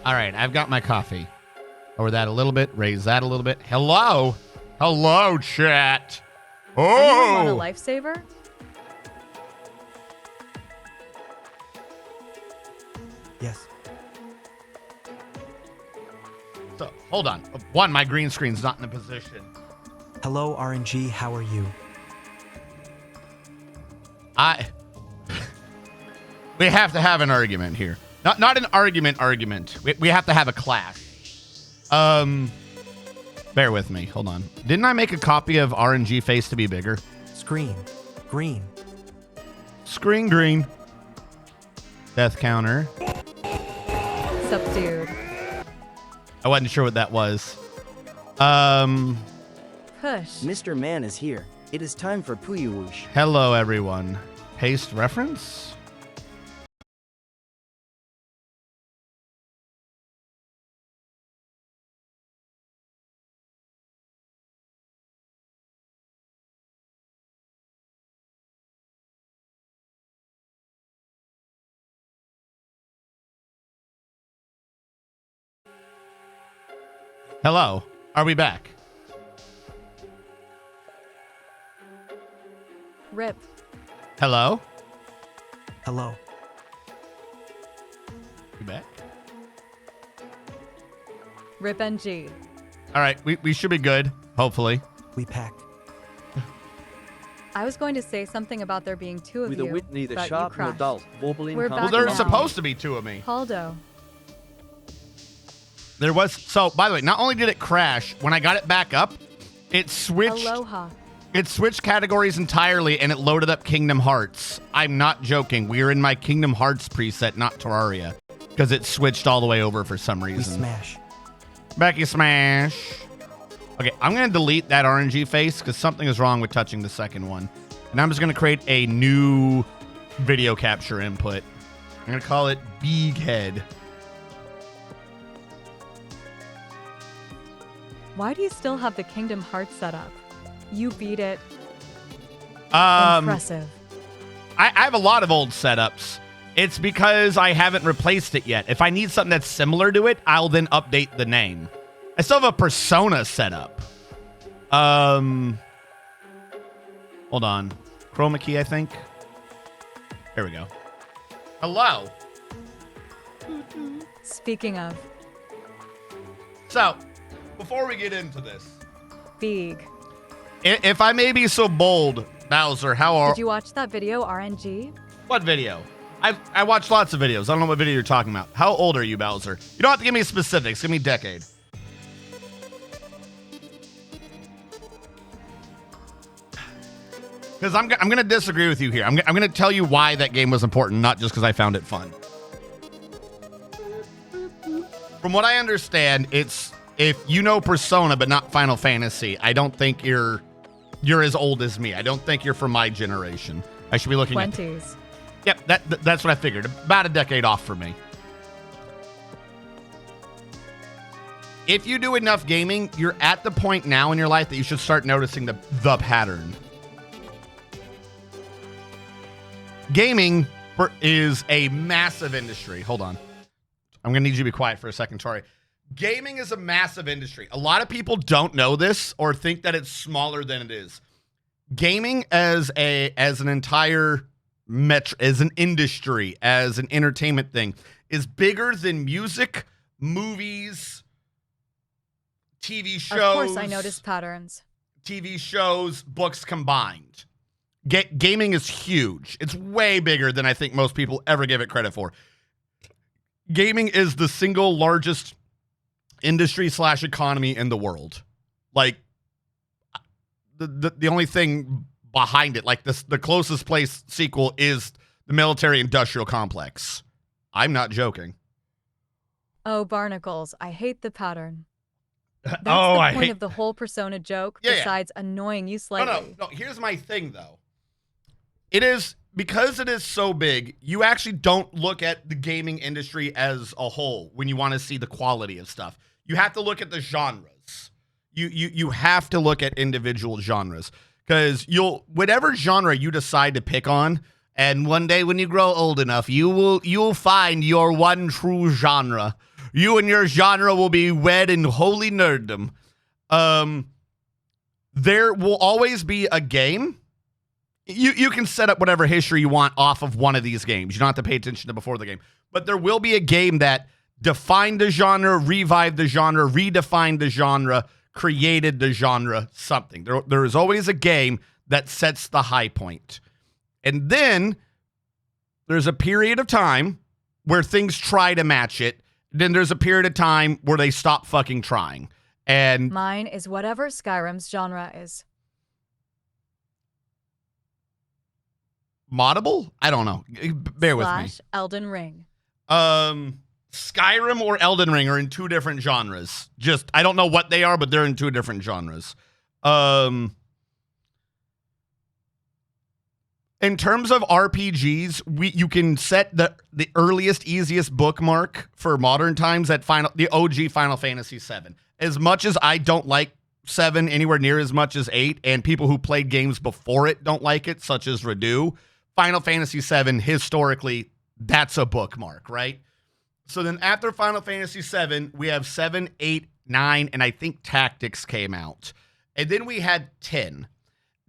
All right, I've got my coffee. Lower that a little bit, raise that a little bit. Hello. Hello, chat. Anyone Oh. want a lifesaver? Yes. So, hold on. One, my green screen's not in a position. Hello, RNG. How are you? We have to have an argument here. Not an argument. We have to have a clash. Bear with me. Hold on. Didn't I make a copy of RNG face to be bigger? Screen. Green. Screen green. Death counter. Subdued. I wasn't sure what that was. Push. Mr. Man is here. It is time for Puyuwoosh. Hello, everyone. Paste reference? Hello. Are we back? Rip. Hello? Hello. We back? Rip NG. All right, we should be good, hopefully. We pack. I was going to say something about there being two of With you, a wit neither but you sharp nor crashed. dull, wobbling We're Well, back there's now. supposed to be two of me. Haldo. There was, so by the way, not only did it crash, when I got it back up, it switched Aloha. It switched categories entirely and it loaded up Kingdom Hearts. I'm not joking. We are in my Kingdom Hearts preset, not Terraria, because it switched all the way over for some We reason. smash. Becky smash. Okay, I'm going to delete that RNG face because something is wrong with touching the second one. And I'm just going to create a new video capture input. I'm going to call it Big Head. Why do you still have the Kingdom Hearts set up? You beat it. Impressive. I have a lot of old setups. It's because I haven't replaced it yet. If I need something that's similar to it, I'll then update the name. I still have a Persona setup. Hold on. Chroma key, I think. There we go. Hello. Speaking of, So, before we get into this, big. if I may be so bold, Bowser, how are... Did you watch that video, RNG? What video? I watched lots of videos. I don't know what video you're talking about. How old are you, Bowser? You don't have to give me specifics. Give me decade. Because I'm going to disagree with you here. I'm going to tell you why that game was important, not just because I found it fun. From what I understand, it's if you know Persona but not Final Fantasy, I don't think you're as old as me. I don't think you're from my generation. I should be looking 20s. Yep, that's what I figured. About a decade off for me. If you do enough gaming, you're at the point now in your life that you should start noticing the pattern. Gaming is a massive industry. Hold on. I'm going to need you to be quiet for a second, Tori. Gaming is a massive industry. A lot of people don't know this or think that it's smaller than it is. Gaming as an entire as an industry, as an entertainment thing, is bigger than music, movies, TV shows. Of course, I noticed patterns. TV shows, books combined. Gaming is huge. It's way bigger than I think most people ever give it credit for. Gaming is the single largest industry / economy in the world. Like, the only thing behind it, like the closest place sequel is the military industrial complex. I'm not joking. Oh, barnacles, I hate the pattern. That's Oh, the I point hate- of the whole Persona joke, Yeah, yeah. besides annoying you slightly. No. Here's my thing, though. It is, because it is so big, you actually don't look at the gaming industry as a whole when you want to see the quality of stuff. You have to look at the genres. You have to look at individual genres. Because whatever genre you decide to pick on And one day when you grow old enough, you'll find your one true genre. You and your genre will be wed in holy nerddom. There will always be a game. You can set up whatever history you want off of one of these games. You don't have to pay attention to before the game. But there will be a game that defined the genre, revived the genre, redefined the genre, created the genre, something. There is always a game that sets the high point. And then there's a period of time where things try to match it. Then there's a period of time where they stop fucking trying. And Mine is whatever Skyrim's genre is. moddable? I don't know. Bear with me. / Elden Ring. Skyrim or Elden Ring are in two different genres. Just, I don't know what they are, but they're in two different genres. In terms of RPGs, you can set the earliest, easiest bookmark for modern times at the OG Final Fantasy VII. As much as I don't like 7 anywhere near as much as 8, and people who played games before it don't like it, such as Redu, Final Fantasy VII, historically, that's a bookmark, right? So then after Final Fantasy VII, we have 7, 8, 9, and I think Tactics came out. And then we had 10.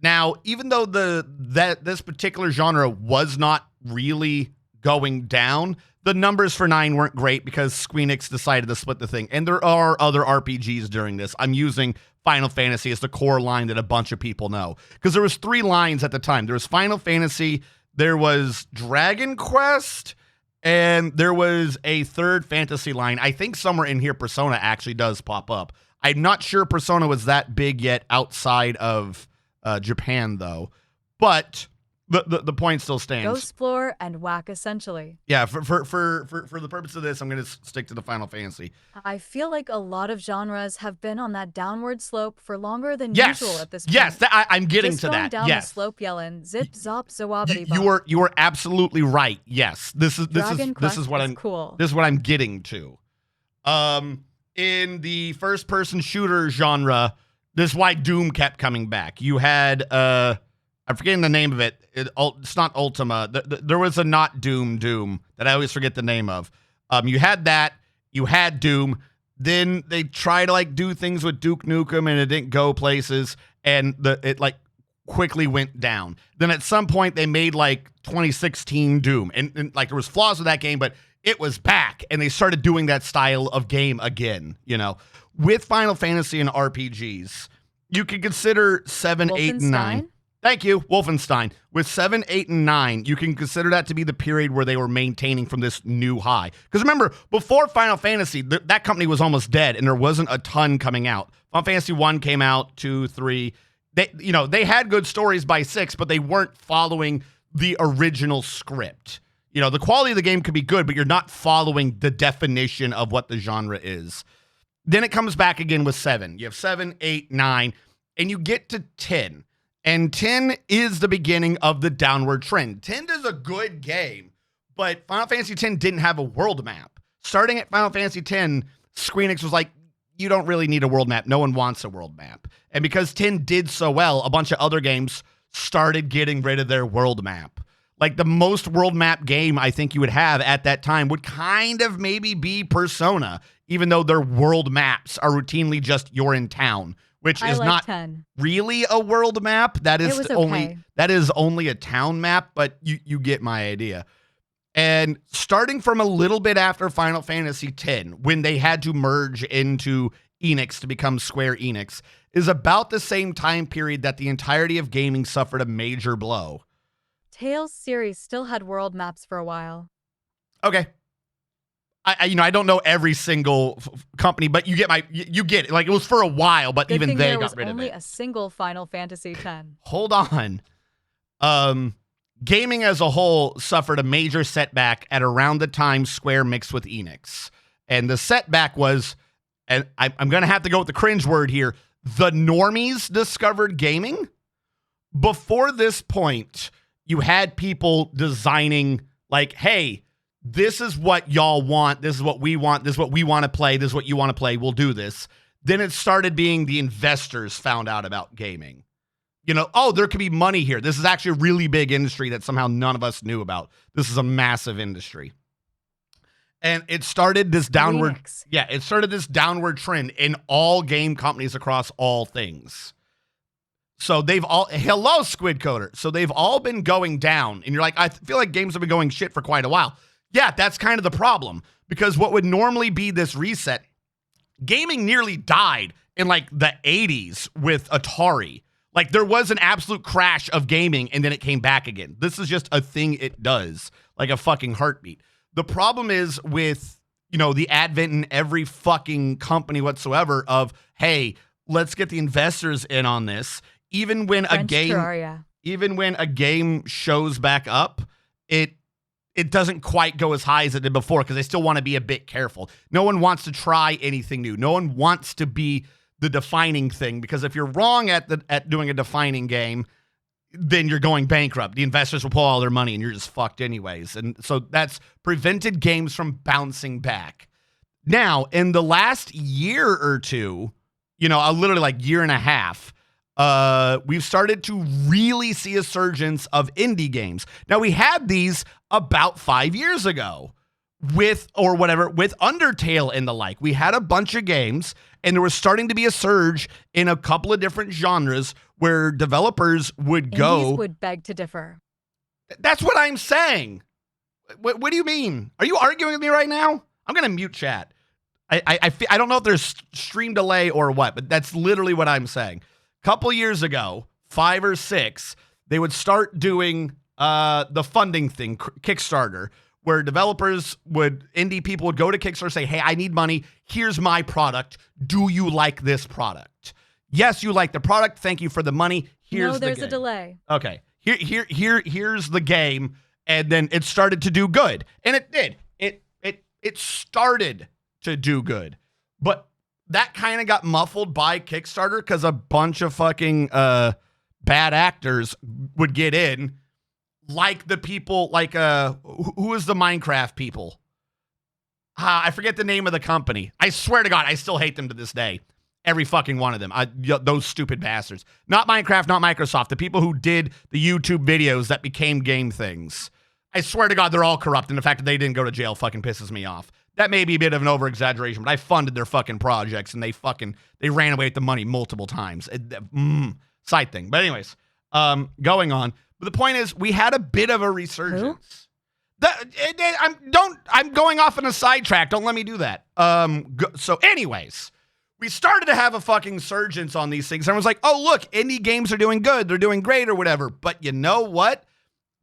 Now, even though this particular genre was not really going down, the numbers for 9 weren't great because Squeenix decided to split the thing. And there are other RPGs during this. I'm using Final Fantasy as the core line that a bunch of people know. Because there was 3 lines at the time. There was Final Fantasy, there was Dragon Quest, and there was a third fantasy line. I think somewhere in here Persona actually does pop up. I'm not sure Persona was that big yet outside of Japan, though. But the point still stands. Go explore and whack, essentially. Yeah, for the purpose of this, I'm going to stick to the Final Fantasy. I feel like a lot of genres have been on that downward slope for longer than Yes, usual at this point. yes, I'm getting Just to going that. down Yes, the slope yelling, zip, zop, zoabity you are absolutely right. Yes, this is what I'm cool. This is what I'm getting to. In the first-person shooter genre, this is why Doom kept coming back. You had I'm forgetting the name of it. It's not Ultima. There was a not Doom that I always forget the name of. You had that. You had Doom. Then they try to do things with Duke Nukem, and it didn't go places. And it quickly went down. Then at some point they made 2016 Doom, and there was flaws with that game, but it was back, and they started doing that style of game again. With Final Fantasy and RPGs, you could consider 7, 8, and 9. Thank you, Wolfenstein. With 7, 8, and 9, you can consider that to be the period where they were maintaining from this new high. Because remember, before Final Fantasy, that company was almost dead, and there wasn't a ton coming out. Final Fantasy 1 came out, 2, 3. They had good stories by 6, but they weren't following the original script. The quality of the game could be good, but you're not following the definition of what the genre is. Then it comes back again with 7. You have 7, 8, 9, and you get to 10. And 10 is the beginning of the downward trend. 10 is a good game, but Final Fantasy X didn't have a world map. Starting at Final Fantasy X, Squeenix was like, you don't really need a world map. No one wants a world map. And because 10 did so well, a bunch of other games started getting rid of their world map. The most world map game I think you would have at that time would kind of maybe be Persona, even though their world maps are routinely just you're in town. Which is not 10. Really a world map. That is okay. only a town map, but you get my idea. And starting from a little bit after Final Fantasy X, when they had to merge into Enix to become Square Enix, is about the same time period that the entirety of gaming suffered a major blow. Tales series still had world maps for a while. Okay. I don't know every single company, but you get it. It was for a while, but Good even thing they there got was rid of only it. a single Final Fantasy X. Hold on. Gaming as a whole suffered a major setback at around the time Square mixed with Enix. And the setback was, and I'm going to have to go with the cringe word here, the normies discovered gaming. Before this point, you had people designing hey, this is what y'all want. This is what we want. This is what we want to play. This is what you want to play. We'll do this. Then it started being the investors found out about gaming. You know, oh, there could be money here. This is actually a really big industry that somehow none of us knew about. This is a massive industry. And it started this downward, it started this downward trend in all game companies across all things. So they've all, hello, Squid Coder. So they've all been going down. And you're like, I feel like games have been going shit for quite a while. Yeah, that's kind of the problem. Because what would normally be this reset, gaming nearly died in like the 80s with Atari. Like there was an absolute crash of gaming and then it came back again. This is just a thing it does, like a fucking heartbeat. The problem is with, you know, the advent in every fucking company whatsoever of, hey, let's get the investors in on this. Even when a game shows back up, it doesn't quite go as high as it did before because they still want to be a bit careful. No one wants to try anything new. No one wants to be the defining thing, because if you're wrong at doing a defining game, then you're going bankrupt. The investors will pull all their money and you're just fucked anyways. And so that's prevented games from bouncing back. Now, in the last year or two, you know, literally like year and a half, we've started to really see a surgence of indie games. Now, we had these about 5 years ago with Undertale and the like. We had a bunch of games, and there was starting to be a surge in a couple of different genres where developers would Indies would beg to differ. That's what I'm saying. What do you mean? Are you arguing with me right now? I'm going to mute chat. I don't know if there's stream delay or what, but that's literally what I'm saying. A couple years ago, 5 or 6, they would start doing the funding thing, Kickstarter, where indie people would go to Kickstarter and say, hey, I need money. Here's my product. Do you like this product? Yes, you like the product. Thank you for the money. Here's the game. There's a delay. Okay. Here's the game. And then it started to do good. And it did. It started to do good. But that kind of got muffled by Kickstarter because a bunch of fucking bad actors would get in. Like the people, like, who is the Minecraft people? I forget the name of the company. I swear to God, I still hate them to this day. Every fucking one of them. Those stupid bastards. Not Minecraft, not Microsoft. The people who did the YouTube videos that became game things. I swear to God, they're all corrupt. And the fact that they didn't go to jail fucking pisses me off. That may be a bit of an over-exaggeration, but I funded their fucking projects and they ran away with the money multiple times. Side thing. But anyways, going on. But the point is, we had a bit of a resurgence. I'm going off on a sidetrack. Don't let me do that. So anyways, we started to have a fucking surgence on these things. Everyone's like, oh, look, indie games are doing good. They're doing great or whatever. But you know what?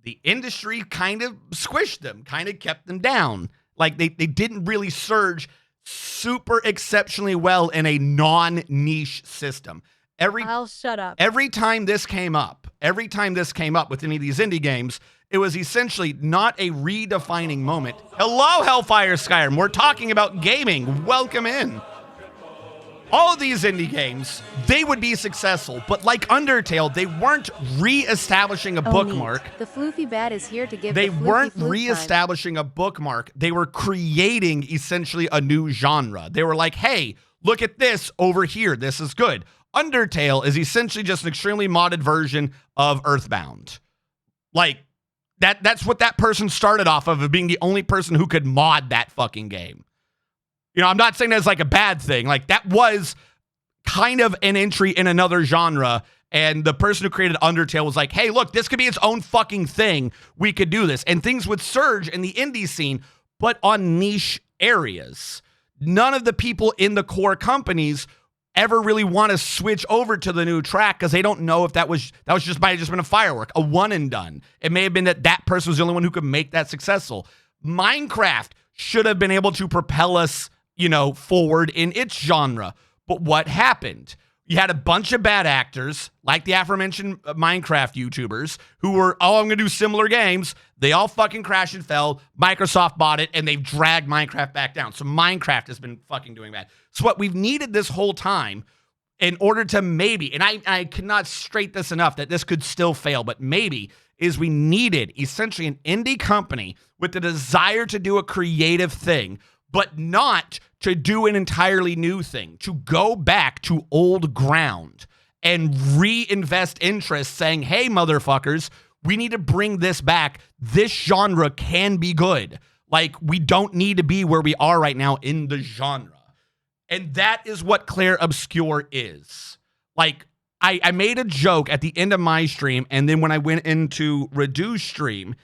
The industry kind of squished them, kind of kept them down. Like they didn't really surge super exceptionally well in a non-niche system. I'll shut up. Every time this came up with any of these indie games, it was essentially not a redefining moment. Hello, Hellfire Skyrim. We're talking about gaming. Welcome in. All of these indie games, they would be successful, but like Undertale, they weren't re-establishing a bookmark. Neat. The floofy bat is here to give They the floofy weren't floof re-establishing a bookmark. They were creating essentially a new genre. They were like, hey, look at this over here. This is good. Undertale is essentially just an extremely modded version of Earthbound. Like, that's what that person started off of being the only person who could mod that fucking game. You know, I'm not saying that's like a bad thing. Like, that was kind of an entry in another genre, and the person who created Undertale was like, hey, look, this could be its own fucking thing. We could do this. And things would surge in the indie scene, but on niche areas. None of the people in the core companies ever really want to switch over to the new track because they don't know if that might have just been a firework, a one and done. It may have been that person was the only one who could make that successful. Minecraft should have been able to propel us, you know, forward in its genre. But what happened? You had a bunch of bad actors, like the aforementioned Minecraft YouTubers, who were, oh, I'm going to do similar games. They all fucking crashed and fell. Microsoft bought it, and they've dragged Minecraft back down. So Minecraft has been fucking doing bad. So what we've needed this whole time in order to maybe, and I cannot straight this enough that this could still fail, but maybe, is we needed essentially an indie company with the desire to do a creative thing, but not to do an entirely new thing, to go back to old ground. and reinvest interest saying, hey, motherfuckers, we need to bring this back. This genre can be good. Like, we don't need to be where we are right now in the genre. And that is what Clair Obscure is. Like, I made a joke at the end of my stream, and then when I went into Reduce stream,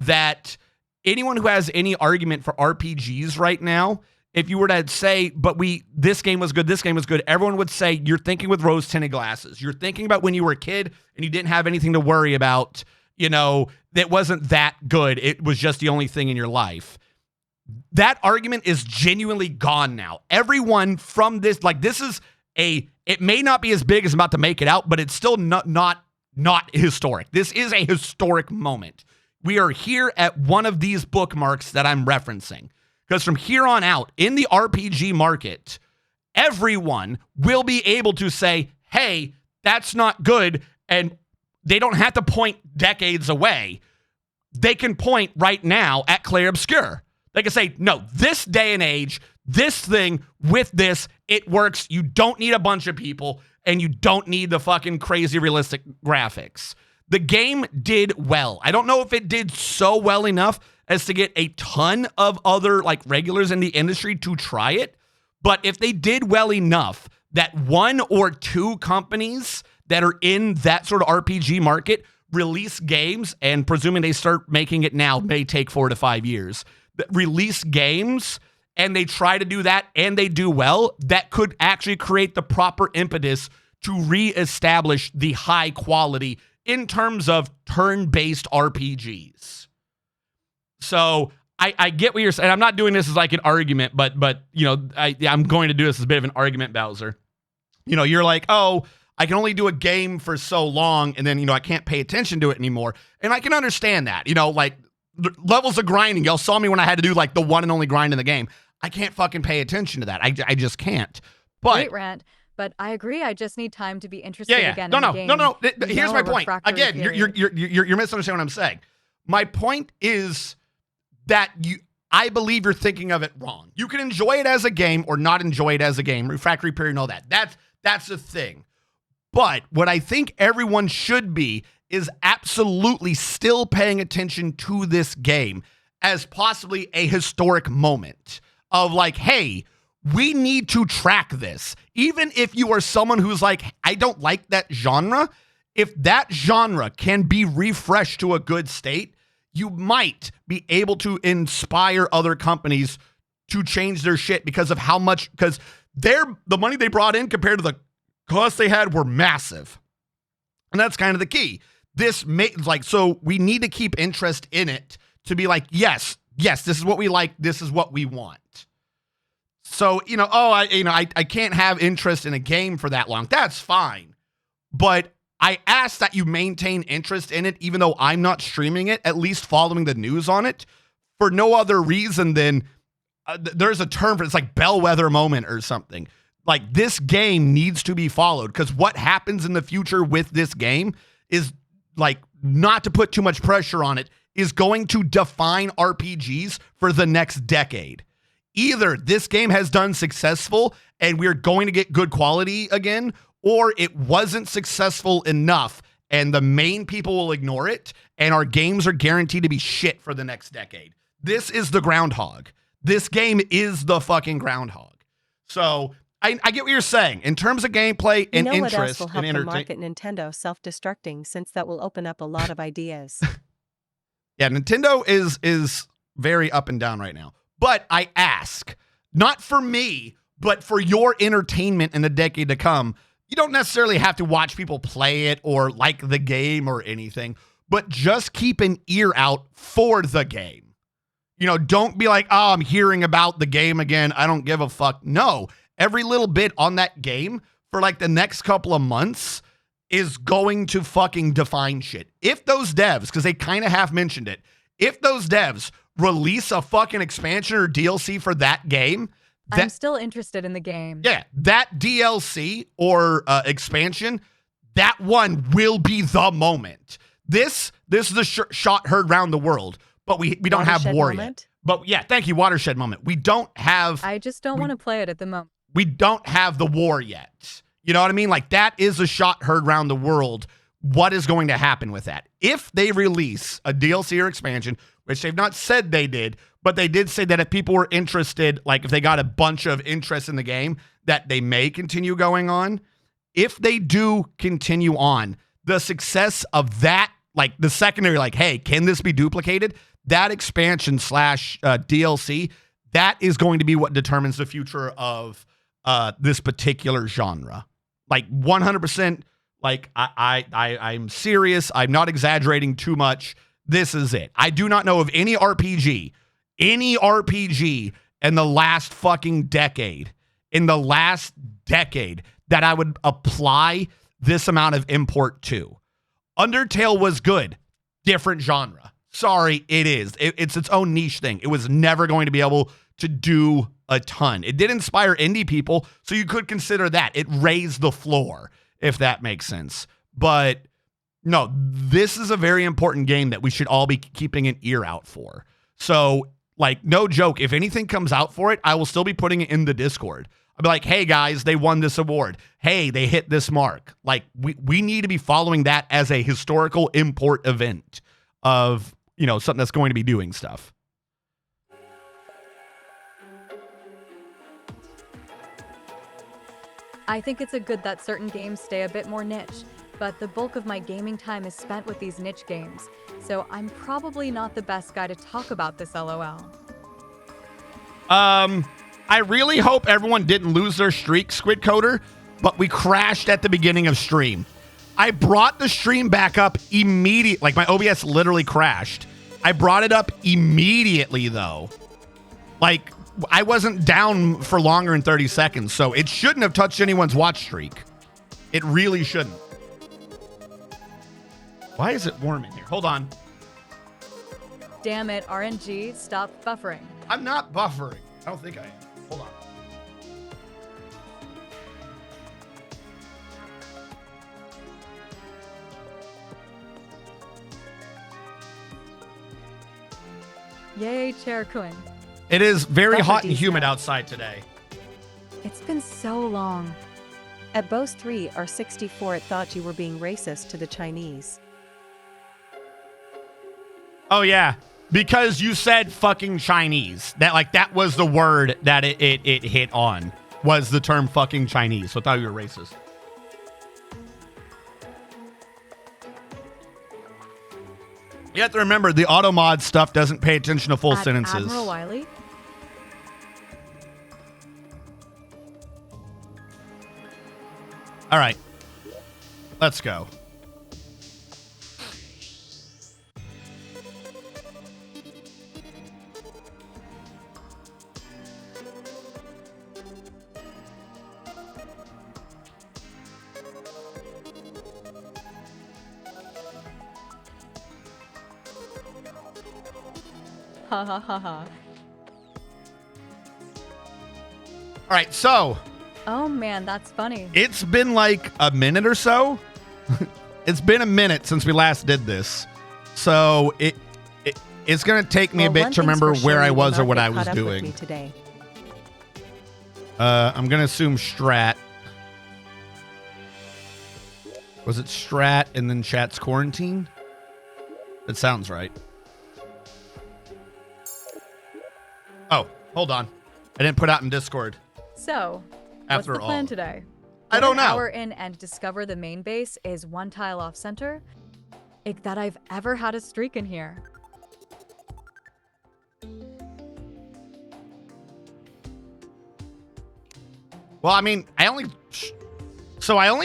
that anyone who has any argument for RPGs right now, if you were to say, but this game was good, everyone would say, you're thinking with rose-tinted glasses. You're thinking about when you were a kid and you didn't have anything to worry about, you know, that wasn't that good. It was just the only thing in your life. That argument is genuinely gone now. Everyone from this, like, this is it may not be as big as I'm about to make it out, but it's still not historic. This is a historic moment. We are here at one of these bookmarks that I'm referencing. Because from here on out, in the RPG market, everyone will be able to say, hey, that's not good, and they don't have to point decades away. They can point right now at Clair Obscure. They can say, no, this day and age, this thing with this, it works. You don't need a bunch of people, and you don't need the fucking crazy realistic graphics. The game did well. I don't know if it did so well enough as to get a ton of other like regulars in the industry to try it. But if they did well enough that one or two companies that are in that sort of RPG market release games, and presuming they start making it now, may take 4 to 5 years, release games and they try to do that and they do well, that could actually create the proper impetus to reestablish the high quality in terms of turn-based RPGs. So I get what you're saying. I'm not doing this as like an argument, but you know, I'm going to do this as a bit of an argument, Bowser. You know, you're like, oh, I can only do a game for so long, and then, you know, I can't pay attention to it anymore. And I can understand that. You know, like, levels of grinding. Y'all saw me when I had to do like the one and only grind in the game. I can't fucking pay attention to that. I just can't. But Great rant. But I agree. I just need time to be interested again in the game. No. Here's my point. Again, you're misunderstanding what I'm saying. My point is that I believe you're thinking of it wrong. You can enjoy it as a game or not enjoy it as a game. Refractory period and all that. That's the thing. But what I think everyone should be is absolutely still paying attention to this game as possibly a historic moment of like, hey, we need to track this. Even if you are someone who's like, I don't like that genre, if that genre can be refreshed to a good state, you might be able to inspire other companies to change their shit because of how much, because the money they brought in compared to the costs they had were massive. And that's kind of the key. So we need to keep interest in it to be like, yes, this is what we like. This is what we want. So, you know, I can't have interest in a game for that long. That's fine. But I ask that you maintain interest in it, even though I'm not streaming it, at least following the news on it, for no other reason than there's a term for it. It's like bellwether moment or something. Like, this game needs to be followed, because what happens in the future with this game is, like, not to put too much pressure on it, is going to define RPGs for the next decade. Either this game has done successful and we're going to get good quality again, or it wasn't successful enough and the main people will ignore it and our games are guaranteed to be shit for the next decade. This is the groundhog. This game is the fucking groundhog. So I get what you're saying in terms of gameplay and interest. What else will help and the market Nintendo self-destructing, since that will open up a lot of ideas. Yeah, Nintendo is very up and down right now. But I ask, not for me, but for your entertainment in the decade to come. You don't necessarily have to watch people play it or like the game or anything, but just keep an ear out for the game. You know, don't be like, oh, I'm hearing about the game again, I don't give a fuck. No, every little bit on that game for like the next couple of months is going to fucking define shit. If those devs, because they kind of half mentioned it, if those devs release a fucking expansion or DLC for that game, I'm still interested in the game. Yeah, that DLC or expansion, that one will be the moment. This is the shot heard round the world, but we don't have war yet. But yeah, thank you, watershed moment. We don't have. I just don't want to play it at the moment. We don't have the war yet. You know what I mean? Like, that is a shot heard around the world. What is going to happen with that? If they release a DLC or expansion, which they've not said they did, but they did say that if people were interested, like if they got a bunch of interest in the game, that they may continue going on. If they do continue on, the success of that, like the secondary, like, hey, can this be duplicated? That expansion slash DLC, that is going to be what determines the future of this particular genre. Like 100%, like I'm serious. I'm not exaggerating too much. This is it. I do not know of any RPG in the last fucking decade, that I would apply this amount of import to. Undertale was good. Different genre. Sorry, it is. It's its own niche thing. It was never going to be able to do a ton. It did inspire indie people, so you could consider that. It raised the floor, if that makes sense. But no, this is a very important game that we should all be keeping an ear out for. So, like, no joke, if anything comes out for it, I will still be putting it in the Discord. I'll be like, hey, guys, they won this award. Hey, they hit this mark. Like, we need to be following that as a historical import event of, you know, something that's going to be doing stuff. I think it's a good that certain games stay a bit more niche, but the bulk of my gaming time is spent with these niche games, so I'm probably not the best guy to talk about this, LOL. I really hope everyone didn't lose their streak, Squid Coder, but we crashed at the beginning of stream. I brought the stream back up immediately. Like, my OBS literally crashed. I brought it up immediately, though. Like, I wasn't down for longer than 30 seconds, so it shouldn't have touched anyone's watch streak. It really shouldn't. Why is it warm in here? Hold on. Damn it, RNG, stop buffering. I'm not buffering. I don't think I am. Hold on. Yay, Chair Quinn. It is very Buffer hot and decent. humid outside today. It's been so long. At Bose 3 or 64, it thought you were being racist to the Chinese. Oh, yeah. Because you said fucking Chinese. That was the word that it hit on, was the term fucking Chinese. So I thought you were racist. You have to remember, the auto mod stuff doesn't pay attention to full At sentences. Admiral Wiley? All right. Let's go. Ha ha ha ha. All right, so Oh man, that's funny. it's been like a minute or so. It's been a minute since we last did this. So it's going to take me a Well, bit one to thing's remember for where sure, I you will was or not what get I was caught up with doing. me today. I'm going to assume Strat. Was it Strat and then Chat's Quarantine? That sounds right. Oh, hold on. I didn't put out in Discord. So, After what's the plan all. today? I don't Get an know. hour in and discover the main base is one tile off center. Like that I've ever had a streak in here. Well, I mean, I only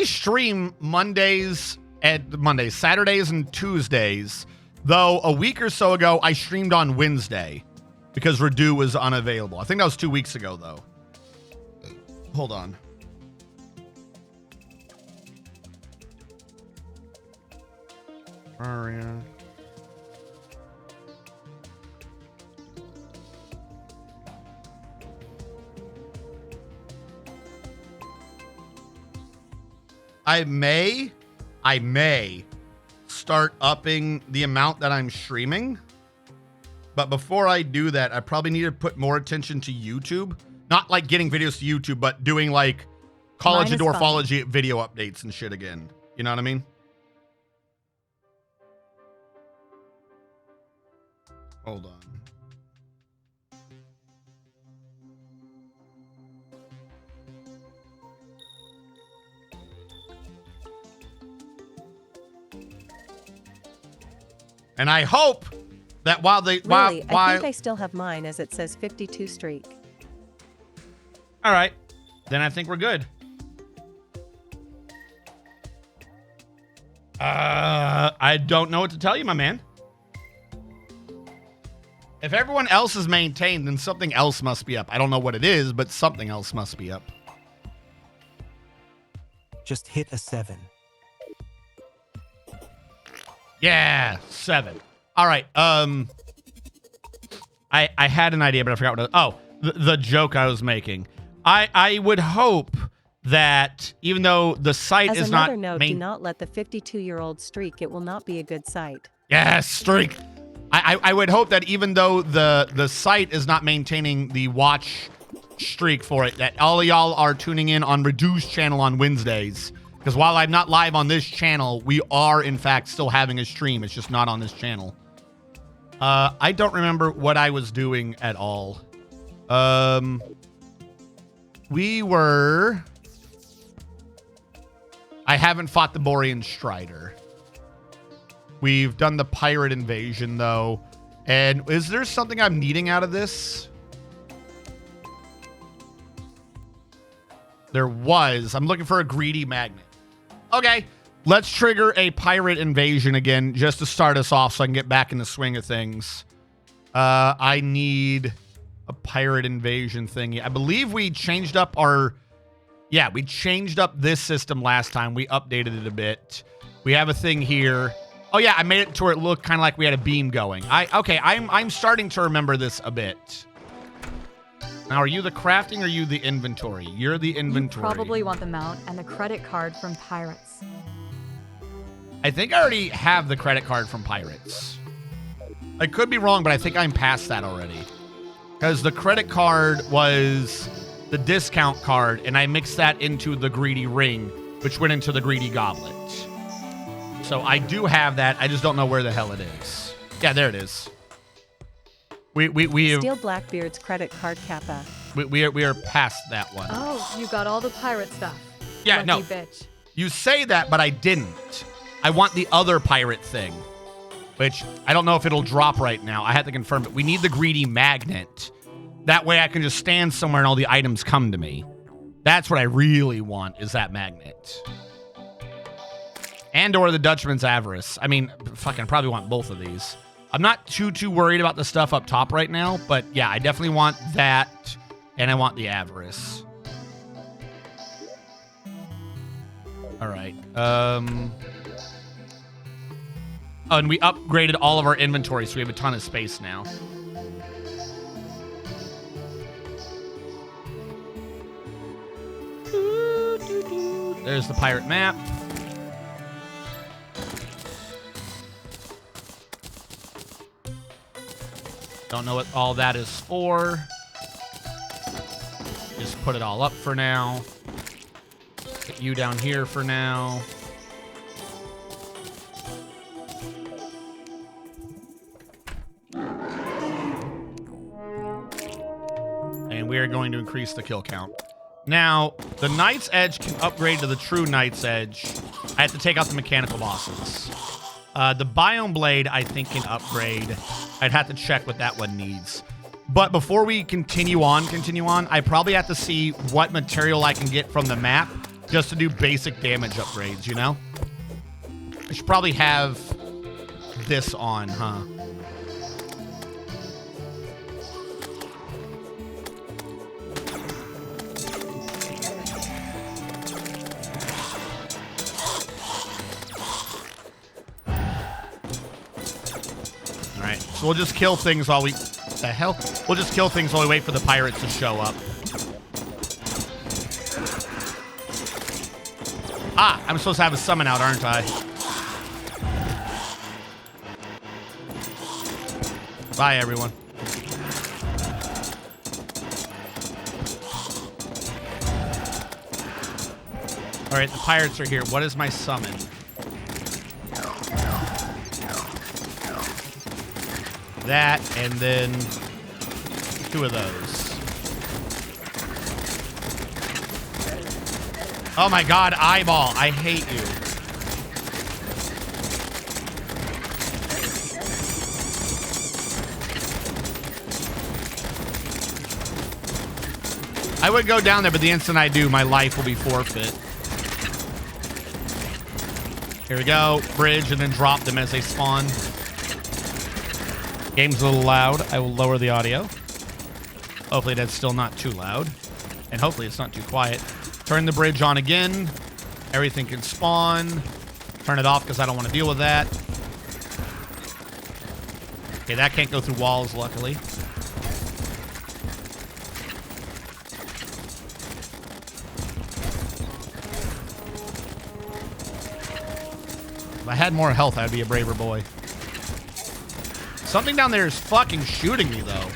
stream Saturdays and Tuesdays. Though a week or so ago, I streamed on Wednesday because Redu was unavailable. I think that was 2 weeks ago, though. Hold on. Terraria. I may start upping the amount that I'm streaming. But before I do that, I probably need to put more attention to YouTube. Not like getting videos to YouTube, but doing like Mine is fun. Dwarfology video updates and shit again. You know what I mean? Hold on. And I hope that while they Really, I think I still have mine as it says 52 streak. all right, then I think we're good. I don't know what to tell you, my man. If everyone else is maintained, then something else must be up. I don't know what it is, but something else must be up. Just hit a 7. Yeah, 7. All right. I had an idea, but I forgot what it was. Oh, the joke I was making. I would hope that even though the site As is not another note, do not let the 52-year-old streak. It will not be a good site. Yes, streak. I would hope that even though the site is not maintaining the watch streak for it, that all of y'all are tuning in on Reduced channel on Wednesdays. Because while I'm not live on this channel, we are, in fact, still having a stream. It's just not on this channel. I don't remember what I was doing at all. I haven't fought the Borean Strider. We've done the pirate invasion, though. And is there something I'm needing out of this? There was. I'm looking for a greedy magnet. Okay, let's trigger a pirate invasion again just to start us off so I can get back in the swing of things. I need a pirate invasion thingy. I believe we changed up our... Yeah, we changed up this system last time. We updated it a bit. We have a thing here. Oh, yeah, I made it to where it looked kind of like we had a beam going. I'm starting to remember this a bit. Now, are you the crafting or are you the inventory? You're the inventory. You probably want the mount and the credit card from Pirates. I think I already have the credit card from Pirates. I could be wrong, but I think I'm past that already. Because the credit card was the discount card, and I mixed that into the greedy ring, which went into the greedy goblet. So I do have that. I just don't know where the hell it is. Yeah, there it is. We have, Steal Blackbeard's credit card kappa. we are past that one. Oh, you got all the pirate stuff. Yeah, Lucky no. bitch. You say that, but I didn't. I want the other pirate thing, which I don't know if it'll drop right now. I had to confirm it. We need the greedy magnet. That way I can just stand somewhere and all the items come to me. That's what I really want, is that magnet. And or the Dutchman's Avarice. I mean, fucking probably want both of these. I'm not too worried about the stuff up top right now, but yeah, I definitely want that, and I want the Avarice. All right. Oh, and we upgraded all of our inventory, so we have a ton of space now. There's the pirate map. Don't know what all that is for. Just put it all up for now. Get you down here for now. And we are going to increase the kill count. Now, the Knight's Edge can upgrade to the true Knight's Edge. I have to take out the mechanical bosses. The Biome Blade, I think, can upgrade. I'd have to check what that one needs. But before we continue on, I probably have to see what material I can get from the map just to do basic damage upgrades, you know? I should probably have this on, huh? So we'll just kill things while we... The hell? We'll just kill things while we wait for the pirates to show up. Ah, I'm supposed to have a summon out, aren't I? Bye, everyone. All right, the pirates are here. What is my summon? That, and then 2 of those. Oh my god, eyeball. I hate you. I would go down there, but the instant I do, my life will be forfeit. Here we go. Bridge, and then drop them as they spawn. Game's a little loud. I will lower the audio. Hopefully that's still not too loud. And hopefully it's not too quiet. Turn the bridge on again. Everything can spawn. Turn it off because I don't want to deal with that. Okay, that can't go through walls, luckily. If I had more health, I'd be a braver boy. Something down there is fucking shooting me, though.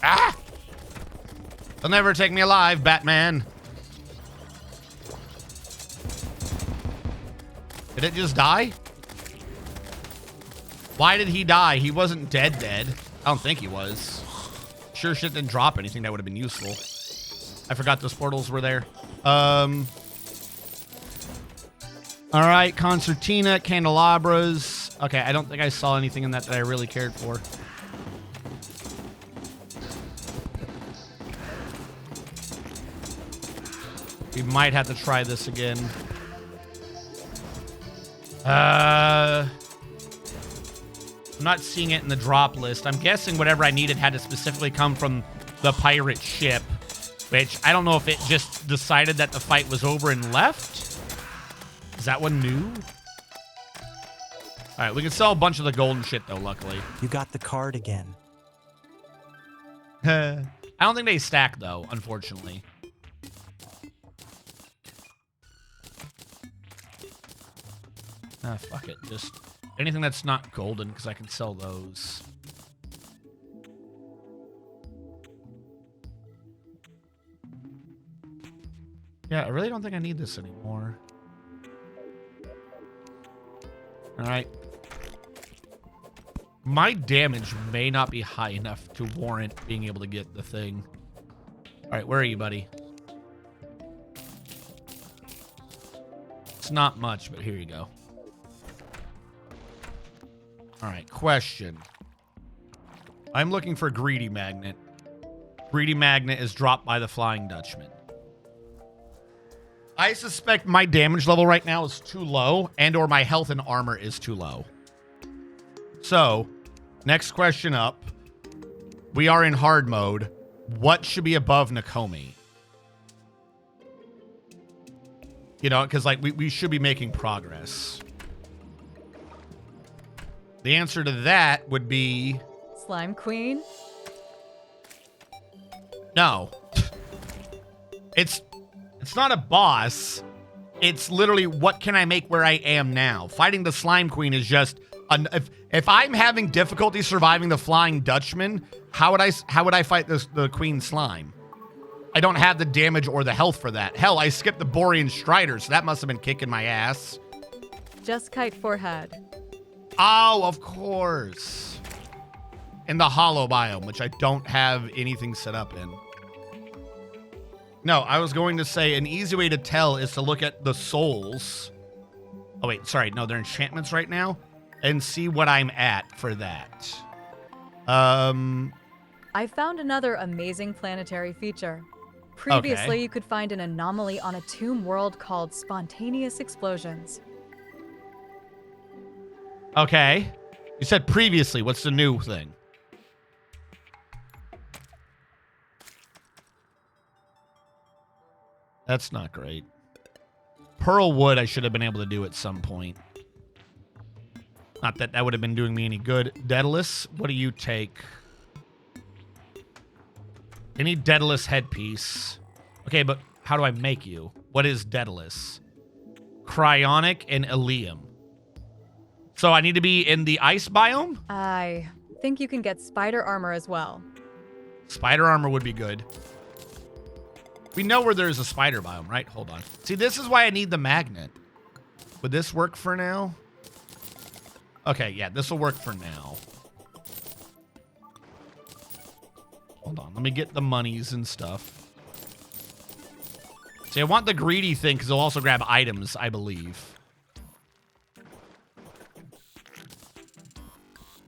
Ah! They'll never take me alive, Batman. Did it just die? Why did he die? He wasn't dead. I don't think he was. Sure shit didn't drop anything that would have been useful. I forgot those portals were there. All right, concertina, candelabras. Okay, I don't think I saw anything in that I really cared for. We might have to try this again. I'm not seeing it in the drop list. I'm guessing whatever I needed had to specifically come from the pirate ship, which I don't know if it just decided that the fight was over and left. Is that one new? All right, we can sell a bunch of the golden shit, though, luckily. You got the card again. I don't think they stack, though, unfortunately. Ah, fuck it. Just anything that's not golden, because I can sell those. Yeah, I really don't think I need this anymore. All right. My damage may not be high enough to warrant being able to get the thing. All right, where are you, buddy? It's not much, but here you go. All right, question. I'm looking for Greedy Magnet. Greedy Magnet is dropped by the Flying Dutchman. I suspect my damage level right now is too low, and or my health and armor is too low. So, next question up. We are in hard mode. What should be above Nakomi? You know, because like we should be making progress. The answer to that would be... Slime Queen? No. It's not a boss. It's literally what can I make where I am now. Fighting the Slime Queen is just... If I'm having difficulty surviving the Flying Dutchman, how would I fight the Queen Slime? I don't have the damage or the health for that. Hell, I skipped the Borean Strider, so that must have been kicking my ass. Just Kite Forehead. Oh, of course. In the hollow biome, which I don't have anything set up in. No, I was going to say an easy way to tell is to look at the souls. Oh, wait, sorry. No, they're enchantments right now. And see what I'm at for that. I found another amazing planetary feature. Previously, Okay. you could find an anomaly on a tomb world called Spontaneous Explosions. Okay. You said previously. What's the new thing? That's not great. Pearl Wood I should have been able to do at some point. Not that that would have been doing me any good. Daedalus, what do you take? Any Daedalus headpiece. Okay, but how do I make you? What is Daedalus? Cryonic and Ilium. So I need to be in the ice biome? I think you can get spider armor as well. Spider armor would be good. We know where there's a spider biome, right? Hold on. See, this is why I need the magnet. Would this work for now? Okay, yeah, this will work for now. Hold on, let me get the monies and stuff. See, I want the greedy thing because it'll also grab items, I believe.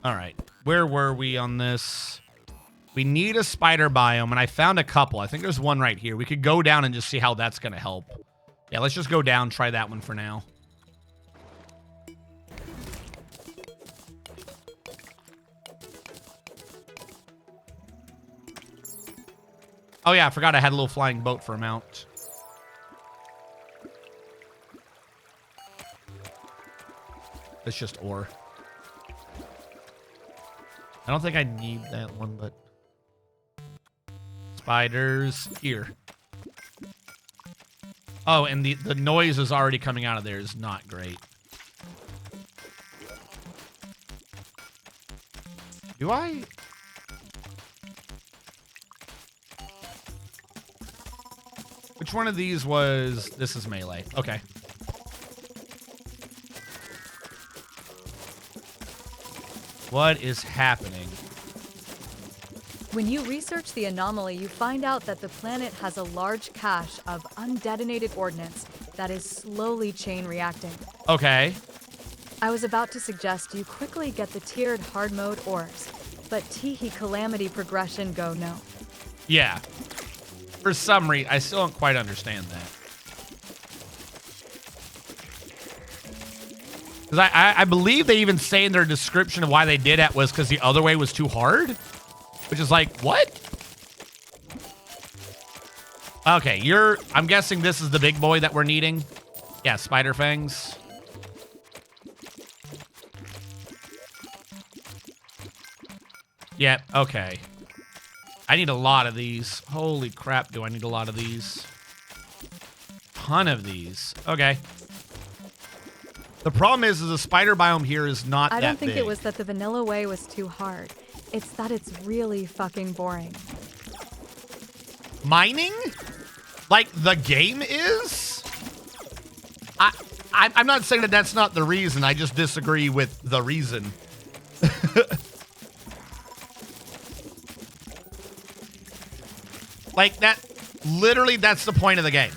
All right, where were we on this? We need a spider biome, and I found a couple. I think there's one right here. We could go down and just see how that's going to help. Yeah, let's just go down, try that one for now. Oh, yeah, I forgot I had a little flying boat for a mount. It's just ore. I don't think I need that one, but... Spiders here. Oh, and the noise is already coming out of there is not great. Do I... Which one of these was... This is melee. Okay. What is happening? When you research the anomaly, you find out that the planet has a large cache of undetonated ordnance that is slowly chain reacting. Okay. I was about to suggest you quickly get the tiered hard mode ores, but Teehee Calamity progression go no. Yeah. For some reason, I still don't quite understand that. Because I believe they even say in their description of why they did it was because the other way was too hard. Which is like, what? Okay, I'm guessing this is the big boy that we're needing. Yeah, spider fangs. Yeah, okay. I need a lot of these. Holy crap, do I need a lot of these? Ton of these. Okay. The problem is the spider biome here is not that big. I don't think it was that the vanilla way was too hard. It's that it's really fucking boring. Mining? Like the game is? I'm not saying that that's not the reason. I just disagree with the reason. Like that, literally that's the point of the game.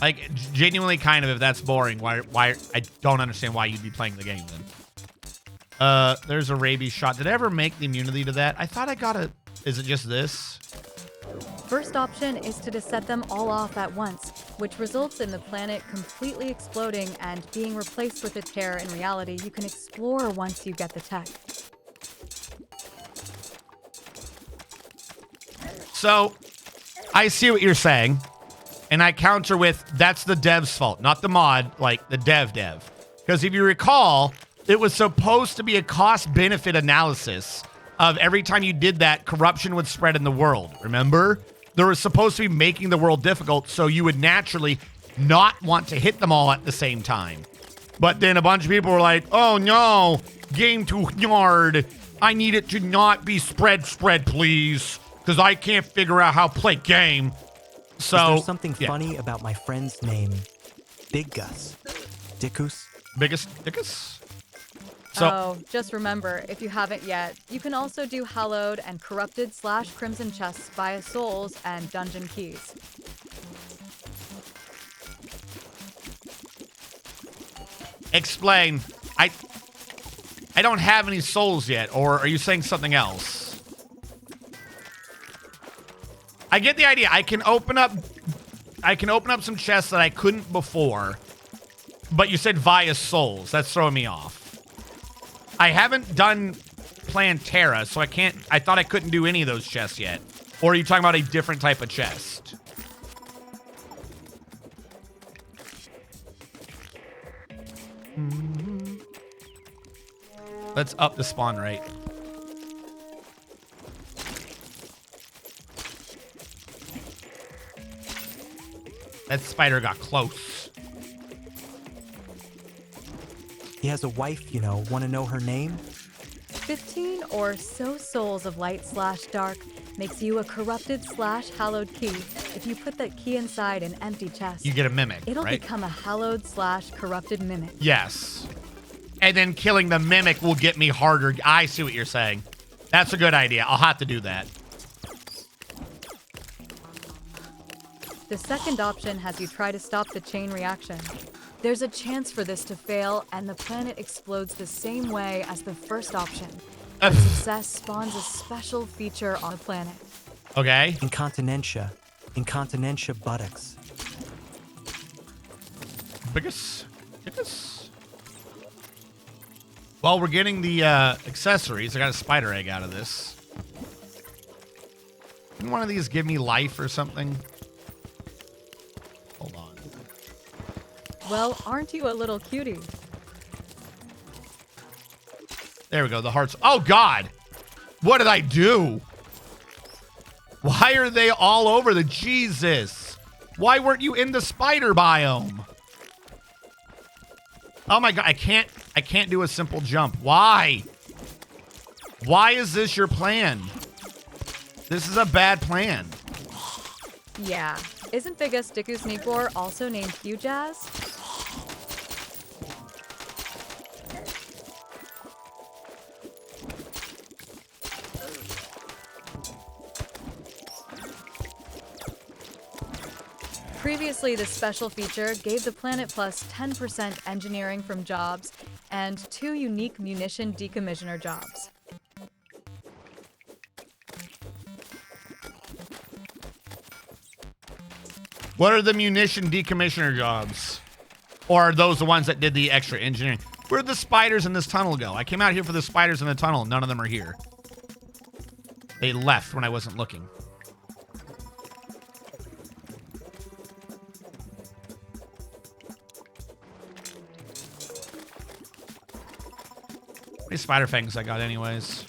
Like, genuinely kind of, if that's boring, why I don't understand why you'd be playing the game then. There's a rabies shot. Did I ever make the immunity to that? I thought I got is it just this? First option is to just set them all off at once, which results in the planet completely exploding and being replaced with a tear in reality you can explore once you get the tech. So, I see what you're saying. And I counter with, that's the dev's fault, not the mod, like the dev. Because if you recall, it was supposed to be a cost-benefit analysis of every time you did that, corruption would spread in the world, remember? There was supposed to be making the world difficult, so you would naturally not want to hit them all at the same time. But then a bunch of people were like, oh no, game too hard. I need it to not be spread, please. Because I can't figure out how to play game. So, is there something funny about my friend's name? Big Gus. Dickus? Biggest Dickus? So, oh, just remember, if you haven't yet, you can also do hallowed and corrupted/crimson chests via souls and dungeon keys. Explain. I don't have any souls yet, or are you saying something else? I get the idea. I can open up some chests that I couldn't before, but you said via souls. That's throwing me off. I haven't done Plantera, so I thought I couldn't do any of those chests yet. Or are you talking about a different type of chest? Let's up the spawn rate. That spider got close. He has a wife, you know. Want to know her name? 15 or so souls of light / dark makes you a corrupted / hallowed key. If you put that key inside an empty chest, You get a mimic, it'll right? become a hallowed / corrupted mimic. Yes. And then killing the mimic will get me harder. I see what you're saying. That's a good idea. I'll have to do that. The second option has you try to stop the chain reaction. There's a chance for this to fail, and the planet explodes the same way as the first option. But success spawns a special feature on the planet. Okay. Incontinentia buttocks. Biggest. Well, we're getting the accessories. I got a spider egg out of this. Didn't one of these give me life or something? Hold on. Well, aren't you a little cutie? There we go. The hearts. Oh, God. What did I do? Why are they all over the Jesus? Why weren't you in the spider biome? Oh, my God. I can't do a simple jump. Why? Why is this your plan? This is a bad plan. Yeah. Isn't Biggest Dicku Sneakbor also named Q-Jazz? Previously, this special feature gave the planet plus 10% engineering from jobs and 2 unique munition decommissioner jobs. What are the munition decommissioner jobs? Or are those the ones that did the extra engineering? Where did the spiders in this tunnel go? I came out here for the spiders in the tunnel. None of them are here. They left when I wasn't looking. How many spider fangs I got anyways?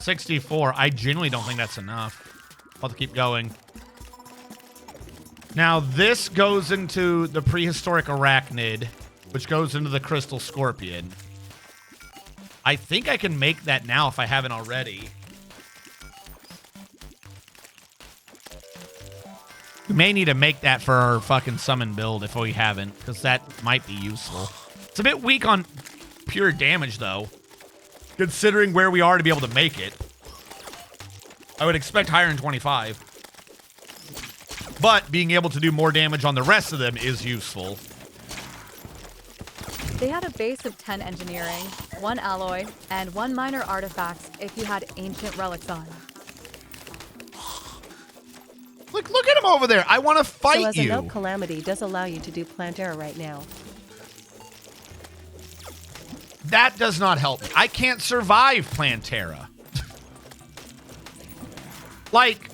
64. I genuinely don't think that's enough. I'll have to keep going. Now, this goes into the prehistoric arachnid, which goes into the crystal scorpion. I think I can make that now if I haven't already. We may need to make that for our fucking summon build if we haven't, because that might be useful. It's a bit weak on pure damage, though, considering where we are to be able to make it. I would expect higher than 25. But being able to do more damage on the rest of them is useful. They had a base of 10 engineering, 1 alloy, and 1 minor artifacts if you had ancient relics on. Look at him over there. I want to fight So as you. a note, Calamity does allow you to do Plantera right now. That does not help me. I can't survive Plantera. Like,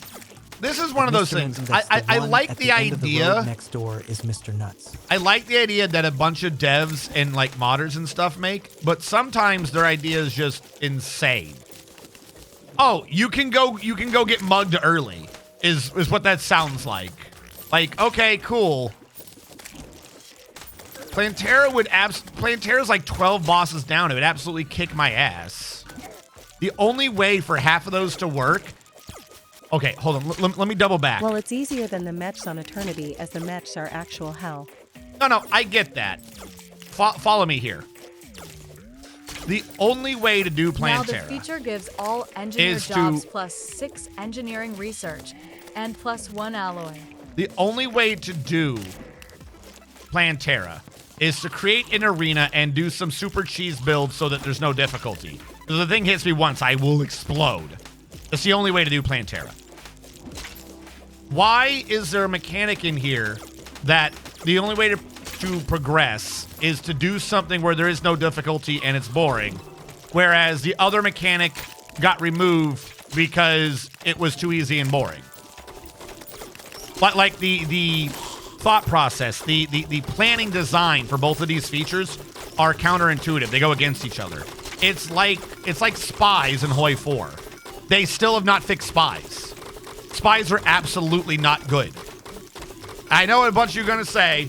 this is one of those things. I like the idea. Next door is Mr. Nuts. I like the idea that a bunch of devs and like modders and stuff make, but sometimes their idea is just insane. Oh, you can go get mugged early. Is what that sounds like. Like, okay, cool. Plantera's like 12 bosses down. It would absolutely kick my ass. The only way for half of those to work. Okay, hold on. Let me double back. Well, it's easier than the mechs on Eternity, as the mechs are actual hell. No, I get that. Follow me here. The only way to do Plantera Now the feature gives all engineer is jobs to- plus 6 engineering research and plus 1 alloy. The only way to do Plantera is to create an arena and do some super cheese builds so that there's no difficulty. Because the thing hits me once, I will explode. That's the only way to do Plantera. Why is there a mechanic in here that the only way to progress is to do something where there is no difficulty and it's boring, whereas the other mechanic got removed because it was too easy and boring? But like the thought process, the planning design for both of these features are counterintuitive. They go against each other. It's like spies in Hoi 4. They still have not fixed spies. Spies are absolutely not good. I know a bunch of you are going to say,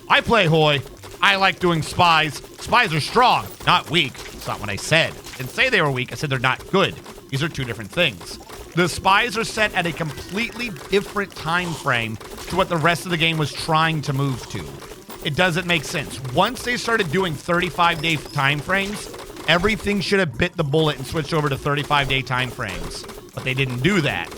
I play Hoi. I like doing spies. Spies are strong, not weak. That's not what I said. I didn't say they were weak. I said they're not good. These are two different things. The spies are set at a completely different time frame to what the rest of the game was trying to move to. It doesn't make sense. Once they started doing 35-day time frames, everything should have bit the bullet and switched over to 35-day time frames. But they didn't do that.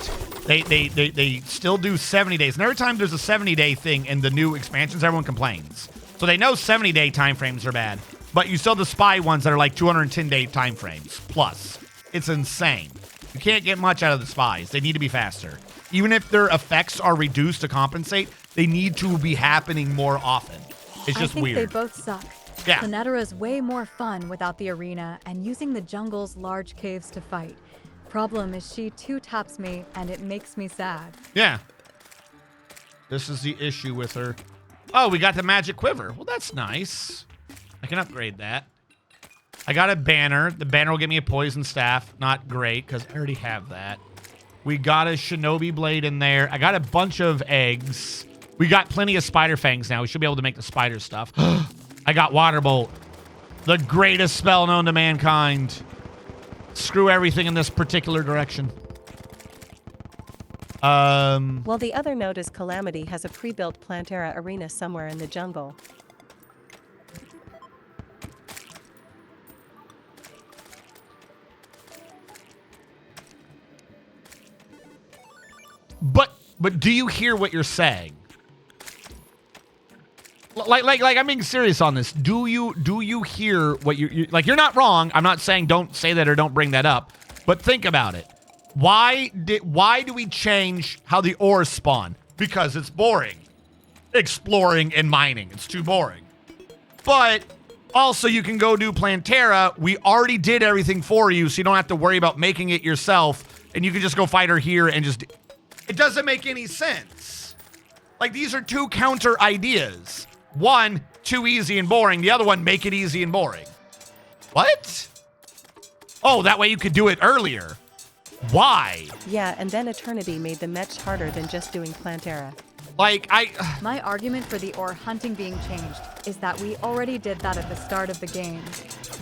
They still do 70 days. And every time there's a 70-day thing in the new expansions, everyone complains. So they know 70-day time frames are bad. But you still have the spy ones that are like 210-day time frames plus. It's insane. You can't get much out of the spies. They need to be faster. Even if their effects are reduced to compensate, they need to be happening more often. It's just weird. I think they both suck. Yeah. Planetara's way more fun without the arena and using the jungle's large caves to fight. Problem is she two-taps me and it makes me sad. Yeah. This is the issue with her. Oh, we got the magic quiver. Well, that's nice. I can upgrade that. I got a banner. The banner will give me a poison staff. Not great, because I already have that. We got a shinobi blade in there. I got a bunch of eggs. We got plenty of spider fangs now. We should be able to make the spider stuff. I got water bolt. The greatest spell known to mankind. Screw everything in this particular direction. Well, the other note is Calamity has a pre-built Plantera arena somewhere in the jungle. But do you hear what you're saying? Like I'm being serious on this. Do you hear what you like? You're not wrong. I'm not saying don't say that or don't bring that up. But think about it. Why do we change how the ores spawn? Because it's boring. Exploring and mining. It's too boring. But also you can go do Plantera. We already did everything for you, so you don't have to worry about making it yourself. And you can just go fight her here and just... It doesn't make any sense. Like, these are two counter ideas. One, too easy and boring. The other one, make it easy and boring. What? Oh, that way you could do it earlier. Why? Yeah, and then Eternity made the match harder than just doing Plantera. Like, My argument for the ore hunting being changed is that we already did that at the start of the game.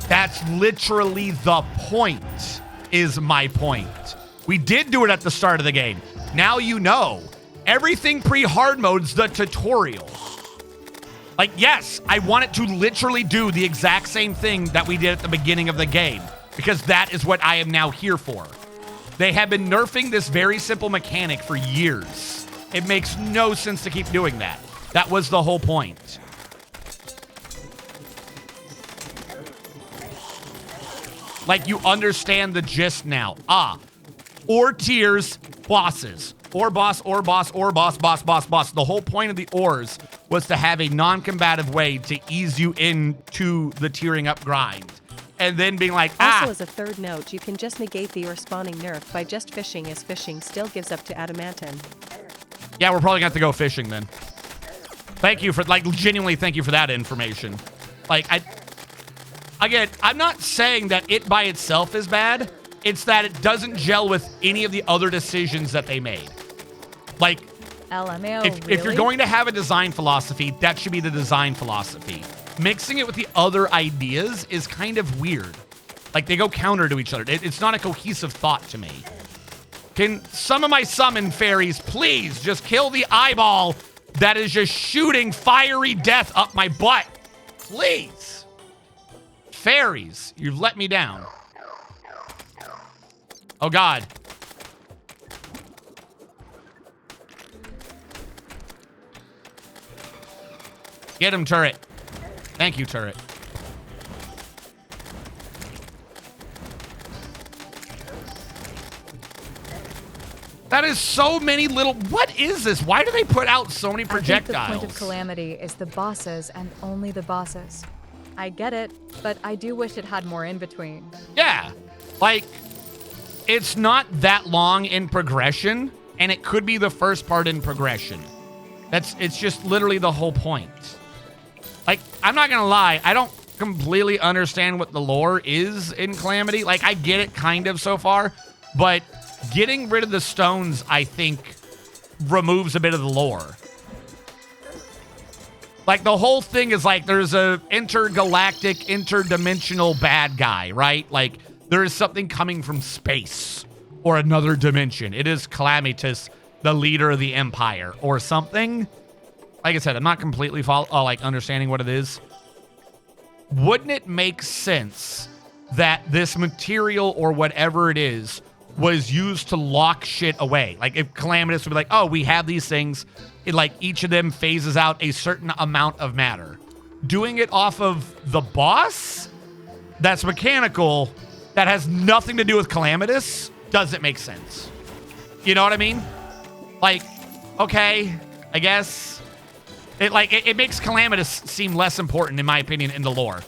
That's literally the point, is my point. We did do it at the start of the game. Now you know. Everything pre-hard mode's the tutorial. Like, yes, I want it to literally do the exact same thing that we did at the beginning of the game, because that is what I am now here for. They have been nerfing this very simple mechanic for years. It makes no sense to keep doing that. That was the whole point. Like, you understand the gist now. Ore tiers, bosses. Ore boss, ore boss, ore boss, boss, boss, boss. The whole point of the ores was to have a non-combative way to ease you into the tiering up grind. And then being like, Also, as a third note, you can just negate the ore spawning nerf by just fishing, as fishing still gives up to adamantine. Yeah, we're probably going to have to go fishing then. Thank you for, like, genuinely thank you for that information. Like, again, I'm not saying that it by itself is bad. It's that it doesn't gel with any of the other decisions that they made. Like, LMAO, if you're going to have a design philosophy, that should be the design philosophy. Mixing it with the other ideas is kind of weird. Like, they go counter to each other. It's not a cohesive thought to me. Can some of my summon fairies please just kill the eyeball that is just shooting fiery death up my butt? Please. Fairies, you've let me down. Oh, God. Get him, turret. Thank you, turret. That is so many little... What is this? Why do they put out so many projectiles? I think the point of Calamity is the bosses and only the bosses. I get it, but I do wish it had more in between. Yeah. Like, it's not that long in progression, and it could be the first part in progression. It's just literally the whole point. Like, I'm not gonna lie, I don't completely understand what the lore is in Calamity. Like, I get it kind of so far, but getting rid of the stones, I think, removes a bit of the lore. Like, the whole thing is like there's a intergalactic, interdimensional bad guy, right? Like, there is something coming from space or another dimension. It is Calamity, the leader of the Empire, or something. Like I said, I'm not completely understanding what it is. Wouldn't it make sense that this material or whatever it is was used to lock shit away? Like, if Calamitous would be like, oh, we have these things, it, like, each of them phases out a certain amount of matter. Doing it off of the boss that's mechanical, that has nothing to do with Calamitous, doesn't make sense. You know what I mean? Like, okay, I guess. It makes Calamitous seem less important, in my opinion, in the lore.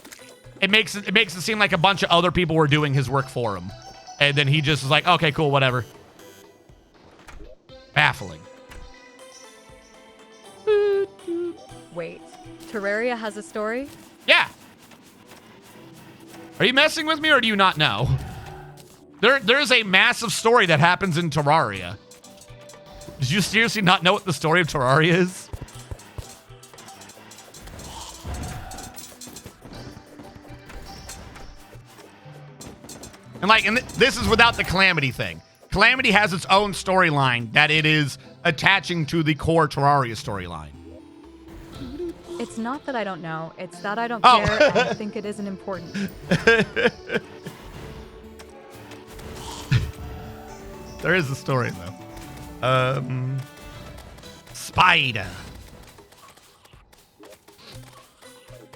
It makes it seem like a bunch of other people were doing his work for him. And then he just was like, okay, cool, whatever. Baffling. Wait, Terraria has a story? Yeah. Are you messing with me, or do you not know? There's a massive story that happens in Terraria. Did you seriously not know what the story of Terraria is? And this is without the Calamity thing. Calamity has its own storyline that it is attaching to the core Terraria storyline. It's not that I don't know. It's that I don't care and think it isn't important. There is a story, though. Spider.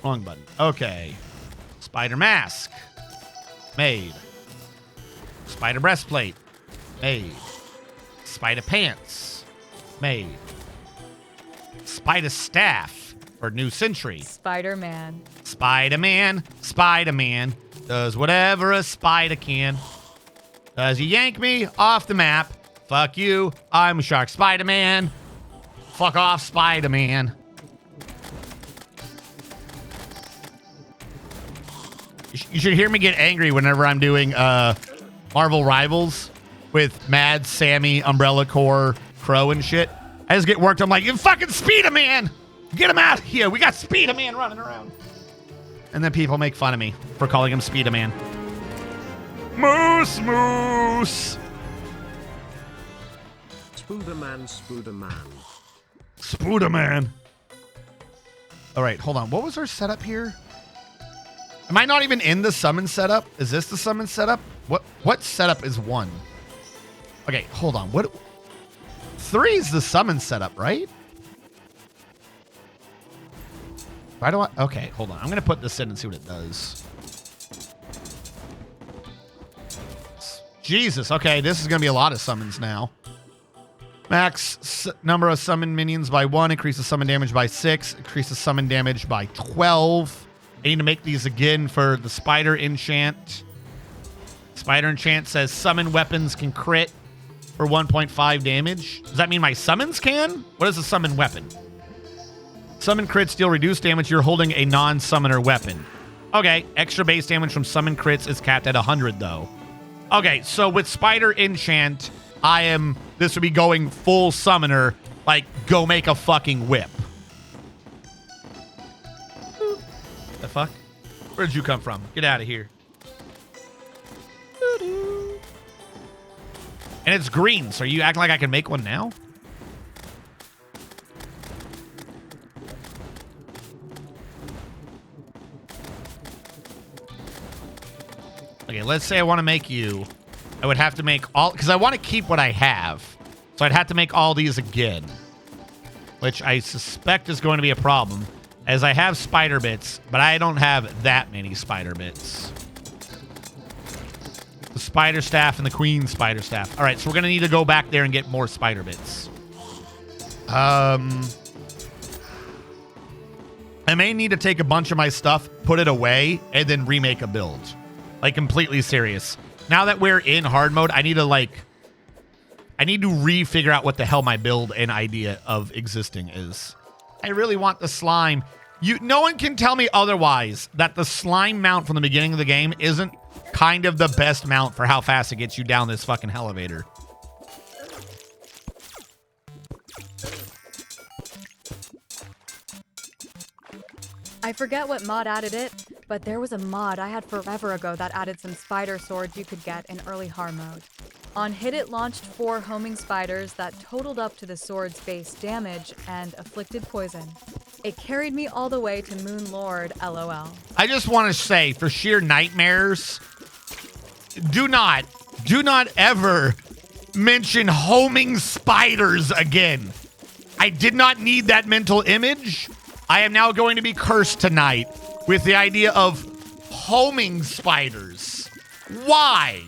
Wrong button. Okay. Spider mask. Made. Spider breastplate. Made. Spider pants. Made. Spider staff for New Century. Spider-Man. Spider-Man. Spider-Man does whatever a spider can. Does you yank me off the map? Fuck you. I'm a shark. Spider-Man. Fuck off, Spider-Man. You should hear me get angry whenever I'm doing Marvel Rivals with Mad, Sammy, Umbrella Corps, Crow, and shit. I just get worked. I'm like, you fucking Spider-Man! Get him out of here. We got Spider-Man running around. And then people make fun of me for calling him Spider-Man. Moose, moose. Spooderman, Spooderman. Spooderman. All right, hold on. What was our setup here? Am I not even in the summon setup? Is this the summon setup? What setup is 1? Okay, hold on. 3 is the summon setup, right? Why do I? Okay, hold on. I'm gonna put this in and see what it does. Jesus. Okay, this is gonna be a lot of summons now. Max number of summon minions by 1. Increases summon damage by 6. Increases summon damage by 12. I need to make these again for the spider enchant. Spider enchant says summon weapons can crit for 1.5 damage. Does that mean my summons can? What is a summon weapon? Summon crits deal reduced damage. You're holding a non-summoner weapon. Okay, extra base damage from summon crits is capped at 100 though. Okay, so with spider enchant, this would be going full summoner, like go make a fucking whip. The fuck? Where'd you come from? Get out of here. And it's green, so you act like I can make one now? Okay, let's say I want to make you. I would have to make all, because I want to keep what I have. So I'd have to make all these again, which I suspect is going to be a problem, as I have spider bits, but I don't have that many spider bits. The spider staff and the queen spider staff. All right, so we're going to need to go back there and get more spider bits. I may need to take a bunch of my stuff, put it away, and then remake a build. Like, completely serious. Now that we're in hard mode, I need to re-figure out what the hell my build and idea of existing is. I really want the slime. No one can tell me otherwise that the slime mount from the beginning of the game isn't kind of the best mount for how fast it gets you down this fucking elevator. I forget what mod added it, but there was a mod I had forever ago that added some spider swords you could get in early har mode. On hit, it launched 4 homing spiders that totaled up to the sword's base damage and afflicted poison. It carried me all the way to Moon Lord, LOL. I just want to say, for sheer nightmares, do not ever mention homing spiders again. I did not need that mental image. I am now going to be cursed tonight with the idea of homing spiders. Why?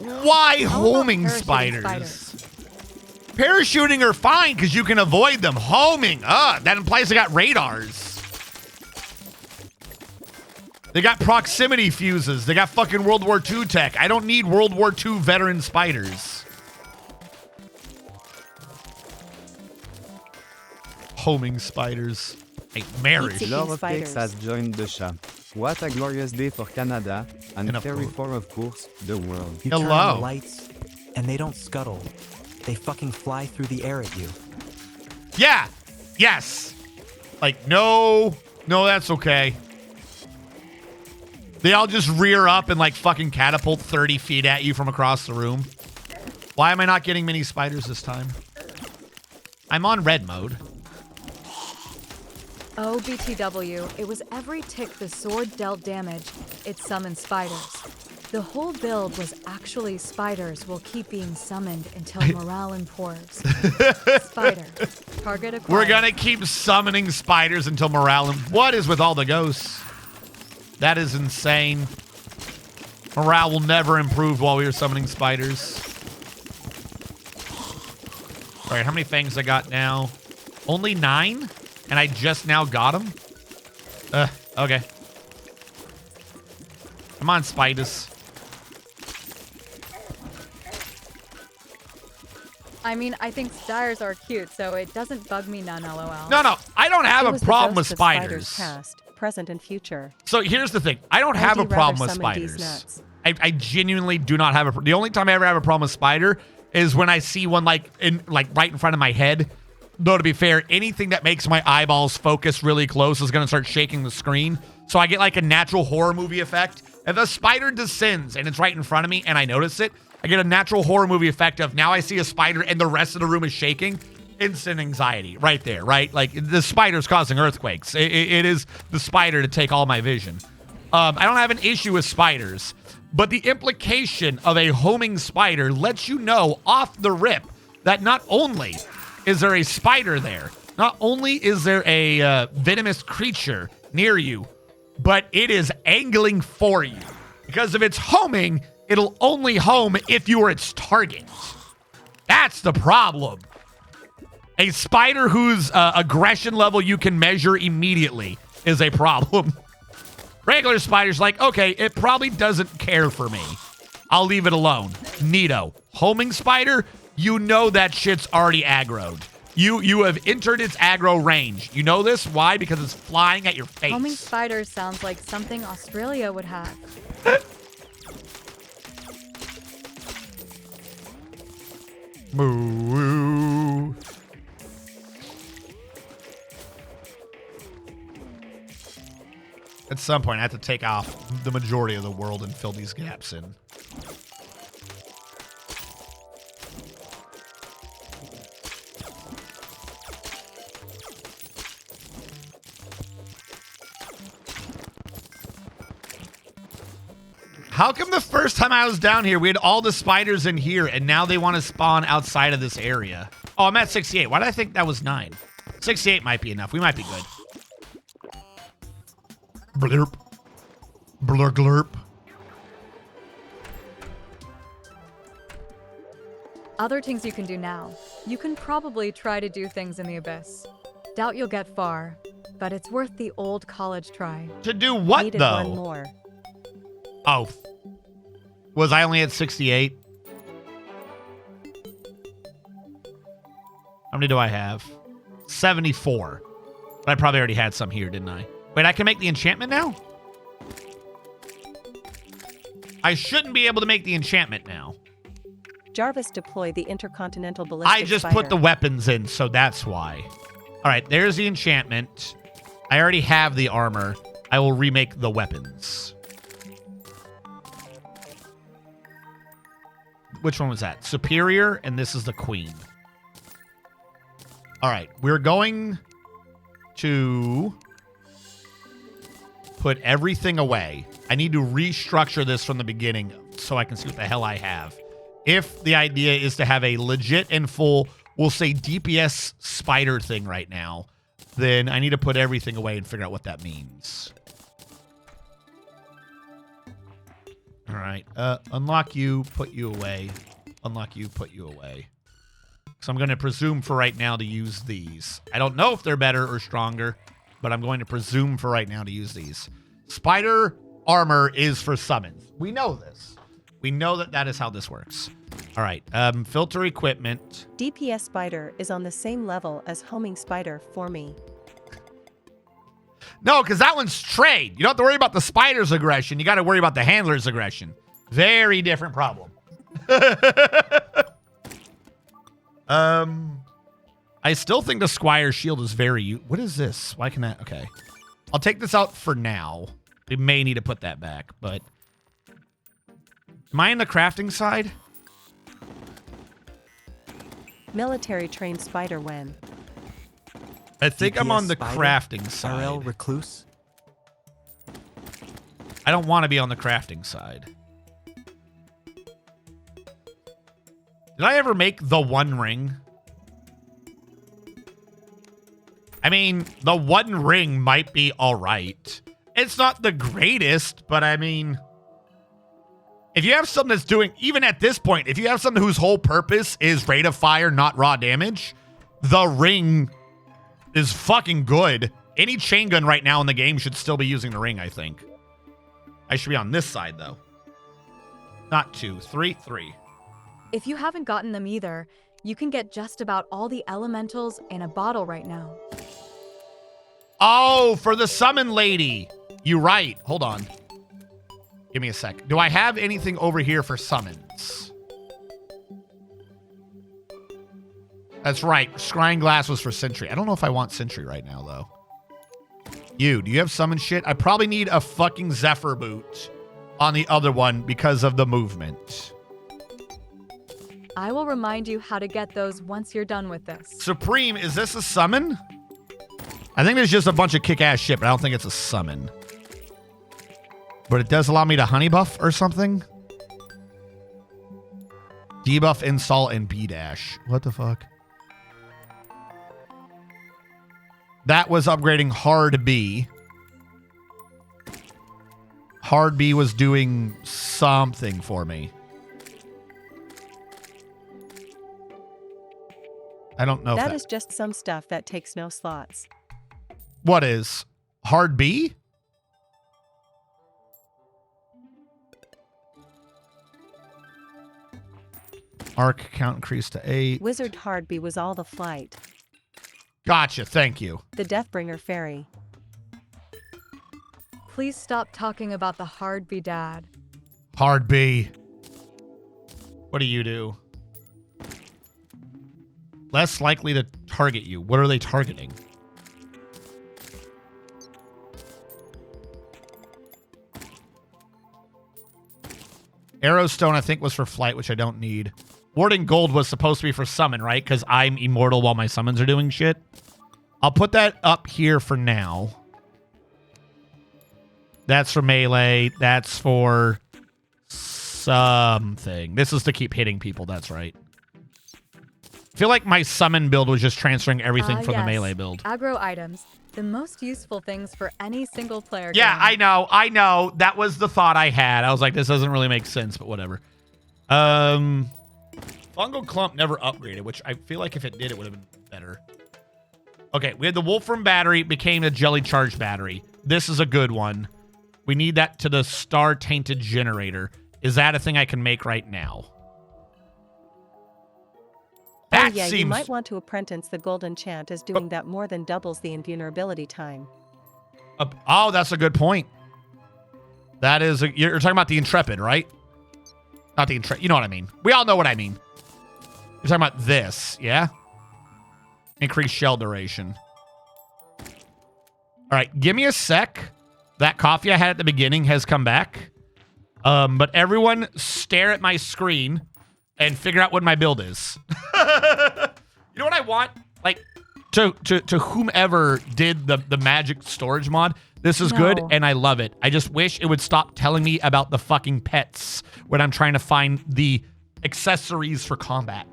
Why homing spiders? Parachuting are fine because you can avoid them. Homing, that implies they got radars. They got proximity fuses. They got fucking World War II tech. I don't need World War II veteran spiders. Homing spiders. Hey, marriage. Love of Cakes has joined the shop. What a glorious day for Canada, and very for, of course, the world. You turn on the lights, and they don't scuttle. They fucking fly through the air at you. Yeah. Yes. Like, no, that's okay. They all just rear up and like fucking catapult 30 feet at you from across the room. Why am I not getting many spiders this time? I'm on red mode. Oh, BTW, it was every tick the sword dealt damage, it summoned spiders. The whole build was actually spiders will keep being summoned until morale improves. Spider. Target acquired. We're gonna keep summoning spiders until morale. What is with all the ghosts? That is insane. Morale will never improve while we are summoning spiders. All right, how many fangs I got now? Only 9? And I just now got them? Okay. Come on, spiders. I mean, I think spiders are cute, so it doesn't bug me none, LOL. No, I don't have It a was the problem with ghosts of spiders. Past, present, and future. So here's the thing. I don't have a I'd problem rather with summon these spiders. nuts. I genuinely do not have the only time I ever have a problem with spider is when I see one like right in front of my head. Though, to be fair, anything that makes my eyeballs focus really close is going to start shaking the screen. So I get like a natural horror movie effect. If a spider descends and it's right in front of me and I notice it, I get a natural horror movie effect of now I see a spider and the rest of the room is shaking. Instant anxiety right there, right? Like the spider's causing earthquakes. It is the spider to take all my vision. I don't have an issue with spiders, but the implication of a homing spider lets you know off the rip that not only is there a spider there, not only is there a venomous creature near you, but it is angling for you. Because if it's homing, it'll only home if you are its target. That's the problem. A spider whose aggression level you can measure immediately is a problem. Regular spiders like, okay, it probably doesn't care for me. I'll leave it alone. Neato. Homing spider, you know that shit's already aggroed. You have entered its aggro range. You know this? Why? Because it's flying at your face. Homing spiders sounds like something Australia would have. Moo. At some point, I have to take off the majority of the world and fill these gaps in. How come the first time I was down here, we had all the spiders in here, and now they want to spawn outside of this area? Oh, I'm at 68. Why did I think that was 9? 68 might be enough. We might be good. Blurp. Blur glurp. Other things you can do now. You can probably try to do things in the abyss. Doubt you'll get far, but it's worth the old college try. To do what, Needed though? one more. Oh. Was I only at 68? How many do I have? 74. But I probably already had some here, didn't I? Wait, I can make the enchantment now? I shouldn't be able to make the enchantment now. Jarvis deploy the intercontinental ballistic I just spider. put the weapons in, so that's why. All right, there's the enchantment. I already have the armor. I will remake the weapons. Which one was that? Superior, and this is the queen. All right, we're going to put everything away. I need to restructure this from the beginning so I can see what the hell I have. If the idea is to have a legit and full, we'll say DPS spider thing right now, then I need to put everything away and figure out what that means. All right, unlock you, put you away. Unlock you, put you away. So I'm going to presume for right now to use these. I don't know if they're better or stronger, but I'm going to presume for right now to use these. Spider armor is for summons. We know this. We know that that is how this works. All right, filter equipment. DPS spider is on the same level as homing spider for me. No, because that one's trade. You don't have to worry about the spider's aggression. You got to worry about the handler's aggression. Very different problem. I still think the Squire's shield is very... What is this? Why can that... Okay. I'll take this out for now. We may need to put that back, but... Am I in the crafting side? Military trained spider when. I think I'm DPS on the spider, crafting side. RL recluse. I don't want to be on the crafting side. Did I ever make the One Ring? I mean, the One Ring might be all right. It's not the greatest, but I mean... If you have something that's doing... Even at this point, if you have something whose whole purpose is rate of fire, not raw damage, the Ring is fucking good. Any chain gun right now in the game should still be using the Ring, I think. I should be on this side, though. Not 2, 3, 3. If you haven't gotten them either, you can get just about all the elementals in a bottle right now. Oh, for the summon lady. You're right. Hold on. Give me a sec. Do I have anything over here for summons? That's right. Scrying Glass was for Sentry. I don't know if I want Sentry right now, though. Do you have summon shit? I probably need a fucking Zephyr boot on the other one because of the movement. I will remind you how to get those once you're done with this. Supreme, is this a summon? I think there's just a bunch of kick-ass shit, but I don't think it's a summon. But it does allow me to honey buff or something. Debuff, install, and B-dash. What the fuck? That was upgrading Hard B. Hard B was doing something for me. I don't know. That is just some stuff that takes no slots. What is? Hard B? Arc count increased to 8. Wizard Hardby was all the flight. Gotcha, thank you. The Deathbringer Fairy. Please stop talking about the hard B, Dad. Hard B. What do you do? Less likely to target you. What are they targeting? Arrowstone, I think, was for flight, which I don't need. Warding Gold was supposed to be for summon, right? Because I'm immortal while my summons are doing shit. I'll put that up here for now. That's for melee. That's for something. This is to keep hitting people. That's right. I feel like my summon build was just transferring everything from the melee build. Aggro items. The most useful things for any single player Yeah, game. I know. That was the thought I had. I was like, this doesn't really make sense, but whatever. Fungal Clump never upgraded, which I feel like if it did, it would have been better. Okay, we had the Wolfram battery, became a Jelly Charge battery. This is a good one. We need that to the Star Tainted Generator. Is that a thing I can make right now? That yeah, seems... you might want to apprentice the Golden Chant as doing that more than doubles the invulnerability time. Oh, that's a good point. That is... You're talking about the Intrepid, right? Not the Intrepid. You know what I mean. We all know what I mean. You're talking about this, yeah? Increase shell duration. All right, give me a sec. that coffee I had at the beginning has come back. But everyone stare at my screen and figure out what my build is. You know what I want? Like, to whomever did the magic storage mod, this is good, and I love it. I just wish it would stop telling me about the fucking pets when I'm trying to find the accessories for combat.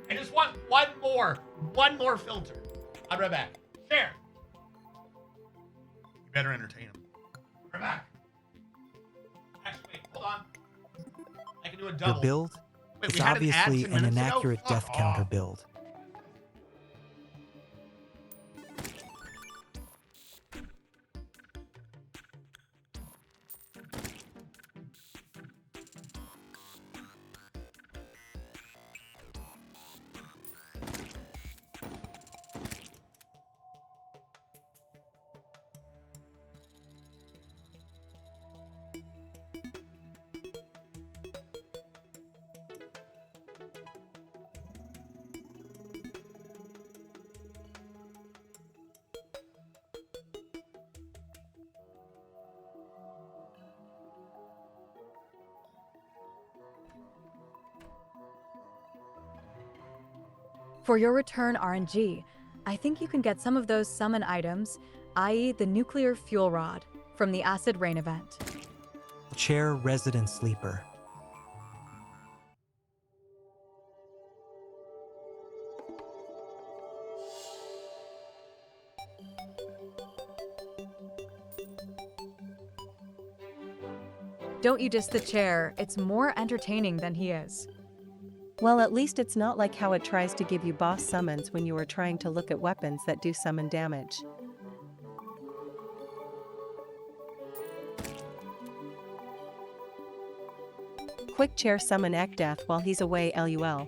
I just want one more filter. I'll be right back. Share. You better entertain him. Right back. Actually, wait, hold on. I can do a double. Your build Wait, is obviously an inaccurate death counter off. build. For your return RNG, I think you can get some of those summon items, i.e. the nuclear fuel rod, from the Acid Rain event. Chair Resident Sleeper. Don't you diss the chair, it's more entertaining than he is. Well, at least it's not like how it tries to give you boss summons when you are trying to look at weapons that do summon damage. Quick chair summon Ekdeath while he's away LUL.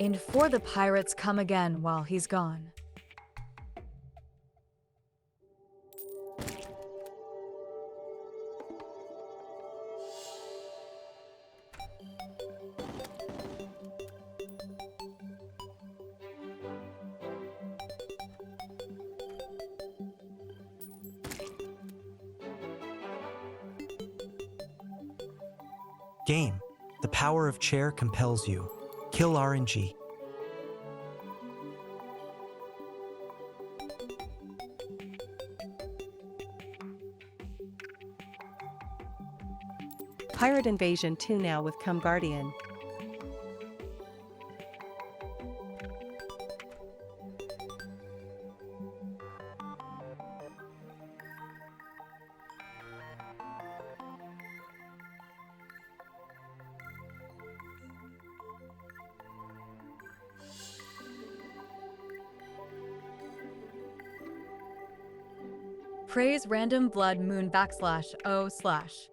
And for the pirates come again while he's gone. Game. The power of chair compels you. Kill RNG. Pirate Invasion 2 now with Come Guardian. Praise random blood moon /o/.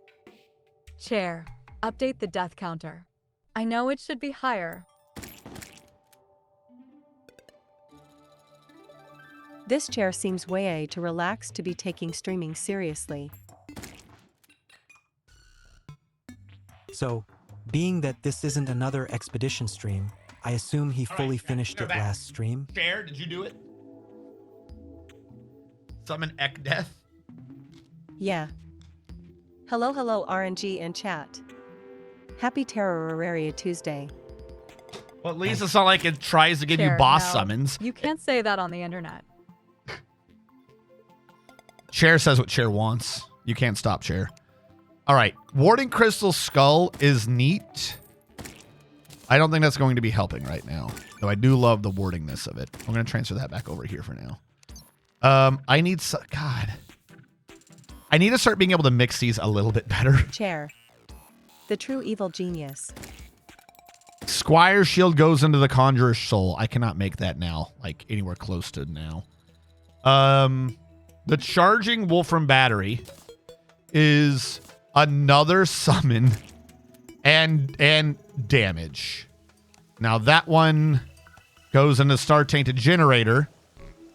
Chair. Update the death counter. I know it should be higher. This chair seems way too relaxed to be taking streaming seriously. So, being that this isn't another expedition stream, I assume he fully finished it last stream. Share, did you do it? Summon Ekdeath? Yeah. Hello RNG in chat. Happy Terraria Tuesday. Well, at least it's not like it tries to give you Chair, boss no, summons. You can't say that on the internet. Chair says what Chair wants. You can't stop Chair. All right. Warding Crystal Skull is neat. I don't think that's going to be helping right now. Though I do love the wardingness of it. I'm going to transfer that back over here for now. I need... God. I need to start being able to mix these a little bit better. Chair. The true evil genius. Squire's shield goes into the Conjurer's soul. I cannot make that now. Like, anywhere close to now. The charging Wolfram battery is another summon and damage. Now that one goes into Star Tainted Generator,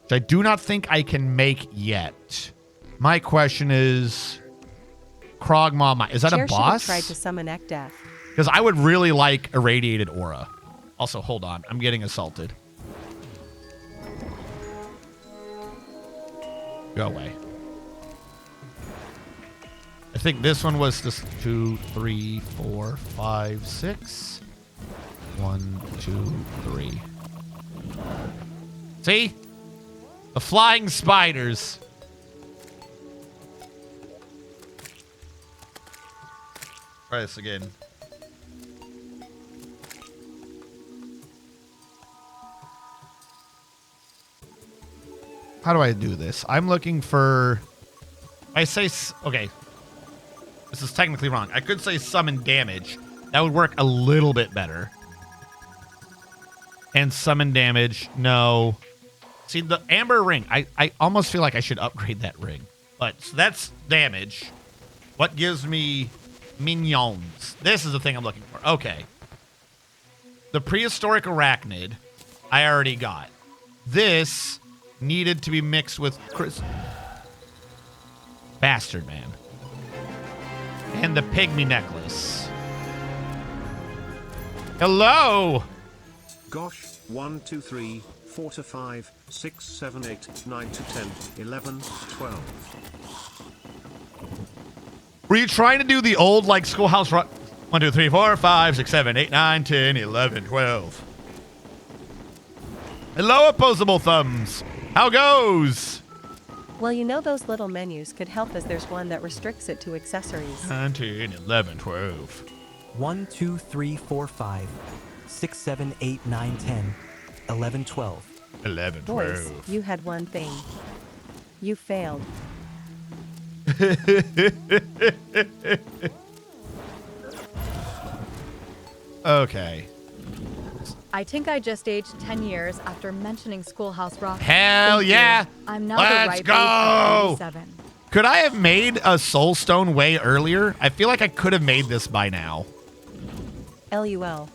which I do not think I can make yet. My question is, Krogmaw, is that Chair a should have boss? tried to summon Ekdeath. Because I would really like Irradiated Aura. Also, hold on. I'm getting assaulted. Go away. I think this one was just 2, 3, 4, 5, 6. 1, 2, 3. See? The flying spiders. Try this again. How do I do this? I'm looking for... I say... Okay. This is technically wrong. I could say summon damage. That would work a little bit better. And summon damage. No. See, the amber ring. I almost feel like I should upgrade that ring. But so that's damage. What gives me minions? This is the thing I'm looking for. Okay. The prehistoric arachnid I already got. This needed to be mixed with Bastard Man. And the pygmy necklace. Hello! Gosh, 1, 2, 3, 4 to 5, 6, 7, 8, 9 to 10, 11, 12. Were you trying to do the old, like, Schoolhouse Rock? 1, 2, 3, 4, 5, 6, 7, 8, 9, 10, 11, 12. Hello, opposable thumbs. How goes? Well, you know those little menus could help as there's one that restricts it to accessories. 9, 10, 11, 12. 1, 2, 3, 4, 5, 6, 7, 8, 9, 10, 11, 12. 11, Boys, 12. you had one thing. You failed. Okay. I think I just aged 10 years after mentioning Schoolhouse Rock. Hell Thank you. yeah. I'm now Let's the ripe age go. of 87. Could I have made a soulstone way earlier? I feel like I could have made this by now. LUL.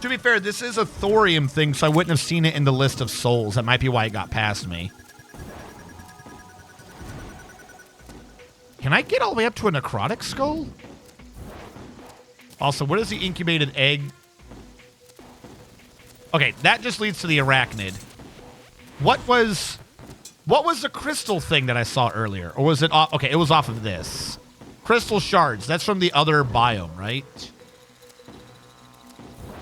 To be fair, this is a thorium thing, so I wouldn't have seen it in the list of souls. That might be why it got past me. Can I get all the way up to a necrotic skull? Also, what is the incubated egg? Okay, that just leads to the arachnid. What was the crystal thing that I saw earlier? Or was it off? Okay, it was off of this. Crystal shards. That's from the other biome, right?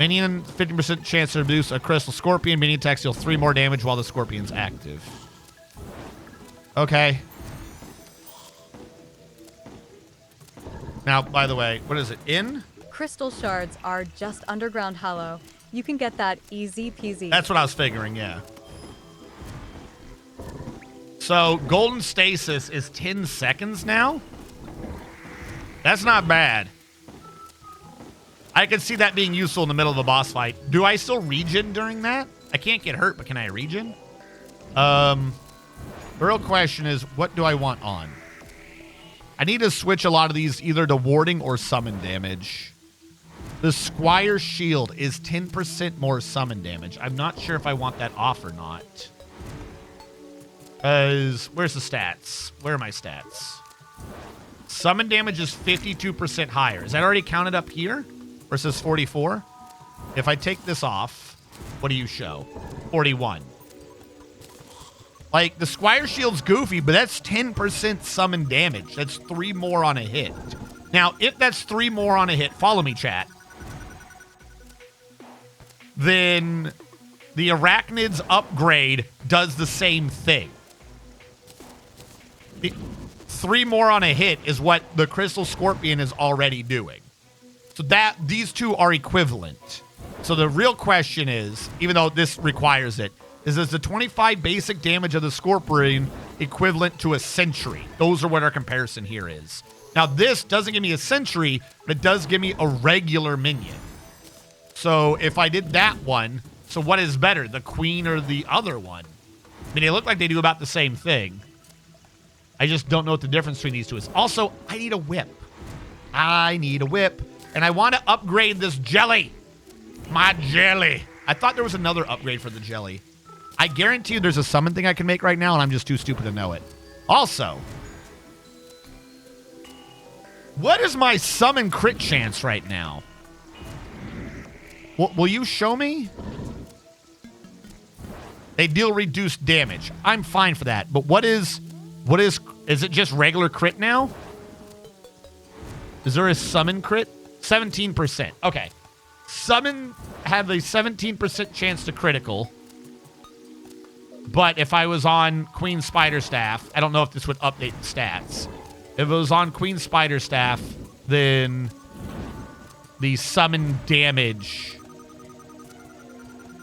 Minion, 50% chance to reduce a crystal scorpion. Minion attacks deal 3 more damage while the scorpion's active. Okay. Now, by the way, what is it? In? Crystal shards are just underground hollow. You can get that easy peasy. That's what I was figuring, yeah. So, golden stasis is 10 seconds now? That's not bad. I could see that being useful in the middle of a boss fight. Do I still regen during that? I can't get hurt, but can I regen? The real question is, what do I want on? I need to switch a lot of these either to warding or summon damage. The Squire Shield is 10% more summon damage. I'm not sure if I want that off or not. Where's the stats? Where are my stats? Summon damage is 52% higher. Is that already counted up here? Versus 44? If I take this off, what do you show? 41. Like, the Squire Shield's goofy, but that's 10% summon damage. That's 3 more on a hit. Now, if that's 3 more on a hit, follow me, chat, then the Arachnid's upgrade does the same thing. 3 more on a hit is what the Crystal Scorpion is already doing. So that these two are equivalent. So the real question is, even though this requires it, is the 25 basic damage of the Scorpion equivalent to a century? Those are what our comparison here is. Now, this doesn't give me a century, but it does give me a regular minion. So if I did that one, so what is better, the queen or the other one? I mean, they look like they do about the same thing. I just don't know what the difference between these two is. Also, I need a whip. I need a whip. And I want to upgrade this jelly. My jelly. I thought there was another upgrade for the jelly. I guarantee you there's a summon thing I can make right now, and I'm just too stupid to know it. Also, what is my summon crit chance right now? Will you show me? They deal reduced damage. I'm fine for that. But is it just regular crit now? Is there a summon crit? 17%. Okay. Summon have a 17% chance to critical. But if I was on Queen Spider Staff, I don't know if this would update the stats. If it was on Queen Spider Staff, then the summon damage.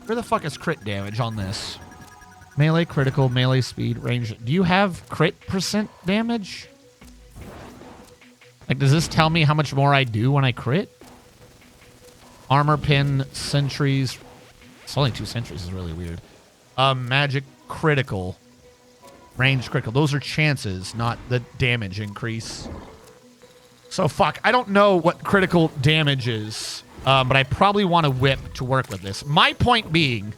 Where the fuck is crit damage on this? Melee, critical, melee speed, range. Do you have crit percent damage? Like, does this tell me how much more I do when I crit? Armor, pin, sentries. It's only 2 sentries is really weird. Magic, critical. Range, critical. Those are chances, not the damage increase. So, fuck. I don't know what critical damage is, but I probably want a whip to work with this. My point being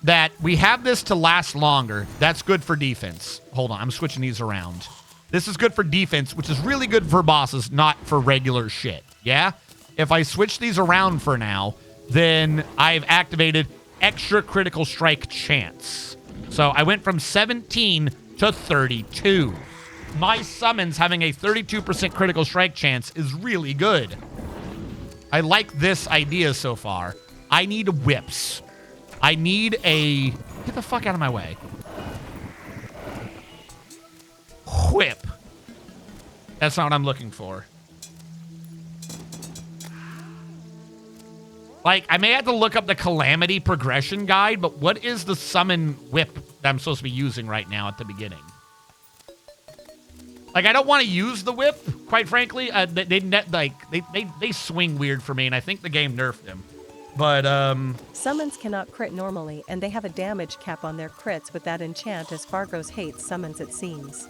that we have this to last longer. That's good for defense. Hold on. I'm switching these around. This is good for defense, which is really good for bosses, not for regular shit. Yeah? If I switch these around for now, then I've activated extra critical strike chance. So I went from 17 to 32. My summons having a 32% critical strike chance is really good. I like this idea so far. I need whips. I need a... Get the fuck out of my way. Whip. That's not what I'm looking for. Like, I may have to look up the Calamity progression guide, but what is the summon whip that I'm supposed to be using right now at the beginning? Like, I don't want to use the whip, quite frankly. They swing weird for me, and I think the game nerfed them. But, Summons cannot crit normally, and they have a damage cap on their crits with that enchant as Fargo's hates summons, it seems.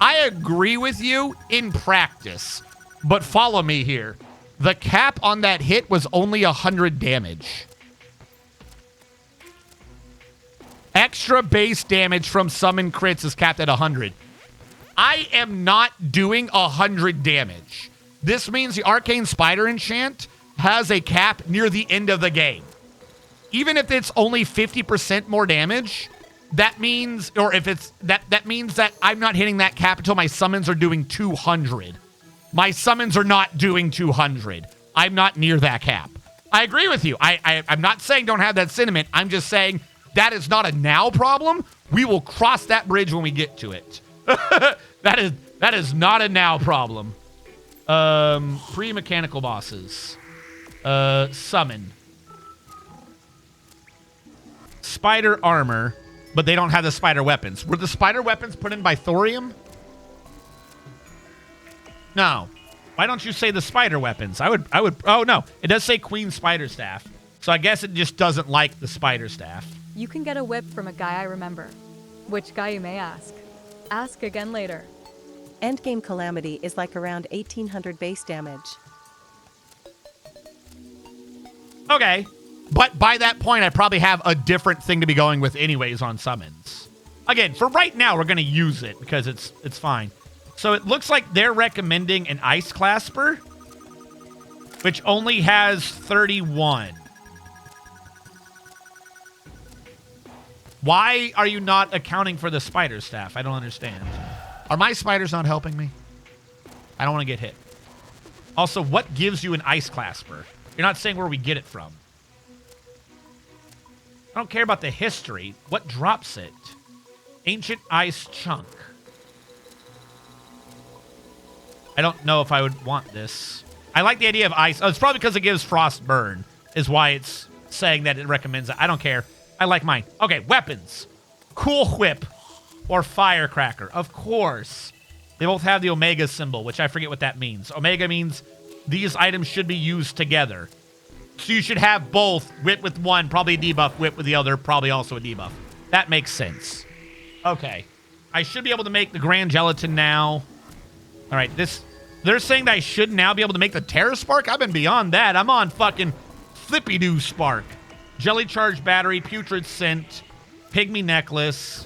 I agree with you in practice, but follow me here. The cap on that hit was only 100 damage. Extra base damage from summon crits is capped at 100. I am not doing 100 damage. This means the Arcane Spider enchant has a cap near the end of the game. Even if it's only 50% more damage, that means, or if it's, that means that I'm not hitting that cap until my summons are doing 200. My summons are not doing 200. I'm not near that cap. I agree with you. I'm not saying don't have that sentiment. I'm just saying that is not a now problem. We will cross that bridge when we get to it. That is not a now problem. Pre-mechanical bosses. Summon. Spider armor, but they don't have the spider weapons. Were the spider weapons put in by Thorium? No. Why don't you say the spider weapons? I would, oh no. It does say Queen Spider Staff. So I guess it just doesn't like the spider staff. You can get a whip from a guy I remember. Which guy, you may ask? Ask again later. Endgame Calamity is like around 1800 base damage. Okay. But by that point, I probably have a different thing to be going with anyways on summons. Again, for right now, we're going to use it because it's fine. So it looks like they're recommending an Ice Clasper, which only has 31. Why are you not accounting for the spider staff? I don't understand. Are my spiders not helping me? I don't want to get hit. Also, what gives you an Ice Clasper? You're not saying where we get it from. I don't care about the history. What drops it? Ancient Ice Chunk. I don't know if I would want this. I like the idea of ice. Oh, it's probably because it gives Frost Burn is why it's saying that it recommends it. I don't care. I like mine. Okay, weapons. Cool Whip or Firecracker. Of course. They both have the Omega symbol, which I forget what that means. Omega means these items should be used together. So you should have both. Whip with one, probably a debuff. Whip with the other, probably also a debuff. That makes sense. Okay. I should be able to make the Grand Gelatin now. All right, they're saying that I should now be able to make the Terra Spark? I've been beyond that. I'm on fucking Flippy-Doo Spark. Jelly Charged Battery, Putrid Scent, Pygmy Necklace,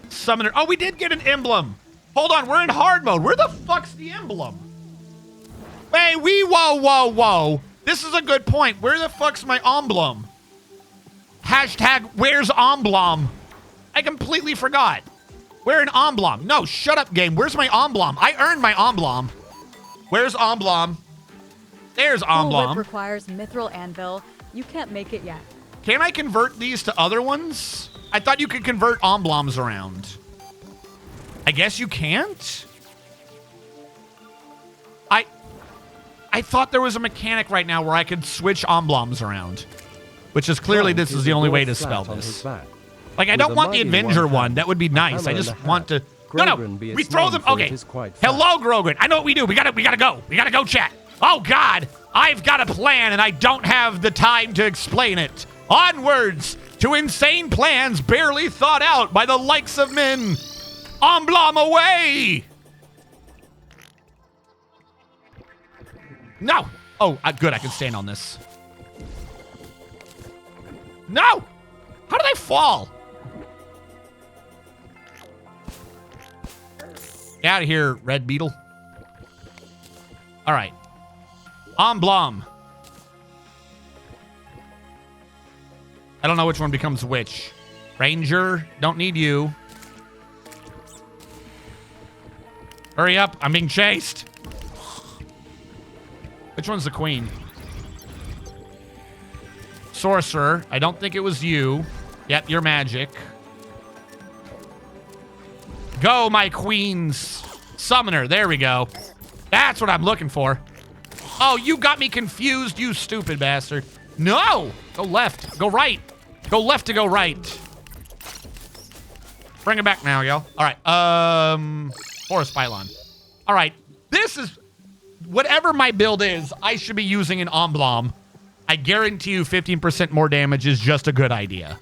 Summoner. Oh, we did get an emblem. Hold on, we're in hard mode. Where the fuck's the emblem? Hey, whoa. This is a good point. Where the fuck's my emblem? Hashtag, where's emblem? I completely forgot. Where an emblem? No, shut up, game. Where's my emblem? I earned my emblem. Where's emblem? There's emblem. Whip requires Mithril Anvil. You can't make it yet. Can I convert these to other ones? I thought you could convert emblems around. I guess you can't? I thought there was a mechanic right now where I could switch emblems around. Which is clearly this is the only way to spell this. Like, I don't want the Avenger one. That would be nice. I just want to... No, we throw them... Okay. Hello, Grogan. I know what we do. We gotta go. We gotta go, chat. Oh, God. I've got a plan, and I don't have the time to explain it. Onwards to insane plans barely thought out by the likes of men. Emblem away! No! Oh, good. I can stand on this. No! How did I fall? Get out of here, Red Beetle. All right. Emblem. I don't know which one becomes which. Ranger, don't need you. Hurry up, I'm being chased. Which one's the queen? Sorcerer, I don't think it was you. Yep, you're magic. Go, my queens. Summoner, there we go. That's what I'm looking for. Oh, you got me confused, you stupid bastard. No! Go left, go right. Go left to go right. Bring it back now, yo. All right, Forest Pylon. All right, this is... Whatever my build is, I should be using an emblem. I guarantee you 15% more damage is just a good idea.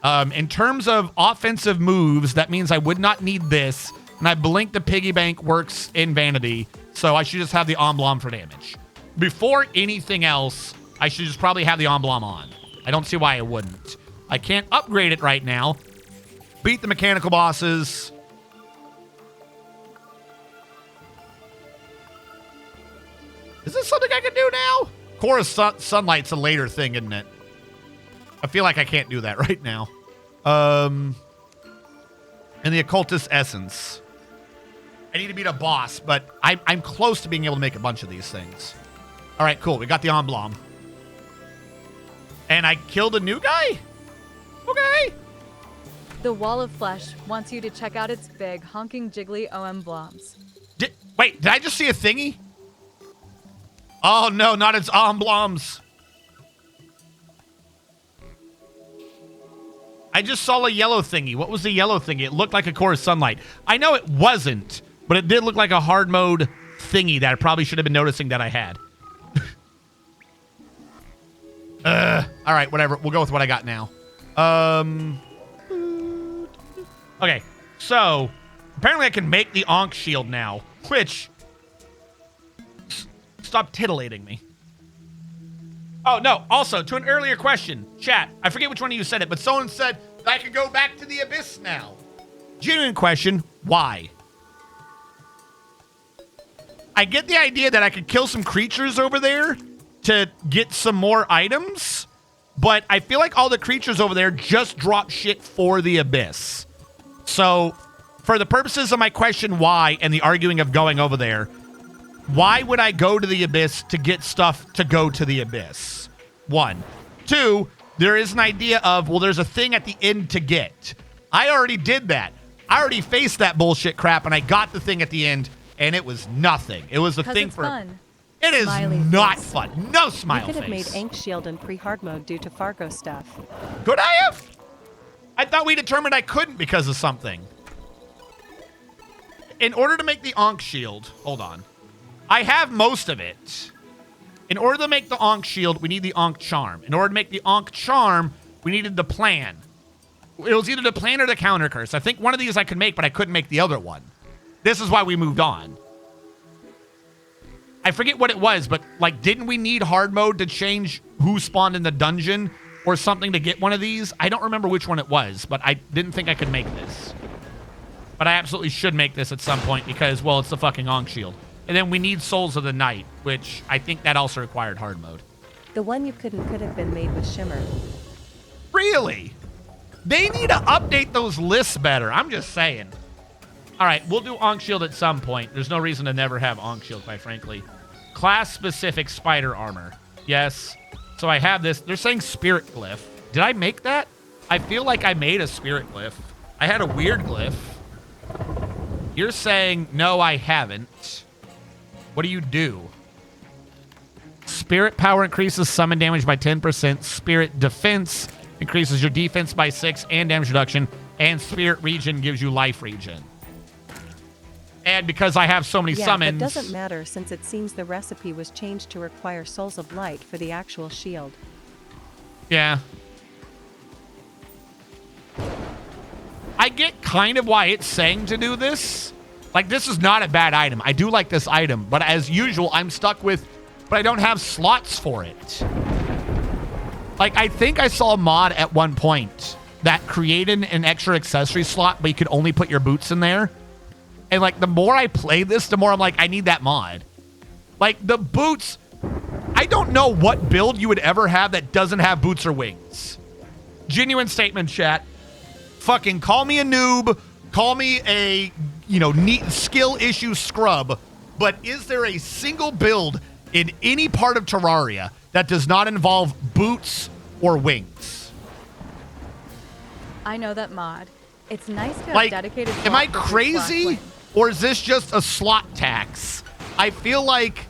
In terms of offensive moves, that means I would not need this. And I blink the piggy bank works in vanity. So I should just have the emblem for damage. Before anything else, I should just probably have the emblem on. I don't see why I wouldn't. I can't upgrade it right now. Beat the mechanical bosses. Is this something I can do now? Chorus Sunlight's a later thing, isn't it? I feel like I can't do that right now. And the Occultist Essence. I need to beat a boss, but I'm close to being able to make a bunch of these things. All right, cool. We got the emblem. And I killed a new guy? Okay. The Wall of Flesh wants you to check out its big, honking, jiggly OM blobs. Wait, did I just see a thingy? Oh, no, not its emblems. I just saw a yellow thingy. What was the yellow thingy? It looked like a Chorus Sunlight. I know it wasn't, but it did look like a hard mode thingy that I probably should have been noticing that I had. All right, whatever. We'll go with what I got now. Okay, so apparently I can make the Ankh shield now, which... Stop titillating me. Oh, no. Also, to an earlier question, chat, I forget which one of you said it, but someone said that I could go back to the Abyss now. Genuine question, why? I get the idea that I could kill some creatures over there to get some more items, but I feel like all the creatures over there just drop shit for the Abyss. So, for the purposes of my question why and the arguing of going over there, why would I go to the Abyss to get stuff to go to the Abyss? 1. 2, there is an idea of, well, there's a thing at the end to get. I already did that. I already faced that bullshit crap, and I got the thing at the end, and it was nothing. It was a thing for... Fun. It is Smiley not face. fun. No smile You could have face. made Ankh Shield in pre-hard mode due to Fargo stuff. Could I have? I thought we determined I couldn't because of something. In order to make the Ankh shield... Hold on. I have most of it. In order to make the Ankh shield, we need the Ankh charm. In order to make the Ankh charm, we needed the plan. It was either the plan or the counter curse. I think one of these I could make, but I couldn't make the other one. This is why we moved on. I forget what it was, but like, didn't we need hard mode to change who spawned in the dungeon or something to get one of these? I don't remember which one it was, but I didn't think I could make this. But I absolutely should make this at some point because, well, it's the fucking Ankh Shield. And then we need Souls of the Night, which I think that also required hard mode. The one you couldn't could have been made with Shimmer. Really? They need to update those lists better. I'm just saying. All right, we'll do Ankh Shield at some point. There's no reason to never have Ankh Shield, quite frankly. Class-specific spider armor. Yes. So I have this. They're saying Spirit Glyph. Did I make that? I feel like I made a Spirit Glyph. I had a weird glyph. You're saying, no, I haven't. What do you do? Spirit power increases summon damage by 10%. Spirit defense increases your defense by 6 and damage reduction. And Spirit regen gives you life regen. And because I have so many summons... That doesn't matter since it seems the recipe was changed to require Souls of Light for the actual shield. Yeah. I get kind of why it's saying to do this. Like, this is not a bad item. I do like this item. But as usual, I'm stuck with... But I don't have slots for it. Like, I think I saw a mod at one point that created an extra accessory slot, but you could only put your boots in there. And, like, the more I play this, the more I'm like, I need that mod. Like, the boots... I don't know what build you would ever have that doesn't have boots or wings. Genuine statement, chat. Fucking call me a noob. Call me a, you know, neat skill issue scrub. But is there a single build in any part of Terraria that does not involve boots or wings? I know that mod. It's nice to have Like, dedicated. am I slots for crazy? wings. Or is this just a slot tax? I feel like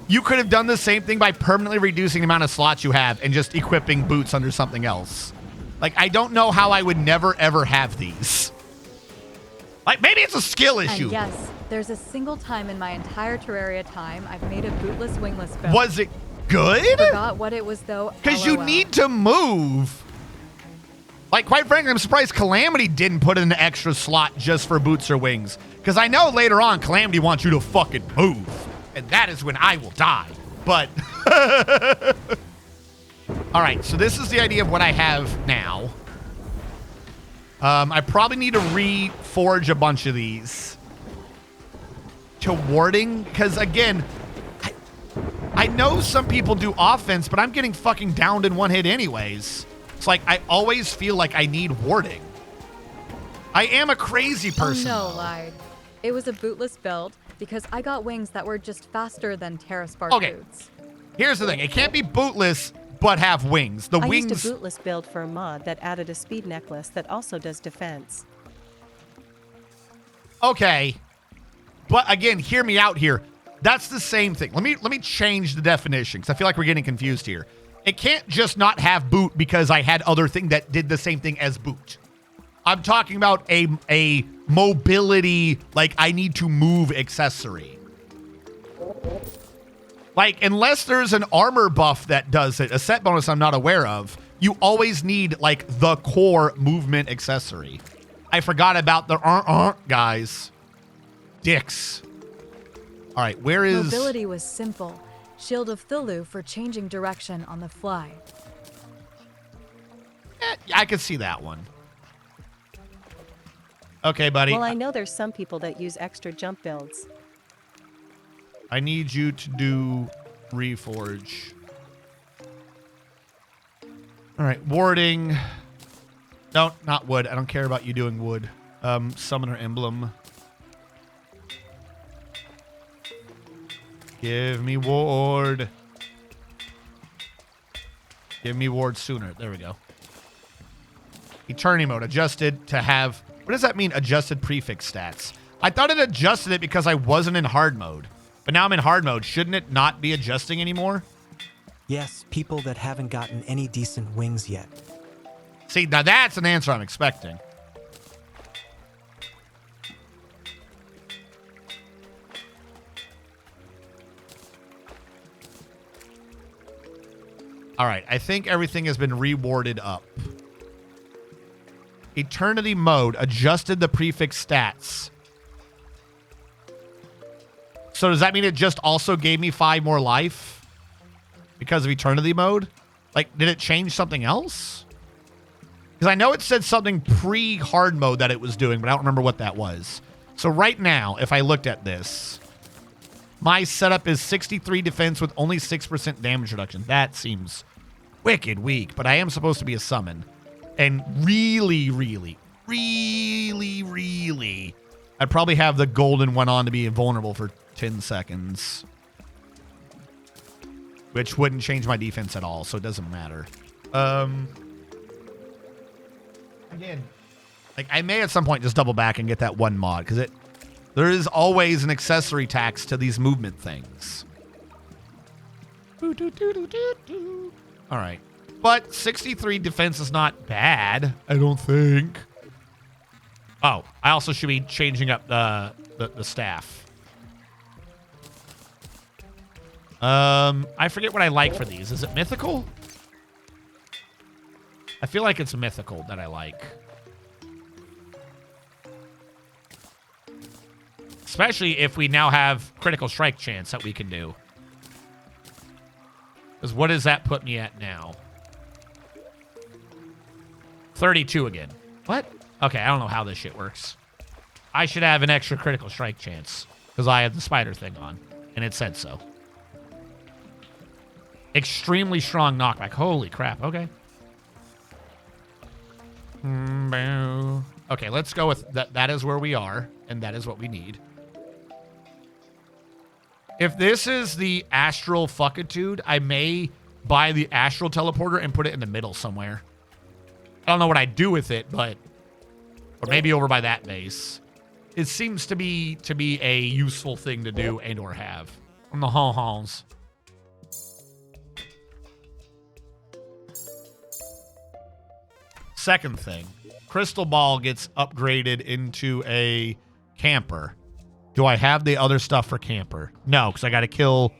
you could have done the same thing by permanently reducing the amount of slots you have and just equipping boots under something else. Like, I don't know how I would never, ever have these. Like, maybe it's a skill issue. And yes, there's a single time in my entire Terraria time I've made a bootless wingless build. Was it good? Forgot what it was though. Because you LOL. need to move. Like, quite frankly, I'm surprised Calamity didn't put in an extra slot just for boots or wings. Because I know later on, Calamity wants you to fucking move. And that is when I will die. But... All right, so this is the idea of what I have now. I probably need to reforge a bunch of these. To warding, because again, I know some people do offense, but I'm getting fucking downed in one hit anyways. It's like, I always feel like I need warding. I am a crazy person. Oh no, lied. It was a bootless build because I got wings that were just faster than Terraspark boots. Here's the thing. It can't be bootless, but have wings. The wings... I used a bootless build for a mod that added a speed necklace that also does defense. Okay. But again, hear me out here. That's the same thing. Let me change the definition because I feel like we're getting confused here. It can't just not have boot because I had other thing that did the same thing as boot. I'm talking about a mobility, like I need to move accessory. Like, unless there's an armor buff that does it, a set bonus I'm not aware of, you always need, like, the core movement accessory. I forgot about the guys. Dicks. All right, where is... Mobility was simple. Shield of Thulu for changing direction on the fly. I could see that one. Okay, buddy. Well, I know there's some people that use extra jump builds. I need you to do reforge. All right, warding. No, not wood. I don't care about you doing wood. Summoner emblem. Give me ward. Give me ward sooner. There we go. Eternity mode adjusted to have... What does that mean, adjusted prefix stats? I thought it adjusted it because I wasn't in hard mode. But now I'm in hard mode. Shouldn't it not be adjusting anymore? Yes, people that haven't gotten any decent wings yet. See, now that's an answer I'm expecting. All right, I think everything has been rewarded up. Eternity mode adjusted the prefix stats. So does that mean it just also gave me 5 more life because of eternity mode? Like, did it change something else? Because I know it said something pre-hard mode that it was doing, but I don't remember what that was. So right now, if I looked at this, my setup is 63 defense with only 6% damage reduction. That seems wicked weak, but I am supposed to be a summon. And really, I'd probably have the golden one on to be invulnerable for 10 seconds. Which wouldn't change my defense at all, so it doesn't matter. Again, like I may at some point just double back and get that one mod, because there is always an accessory tax to these movement things. All right. But 63 defense is not bad, I don't think. Oh, I also should be changing up the staff. I forget what I like for these. Is it mythical? I feel like it's mythical that I like. Especially if we now have critical strike chance that we can do. Because what does that put me at now? 32 again. What? Okay, I don't know how this shit works. I should have an extra critical strike chance. Because I have the spider thing on. And it said so. Extremely strong knockback. Holy crap. Okay. Okay, let's go with that. That is where we are. And that is what we need. If this is the astral fuckitude, I may buy the astral teleporter and put it in the middle somewhere. I don't know what I'd do with it, but... Or maybe over by that base. It seems to be a useful thing to do and or have. From the hall-halls. Second thing. Crystal Ball gets upgraded into a camper. Do I have the other stuff for camper? No, because I got to kill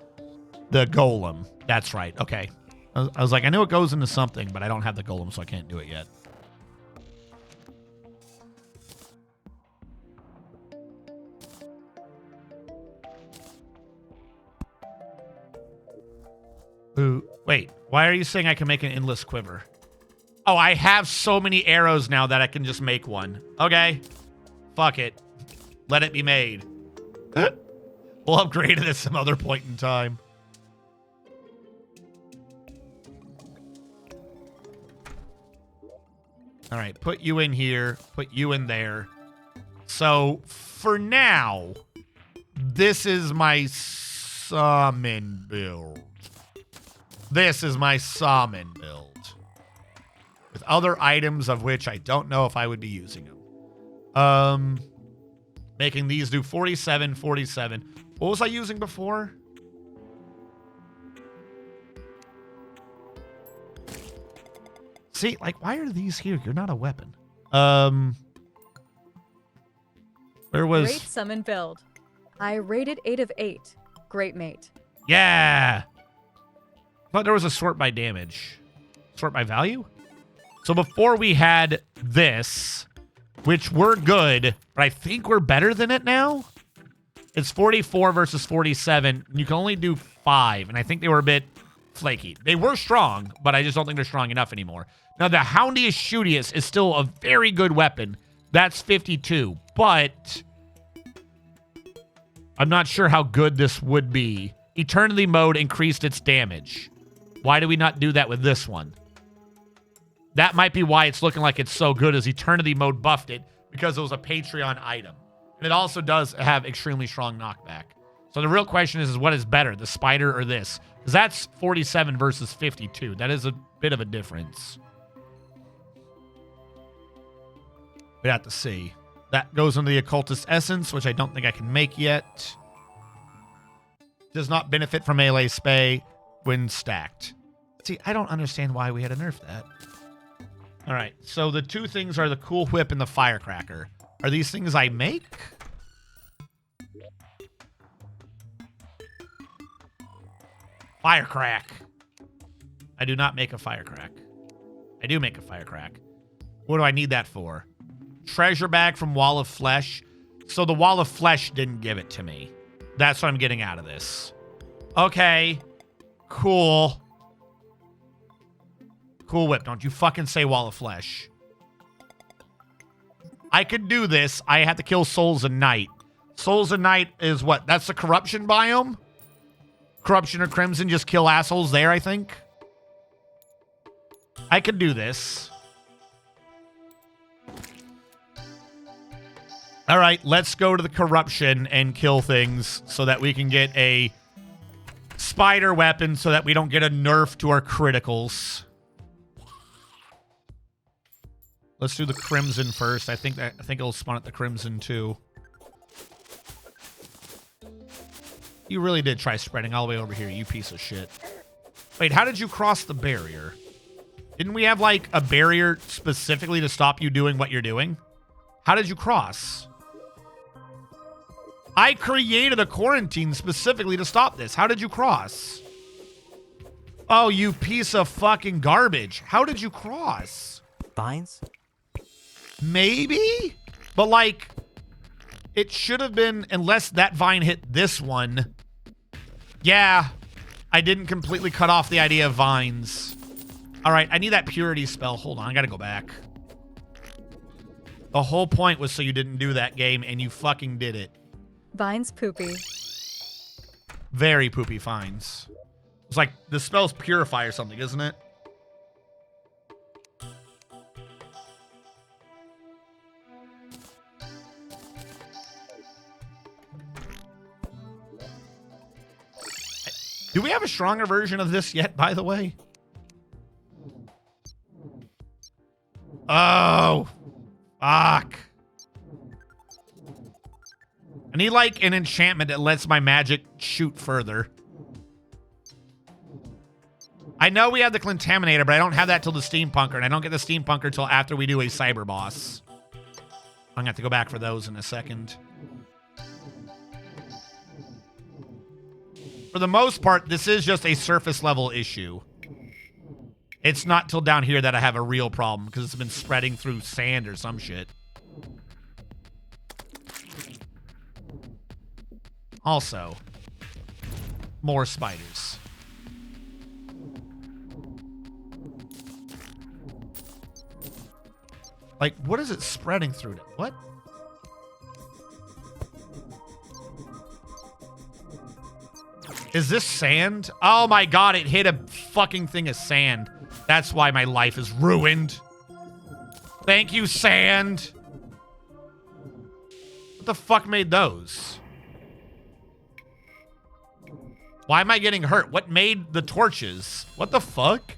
the golem. That's right. Okay. I was like, I know it goes into something, but I don't have the golem, so I can't do it yet. Ooh, wait. Why are you saying I can make an endless quiver? Oh, I have so many arrows now that I can just make one. Okay. Fuck it. Let it be made. We'll upgrade it at some other point in time. All right, put you in here, put you in there. So, for now, this is my summon build. This is my summon build. With other items of which I don't know if I would be using them. Making these do 47, 47. What was I using before? See, like, why are these here? You're not a weapon. Where was... Great summon build. I rated 8 of 8. Great mate. Yeah! Thought there was a sort by damage. Sort by value? So before we had this, which we're good, but I think we're better than it now. It's 44 versus 47. You can only do 5, and I think they were a bit flaky. They were strong, but I just don't think they're strong enough anymore. Now, the Houndius Shootius is still a very good weapon. That's 52, but I'm not sure how good this would be. Eternity mode increased its damage. Why do we not do that with this one? That might be why it's looking like it's so good, as Eternity mode buffed it, because it was a Patreon item. And it also does have extremely strong knockback. So the real question is what is better, the spider or this? Because that's 47 versus 52. That is a bit of a difference. We have to see. That goes into the Occultist Essence, which I don't think I can make yet. Does not benefit from melee spay when stacked. See, I don't understand why we had to nerf that. All right, so the two things are the Cool Whip and the Firecracker. Are these things I make? Firecrack. I do not make a Firecrack. I do make a Firecrack. What do I need that for? Treasure bag from Wall of Flesh. So the Wall of Flesh didn't give it to me. That's what I'm getting out of this. Okay. Cool. Cool Whip. Don't you fucking say Wall of Flesh. I could do this. I have to kill Souls of Night. Souls of Night is what? That's the corruption biome? Corruption or Crimson, just kill assholes there, I think. I could do this. All right, let's go to the corruption and kill things so that we can get a spider weapon so that we don't get a nerf to our criticals. Let's do the Crimson first. I think it'll spawn at the Crimson too. You really did try spreading all the way over here, you piece of shit. Wait, how did you cross the barrier? Didn't we have like a barrier specifically to stop you doing what you're doing? How did you cross? I created a quarantine specifically to stop this. How did you cross? Oh, you piece of fucking garbage. How did you cross? Vines? Maybe? But like, it should have been, unless that vine hit this one. Yeah, I didn't completely cut off the idea of vines. All right, I need that purity spell. Hold on, I gotta go back. The whole point was so you didn't do that game, and you fucking did it. Vine's poopy. Very poopy vines. It's like, the spell's purify or something, isn't it? Do we have a stronger version of this yet, by the way? Oh, fuck. I need, like, an enchantment that lets my magic shoot further. I know we have the Contaminator, but I don't have that till the Steampunker, and I don't get the Steampunker till after we do a Cyber Boss. I'm gonna have to go back for those in a second. For the most part, this is just a surface level issue. It's not till down here that I have a real problem because it's been spreading through sand or some shit. Also, more spiders. Like, what is it spreading through to? What? Is this sand? Oh my god, it hit a fucking thing of sand. That's why my life is ruined. Thank you, sand. What the fuck made those? Why am I getting hurt? What made the torches? What the fuck?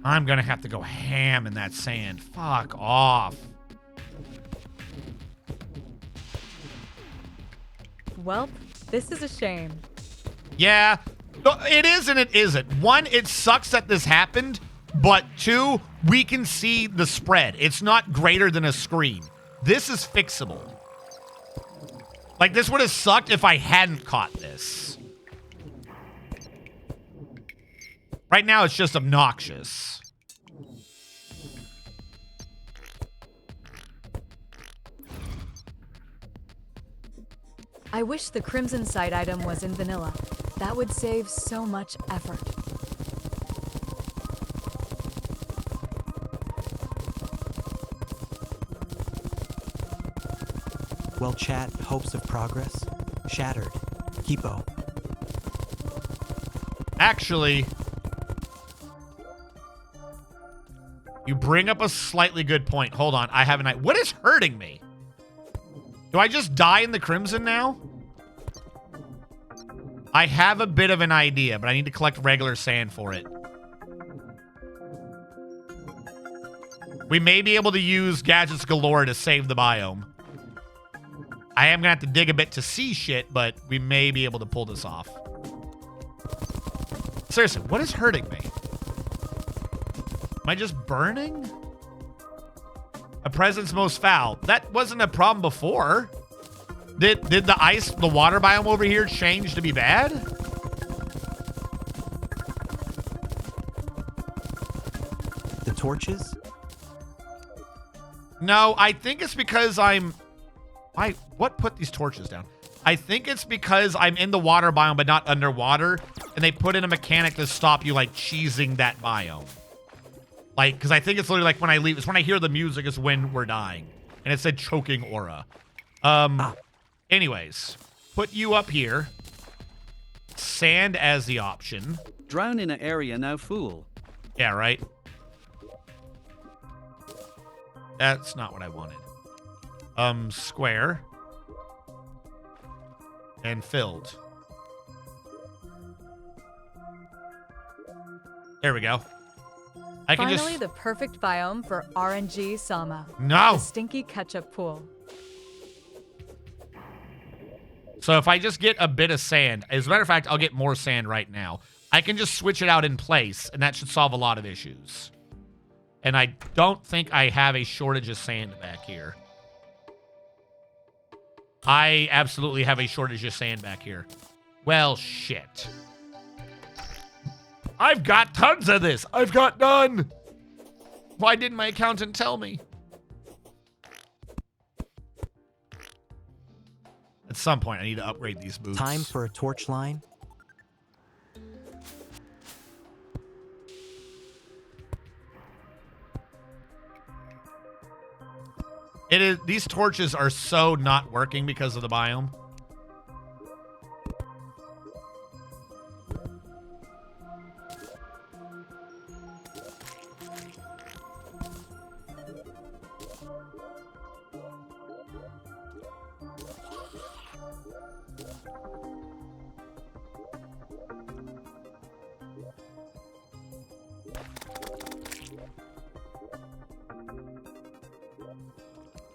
I'm gonna have to go ham in that sand. Fuck off. Welp, this is a shame. Yeah, it is and it isn't. One, it sucks that this happened, but two, we can see the spread. It's not greater than a screen. This is fixable. Like, this would have sucked if I hadn't caught this. Right now, it's just obnoxious. I wish the Crimson side item was in vanilla. That would save so much effort. Well, chat, hopes of progress? Shattered. Keepo. Actually, you bring up a slightly good point. Hold on, I have an idea. What is hurting me? Do I just die in the Crimson now? I have a bit of an idea, but I need to collect regular sand for it. We may be able to use Gadget's Galore to save the biome. I am going to have to dig a bit to see shit, but we may be able to pull this off. Seriously, what is hurting me? Am I just burning? A presence most foul. That wasn't a problem before. Did the water biome over here change to be bad? The torches? No, I think it's because what put these torches down? I think it's because I'm in the water biome but not underwater, and they put in a mechanic to stop you like cheesing that biome. Like, because I think it's literally like when I leave, it's when I hear the music is when we're dying. And it said choking aura. Anyways, put you up here. Sand as the option. Drown in an area now full. Yeah, right? That's not what I wanted. Square. And filled. There we go. I can Finally, just... the perfect biome for RNG Sama. No! The stinky ketchup pool. So if I just get a bit of sand, as a matter of fact, I'll get more sand right now. I can just switch it out in place, and that should solve a lot of issues. And I don't think I have a shortage of sand back here. I absolutely have a shortage of sand back here. Well, shit. I've got tons of this. I've got none. Why didn't my accountant tell me? At some point, I need to upgrade these boots. Time for a torch line? It is. These torches are so not working because of the biome.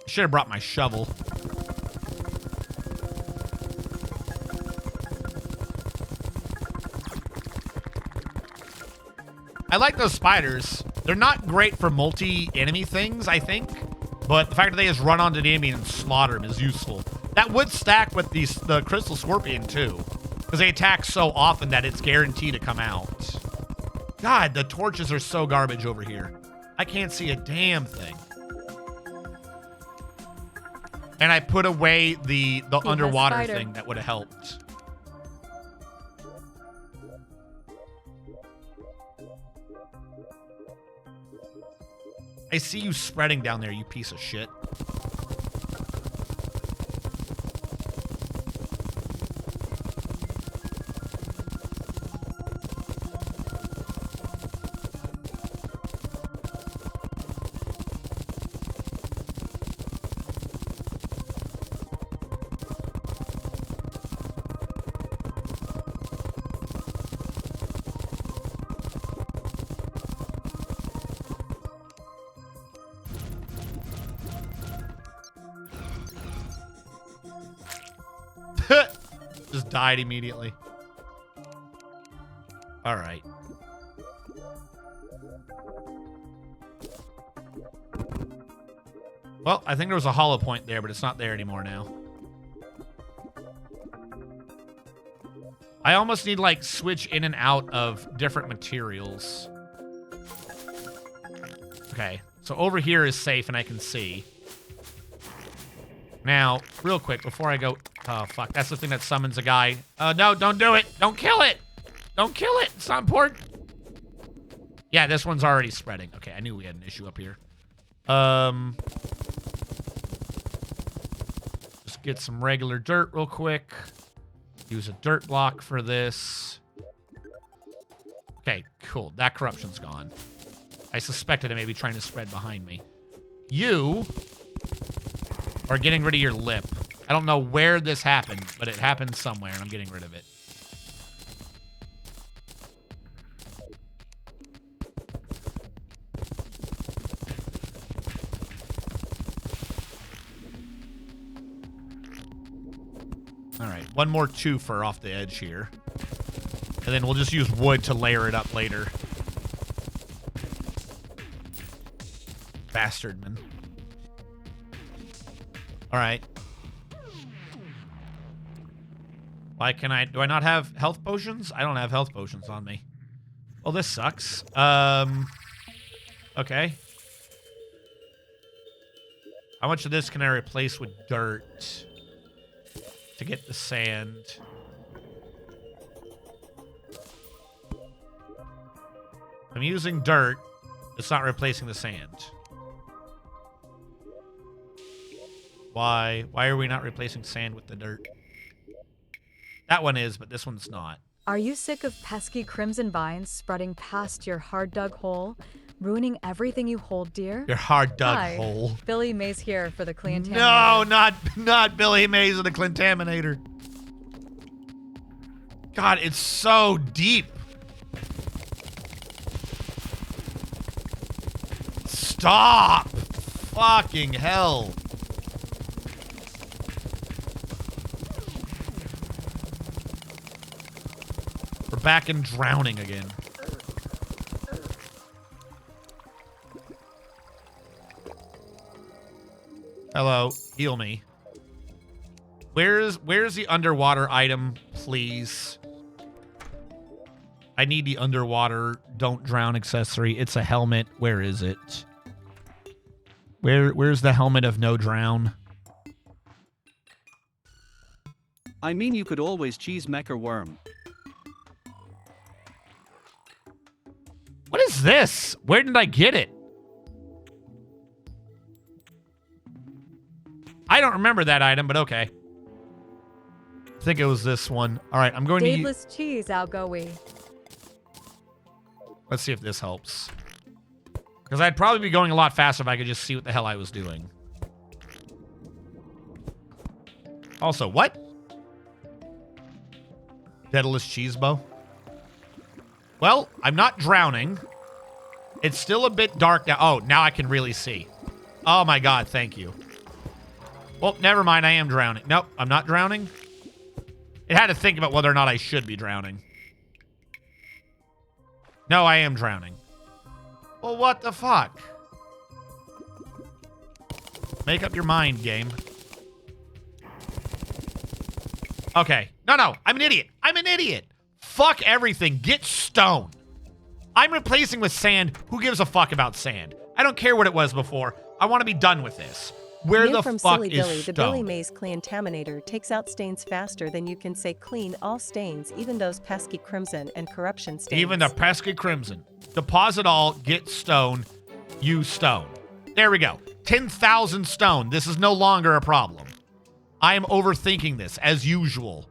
Should have brought my shovel. I like those spiders. They're not great for multi-enemy things, I think. But the fact that they just run onto the enemy and slaughter them is useful. That would stack with the Crystal Scorpion, too. Because they attack so often that it's guaranteed to come out. God, the torches are so garbage over here. I can't see a damn thing. And I put away the underwater thing that would have helped. I see you spreading down there, you piece of shit. Just died immediately. All right. Well, I think there was a hollow point there, but it's not there anymore now. I almost need, like, switch in and out of different materials. Okay, so over here is safe and I can see. Now, real quick, before I go... Oh, fuck. That's the thing that summons a guy. No, don't do it. Don't kill it. Don't kill it. It's not important. Yeah, this one's already spreading. Okay, I knew we had an issue up here. Just get some regular dirt real quick. Use a dirt block for this. Okay, cool. That corruption's gone. I suspected it may be trying to spread behind me. You are getting rid of your lip. I don't know where this happened, but it happened somewhere, and I'm getting rid of it. All right, one more twofer off the edge here. And then we'll just use wood to layer it up later. Bastardman. All right. Why can I... Do I not have health potions? I don't have health potions on me. Well, this sucks. Okay. How much of this can I replace with dirt to get the sand? I'm using dirt. It's not replacing the sand. Why? Why are we not replacing sand with the dirt? That one is, but this one's not. Are you sick of pesky crimson vines spreading past your hard-dug hole, ruining everything you hold dear? Your hard-dug Hi, hole. Billy Mays here for the Cleantaminator. No, not Billy Mays of the Clintaminator. God, it's so deep. Stop! Fucking hell. We're back in drowning again. Hello, heal me. Where's the underwater item, please? I need the underwater don't drown accessory. It's a helmet. Where is it? Where's the helmet of no drown? I mean, you could always cheese mecha worm. What is this? Where did I get it? I don't remember that item, but okay. I think it was this one. All right, I'm going to... Daveless cheese, out go we. Let's see if this helps. Because I'd probably be going a lot faster if I could just see what the hell I was doing. Also, what? Deadless cheese bow? Well, I'm not drowning. It's still a bit dark now. Oh, now I can really see. Oh my god, thank you. Well, never mind, I am drowning. Nope, I'm not drowning. It had to think about whether or not I should be drowning. No, I am drowning. Well, what the fuck? Make up your mind, game. Okay. No, I'm an idiot. I'm an idiot. Fuck everything. Get stone. I'm replacing with sand. Who gives a fuck about sand? I don't care what it was before. I want to be done with this. Where New the from fuck Silly is Billy, stone? the Billy Mays Cleantaminator takes out stains faster than you can say clean all stains, even those pesky crimson and corruption stains. Even the pesky crimson. Deposit all, get stone, use stone. There we go. 10,000 stone. This is no longer a problem. I am overthinking this, as usual.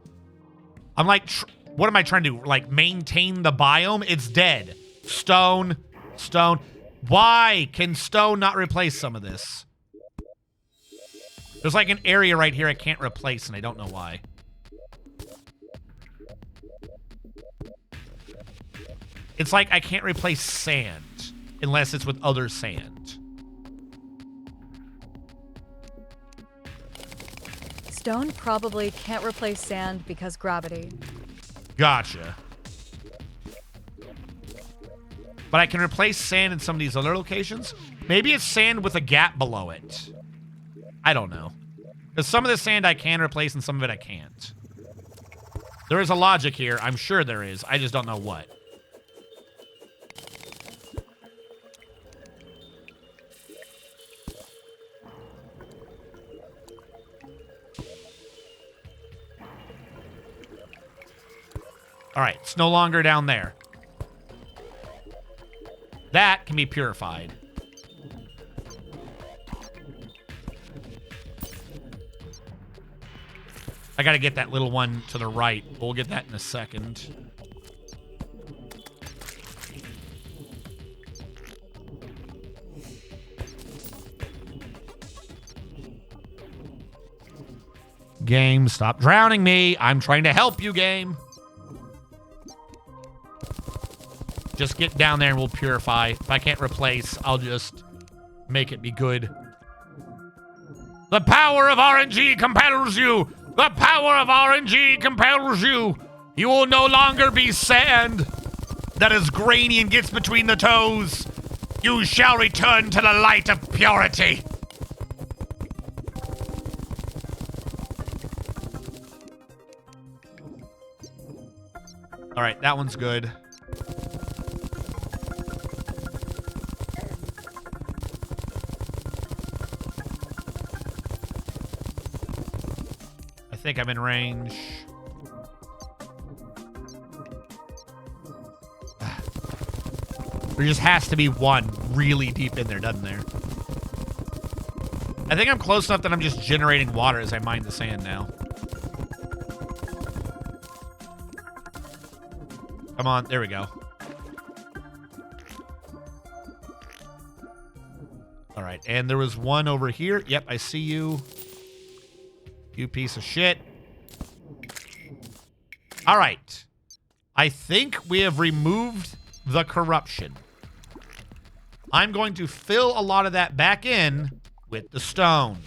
I'm like, what am I trying to do? Like, maintain the biome? It's dead. Stone, stone. Why can stone not replace some of this? There's like an area right here I can't replace, and I don't know why. It's like I can't replace sand unless it's with other sand. Stone probably can't replace sand because gravity. Gotcha. But I can replace sand in some of these other locations. Maybe it's sand with a gap below it. I don't know. Because some of the sand I can replace and some of it I can't. There is a logic here. I'm sure there is. I just don't know what. All right, it's no longer down there. That can be purified. I gotta get that little one to the right. We'll get that in a second. Game, stop drowning me. I'm trying to help you, game. Just get down there and we'll purify. If I can't replace, I'll just make it be good. The power of RNG compels you. The power of RNG compels you. You will no longer be sand that is grainy and gets between the toes. You shall return to the light of purity. All right, that one's good. I think I'm in range. There just has to be one really deep in there, doesn't there? I think I'm close enough that I'm just generating water as I mine the sand now. Come on, there we go. All right, and there was one over here. Yep, I see you. You piece of shit. All right. I think we have removed the corruption. I'm going to fill a lot of that back in with the stone.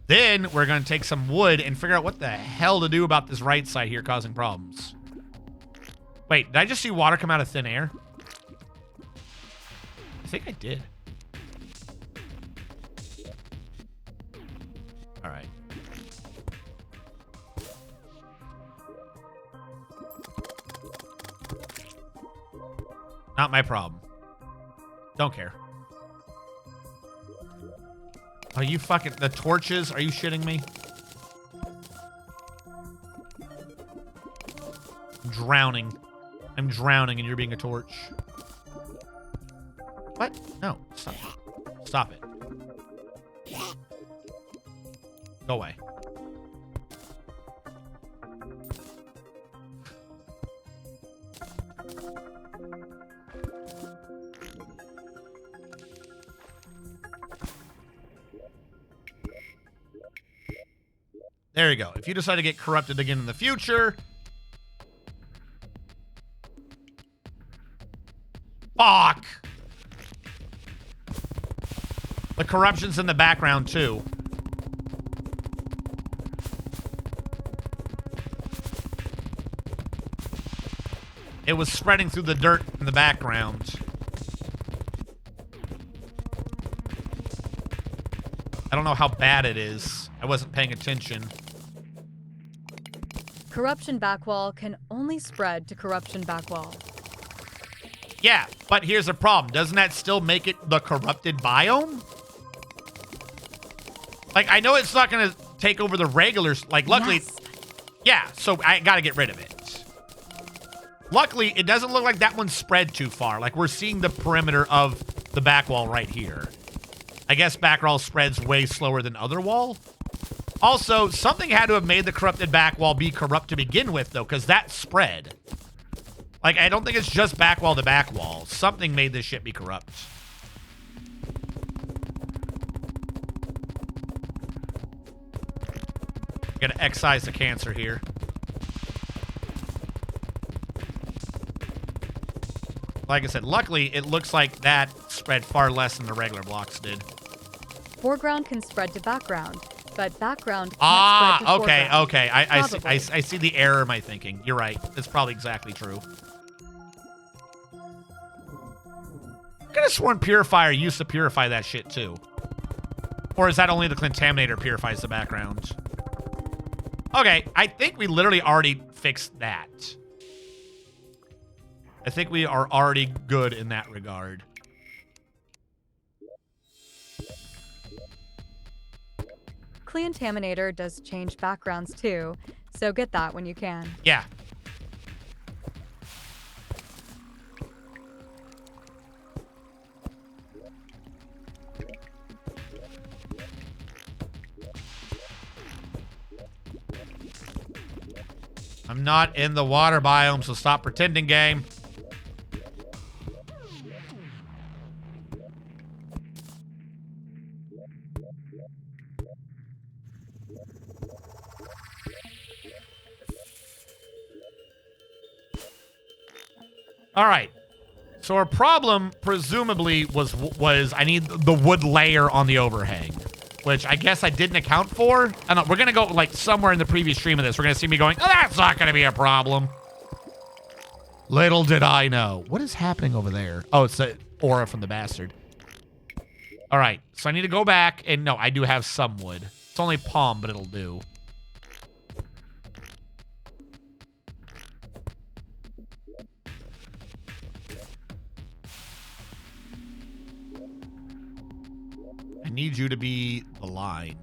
Then we're going to take some wood and figure out what the hell to do about this right side here causing problems. Wait, did I just see water come out of thin air? I think I did. All right. Not my problem. Don't care. Are you fucking... The torches? Are you shitting me? I'm drowning. I'm drowning and you're being a torch. What? No. Stop. Stop it. Go away. There you go. If you decide to get corrupted again in the future... Fuck! The corruption's in the background, too. It was spreading through the dirt in the background. I don't know how bad it is. I wasn't paying attention. Corruption backwall can only spread to corruption backwall. Yeah, but here's the problem. Doesn't that still make it the corrupted biome? Like, I know it's not going to take over the regular... Like, luckily... Yes. Yeah, so I got to get rid of it. Luckily, it doesn't look like that one spread too far. Like, we're seeing the perimeter of the back wall right here. I guess back wall spreads way slower than other wall. Also, something had to have made the corrupted back wall be corrupt to begin with, though, because that spread. Like, I don't think it's just back wall to back wall. Something made this shit be corrupt. Gotta excise the cancer here. Like I said, luckily, it looks like that spread far less than the regular blocks did. Foreground can spread to background, but background can't spread to okay, foreground. okay. I Probably. see the error in my thinking. You're right. That's probably exactly true. I could have sworn Purifier used to purify that shit, too. Or is that only the Contaminator purifies the background? Okay, I think we literally already fixed that. I think we are already good in that regard. Contaminator does change backgrounds too, so get that when you can. Yeah. I'm not in the water biome, so stop pretending, game. All right. So our problem presumably was I need the wood layer on the overhang, which I guess I didn't account for. I don't know. We're going to go like somewhere in the previous stream of this. We're going to see me going, oh, that's not going to be a problem. Little did I know. What is happening over there? Oh, it's the aura from the bastard. All right. So I need to go back and no, I do have some wood. It's only palm, but it'll do. need you to be the line.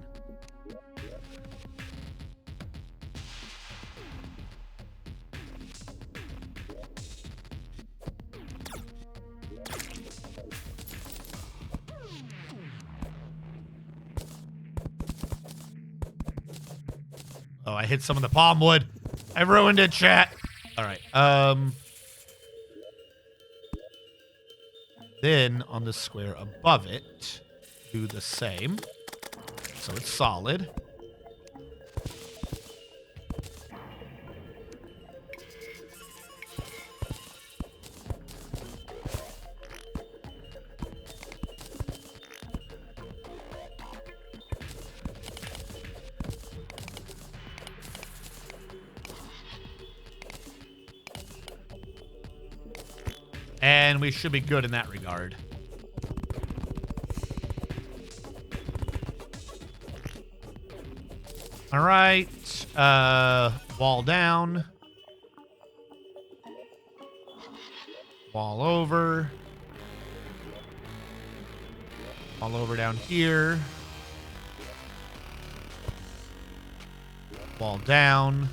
Oh, I hit some of the palm wood. I ruined it, chat. All right. Then on the square above it, do the same. So it's solid. And we should be good in that regard. All right. Wall down. Wall over. Wall over down here. Wall down.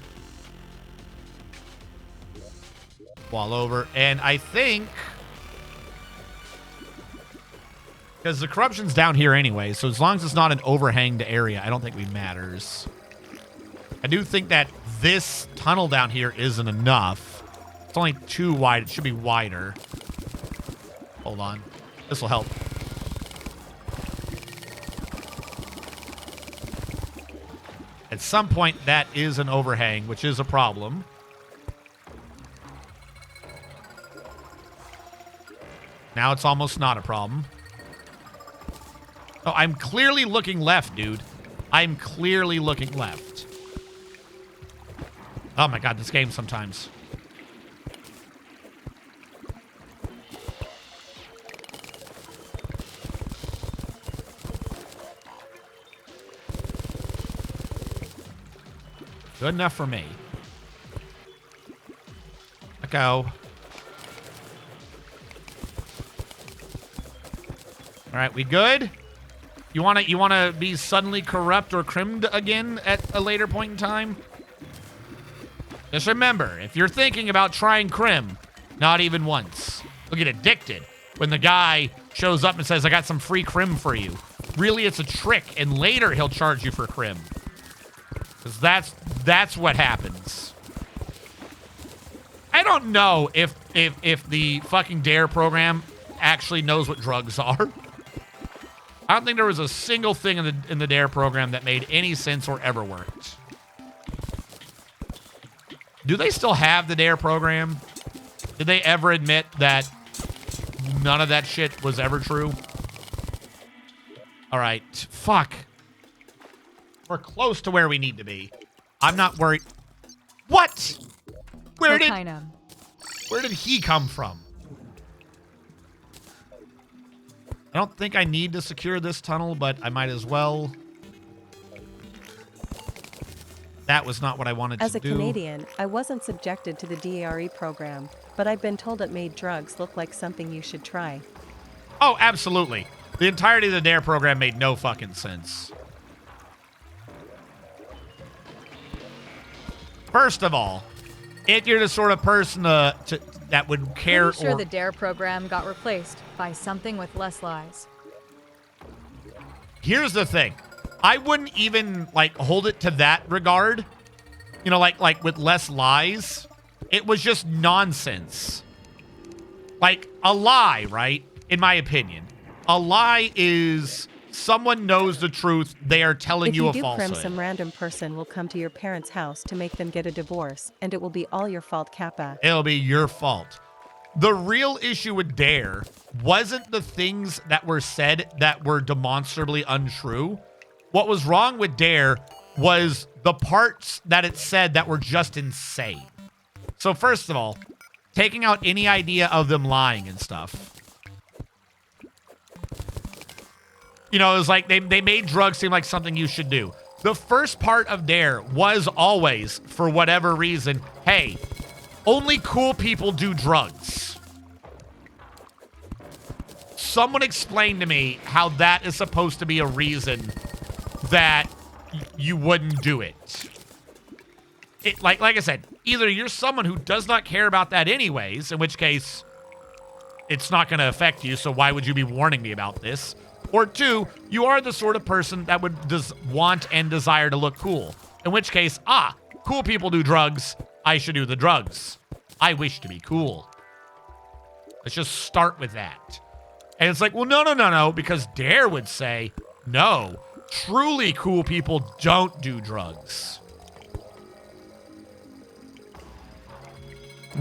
Wall over. And I think, because the corruption's down here anyway, so as long as it's not an overhanged area, I don't think it matters. I do think that this tunnel down here isn't enough. It's only too wide. It should be wider. Hold on. This will help. At some point, that is an overhang, which is a problem. Now it's almost not a problem. Oh, I'm clearly looking left, dude. I'm clearly looking left. Oh my god, this game sometimes. Good enough for me. Let go. All right, we good? You wanna be suddenly corrupt or crimmed again at a later point in time? Just remember, if you're thinking about trying crim, not even once. You'll get addicted when the guy shows up and says, I got some free crim for you. Really, it's a trick, and later he'll charge you for crim. Because that's what happens. I don't know if the fucking DARE program actually knows what drugs are. I don't think there was a single thing in the DARE program that made any sense or ever worked. Do they still have the DARE program? Did they ever admit that none of that shit was ever true? All right. Fuck. We're close to where we need to be. I'm not worried. What? Where did he come from? I don't think I need to secure this tunnel, but I might as well. That was not what I wanted to do. As a Canadian, I wasn't subjected to the DARE program, but I've been told it made drugs look like something you should try. Oh, absolutely. The entirety of the DARE program made no fucking sense. First of all, if you're the sort of person that would care, Pretty sure the DARE program got replaced by something with less lies. Here's the thing. I wouldn't even hold it to that regard. You know, like with less lies. It was just nonsense. Like a lie, right? In my opinion. A lie is someone knows the truth, they are telling you a falsehood. If you do crim, some random person will come to your parents' house to make them get a divorce, and it will be all your fault, Kappa. It'll be your fault. The real issue with DARE wasn't the things that were said that were demonstrably untrue. What was wrong with DARE was the parts that it said that were just insane. So first of all, taking out any idea of them lying and stuff. You know, it was like they made drugs seem like something you should do. The first part of DARE was always, for whatever reason, hey, only cool people do drugs. someone explain to me how that is supposed to be a reason that you wouldn't do it. Like I said, either you're someone who does not care about that anyways, in which case it's not going to affect you, so why would you be warning me about this? Or two, you are the sort of person that would want and desire to look cool. In which case, cool people do drugs. I should do the drugs. I wish to be cool. Let's just start with that. And it's like, well, no, because Dare would say, no, truly cool people don't do drugs.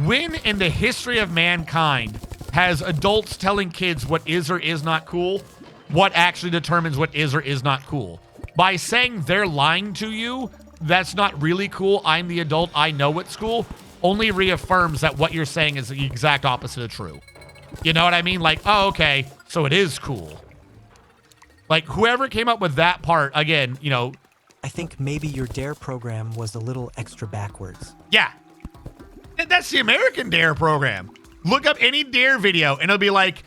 When in the history of mankind has adults telling kids what is or is not cool, what actually determines what is or is not cool? By saying they're lying to you, that's not really cool, I'm the adult, I know what's cool, only reaffirms that what you're saying is the exact opposite of true. You know what I mean? Like, oh, okay, so it is cool. Like, whoever came up with that part, again, you know. I think maybe your DARE program was a little extra backwards. Yeah. That's the American DARE program. Look up any DARE video, and it'll be like,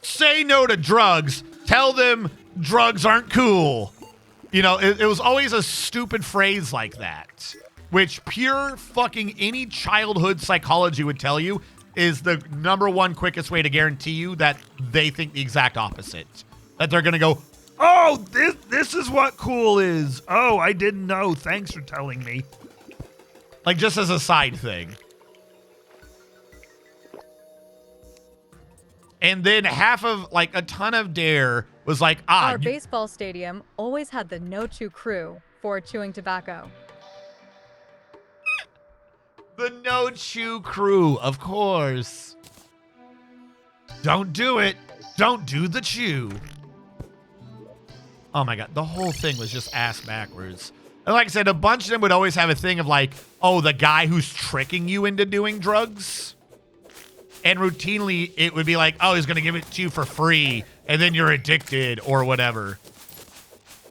say no to drugs, tell them drugs aren't cool. You know, it was always a stupid phrase like that, which pure fucking any childhood psychology would tell you is the number one quickest way to guarantee you that they think the exact opposite. That they're going to go, oh, this is what cool is. Oh, I didn't know. Thanks for telling me. Like, just as a side thing. And then a ton of DARE was like, Our baseball stadium always had the no chew crew for chewing tobacco. The no chew crew, of course. Don't do it. Don't do the chew. Oh my God, the whole thing was just ass backwards. And like I said, a bunch of them would always have a thing of like, oh, the guy who's tricking you into doing drugs. And routinely, it would be like, oh, he's going to give it to you for free, and then you're addicted or whatever.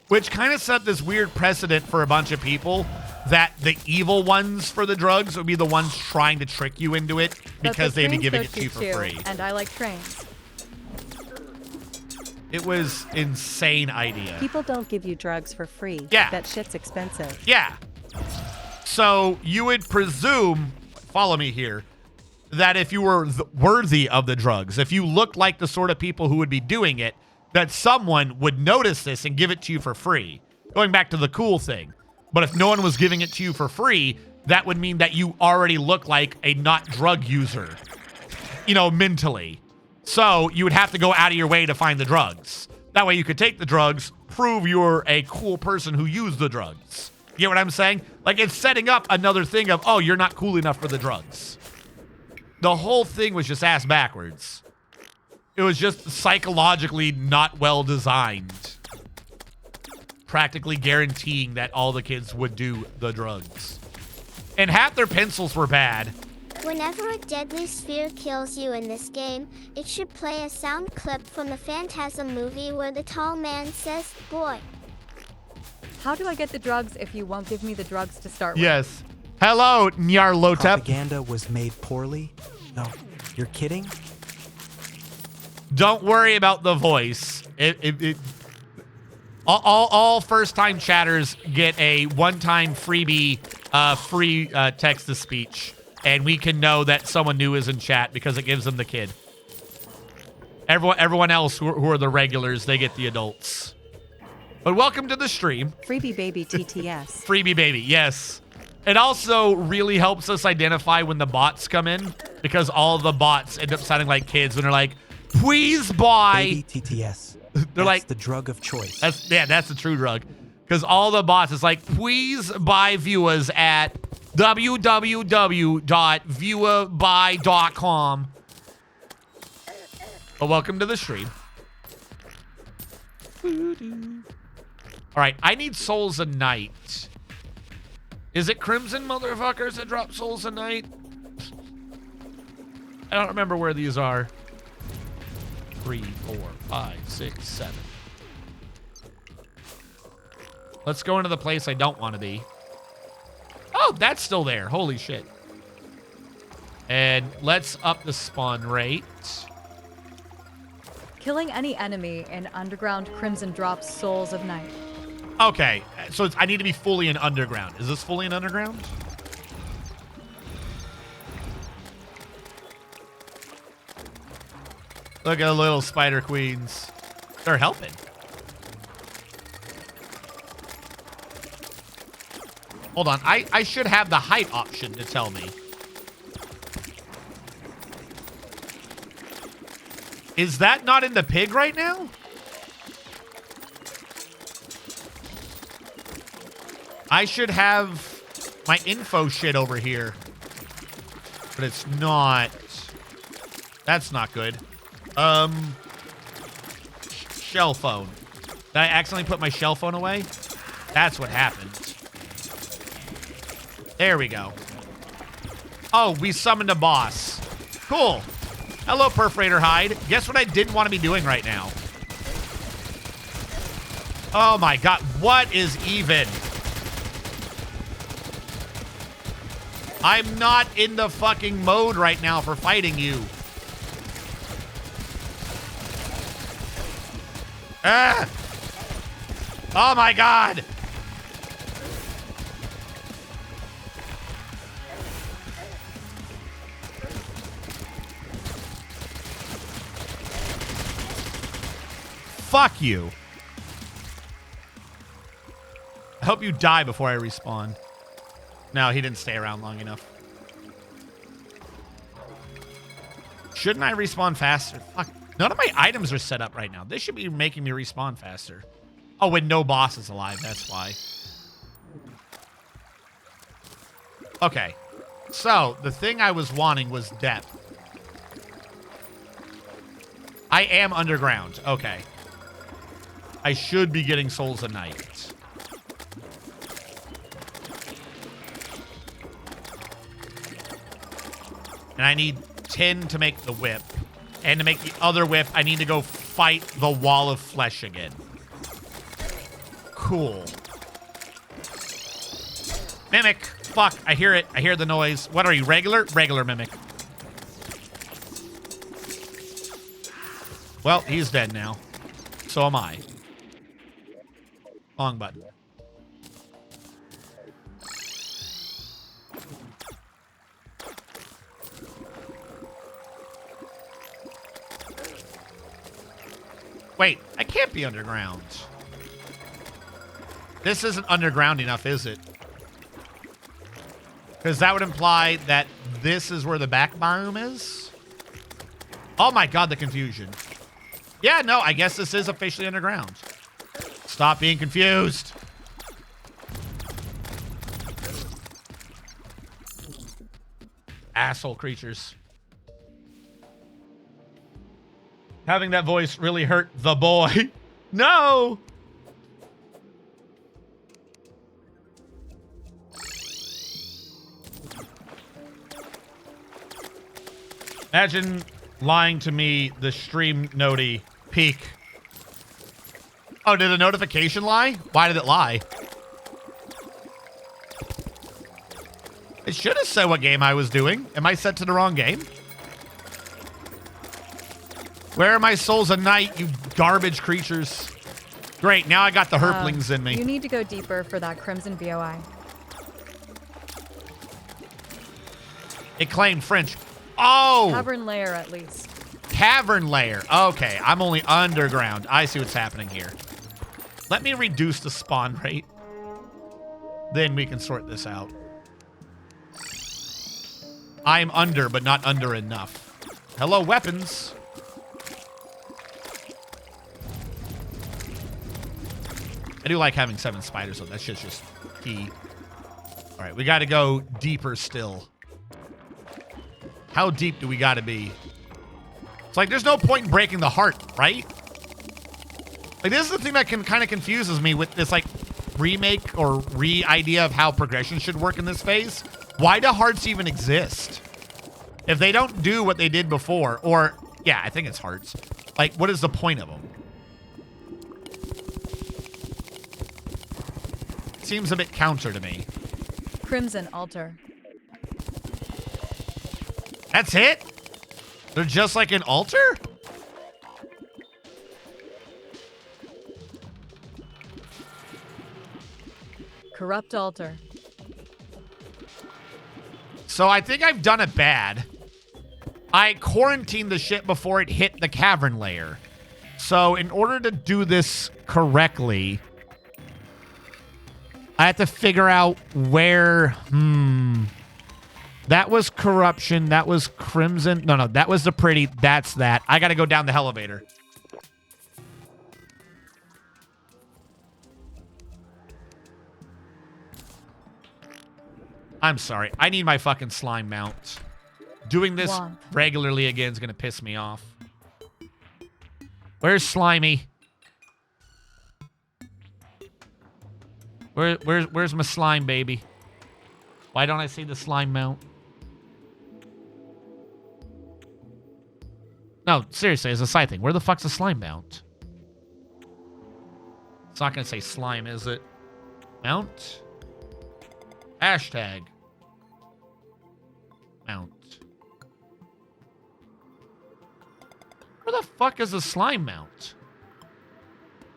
Which kind of set this weird precedent for a bunch of people that the evil ones for the drugs would be the ones trying to trick you into it because they'd be giving it to you for free. And I like trains. It was insane idea. People don't give you drugs for free. Yeah. That shit's expensive. Yeah. So you would presume, follow me here, that if you were worthy of the drugs, if you looked like the sort of people who would be doing it, that someone would notice this and give it to you for free. Going back to the cool thing. But if no one was giving it to you for free, that would mean that you already look like a not drug user, you know, mentally. So you would have to go out of your way to find the drugs. That way you could take the drugs, prove you're a cool person who used the drugs. You get what I'm saying? Like, it's setting up another thing of, oh, you're not cool enough for the drugs. The whole thing was just ass backwards. It was just psychologically not well designed. Practically guaranteeing that all the kids would do the drugs. And half their pencils were bad. Whenever a deadly sphere kills you in this game, it should play a sound clip from the Phantasm movie where the tall man says, boy. How do I get the drugs if you won't give me the drugs to start with? Yes. Hello, Nyarlathotep. Propaganda was made poorly? No, you're kidding? Don't worry about the voice. All first-time chatters get a one-time freebie, free text-to-speech, and we can know that someone new is in chat because it gives them the kid. Everyone else who are the regulars, they get the adults. But welcome to the stream. Freebie baby TTS. Freebie baby, yes. It also really helps us identify when the bots come in because all the bots end up sounding like kids when they're like, please buy. Baby TTS. They're that's like the drug of choice. That's the true drug. Because all the bots is like, please buy viewers at www.viewerbuy.com. Well, welcome to the stream. All right, I need souls a night. Is it Crimson motherfuckers that drop souls a night? I don't remember where these are. 3, 4, 5, 6, 7. Let's go into the place I don't want to be. Oh, that's still there. Holy shit. And let's up the spawn rate. Killing any enemy in underground Crimson drops souls of night. Okay, so I need to be fully in underground. Is this fully in underground? Look at the little spider queens. They're helping. Hold on. I should have the height option to tell me. Is that not in the pig right now? I should have my info shit over here. But it's not. That's not good. Shell phone. Did I accidentally put my shell phone away? That's what happened. There we go. Oh, we summoned a boss. Cool. Hello, Perforator Hide. Guess what I didn't want to be doing right now? Oh my god. What is even? I'm not in the fucking mode right now for fighting you. Ah! Oh my god! Fuck you. I hope you die before I respawn. No, he didn't stay around long enough. Shouldn't I respawn faster? Fuck. None of my items are set up right now. This should be making me respawn faster. Oh, when no boss is alive. That's why. Okay. So, the thing I was wanting was depth. I am underground. Okay. I should be getting souls a night. And I need 10 to make the whip. And to make the other whip, I need to go fight the wall of flesh again. Cool. Mimic. Fuck, I hear it. I hear the noise. What are you, regular? Regular Mimic. Well, he's dead now. So am I. Long button. Wait, I can't be underground. This isn't underground enough, is it? Because that would imply that this is where the back biome is? Oh my god, the confusion. Yeah, no, I guess this is officially underground. Stop being confused. Asshole creatures. Having that voice really hurt the boy. No! Imagine lying to me, the stream noti peak. Oh, did a notification lie? Why did it lie? It should have said what game I was doing. Am I set to the wrong game? Where are my souls a night, you garbage creatures? Great, now I got the herplings in me. You need to go deeper for that Crimson VOI. It claimed French. Oh! Cavern layer, at least. Cavern layer. Okay, I'm only underground. I see what's happening here. Let me reduce the spawn rate. Then we can sort this out. I'm under, but not under enough. Hello, weapons. I do like having 7 spiders, though. That's just key. All right, we got to go deeper still. How deep do we got to be? It's like there's no point in breaking the heart, right? Like, this is the thing that kind of confuses me with this, like, remake or re-idea of how progression should work in this phase. Why do hearts even exist? If they don't do what they did before, or, yeah, I think it's hearts. Like, what is the point of them? Seems a bit counter to me. Crimson altar. That's it? They're just like an altar? Corrupt altar. So I think I've done it bad. I quarantined the shit before it hit the cavern layer. So in order to do this correctly, I have to figure out where... That was corruption. That was crimson. No, that was the pretty. That's that. I got to go down the elevator. I'm sorry. I need my fucking slime mount. Doing this regularly again is going to piss me off. Where's Slimy? Where's my slime, baby? Why don't I see the slime mount? No, seriously, as a side thing, where the fuck's the slime mount? It's not going to say slime, is it? Mount? Hashtag. Mount. Where the fuck is the slime mount?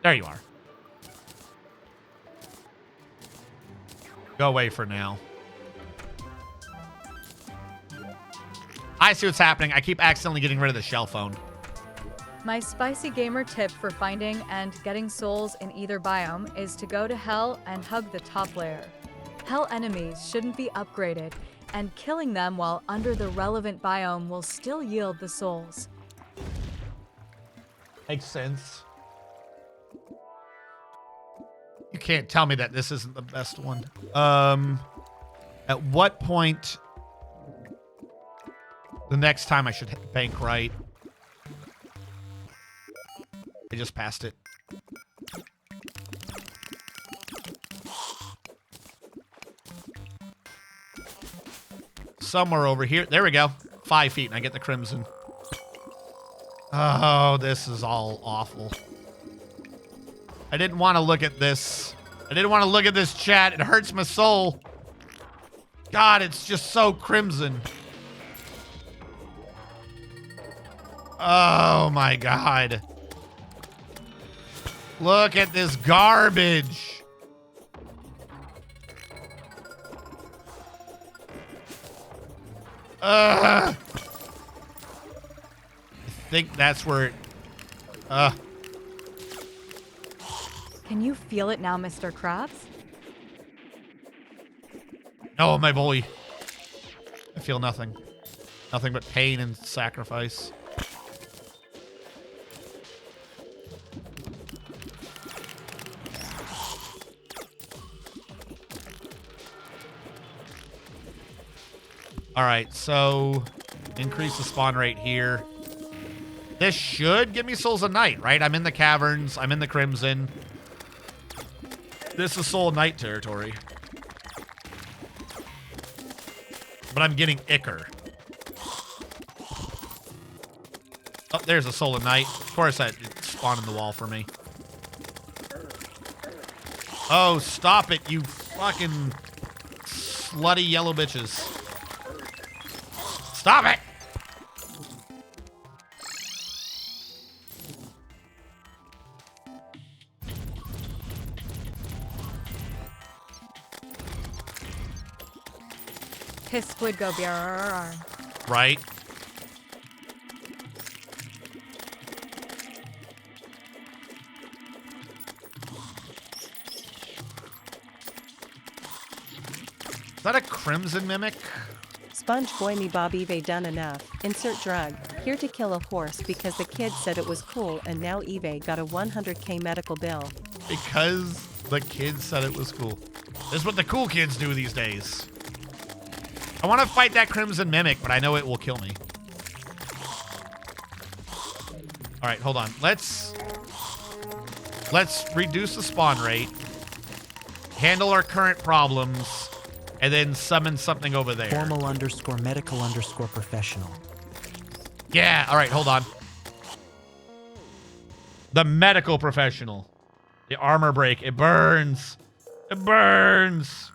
There you are. Go away for now. I see what's happening. I keep accidentally getting rid of the shell phone. My spicy gamer tip for finding and getting souls in either biome is to go to Hell and hug the top layer. Hell enemies shouldn't be upgraded, and killing them while under the relevant biome will still yield the souls. Makes sense. You can't tell me that this isn't the best one. At what point... The next time I should bank right. I just passed it. Somewhere over here. There we go. 5 feet and I get the crimson. Oh, this is all awful. I didn't want to look at this. I didn't want to look at this chat. It hurts my soul. God, it's just so crimson. Oh my God. Look at this garbage. I think that's where it... Can you feel it now, Mr. Krabs? Oh, my boy. I feel nothing. Nothing but pain and sacrifice. All right, so increase the spawn rate here. This should give me Souls of Night, right? I'm in the caverns. I'm in the Crimson. This is Soul of Night territory. But I'm getting Ichor. Oh, there's a Soul of Night. Of course, that spawned in the wall for me. Oh, stop it, you fucking slutty yellow bitches. Stop it! His squid go brrrr. Right. Is that a crimson mimic? Sponge boy me Bob Eve done enough. Insert drug. Here to kill a horse because the kid said it was cool and now Eve got a 100k medical bill. Because the kids said it was cool. This is what the cool kids do these days. I want to fight that crimson mimic, but I know it will kill me. All right, hold on. Let's reduce the spawn rate, handle our current problems, and then summon something over there. Formal _ medical _ professional. Yeah, all right, hold on. The medical professional. The armor break. It burns. It burns.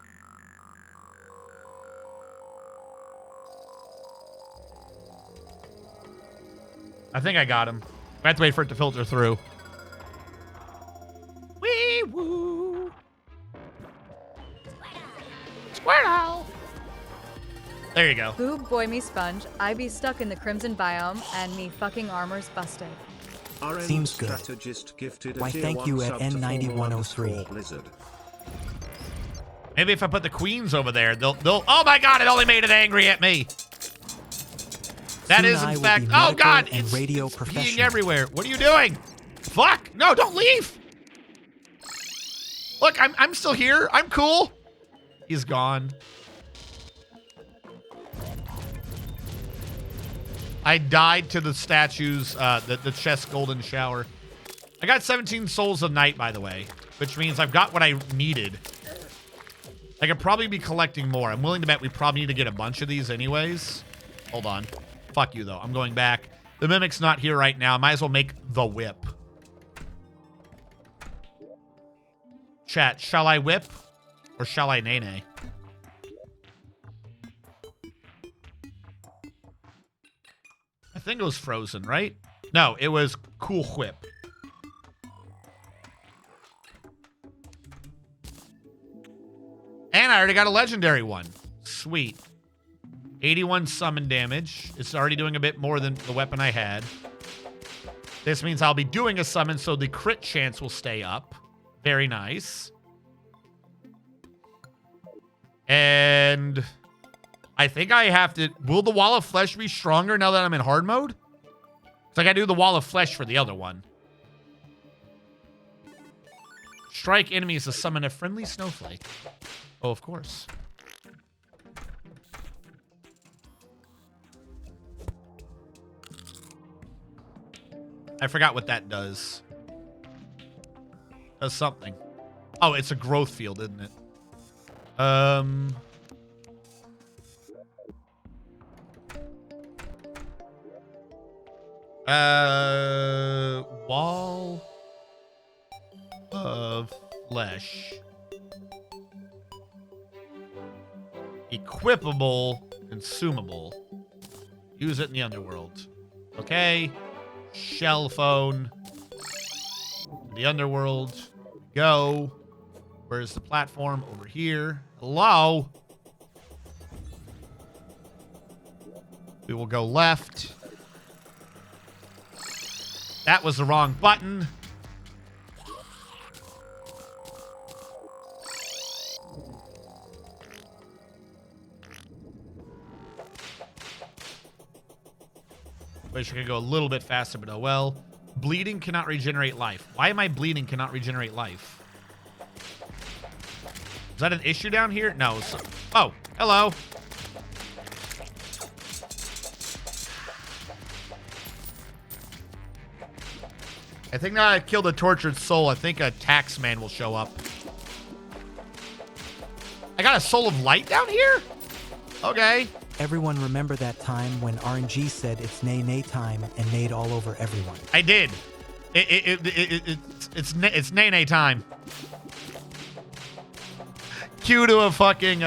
I think I got him. I have to wait for it to filter through. Wee woo. There you go. Boob boy me sponge, I be stuck in the crimson biome, and me fucking armor's busted. Seems good. Why, thank you at N9103. Maybe if I put the queens over there, they'll. Oh my God! It only made it angry at me. That is in fact. Oh God! It's radio being everywhere. What are you doing? Fuck! No! Don't leave. Look, I'm still here. I'm cool. He's gone. I died to the statues, the chest golden shower. I got 17 souls a night, by the way, which means I've got what I needed. I could probably be collecting more. I'm willing to bet we probably need to get a bunch of these anyways. Hold on. Fuck you, though. I'm going back. The Mimic's not here right now. I might as well make the whip. Chat, shall I whip or shall I nay-nay? I think it was frozen, right? No, it was cool whip. And I already got a legendary one. Sweet. 81 summon damage. It's already doing a bit more than the weapon I had. This means I'll be doing a summon, so the crit chance will stay up. Very nice. And I think I have to... Will the Wall of Flesh be stronger now that I'm in hard mode? So I gotta do the Wall of Flesh for the other one. Strike enemies to summon a friendly snowflake. Oh, of course. I forgot what that does. Does something. Oh, it's a growth field, isn't it? Wall of Flesh. Equipable, consumable. Use it in the underworld. Okay. Shell phone. The underworld. Go. Where's the platform? Over here. Hello. We will go left. That was the wrong button. Wish I could go a little bit faster, but oh well. Bleeding cannot regenerate life. Why am I bleeding cannot regenerate life? Is that an issue down here? No. So, oh, hello. I think now I killed a tortured soul. I think a tax man will show up. I got a soul of light down here? Okay. Everyone remember that time when RNG said it's nay-nay time and nayed all over everyone. I did. It's nay-nay time. Cue to a fucking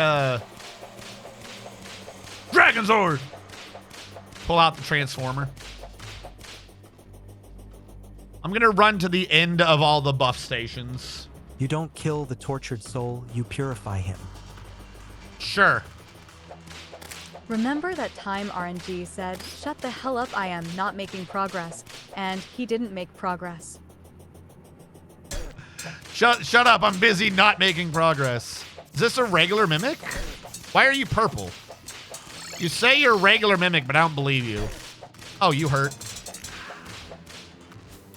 Dragon Sword. Pull out the Transformer. I'm gonna run to the end of all the buff stations. You don't kill the tortured soul, you purify him. Sure. Remember that time RNG said, "Shut the hell up, I am not making progress," and he didn't make progress. Shut up, I'm busy not making progress. Is this a regular Mimic? Why are you purple? You say you're a regular Mimic, but I don't believe you. Oh, you hurt.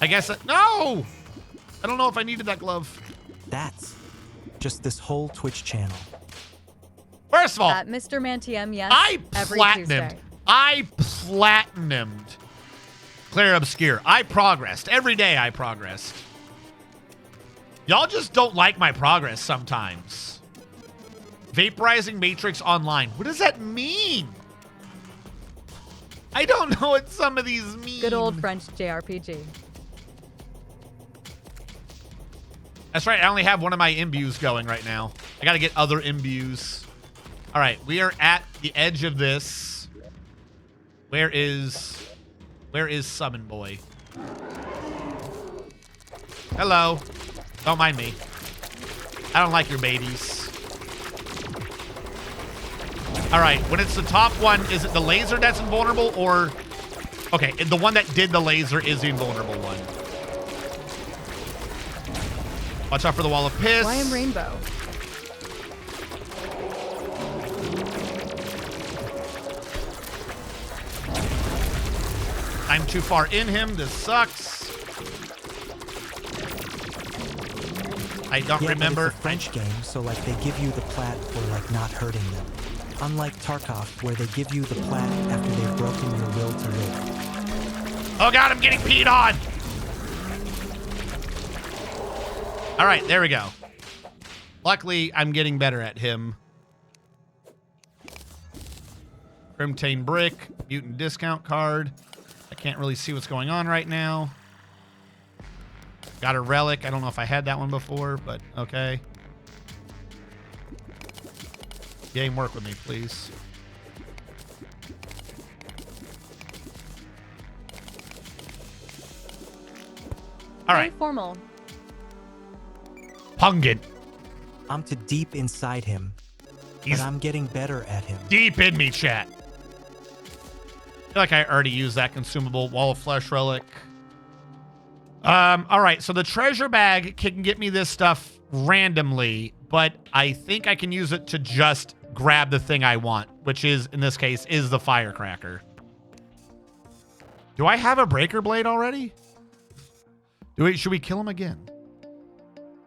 I guess no! I don't know if I needed that glove. That's just this whole Twitch channel. First of all, at Mr. Mantm, yes, I every platinumed. Tuesday. I platinumed. Clear Obscure. I progressed. Every day I progressed. Y'all just don't like my progress sometimes. Vaporizing Matrix Online. What does that mean? I don't know what some of these mean. Good old French JRPG. That's right. I only have one of my imbues going right now. I got to get other imbues. All right. We are at the edge of this. Where is Summon Boy? Hello. Don't mind me. I don't like your babies. All right, when it's the top one, is it the laser that's invulnerable or... Okay, the one that did the laser is the invulnerable one. Watch out for the wall of piss. Why am rainbow? I'm too far in him. This sucks. I don't remember. But it's a French game, so like they give you the plat for like not hurting them. Unlike Tarkov, where they give you the plat after they've broken your will to live. Oh god, I'm getting peed on! All right, there we go. Luckily, I'm getting better at him. Crimtane brick, mutant discount card. I can't really see what's going on right now. Got a relic. I don't know if I had that one before, but okay. Game, work with me, please. All right. Very formal. Pungent. I'm too deep inside him, but I'm getting better at him. Deep in me, chat. I feel like I already used that consumable. Wall of Flesh relic. All right, so the treasure bag can get me this stuff randomly, but I think I can use it to just grab the thing I want, which is, in this case, is the firecracker. Do I have a breaker blade already? Should we kill him again?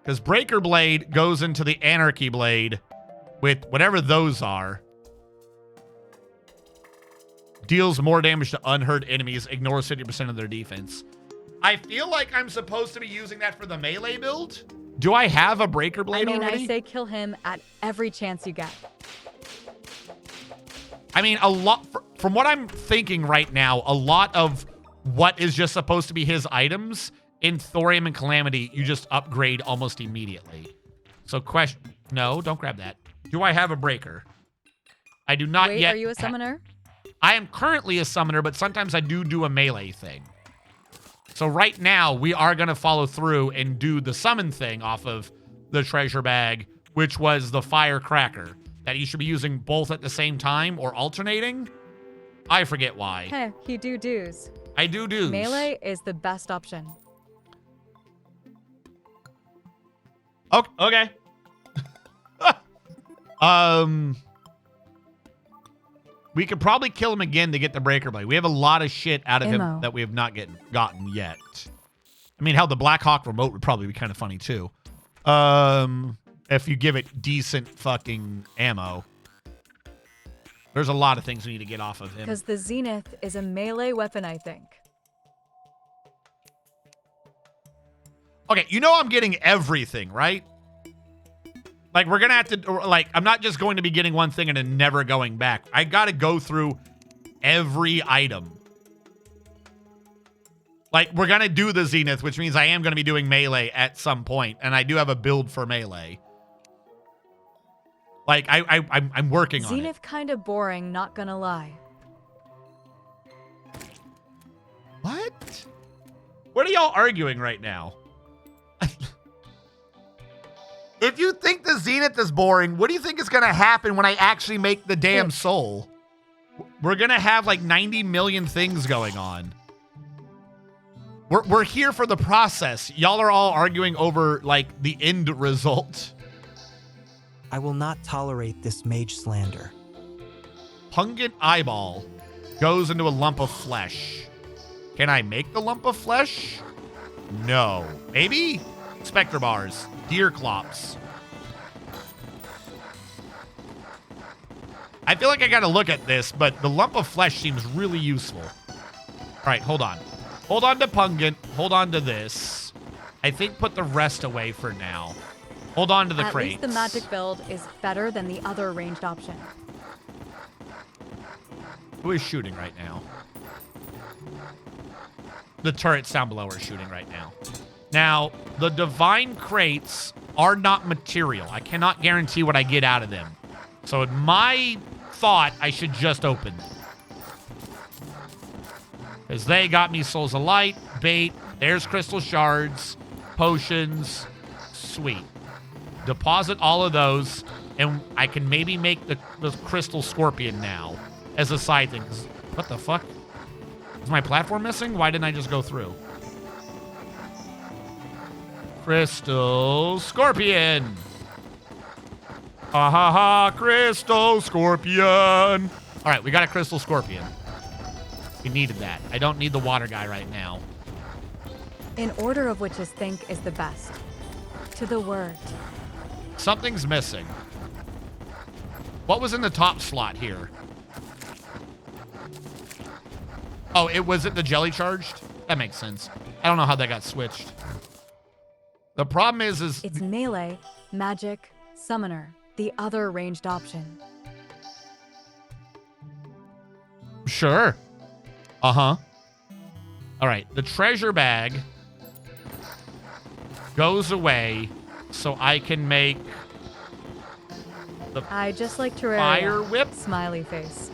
Because breaker blade goes into the anarchy blade with whatever those are. Deals more damage to unhurt enemies, ignores 50% of their defense. I feel like I'm supposed to be using that for the melee build. Do I have a breaker blade already? I say kill him at every chance you get. I mean, a lot, from what I'm thinking right now, a lot of what is just supposed to be his items in Thorium and Calamity, you just upgrade almost immediately. So no, don't grab that. Do I have a breaker? I do not yet. Are you a summoner? I am currently a summoner, but sometimes I do a melee thing. So right now, we are going to follow through and do the summon thing off of the treasure bag, which was the firecracker, that you should be using both at the same time or alternating. I forget why. Hey, you do do's. I do do's. Melee is the best option. Okay. We could probably kill him again to get the breaker blade. We have a lot of shit out of him that we have not gotten yet. I mean, hell, the Black Hawk remote would probably be kind of funny too. If you give it decent fucking ammo. There's a lot of things we need to get off of him. Because the Zenith is a melee weapon, I think. Okay, you know I'm getting everything, right? Like, we're going to have to, like, I'm not just going to be getting one thing and then never going back. I got to go through every item. Like, we're going to do the Zenith, which means I am going to be doing melee at some point, and I do have a build for melee. Like, I'm working on it. Zenith kind of boring, not gonna lie. What? What are y'all arguing right now? If you think the Zenith is boring, what do you think is going to happen when I actually make the damn soul? We're going to have like 90 million things going on. We're here for the process. Y'all are all arguing over like the end result. I will not tolerate this mage slander. Pungent eyeball goes into a lump of flesh. Can I make the lump of flesh? No. Maybe? Spectre bars. Deer clops. I feel like I gotta look at this, but the lump of flesh seems really useful. All right, hold on. Hold on to Pungent. Hold on to this. I think put the rest away for now. Hold on to the crates. At least the magic build is better than the other ranged option. Who is shooting right now? The turrets down below are shooting right now. Now, the divine crates are not material. I cannot guarantee what I get out of them. So in my thought, I should just open them. Because they got me Souls of Light, bait, there's crystal shards, potions. Sweet. Deposit all of those And I can maybe make the crystal scorpion now as a side thing. 'Cause what the fuck? Is my platform missing? Why didn't I just go through? Crystal scorpion. Ha ha ha, crystal scorpion. All right, we got a crystal scorpion. We needed that. I don't need the water guy right now. In order of which is think is the best. To the word. Something's missing. What was in the top slot here? Oh, was it the jelly charged? That makes sense. I don't know how that got switched. The problem is it's melee, magic, summoner, the other ranged option. Sure. Uh-huh. All right, the treasure bag goes away so I can make the I just like Terraria. Fire whip? Smiley face.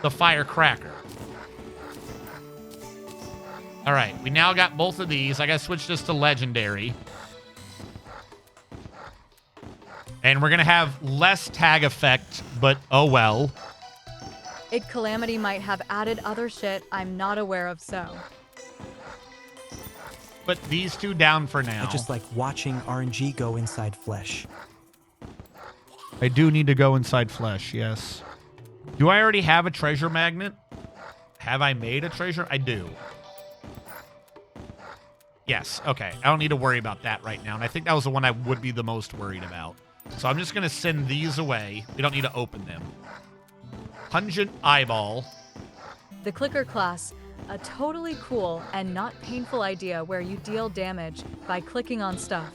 The firecracker. All right, we now got both of these. I got to switch this to legendary. And we're going to have less tag effect, but oh well. Calamity might have added other shit I'm not aware of, so. But these two down for now. I just like watching RNG go inside flesh. I do need to go inside flesh, yes. Do I already have a treasure magnet? Have I made a treasure? I do. Yes, okay. I don't need to worry about that right now. And I think that was the one I would be the most worried about. So I'm just going to send these away. We don't need to open them. Pungent Eyeball. The clicker class, a totally cool and not painful idea where you deal damage by clicking on stuff.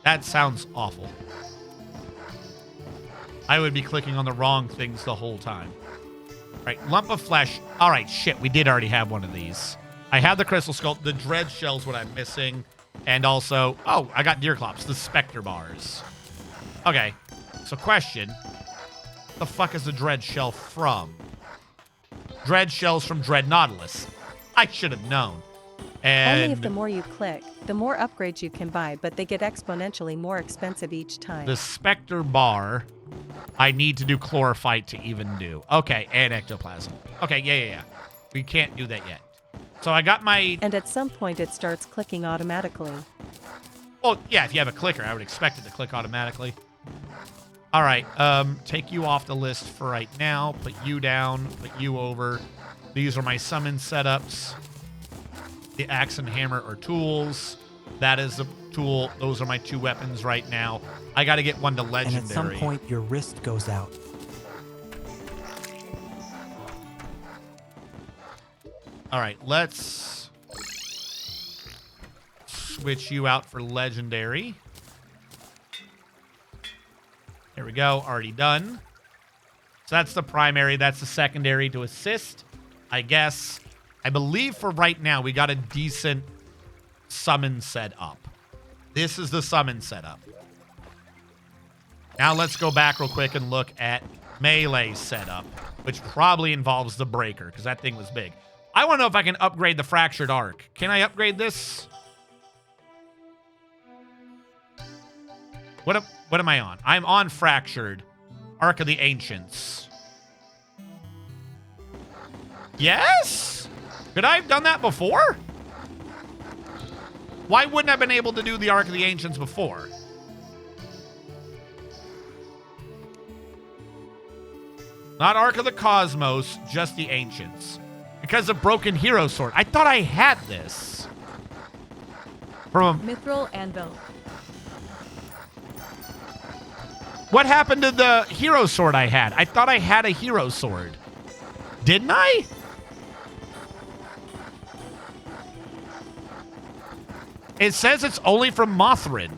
That sounds awful. I would be clicking on the wrong things the whole time. All right, lump of flesh. All right, shit, we did already have one of these. I have the crystal skull. The dread shell's what I'm missing. And also, oh, I got deer clops, the specter bars. Okay, so question. The fuck is the dread shell from? Dread shell's from Dread Nautilus. I should have known. And only if the more you click, the more upgrades you can buy, but they get exponentially more expensive each time. The specter bar, I need to do chlorophyte to even do. Okay, and ectoplasm. Okay, yeah. We can't do that yet. So I got my... And at some point it starts clicking automatically. Well, yeah, if you have a clicker, I would expect it to click automatically. All right, take you off the list for right now. Put you down, put you over. These are my summon setups. The axe and hammer are tools. That is a tool. Those are my two weapons right now. I got to get one to legendary. And at some point, your wrist goes out. All right, let's switch you out for legendary. There we go, already done. So that's the primary, that's the secondary to assist, I guess. I believe for right now, we got a decent summon set up. This is the summon setup. Now let's go back real quick and look at melee setup, which probably involves the breaker, because that thing was big. I want to know if I can upgrade the fractured arc. Can I upgrade this? What am I on? I'm on fractured. Arc of the Ancients. Yes? Could I have done that before? Why wouldn't I have been able to do the Arc of the Ancients before? Not Arc of the Cosmos, just the Ancients. Because of Broken Hero Sword. I thought I had this. From Mithril Anvil. What happened to the hero sword I had? I thought I had a hero sword. Didn't I? It says it's only from Mothrin.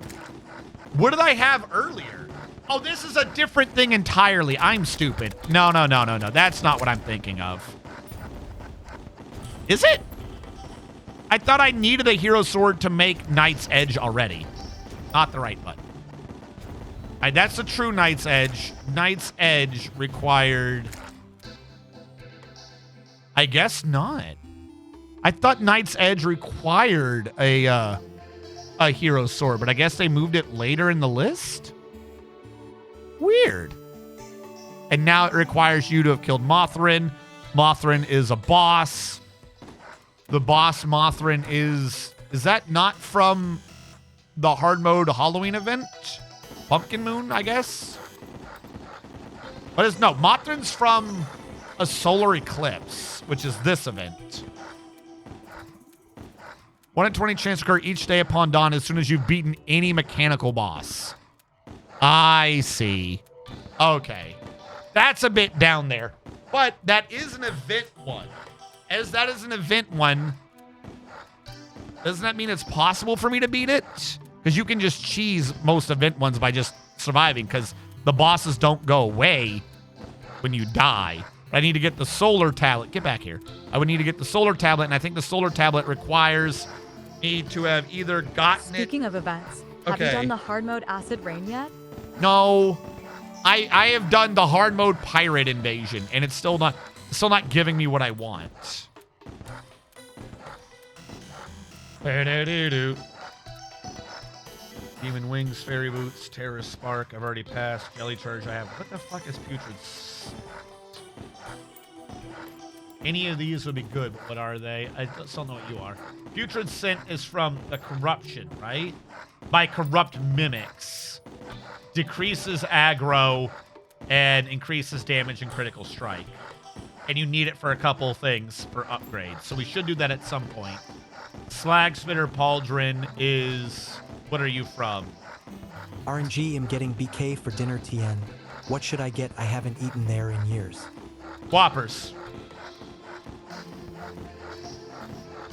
What did I have earlier? Oh, this is a different thing entirely. I'm stupid. No. That's not what I'm thinking of. Is it? I thought I needed a hero sword to make Knight's Edge already. Not the right button. That's a true Knight's Edge. Knight's Edge required... I guess not. I thought Knight's Edge required a hero sword, but I guess they moved it later in the list? Weird. And now it requires you to have killed Mothrin. Mothrin is a boss. The boss Mothrin is that not from the hard mode Halloween event? Pumpkin Moon, I guess? No, Mothrin's from a solar eclipse, which is this event. 1 in 20 chance to occur each day upon dawn as soon as you've beaten any mechanical boss. I see. Okay. That's a bit down there. But that is an event one. As that is an event one, doesn't that mean it's possible for me to beat it? Because you can just cheese most event ones by just surviving, because the bosses don't go away when you die. I need to get the solar tablet. Get back here. I would need to get the solar tablet, and I think the solar tablet requires me to have either gotten it... Speaking of events, have you done the hard mode Acid Rain yet? No. I have done the hard mode pirate invasion, and it's still not giving me what I want. Demon Wings, Fairy Boots, Terror Spark, I've already passed. Jelly Charge, I have. What the fuck is Putrid? Any of these would be good, but what are they? I still know what you are. Putrid Scent is from the Corruption, right? By Corrupt Mimics. Decreases aggro and increases damage and critical strike. And you need it for a couple things for upgrades. So we should do that at some point. Slag Spitter Pauldron is... What are you from? RNG, am getting BK for dinner, TN. What should I get? I haven't eaten there in years. Whoppers.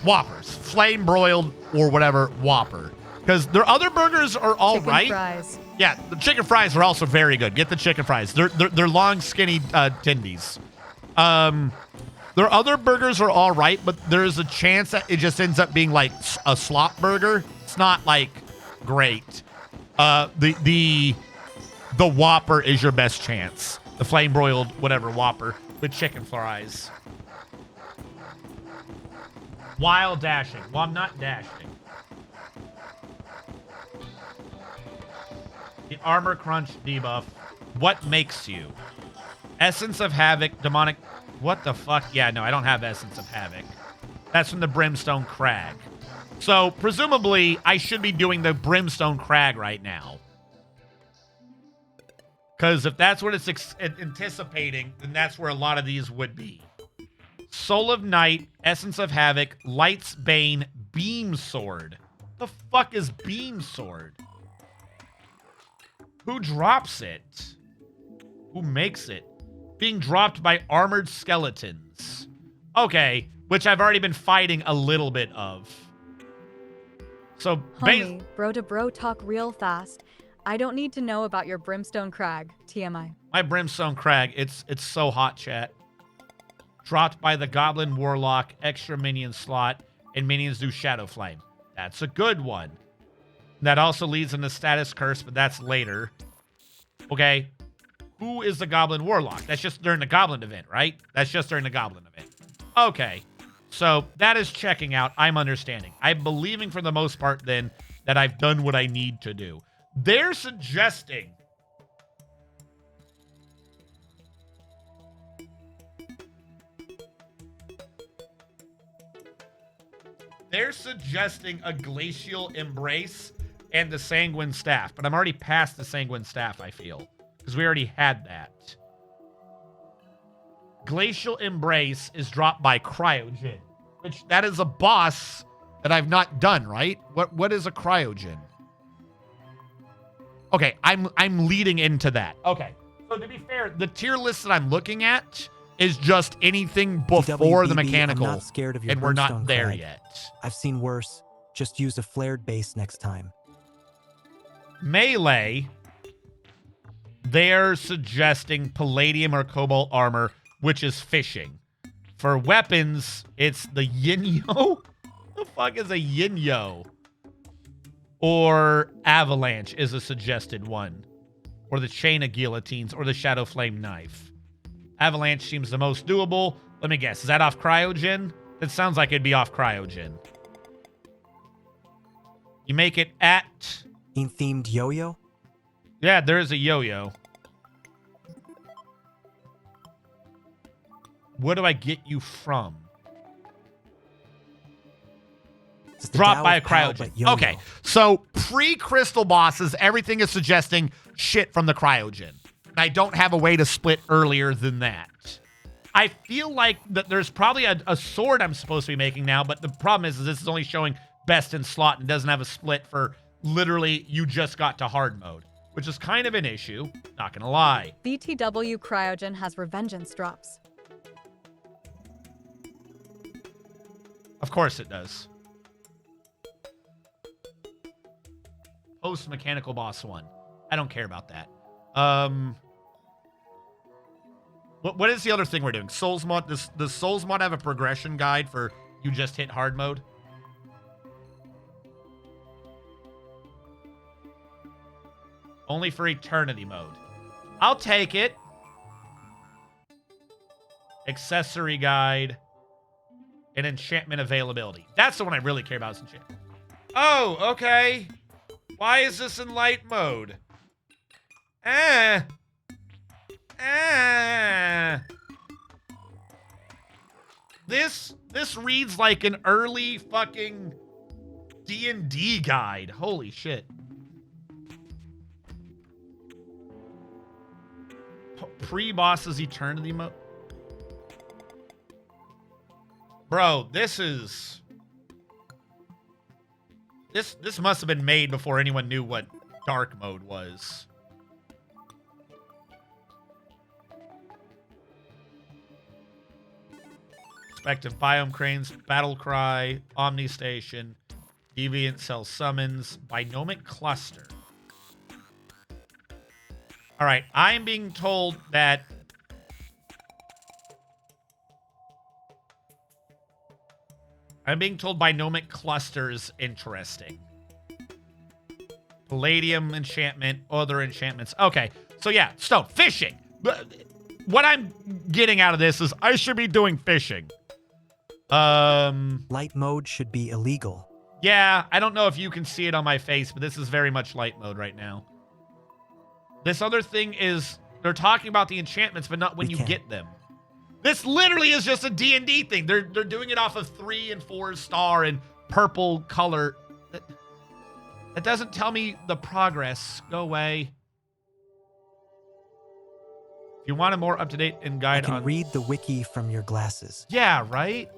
Whoppers. Flame broiled or whatever Whopper. Because their other burgers are all chicken right. Fries. Yeah, the chicken fries are also very good. Get the chicken fries. They're long, skinny tendies. Their other burgers are all right, but there is a chance that it just ends up being like a slop burger. It's not like great. The Whopper is your best chance. The flame broiled whatever Whopper with chicken fries. While dashing. Well, I'm not dashing. The Armor Crunch debuff. What makes you? Essence of Havoc, Demonic... What the fuck? Yeah, no, I don't have Essence of Havoc. That's from the Brimstone Crag. So, presumably, I should be doing the Brimstone Crag right now. Because if that's what it's anticipating, then that's where a lot of these would be. Soul of Night, Essence of Havoc, Light's Bane, Beam Sword. The fuck is Beam Sword? Who drops it? Who makes it? Being dropped by armored skeletons. Okay, which I've already been fighting a little bit of. So, Homie, bro to bro talk real fast. I don't need to know about your Brimstone Crag, TMI. My Brimstone Crag, it's so hot, chat. Dropped by the Goblin Warlock, extra minion slot, and minions do Shadow Flame. That's a good one. That also leads into Status Curse, but that's later. Okay. Who is the Goblin Warlock? That's just during the Goblin event, right? That's just during the Goblin event. Okay. So that is checking out. I'm understanding. I'm believing for the most part then that I've done what I need to do. They're suggesting a Glacial Embrace and the Sanguine Staff, but I'm already past the Sanguine Staff, I feel, because we already had that. Glacial Embrace is dropped by Cryogen, which that is a boss that I've not done, right? What is a Cryogen? Okay, I'm leading into that. Okay, so to be fair, the tier list that I'm looking at is just anything before the mechanical, I'm not scared of your and we're not Brimstone there Crag. yet. I've seen worse. Just use a flared base next time. Melee, they're suggesting Palladium or Cobalt armor, which is fishing. For weapons, it's the Yin-Yo? The fuck is a Yin-Yo? Or Avalanche is a suggested one. Or the Chain of Guillotines, or the Shadow Flame Knife. Avalanche seems the most doable. Let me guess, is that off Cryogen? That sounds like it'd be off Cryogen. You make it at... Themed yo-yo? Yeah, there is a yo-yo. What do I get you from? It's the Dropped Tao by a of Pal, cryogen. but yo-yo. Okay, so pre-crystal bosses, everything is suggesting shit from the cryogen. I don't have a way to split earlier than that. I feel like that there's probably a sword I'm supposed to be making now, but the problem is this is only showing best in slot and doesn't have a split for literally you just got to hard mode, which is kind of an issue, not gonna lie. BTW Cryogen has Revengeance drops. Of course it does. Post mechanical boss 1. I don't care about that. What is the other thing we're doing? Souls mod. Does Souls mod have a progression guide for you just hit hard mode? Only for eternity mode. I'll take it. Accessory guide and enchantment availability. That's the one I really care about is enchantment. Oh, okay. Why is this in light mode? This reads like an early fucking D&D guide. Holy shit. Pre-bosses eternity mode. Bro, this must have been made before anyone knew what dark mode was. Respective biome cranes, battle cry, omni station, deviant cell summons, binomic cluster. All right, I'm being told that binomic cluster is interesting. Palladium enchantment, other enchantments. Okay, so yeah, stone, fishing. What I'm getting out of this is I should be doing fishing. Light mode should be illegal. Yeah, I don't know if you can see it on my face, but this is very much light mode right now. This other thing is, they're talking about the enchantments, but not when you get them. This literally is just a D&D thing. They're doing it off of 3 and 4 star and purple color. That doesn't tell me the progress. Go away. If you want a more up-to-date and guide I can on... read the wiki from your glasses. Yeah, right?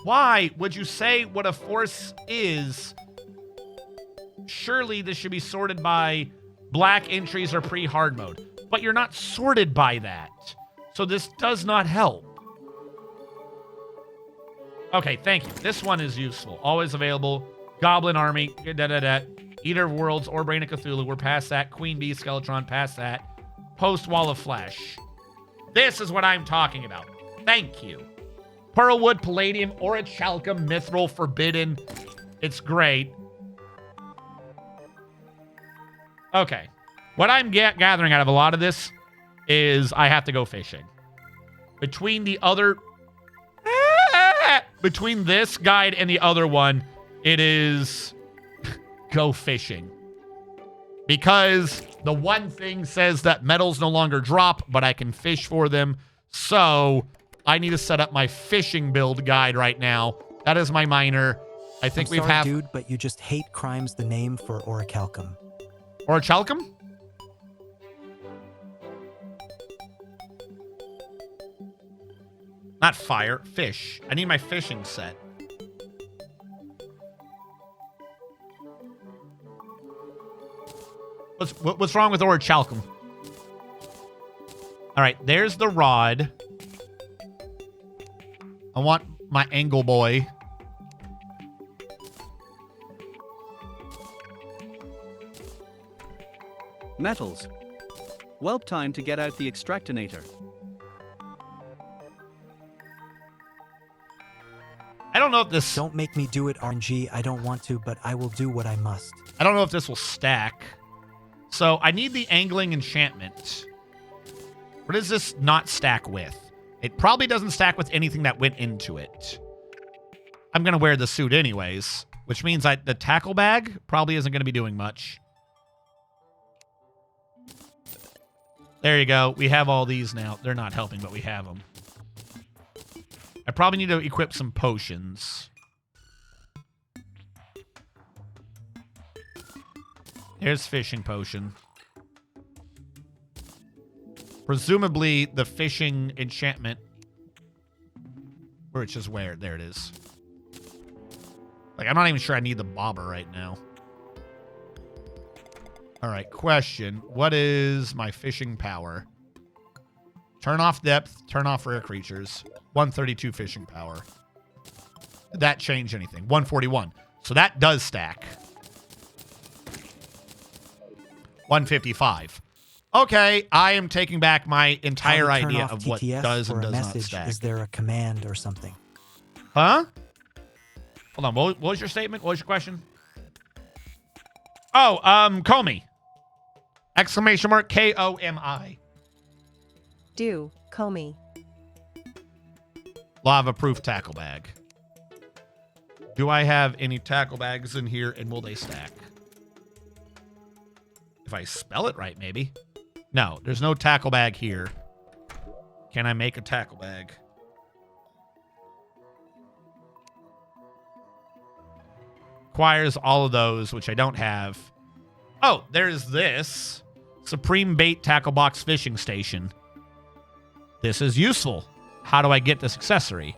Why would you say what a force is? Surely this should be sorted by black entries or pre-hard mode. But you're not sorted by that. So this does not help. Okay, thank you. This one is useful. Always available. Goblin Army. Eater of Worlds or Brain of Cthulhu. We're past that. Queen Bee, Skeletron, past that. Post Wall of Flesh. This is what I'm talking about. Thank you. Pearlwood, Palladium, Orichalcum, Mithril, Forbidden. It's great. Okay. What I'm gathering out of a lot of this is I have to go fishing. Between the other... Between this guide and the other one, it is go fishing. Because the one thing says that metals no longer drop, but I can fish for them. So I need to set up my fishing build guide right now. That is my minor. I think I'm we've sorry, had... dude, but you just hate crimes the name for Orichalcum. Orichalcum? Not fire, fish. I need my fishing set. What's wrong with Orichalcum? All right, there's the rod. I want my angle boy. Metals. Whelp time to get out the extractinator. I don't know if this... Don't make me do it, RNG. I don't want to, but I will do what I must. I don't know if this will stack. So I need the angling enchantment. What does this not stack with? It probably doesn't stack with anything that went into it. I'm going to wear the suit anyways, which means the tackle bag probably isn't going to be doing much. There you go. We have all these now. They're not helping, but we have them. I probably need to equip some potions. Here's fishing potion. Presumably the fishing enchantment. Which is where? There it is. Like, I'm not even sure I need the bobber right now. All right, question. What is my fishing power? Turn off depth, turn off rare creatures. 132 fishing power. Did that change anything? 141. So that does stack. 155. Okay, I am taking back my entire idea of what does and does not stack. Is there a command or something? Huh? Hold on, what was your statement? What was your question? Oh, Comey. Exclamation mark K-O-M-I. Do, Comey. Lava-proof tackle bag. Do I have any tackle bags in here, and will they stack? If I spell it right, maybe. No, there's no tackle bag here. Can I make a tackle bag? Requires all of those, which I don't have. Oh, there's this. Supreme Bait Tackle Box Fishing Station. This is useful. How do I get this accessory?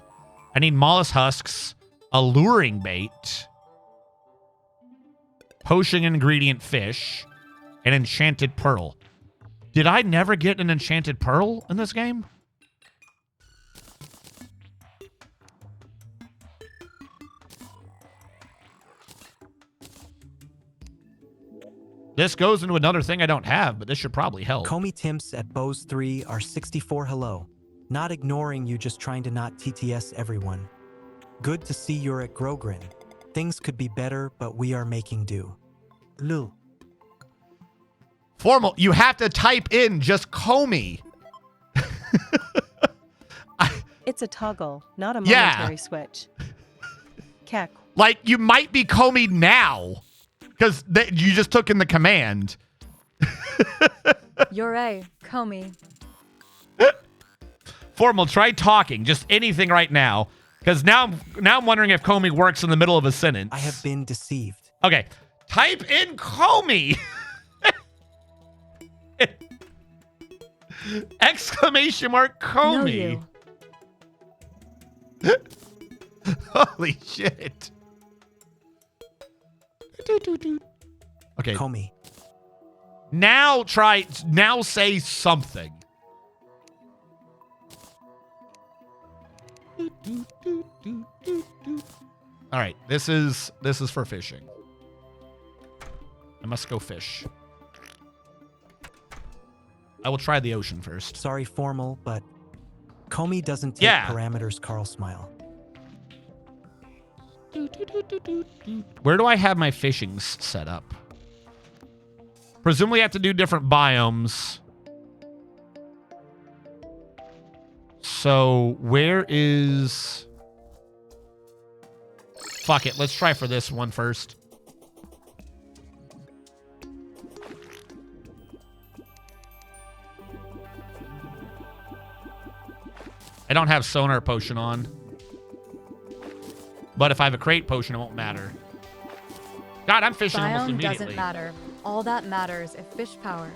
I need mollusk husks, alluring bait, potion ingredient fish, an enchanted pearl. Did I never get an enchanted pearl in this game? This goes into another thing I don't have, but this should probably help. Comey Timps at Bose 3 are 64 hello. Not ignoring you, just trying to not TTS everyone. Good to see you're at Grogrin. Things could be better, but we are making do. Lul. Formal, you have to type in just Comey. It's a toggle, not a momentary switch. Keck. Like, you might be Comey now. Because you just took in the command. You're a Comey. Formal, try talking. Just anything right now. Because now I'm wondering if Comey works in the middle of a sentence. I have been deceived. Okay. Type in Comey. Exclamation mark Comey. Holy shit. Okay. Comey. Now say something. All right, this is for fishing. I must go fish. I will try the ocean first. Sorry, Formal, but Comey doesn't take parameters, Carl Smile. Where do I have my fishings set up? Presumably I have to do different biomes. So where is... Fuck it, let's try for this one first. I don't have sonar potion on. But if I have a crate potion, it won't matter. God, I'm fishing almost Biome immediately. doesn't matter. All that matters is fish power.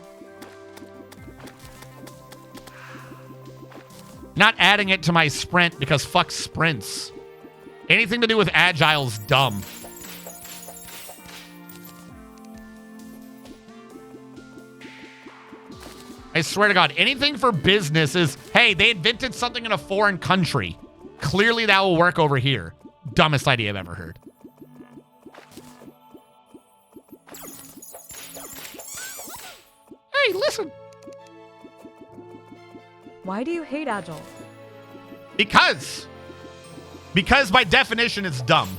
Not adding it to my sprint because fuck sprints. Anything to do with agile's dumb. I swear to God, anything for business is, hey, they invented something in a foreign country. Clearly that will work over here. Dumbest idea I've ever heard. Hey, listen. Why do you hate Agile? Because by definition it's dumb.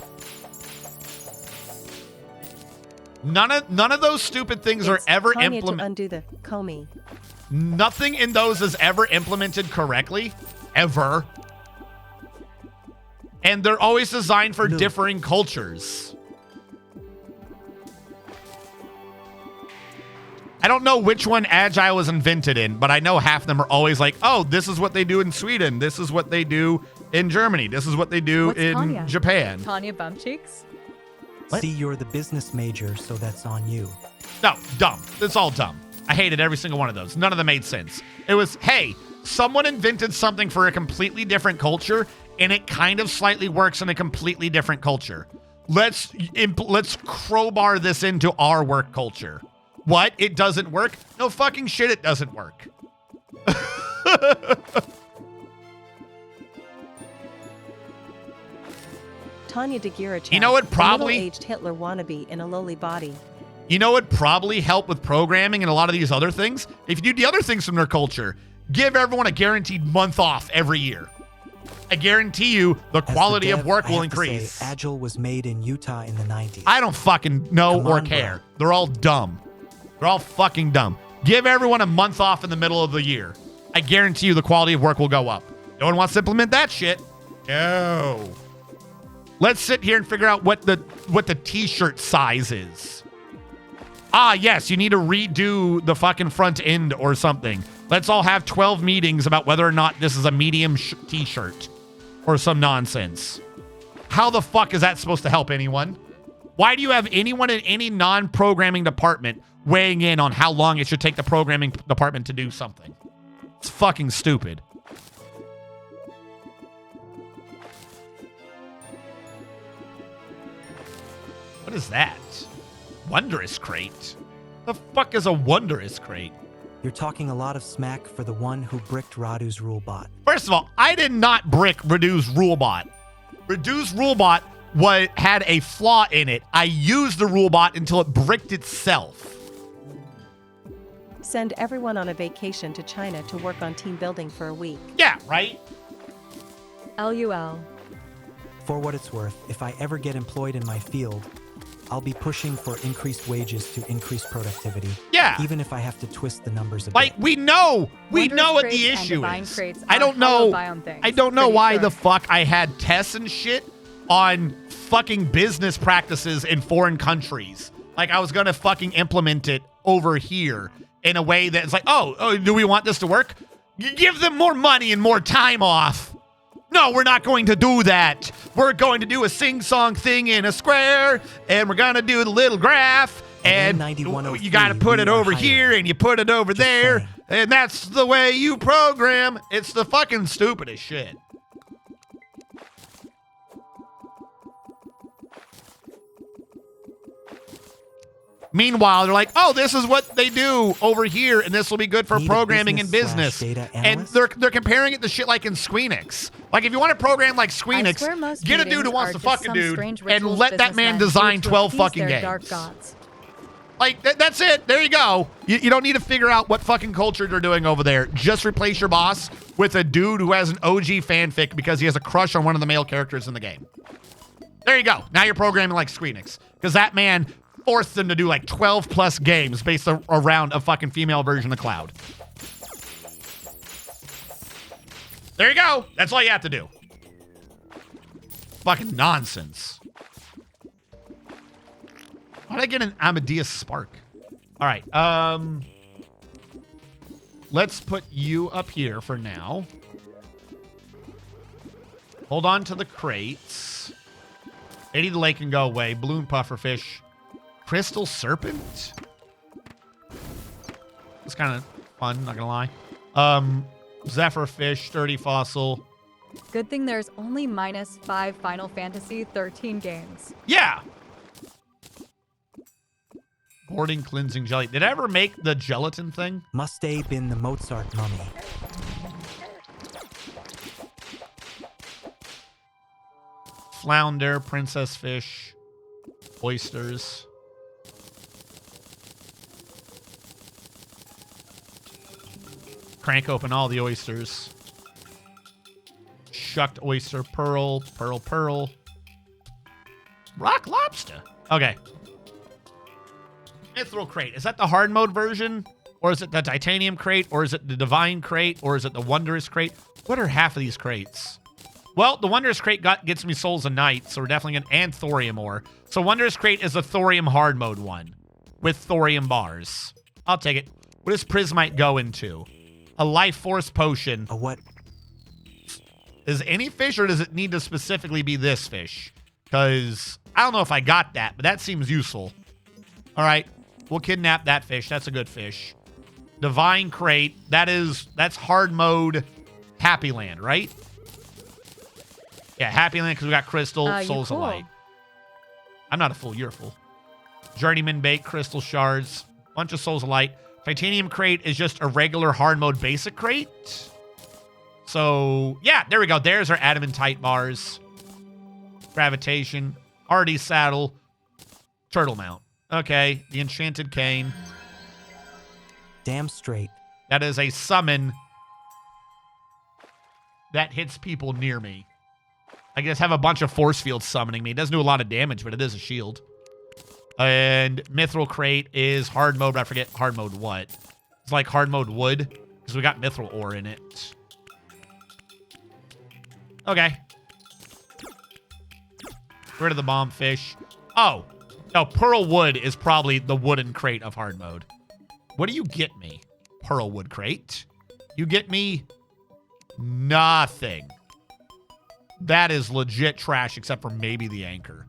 None of those stupid things are ever implemented. Undo the Comey. Nothing in those is ever implemented correctly, ever. And they're always designed for differing cultures. I don't know which one Agile was invented in, but I know half of them are always like, oh, this is what they do in Sweden. This is what they do in Germany. This is what they do What's in Tanya? Japan. Tanya Bumcheeks? What? See, you're the business major, so that's on you. No, dumb. It's all dumb. I hated every single one of those. None of them made sense. It was, hey, someone invented something for a completely different culture, and it kind of slightly works in a completely different culture. Let's crowbar this into our work culture. What? It doesn't work? No fucking shit, it doesn't work. Tanya DeGirachak, You know what probably- a middle-aged Hitler wannabe in a lowly body. You know what probably help with programming and a lot of these other things? If you do the other things from their culture, give everyone a guaranteed month off every year. I guarantee you the As the quality of dev, work I will have to say, increase. Agile was made in Utah in the 90s. I don't fucking know Come or on, bro. care. They're all dumb. They're all fucking dumb. Give everyone a month off in the middle of the year. I guarantee you the quality of work will go up. No one wants to implement that shit. No. Let's sit here and figure out what the t-shirt size is. Ah, yes, you need to redo the fucking front end or something. Let's all have 12 meetings about whether or not this is a medium t-shirt or some nonsense. How the fuck is that supposed to help anyone? Why do you have anyone in any non-programming department weighing in on how long it should take the programming department to do something? It's fucking stupid. What is that? Wondrous crate? The fuck is a wondrous crate? You're talking a lot of smack for the one who bricked Radu's rulebot. First of all, I did not brick Radu's rulebot. Radu's rulebot had a flaw in it. I used the rulebot until it bricked itself. Send everyone on a vacation to China to work on team building for a week. Yeah, right? LUL. For what it's worth, if I ever get employed in my field, I'll be pushing for increased wages to increase productivity. Yeah. Even if I have to twist the numbers a Like, bit. we know Wondrous what crates the and issue divine is. crates I are don't know. holobiome things, I don't know pretty why sure. the fuck I had tests and shit on fucking business practices in foreign countries. Like I was gonna fucking implement it over here in a way that's like, oh, do we want this to work? Give them more money and more time off. No, we're not going to do that. We're going to do a sing-song thing in a square, and we're going to do the little graph, and you got to put it over here, and you put it over there, and that's the way you program. It's the fucking stupidest shit. Meanwhile, they're like, oh, this is what they do over here, and this will be good for Need a programming and business business. slash data And analyst? they're comparing it to shit like in Squeenix. Like, if you want to program like I swear Squeenix, most get a dude who meetings wants are to just fuck a some dude strange and rituals let that man businessmen design do to 12 appease fucking their games. dark gods. Like, that's it. There you go. You don't need to figure out what fucking culture they're doing over there. Just replace your boss with a dude who has an OG fanfic because he has a crush on one of the male characters in the game. There you go. Now you're programming like Squeenix. Because that man forced them to do like 12 plus games based around a fucking female version of Cloud. There you go. That's all you have to do. Fucking nonsense. How did I get an Amadeus Spark? All right. Let's put you up here for now. Hold on to the crates. 80 the lake can go away. Balloon pufferfish. Crystal serpent? It's kind of fun, not gonna lie. Zephyrfish, sturdy fossil. Good thing there's only -5 Final Fantasy 13 games. Yeah. Boarding cleansing jelly. Did I ever make the gelatin thing? Must have been the Mozart mummy. Flounder, princess fish, oysters. Crank open all the oysters. Shucked oyster, pearl, pearl. Rock lobster. Okay. Mithril crate. Is that the hard mode version? Or is it the titanium crate? Or is it the divine crate? Or is it the wondrous crate? What are half of these crates? Well, the wondrous crate gets me souls a night, so we're definitely going to, and thorium ore. So wondrous crate is the thorium hard mode one with thorium bars. I'll take it. What does Prismite go into? A life force potion. A what? Is any fish, or does it need to specifically be this fish? Because I don't know if I got that, but that seems useful. All right. We'll kidnap that fish. That's a good fish. Divine Crate. That's hard mode Happy Land, right? Yeah, Happy Land because we got Crystal, Souls of Light. I'm not a fool. You're a fool. Journeyman Bait, Crystal Shards, bunch of Souls of Light. Titanium Crate is just a regular hard mode basic crate. So, yeah, there we go. There's our adamantite bars. Gravitation. Hardy Saddle. Turtle Mount. Okay, the Enchanted Cane. Damn straight. That is a summon that hits people near me. I just have a bunch of force fields summoning me. It doesn't do a lot of damage, but it is a shield. And Mithril Crate is hard mode, but I forget hard mode what. It's like hard mode wood, because we got Mithril ore in it. Okay. Get rid of the bomb fish. Oh. No, Pearl Wood is probably the wooden crate of hard mode. What do you get me? Pearl Wood Crate. You get me nothing. That is legit trash, except for maybe the anchor.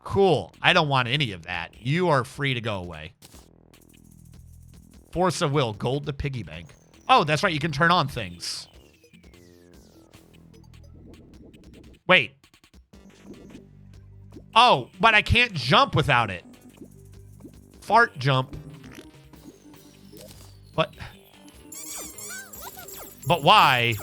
Cool. I don't want any of that. You are free to go away. Force of Will. Gold to piggy bank. Oh, that's right. You can turn on things. Wait. Oh, but I can't jump without it. Fart jump. But why?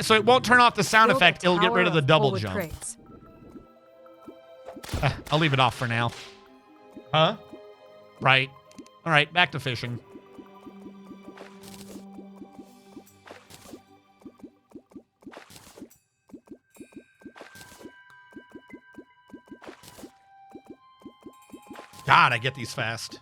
So it won't turn off the sound effect. It'll get rid of the double jump. I'll leave it off for now. Huh? Right. All right, back to fishing. God, I get these fast.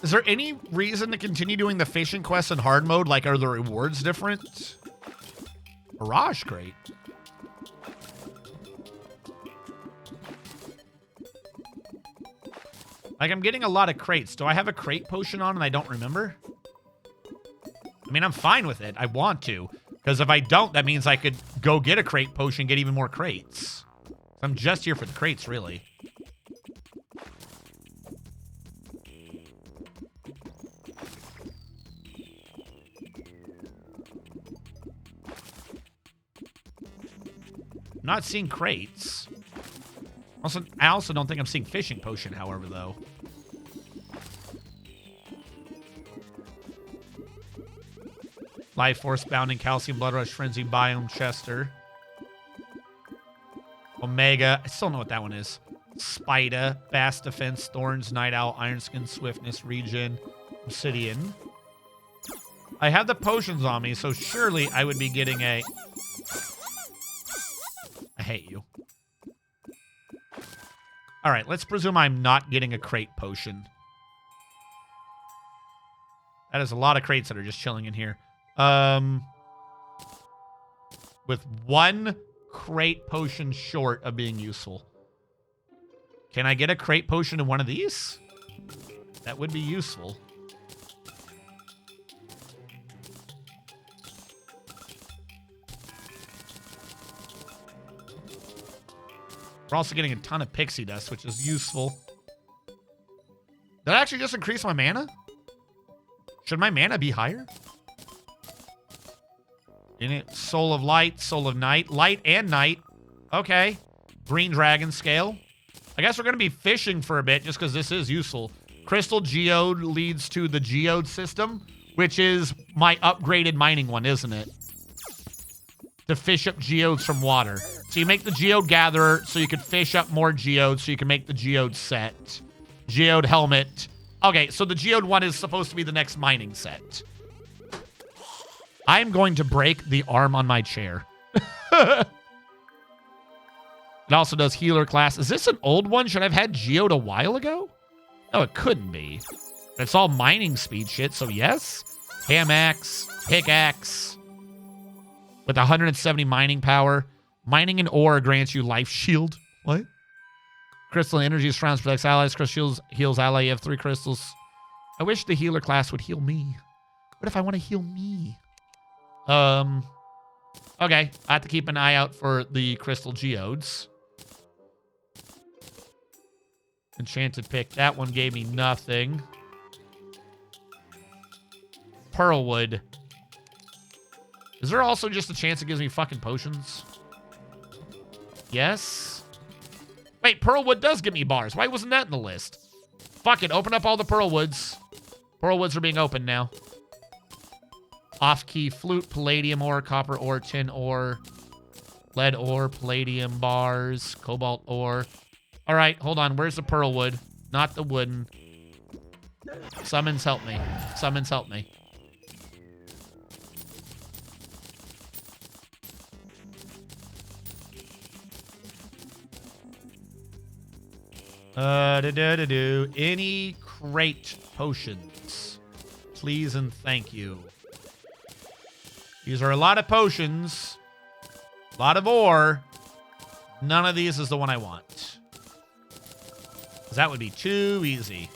Is there any reason to continue doing the fishing quests in hard mode? Like, are the rewards different? Mirage Crate. Like, I'm getting a lot of crates. Do I have a crate potion on and I don't remember? I mean, I'm fine with it. I want to. Because if I don't, that means I could go get a crate potion and get even more crates. I'm just here for the crates, really. I'm not seeing crates. I also don't think I'm seeing fishing potion, however, though. Life Force, Bounding, Calcium, Blood Rush, Frenzy, Biome, Chester. Omega. I still know what that one is. Spida, Bass Defense, Thorns, Night Owl, Iron Skin, Swiftness, Regen, Obsidian. I have the potions on me, so surely I would be getting a... I hate you. All right, let's presume I'm not getting a crate potion. That is a lot of crates that are just chilling in here. With one crate potion short of being useful. Can I get a crate potion in one of these? That would be useful. We're also getting a ton of pixie dust, which is useful. Did I actually just increase my mana? Should my mana be higher? In it, Soul of Light, Soul of Night. Light and Night. Okay. Green Dragon Scale. I guess we're going to be fishing for a bit just because this is useful. Crystal Geode leads to the Geode system, which is my upgraded mining one, isn't it? To fish up geodes from water. So you make the geode gatherer so you can fish up more geodes so you can make the geode set. Geode helmet. Okay, so the geode one is supposed to be the next mining set. I'm going to break the arm on my chair. It also does healer class. Is this an old one? Should I have had geode a while ago? No, it couldn't be. It's all mining speed shit, so yes. Ham axe, pickaxe. With 170 mining power. Mining an ore grants you life shield. What? Crystal energy surrounds, protects allies. Crystal heals ally. You have 3 crystals. I wish the healer class would heal me. What if I want to heal me? Okay. I have to keep an eye out for the crystal geodes. Enchanted pick. That one gave me nothing. Pearlwood. Is there also just a chance it gives me fucking potions? Yes. Wait, Pearlwood does give me bars. Why wasn't that in the list? Fuck it. Open up all the Pearlwoods. Pearlwoods are being opened now. Off-key flute, palladium ore, copper ore, tin ore, lead ore, palladium bars, cobalt ore. All right, hold on. Where's the Pearlwood? Not the wooden. Summons help me. Summons help me. Any crate potions, please and thank you. These are a lot of potions, a lot of ore. None of these is the one I want. 'Cause that would be too easy.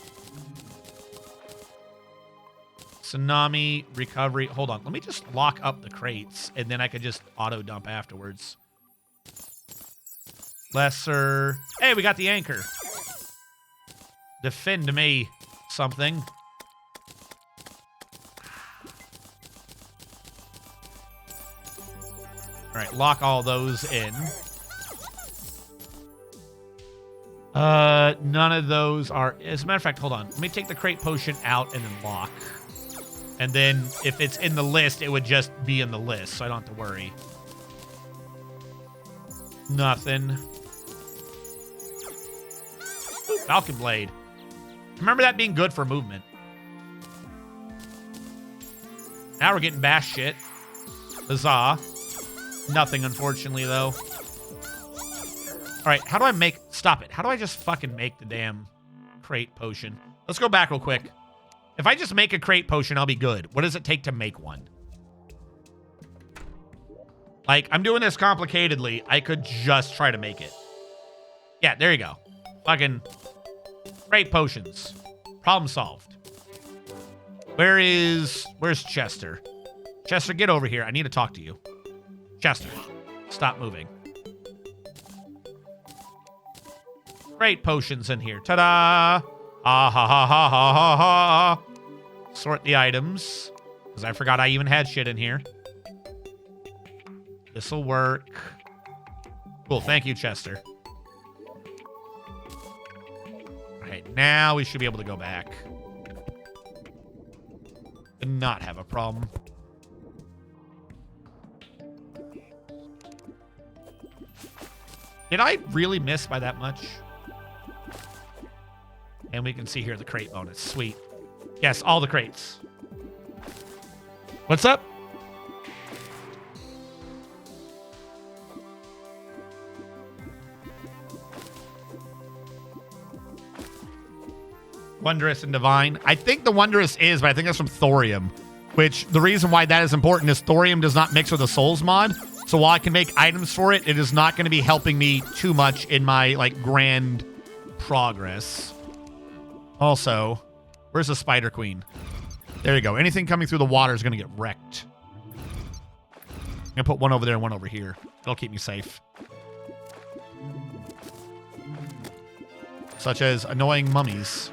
Tsunami, recovery. Hold on. Let me just lock up the crates, and then I could just auto dump afterwards. Lesser. Hey, we got the anchor. Defend me something. All right, lock all those in. None of those are... As a matter of fact, hold on. Let me take the crate potion out and then lock. And then if it's in the list, it would just be in the list, so I don't have to worry. Nothing. Ooh, Falcon Blade. Remember that being good for movement. Now we're getting bash shit. Huzzah. Nothing, unfortunately, though. All right, how do I make... Stop it. How do I just fucking make the damn crate potion? Let's go back real quick. If I just make a crate potion, I'll be good. What does it take to make one? Like, I'm doing this complicatedly. I could just try to make it. Yeah, there you go. Fucking crate potions. Problem solved. Where's Chester? Chester, get over here. I need to talk to you. Chester, stop moving. Great potions in here. Ta-da! Ah ha ha ha ha ha ha. Sort the items. Because I forgot I even had shit in here. This'll work. Cool, thank you, Chester. Alright, now we should be able to go back. And not have a problem. Did I really miss by that much? And we can see here the crate bonus. Sweet. Yes, all the crates. What's up? Wondrous and Divine. I think the Wondrous is, but I think that's from Thorium. Which, the reason why that is important is Thorium does not mix with the Souls mod. So while I can make items for it, it is not going to be helping me too much in my, like, grand progress. Also, where's the Spider Queen? There you go. Anything coming through the water is going to get wrecked. I'm going to put one over there and one over here. It'll keep me safe. Such as annoying mummies.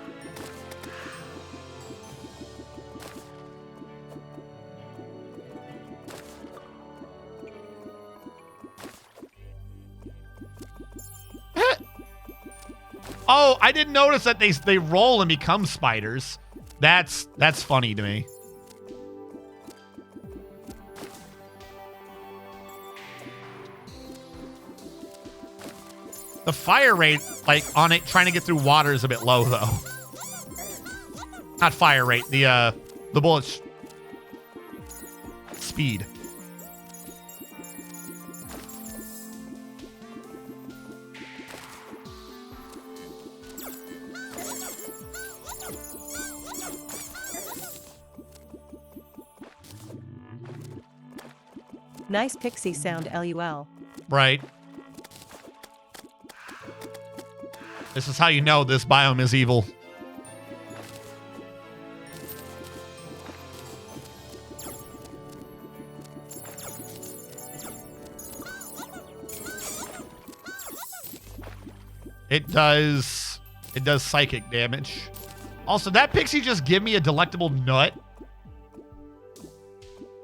Oh, I didn't notice that they roll and become spiders. That's funny to me. The fire rate, like, on it trying to get through water is a bit low, though. Not fire rate, the bullet's speed. Nice pixie sound, LUL. Right. This is how you know this biome is evil. It does psychic damage. Also, that pixie just give me a delectable nut.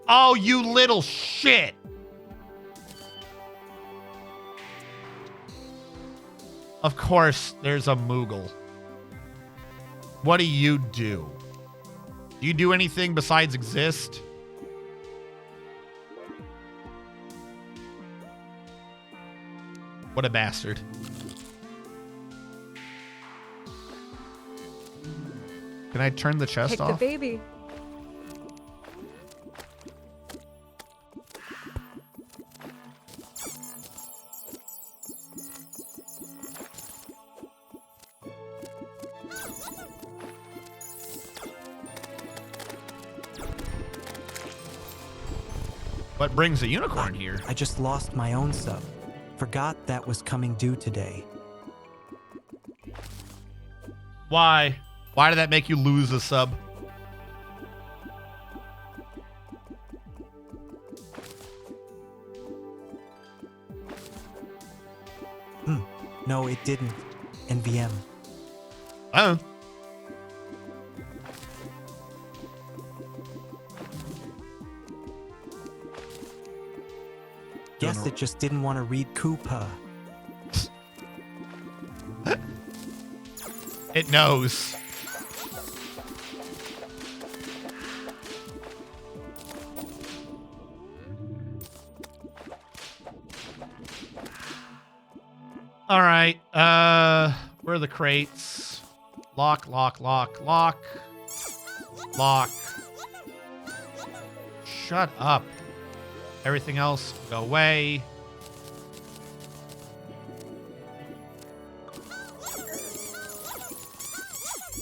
Oh, you little shit. Of course, there's a Moogle. What do you do? Do you do anything besides exist? What a bastard. Can I turn the chest Pick off? the baby. What brings a unicorn here? I just lost my own sub. Forgot that was coming due today. Why? Why did that make you lose a sub? No, it didn't. NVM. Oh. Guess it just didn't want to read Koopa. It knows. All right. Where are the crates? Lock, lock, lock, lock. Lock. Shut up. Everything else, go away.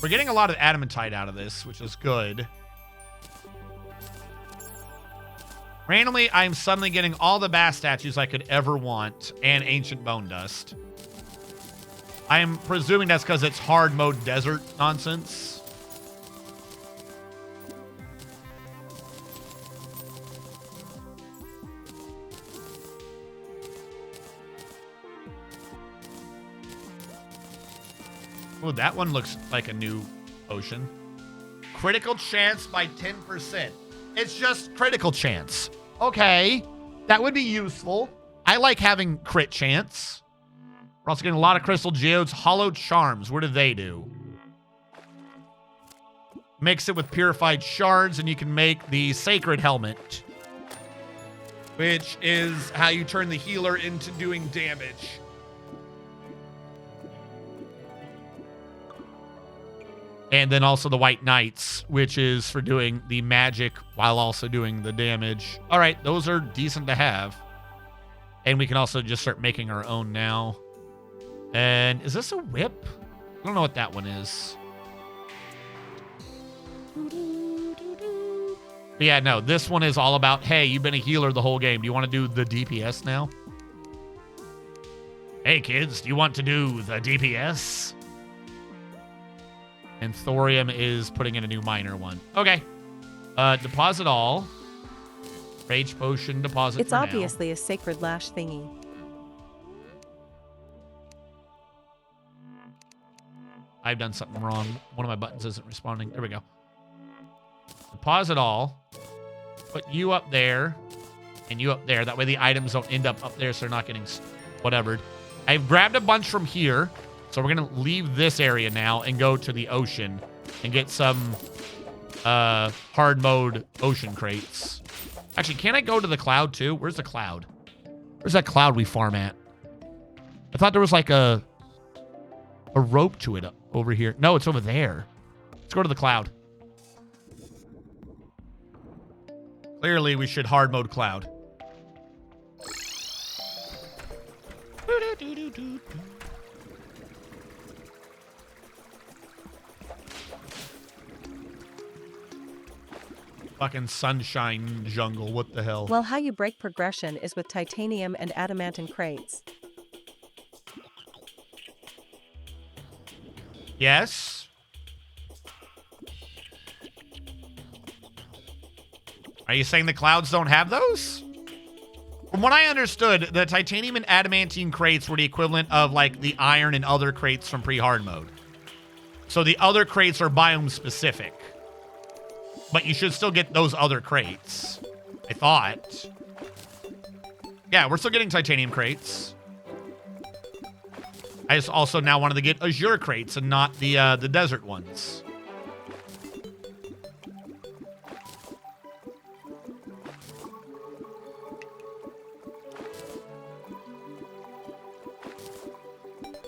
We're getting a lot of adamantite out of this, which is good. Randomly, I'm suddenly getting all the bass statues I could ever want and ancient bone dust. I'm presuming that's because it's hard mode desert nonsense. Oh, that one looks like a new ocean. Critical chance by 10%. It's just critical chance. Okay, that would be useful. I like having crit chance. We're also getting a lot of crystal geodes. Hollow charms, what do they do? Mix it with purified shards and you can make the sacred helmet, which is how you turn the healer into doing damage. And then also the White Knights, which is for doing the magic while also doing the damage. All right, those are decent to have. And we can also just start making our own now. And is this a whip? I don't know what that one is. But yeah, no, this one is all about, hey, you've been a healer the whole game. Do you want to do the DPS now? Hey, kids, do you want to do the DPS? And Thorium is putting in a new minor one. Okay. Deposit all. Rage potion deposit. It's obviously a sacred lash thingy. I've done something wrong. One of my buttons isn't responding. There we go. Deposit all. Put you up there. And you up there. That way the items don't end up there so they're not getting whatever. I've grabbed a bunch from here. So we're going to leave this area now and go to the ocean and get some hard mode ocean crates. Actually, can I go to the cloud too? Where's the cloud? Where's that cloud we farm at? I thought there was like a rope to it over here. No, it's over there. Let's go to the cloud. Clearly, we should hard mode cloud. Fucking sunshine jungle. What the hell? Well, how you break progression is with titanium and adamantine crates. Yes. Are you saying the clouds don't have those? From what I understood, the titanium and adamantine crates were the equivalent of like the iron and other crates from pre-hard mode. So the other crates are biome specific. But you should still get those other crates. I thought. Yeah, we're still getting titanium crates. I just also now wanted to get azure crates and not the desert ones.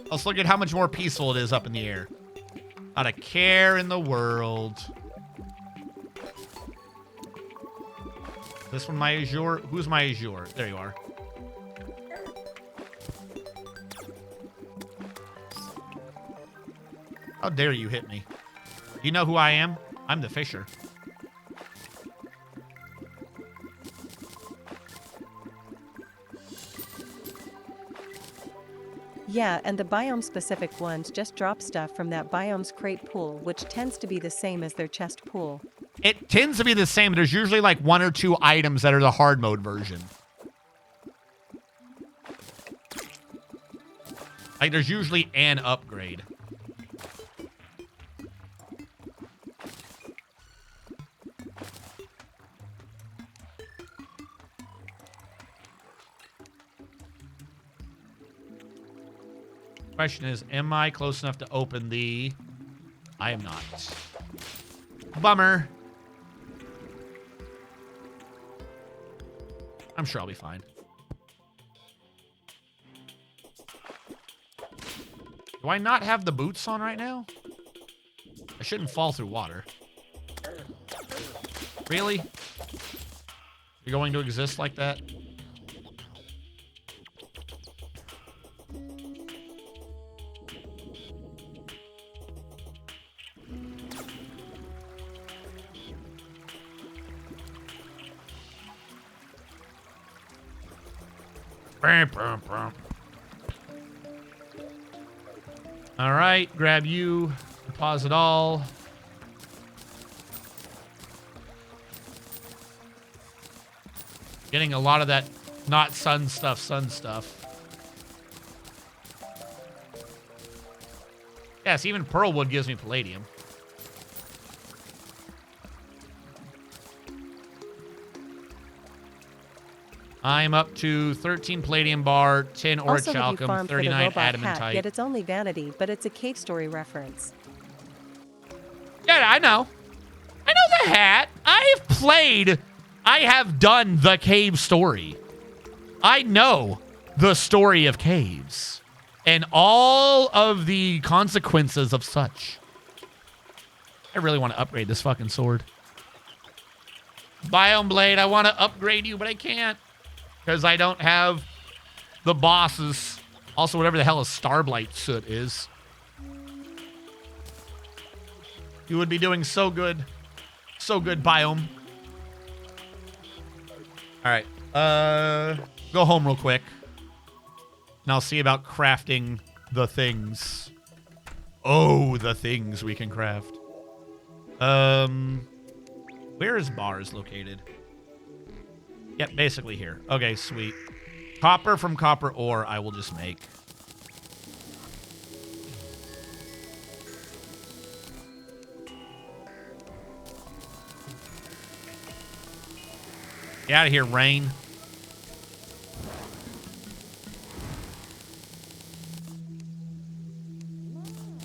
Let's look at how much more peaceful it is up in the air. Not a care in the world. Is this one my azure? Who's my azure? There you are. How dare you hit me? You know who I am? I'm the fisher. Yeah, and the biome-specific ones just drop stuff from that biome's crate pool, which tends to be the same as their chest pool. It tends to be the same. There's usually like 1 or 2 items that are the hard mode version. Like there's usually an upgrade. Question is, am I close enough to open the... I am not. Bummer. I'm sure I'll be fine. Do I not have the boots on right now? I shouldn't fall through water. Really? You're going to exist like that? All right, grab you, deposit all. Getting a lot of that not sun stuff. Yes, even Pearlwood gives me palladium. I'm up to 13 palladium bar, 10 orichalcum, 39 adamantite. Yet it's only vanity, but it's a cave story reference. Yeah, I know. I know the hat. I have done the cave story. I know the story of caves and all of the consequences of such. I really want to upgrade this fucking sword. Biome Blade, I want to upgrade you, but I can't. Because I don't have the bosses. Also, whatever the hell a Starblight soot is. You would be doing so good. So good, Biome. Alright. Go home real quick. And I'll see about crafting the things. Oh, the things we can craft. Where is bars located? Yep, basically here. Okay, sweet. Copper from copper ore I will just make. Get out of here, rain.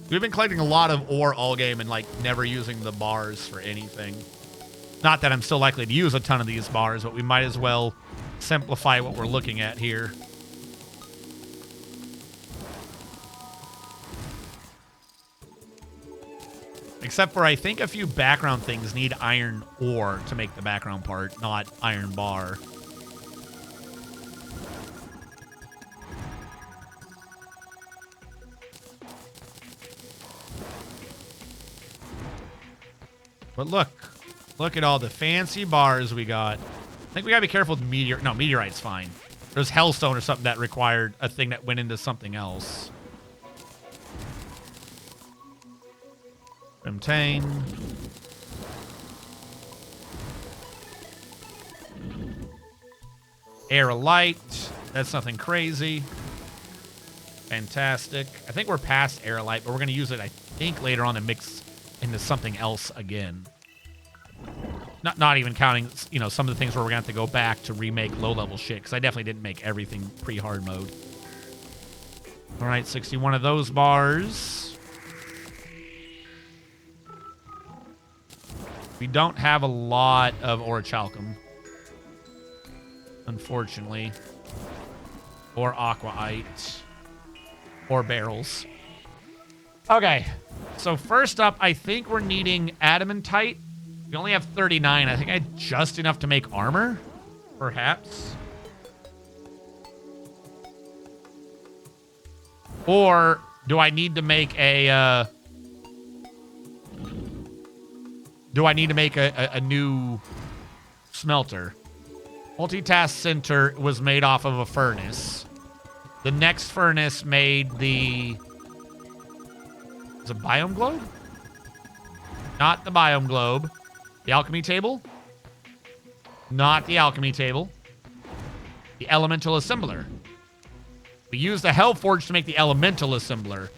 We've been collecting a lot of ore all game and like never using the bars for anything. Not that I'm still likely to use a ton of these bars, but we might as well simplify what we're looking at here. Except for I think a few background things need iron ore to make the background part, not iron bar. But look, Look at all the fancy bars we got. I think we gotta be careful with meteor. No, meteorite's fine. There's hellstone or something that required a thing that went into something else. Obtain. Aerolite. That's nothing crazy. Fantastic. I think we're past aerolite, but we're gonna use it, I think, later on to mix into something else again. Not even counting, you know, some of the things where we're going to have to go back to remake low-level shit, because I definitely didn't make everything pre-hard mode. All right, 61 of those bars. We don't have a lot of orichalcum, unfortunately. Or aquaite. Or barrels. Okay, so first up, I think we're needing adamantite. We only have 39. I think I had just enough to make armor, perhaps. Or do I need to make a a new smelter? Multitask center was made off of a furnace. The next furnace made the... Is it biome globe? Not the biome globe. The alchemy table? Not the alchemy table. The elemental assembler. We used the Hellforge to make the elemental assembler.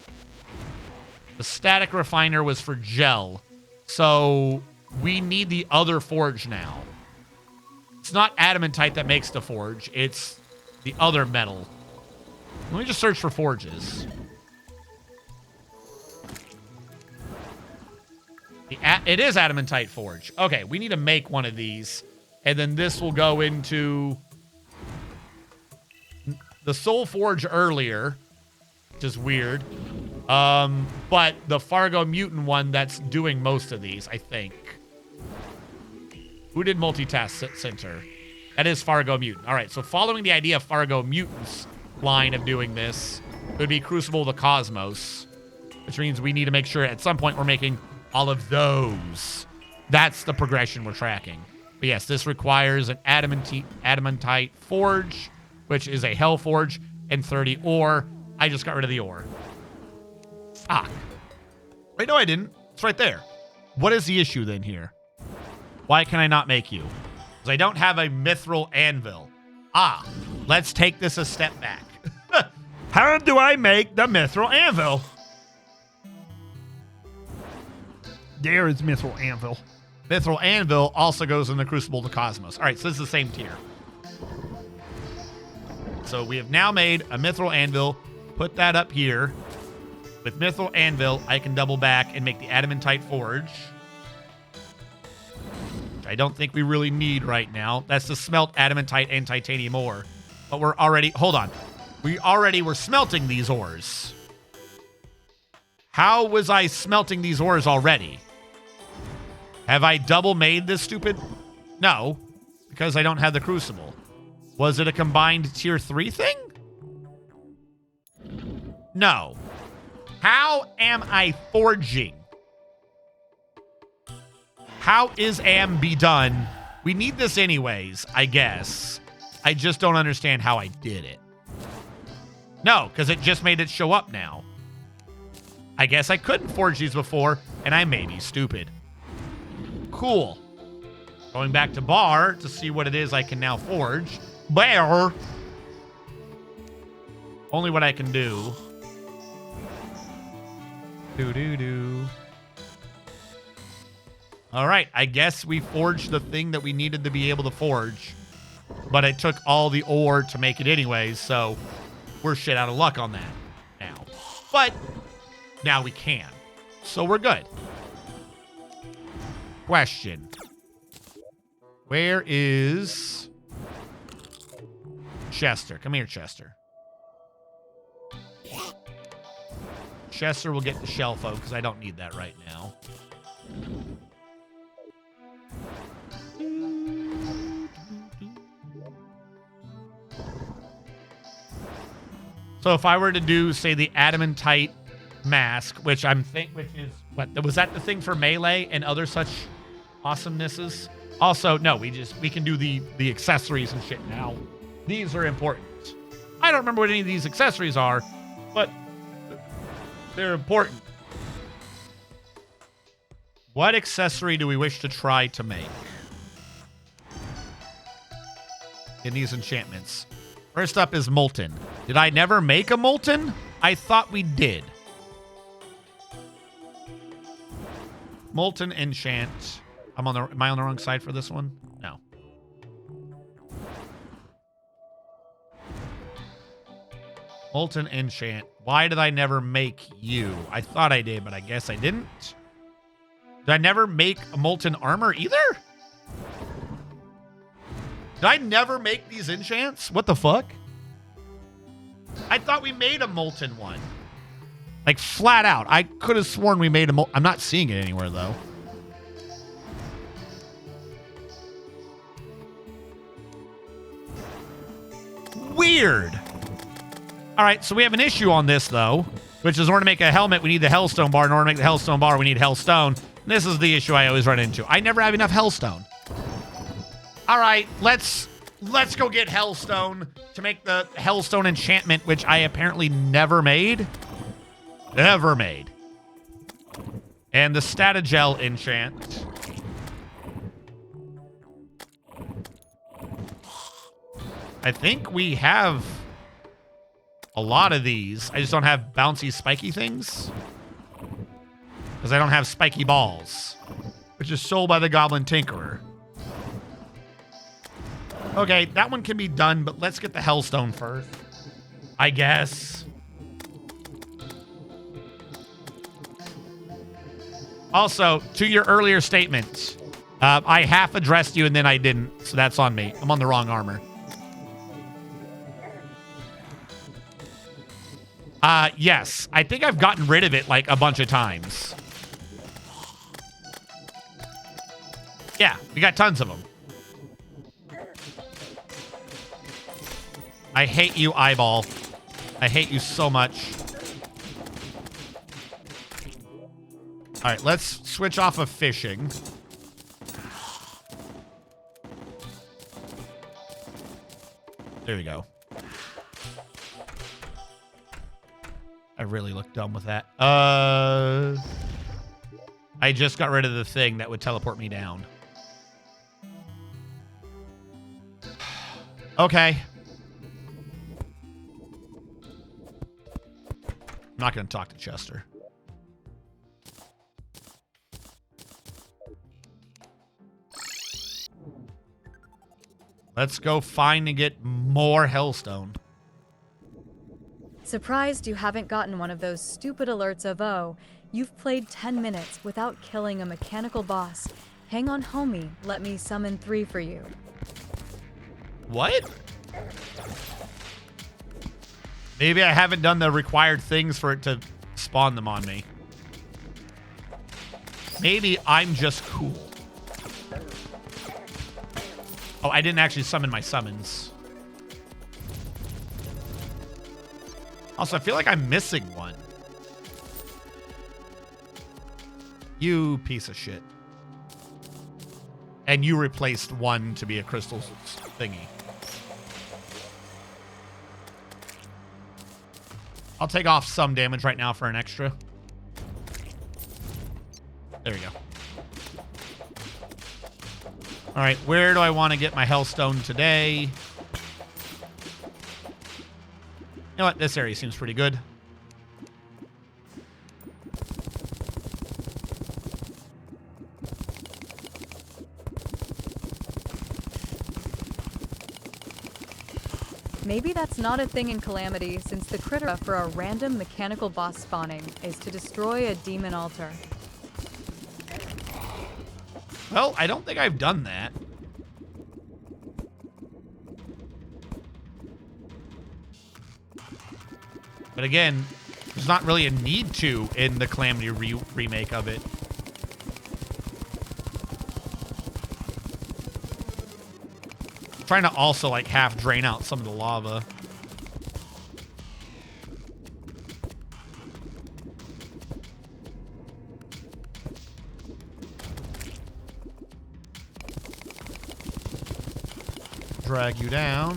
The static refiner was for gel. So we need the other forge now. It's not adamantite that makes the forge. It's the other metal. Let me just search for forges. It is adamantite forge. Okay, we need to make one of these. And then this will go into the soul forge earlier, which is weird. But the Fargo mutant one that's doing most of these, I think. Who did multitask center? That is Fargo mutant. All right, so following the idea of Fargo mutant's line of doing this, it would be Crucible of the Cosmos, which means we need to make sure at some point we're making all of those. That's the progression we're tracking. But yes, this requires an adamantite forge, which is a hell forge, and 30 ore. I just got rid of the ore. Fuck. Wait, no, I didn't. It's right there. What is the issue then here? Why can I not make you? Because I don't have a mithril anvil. Ah, let's take this a step back. How do I make the mithril anvil? There is mithril anvil. Mithril anvil also goes in the Crucible of the Cosmos. All right, so this is the same tier. So we have now made a mithril anvil. Put that up here. With mithril anvil, I can double back and make the adamantite forge. Which I don't think we really need right now. That's to smelt adamantite and titanium ore. But we're already... Hold on. We already were smelting these ores. How was I smelting these ores already? Have I double made this stupid? No, because I don't have the crucible. Was it a combined tier 3 thing? No. How am I forging? How is am be done? We need this anyways, I guess. I just don't understand how I did it. No, because it just made it show up now. I guess I couldn't forge these before, and I may be stupid. Cool. Going back to bar to see what it is I can now forge. Bar. Only what I can do. Do. All right, I guess we forged the thing that we needed to be able to forge. But it took all the ore to make it anyways, so we're shit out of luck on that now. But now we can. So we're good. Question. Where is Chester? Come here, Chester. Chester will get the shell folk because I don't need that right now. So if I were to do, say, the adamantite mask, which is what was that the thing for melee and other such awesomenesses. Also, no, we can do the accessories and shit now. These are important. I don't remember what any of these accessories are, but they're important. What accessory do we wish to try to make in these enchantments? First up is Molten. Did I never make a Molten? I thought we did. Molten enchant. Am I on the wrong side for this one? No. Molten enchant. Why did I never make you? I thought I did, but I guess I didn't. Did I never make a molten armor either? Did I never make these enchants? What the fuck? I thought we made a molten one. Like, flat out. I could have sworn we made a molten... I'm not seeing it anywhere, though. Weird. All right, so we have an issue on this, though, which is in order to make a helmet, we need the Hellstone bar. In order to make the Hellstone bar, we need Hellstone. This is the issue I always run into. I never have enough Hellstone. All right, let's go get Hellstone to make the Hellstone enchantment, which I apparently never made. Ever made. And the Statagel enchant. I think we have a lot of these. I just don't have bouncy, spiky things. Because I don't have spiky balls. Which is sold by the Goblin Tinkerer. Okay, that one can be done, but let's get the Hellstone first. I guess. Also, to your earlier statement, I half addressed you and then I didn't, so that's on me. I'm on the wrong armor. Yes. I think I've gotten rid of it like a bunch of times. Yeah, we got tons of them. I hate you, Eyeball. I hate you so much. All right, let's switch off of fishing. There we go. I really look dumb with that. I just got rid of the thing that would teleport me down. Okay. I'm not going to talk to Chester. Let's go find and get more Hellstone. Surprised you haven't gotten one of those stupid alerts of, oh, you've played 10 minutes without killing a mechanical boss. Hang on, homie. Let me summon 3 for you. What? Maybe I haven't done the required things for it to spawn them on me. Maybe I'm just cool. Oh, I didn't actually summon my summons. Also, I feel like I'm missing one. You piece of shit. And you replaced one to be a crystal thingy. I'll take off some damage right now for an extra. There we go. All right, where do I want to get my Hellstone today? You know what? This area seems pretty good. Maybe that's not a thing in Calamity, since the critter for a random mechanical boss spawning is to destroy a demon altar. Well, I don't think I've done that. But again, there's not really a need to in the Calamity remake of it. I'm trying to also like half drain out some of the lava. drag you down.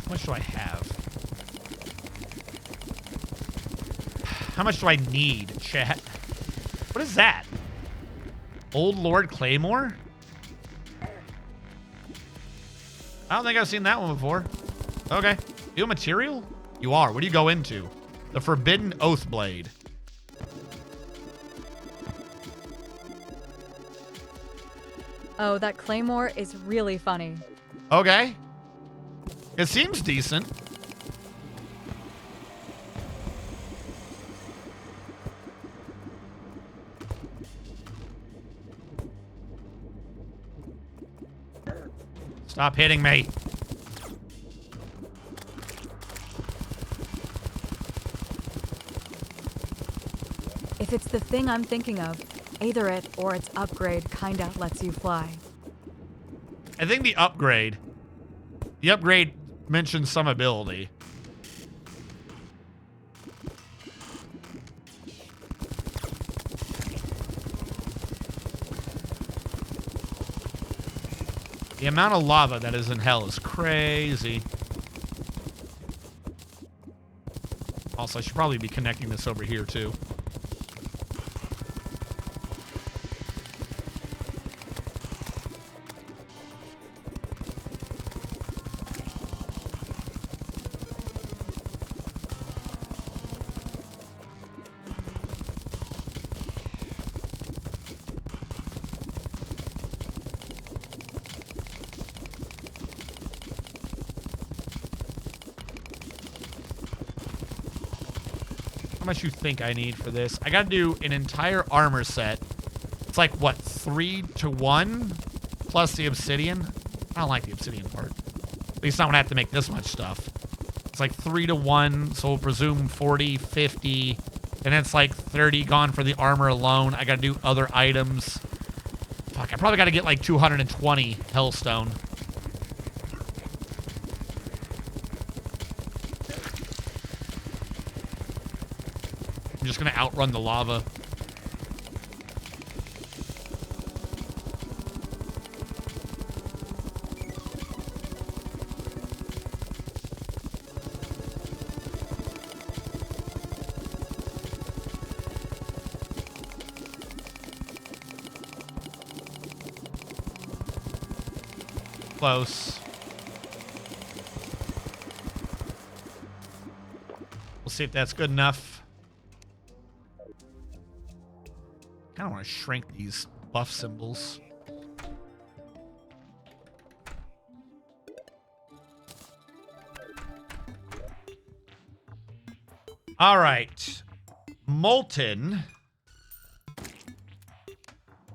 How much do I have? How much do I need, chat? What is that? Old Lord Claymore? I don't think I've seen that one before. Okay. You a material? You are. What do you go into? The Forbidden Oath Blade. Oh, that claymore is really funny. Okay. It seems decent. Stop hitting me. If it's the thing I'm thinking of, either it or its upgrade kinda lets you fly. I think the upgrade mentions some ability. The amount of lava that is in hell is crazy. Also, I should probably be connecting this over here too. How much you think I need for this? I gotta do an entire armor set. It's like, what, 3-to-1 plus the obsidian? I don't like the obsidian part. At least not when I have to make this much stuff. It's like 3-to-1, so we'll presume 40, 50, and it's like 30 gone for the armor alone. I gotta do other items. Fuck, I probably gotta get like 220 hellstone. I'm just gonna outrun the lava. Close. We'll see if that's good enough. I kind of want to shrink these buff symbols. All right. Molten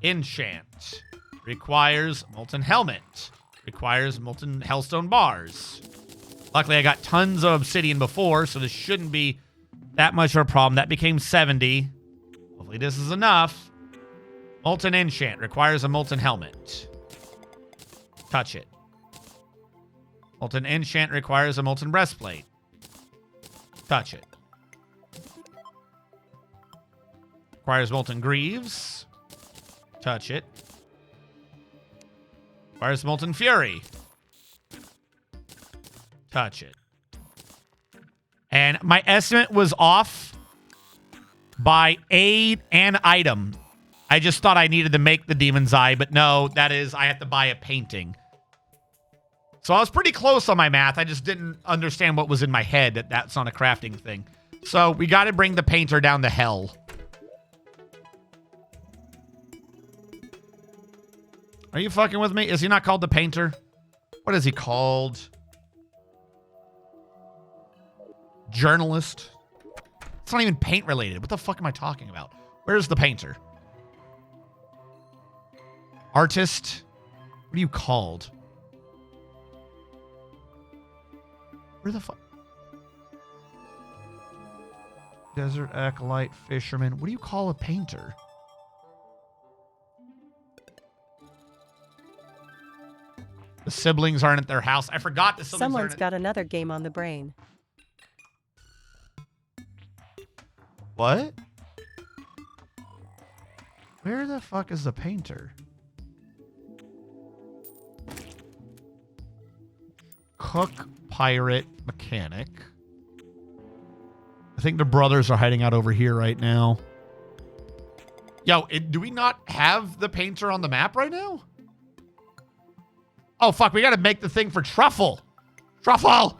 enchant requires molten helmet. Requires molten hellstone bars. Luckily, I got tons of obsidian before, so this shouldn't be that much of a problem. That became 70. Hopefully this is enough. Molten enchant requires a molten helmet. Touch it. Molten enchant requires a molten breastplate. Touch it. Requires molten greaves. Touch it. Requires molten fury. Touch it. And my estimate was off by an item. I just thought I needed to make the demon's eye, but no, that is, I have to buy a painting. So I was pretty close on my math. I just didn't understand what was in my head, that that's not a crafting thing. So we got to bring the painter down to hell. Are you fucking with me? Is he not called the painter? What is he called? Journalist? It's not even paint related. What the fuck am I talking about? Where's the painter? Artist? What are you called? Where the fuck? Desert acolyte, fisherman. What do you call a painter? The siblings aren't at their house. I forgot the siblings Someone's aren't got another game on the brain. What? Where the fuck is the painter? Cook, pirate, mechanic. I think the brothers are hiding out over here right now. Yo, do we not have the painter on the map right now? Oh, fuck. We got to make the thing for Truffle. Truffle!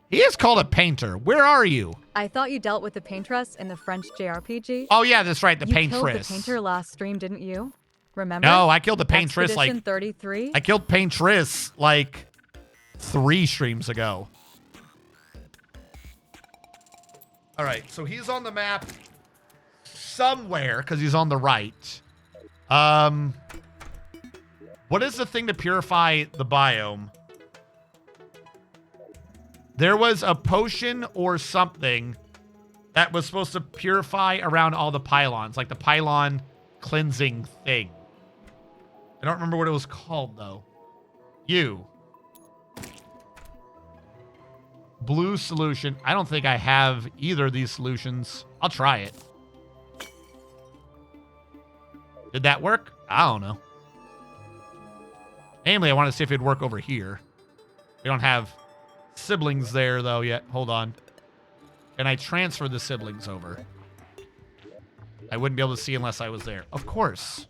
He is called a painter. Where are you? I thought you dealt with the paintress in the French JRPG. Oh, yeah, that's right. The you paintress. killed the painter last stream, didn't you? Remember? No, I killed the paintress Expedition 33? I killed paintress like 3 streams ago. All right, so he's on the map somewhere because he's on the right. What is the thing to purify the biome? There was a potion or something that was supposed to purify around all the pylons, like the pylon cleansing thing. I don't remember what it was called, though. Blue solution. I don't think I have either of these solutions. I'll try it. Did that work? I don't know. Namely, I want to see if it'd work over here. We don't have siblings there, though, yet. Hold on. Can I transfer the siblings over? I wouldn't be able to see unless I was there. Of course.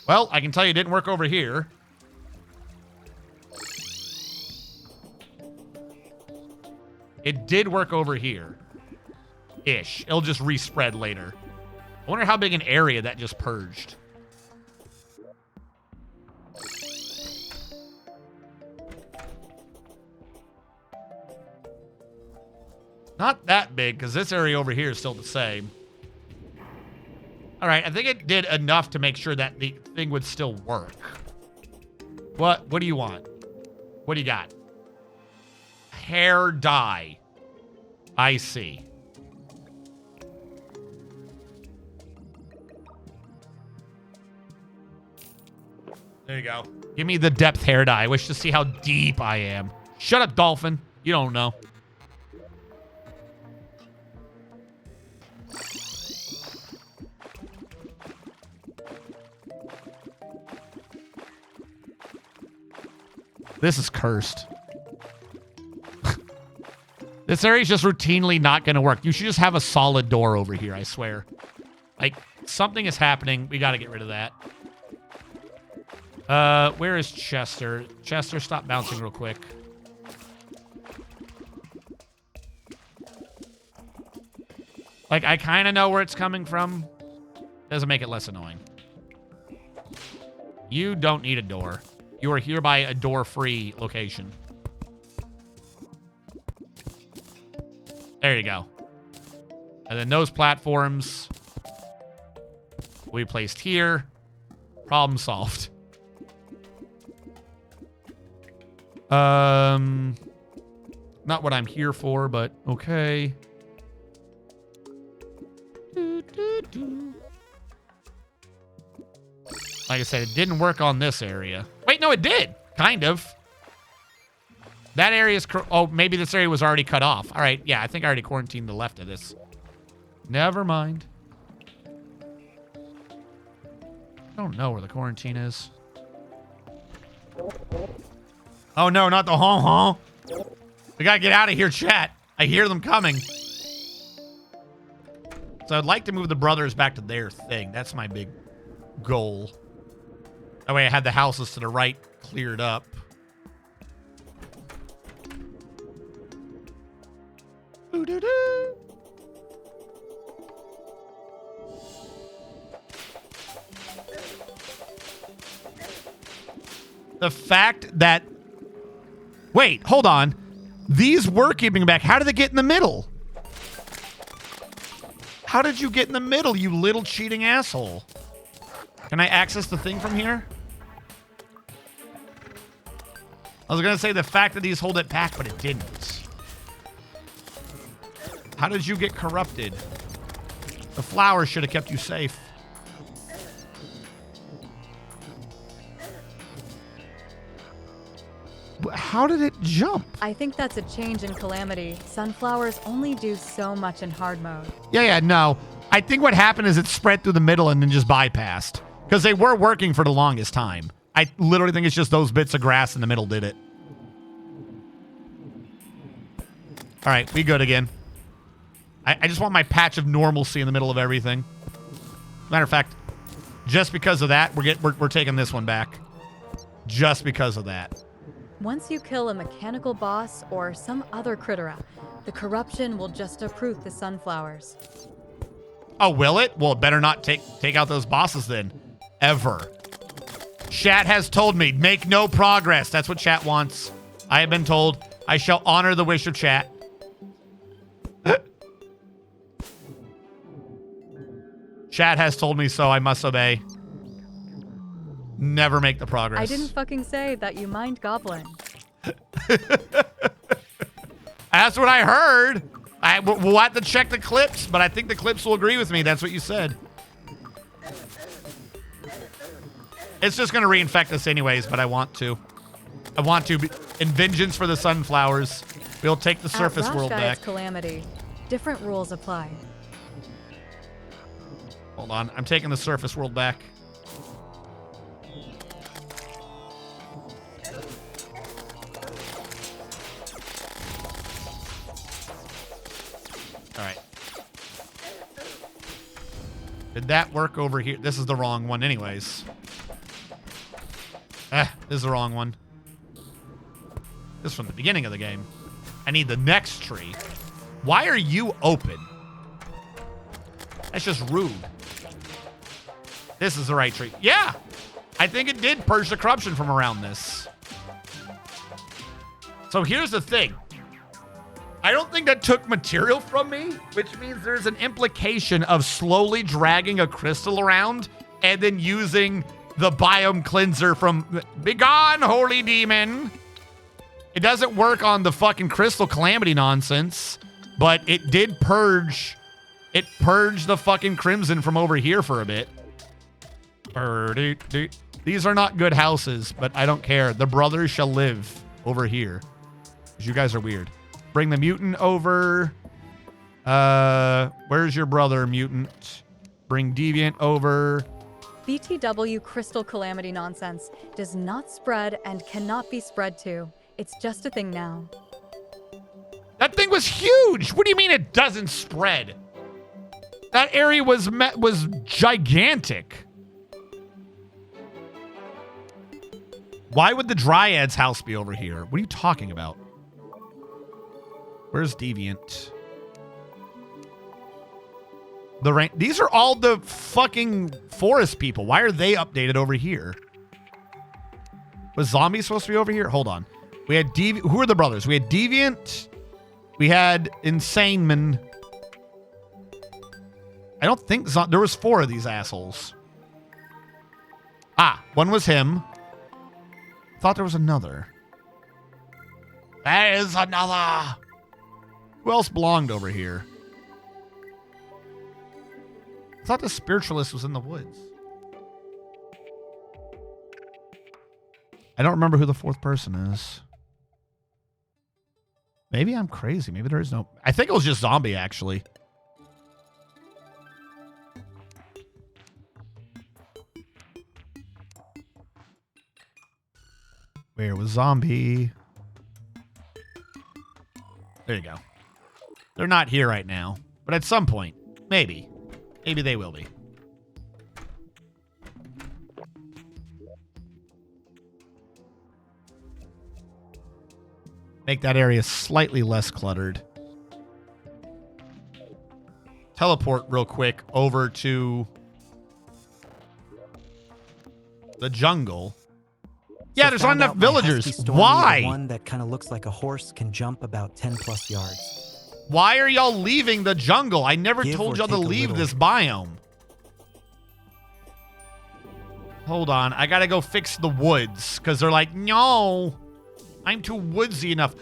Well, I can tell you it didn't work over here. It did work over here. Ish. It'll just respread later. I wonder how big an area that just purged. Not that big, because this area over here is still the same. All right, I think it did enough to make sure that the thing would still work. What do you want? What do you got? Hair dye. I see. There you go. Give me the depth hair dye. I wish to see how deep I am. Shut up, dolphin. You don't know. This is cursed. This area's just routinely not going to work. You should just have a solid door over here, I swear. Like, something is happening. We got to get rid of that. Where is Chester? Chester, stop bouncing real quick. Like, I kind of know where it's coming from. Doesn't make it less annoying. You don't need a door. You are hereby a door-free location. There you go. And then those platforms will be placed here. Problem solved. Not what I'm here for, but okay. Like I said, it didn't work on this area. Wait, no, it did. Kind of. That area is... Oh, maybe this area was already cut off. All right, yeah, I think I already quarantined the left of this. Never mind. I don't know where the quarantine is. Oh, no, not the honk. We got to get out of here, chat. I hear them coming. So I'd like to move the brothers back to their thing. That's my big goal. That way I had the houses to the right cleared up. Ooh-doo-doo. The fact that... Wait, hold on. These were keeping back. How did they get in the middle? How did you get in the middle, you little cheating asshole? Can I access the thing from here? I was going to say the fact that these hold it back, but it didn't. How did you get corrupted? The flowers should have kept you safe. How did it jump? I think that's a change in Calamity. Sunflowers only do so much in hard mode. Yeah, no. I think what happened is it spread through the middle and then just bypassed. Because they were working for the longest time. I literally think it's just those bits of grass in the middle did it. All right, we good again. I just want my patch of normalcy in the middle of everything. Matter of fact, just because of that, we're taking this one back. Just because of that. Once you kill a mechanical boss or some other crittera, the corruption will just uproot the sunflowers. Oh, will it? Well, it better not take out those bosses then. Ever. Chat has told me, make no progress. That's what chat wants. I have been told I shall honor the wish of chat. Chat has told me so. I must obey. Never make the progress. I didn't fucking say that you mind goblin. That's what I heard. We'll have to check the clips, but I think the clips will agree with me. That's what you said. It's just going to reinfect us anyways, but I want to. In vengeance for the sunflowers, we'll take the surface world back. Calamity. Different rules apply. Hold on. I'm taking the surface world back. All right. Did that work over here? This is the wrong one anyways. This is the wrong one. This is from the beginning of the game. I need the next tree. Why are you open? That's just rude. This is the right tree. Yeah. I think it did purge the corruption from around this. So here's the thing. I don't think that took material from me, which means there's an implication of slowly dragging a crystal around and then using the biome cleanser from Begone, Holy Demon. It doesn't work on the fucking crystal calamity nonsense, but it did purge. It purged the fucking crimson from over here for a bit. These are not good houses, but I don't care. The brothers shall live over here. Because you guys are weird. Bring the mutant over. Where's your brother, mutant? Bring deviant over. BTW crystal calamity nonsense does not spread and cannot be spread to. It's just a thing now. That thing was huge. What do you mean it doesn't spread? That area was gigantic. Why would the Dryad's house be over here? What are you talking about? Where's Deviant? These are all the fucking forest people. Why are they updated over here? Was Zombie supposed to be over here? Hold on. We had who are the brothers? We had Deviant. We had Insane Man. I don't think there was 4 of these assholes. One was him. Thought there was another. There is another. Who else belonged over here? I thought the spiritualist was in the woods. I don't remember who the 4th person is. Maybe I'm crazy. Maybe there is no... I think it was just Zombie, actually. Where was Zombie? There you go. They're not here right now. But at some point, maybe. Maybe they will be. Make that area slightly less cluttered. Teleport real quick over to the jungle. Yeah, there's not enough villagers. Why? The one that kind of looks like a horse can jump about 10 plus yards. Why are y'all leaving the jungle? I never told y'all to leave this biome. Hold on. I got to go fix the woods because they're like, no, I'm too woodsy enough.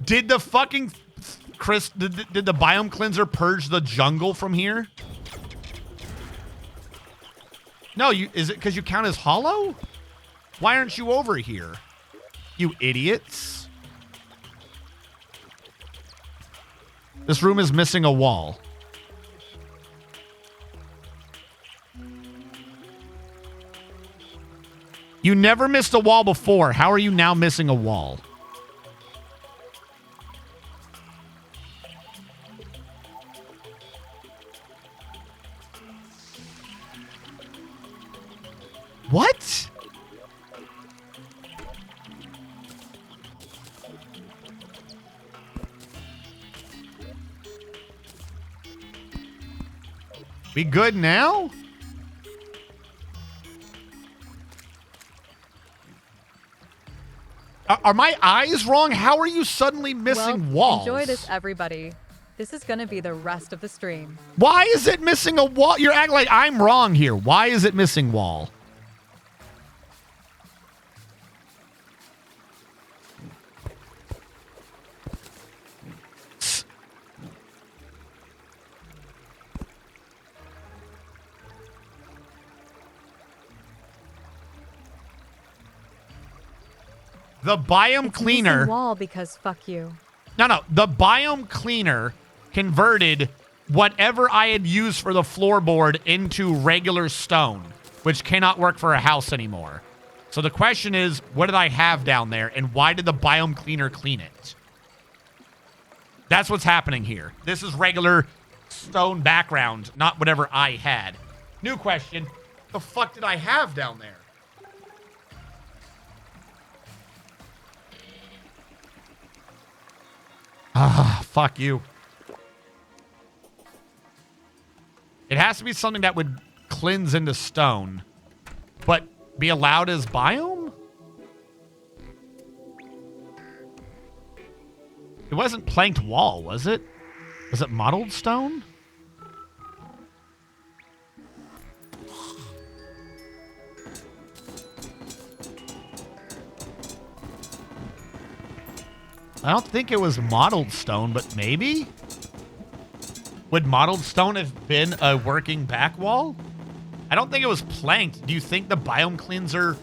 Did the fucking did the biome cleanser purge the jungle from here? No, is it because you count as hollow? Why aren't you over here? You idiots. This room is missing a wall. You never missed a wall before. How are you now missing a wall? What? We good now? Are my eyes wrong? How are you suddenly missing walls? Enjoy this, everybody. This is going to be the rest of the stream. Why is it missing a wall? You're acting like I'm wrong here. Why is it missing wall? The biome cleaner. Wall because fuck you. No. The biome cleaner converted whatever I had used for the floorboard into regular stone, which cannot work for a house anymore. So the question is, what did I have down there, and why did the biome cleaner clean it? That's what's happening here. This is regular stone background, not whatever I had. New question. The fuck did I have down there? Ah, fuck you. It has to be something that would cleanse into stone, but be allowed as biome? It wasn't planked wall, was it? Was it mottled stone? I don't think it was mottled stone, but maybe? Would mottled stone have been a working back wall? I don't think it was planked. Do you think the biome cleanser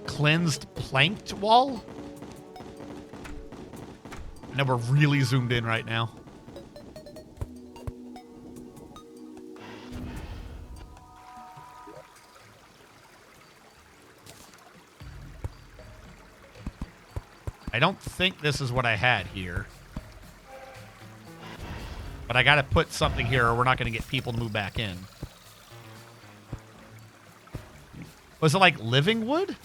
cleansed planked wall? I know we're really zoomed in right now. I don't think this is what I had here. But I gotta put something here or we're not gonna get people to move back in. Was it like living wood?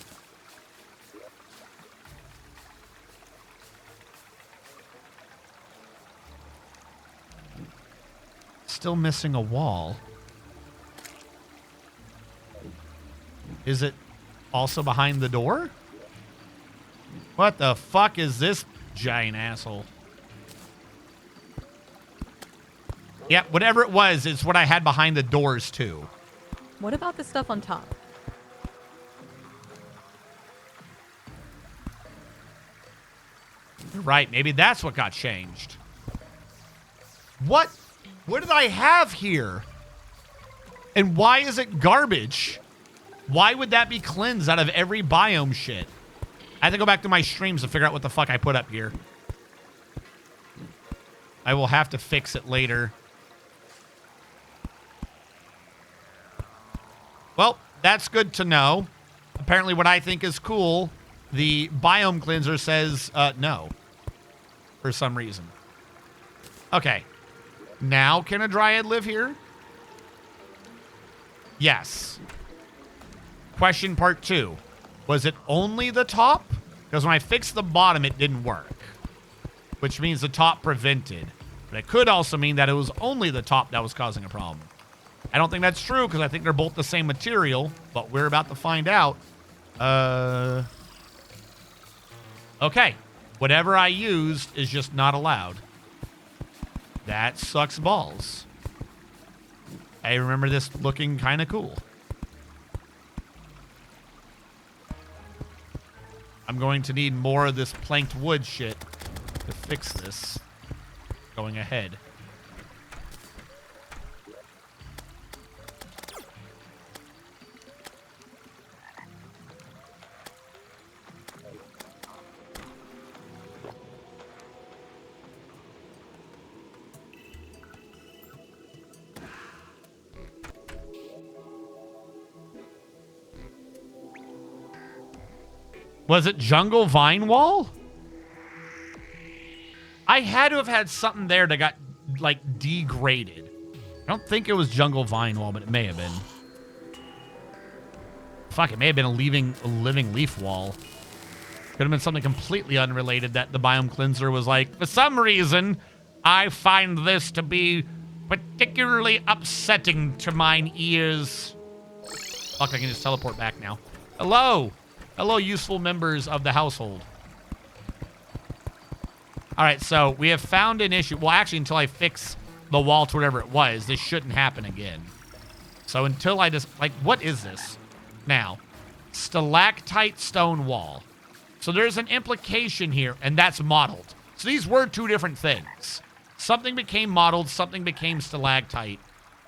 Still missing a wall. Is it also behind the door? What the fuck is this giant asshole? Yeah, whatever it was, it's what I had behind the doors too. What about the stuff on top? You're right, maybe that's what got changed. What did I have here? And why is it garbage? Why would that be cleansed out of every biome shit? I have to go back to my streams to figure out what the fuck I put up here. I will have to fix it later. Well, that's good to know. Apparently what I think is cool, the biome cleanser says no. For some reason. Okay. Now can a dryad live here? Yes. Question part 2. Was it only the top? Because when I fixed the bottom, it didn't work. Which means the top prevented. But it could also mean that it was only the top that was causing a problem. I don't think that's true because I think they're both the same material. But we're about to find out. Okay. Whatever I used is just not allowed. That sucks balls. I remember this looking kind of cool. I'm going to need more of this planked wood shit to fix this. Going ahead. Was it Jungle Vine Wall? I had to have had something there that got, like, degraded. I don't think it was Jungle Vine Wall, but it may have been. Fuck, it may have been a living leaf wall. Could have been something completely unrelated that the biome cleanser was like, for some reason, I find this to be particularly upsetting to mine ears. Fuck, I can just teleport back now. Hello. Hello, useful members of the household. All right, so we have found an issue. Well, actually, until I fix the wall to whatever it was, this shouldn't happen again. So until I just, like, what is this? Now, stalactite stone wall. So there's an implication here, and that's modeled. So these were two different things. Something became modeled, something became stalactite.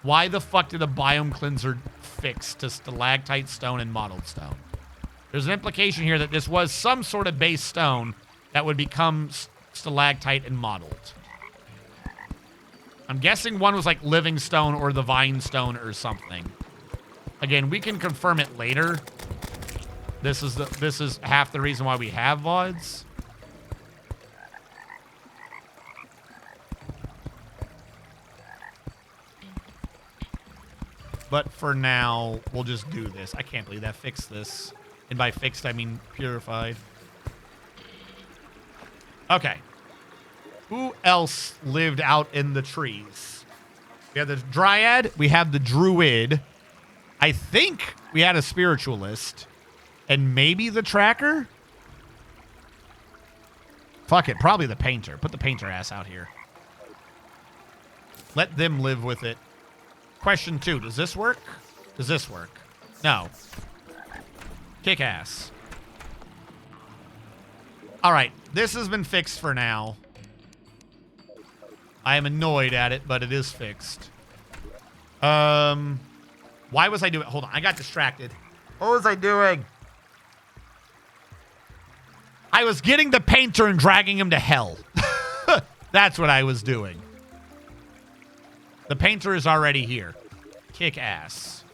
Why the fuck did the biome cleanser fix to stalactite stone and modeled stone? There's an implication here that this was some sort of base stone that would become stalactite and modeled. I'm guessing one was like living stone or the vine stone or something. Again, we can confirm it later. This is half the reason why we have VODs. But for now, we'll just do this. I can't believe that fixed this. And by fixed, I mean purified. Okay. Who else lived out in the trees? We have the Dryad. We have the Druid. I think we had a Spiritualist. And maybe the Tracker? Fuck it. Probably the Painter. Put the Painter ass out here. Let them live with it. Question 2. Does this work? Does this work? No. Kick ass. All right. This has been fixed for now. I am annoyed at it, but it is fixed. Why was I doing... Hold on. I got distracted. What was I doing? I was getting the Painter and dragging him to hell. That's what I was doing. The Painter is already here. Kick ass.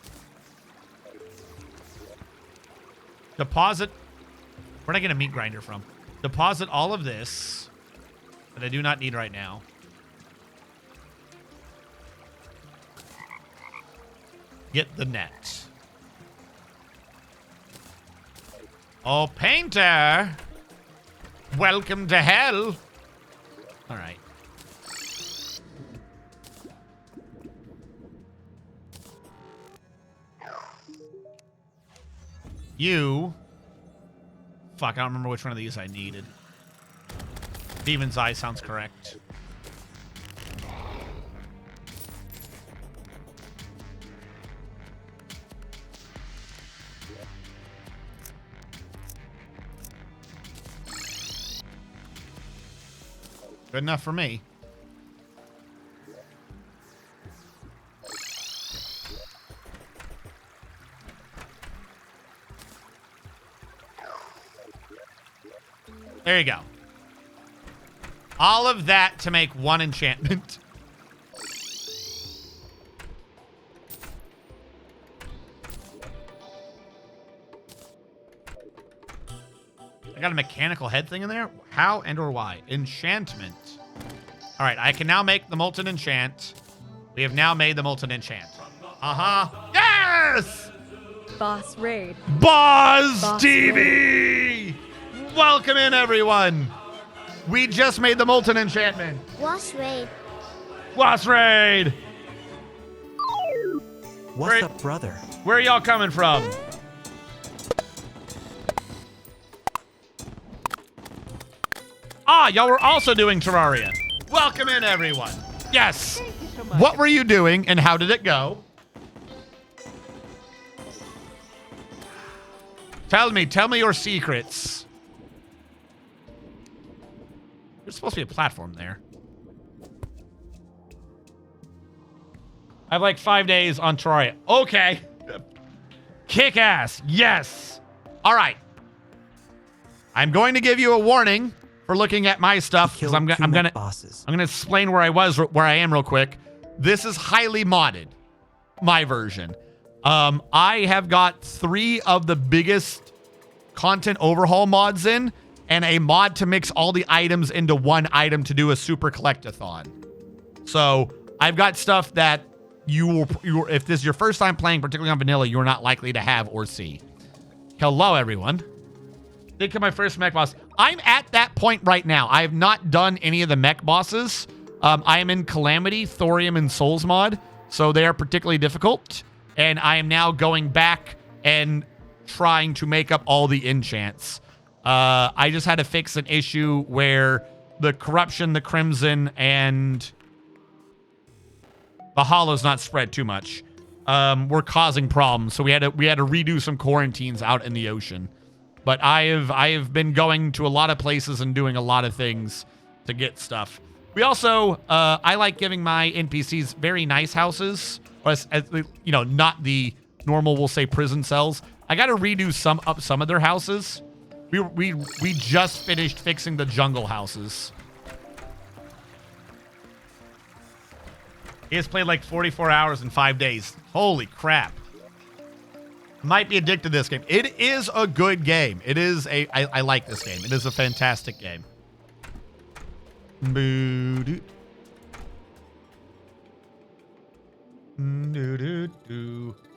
Deposit. Where'd I get a meat grinder from? Deposit all of this that I do not need right now. Get the net. Oh, Painter. Welcome to hell. All right. You. Fuck, I don't remember which one of these I needed. Demon's Eye sounds correct. Good enough for me. There you go. All of that to make one enchantment. I got a mechanical head thing in there? How and or why? Enchantment. All right, I can now make the Molten Enchant. We have now made the Molten Enchant. Uh-huh. Yes! Boss Raid. Boss TV! Welcome in, everyone. We just made the Molten Enchantment. Boss Raid. Boss Raid! What's up, brother? Where are y'all coming from? Ah, y'all were also doing Terraria. Welcome in, everyone. Yes. What were you doing and how did it go? Tell me your secrets. There's supposed to be a platform there. I have like 5 days on Terraria. Okay. Kick ass. Yes. All right. I'm going to give you a warning for looking at my stuff because I'm gonna explain where I am real quick. This is highly modded, my version. I have got 3 of the biggest content overhaul mods in, and a mod to mix all the items into one item to do a super collect-a-thon. So I've got stuff that if this is your first time playing, particularly on vanilla, you're not likely to have or see. Hello, everyone. Think of my first mech boss. I'm at that point right now. I have not done any of the mech bosses. I am in Calamity, Thorium, and Souls mod, so they are particularly difficult. And I am now going back and trying to make up all the enchants. I just had to fix an issue where the Corruption, the Crimson, and the Hollow's not spread too much. Were causing problems, so we had to redo some quarantines out in the ocean. But I have been going to a lot of places and doing a lot of things to get stuff. We also I like giving my NPCs very nice houses, as you know, not the normal, we'll say, prison cells. I got to redo some of their houses. We just finished fixing the jungle houses. He has played like 44 hours in 5 days. Holy crap. Might be addicted to this game. It is a good game. It is I like this game. It is a fantastic game.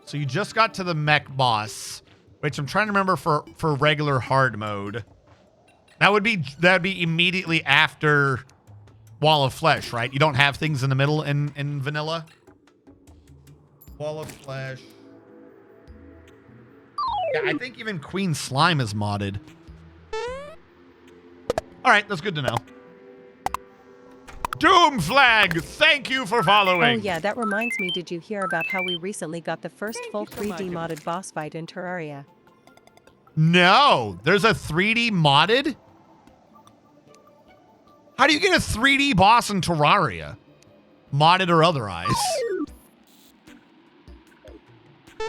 So you just got to the mech boss, which I'm trying to remember for regular hard mode. That'd be immediately after Wall of Flesh, right? You don't have things in the middle in vanilla. Wall of Flesh. Yeah, I think even Queen Slime is modded. All right, that's good to know. Doom Flag, thank you for following. Oh yeah, that reminds me, did you hear about how we recently got the first full 3D modded boss fight in Terraria? No, there's a 3D modded? How do you get a 3D boss in Terraria? Modded or otherwise?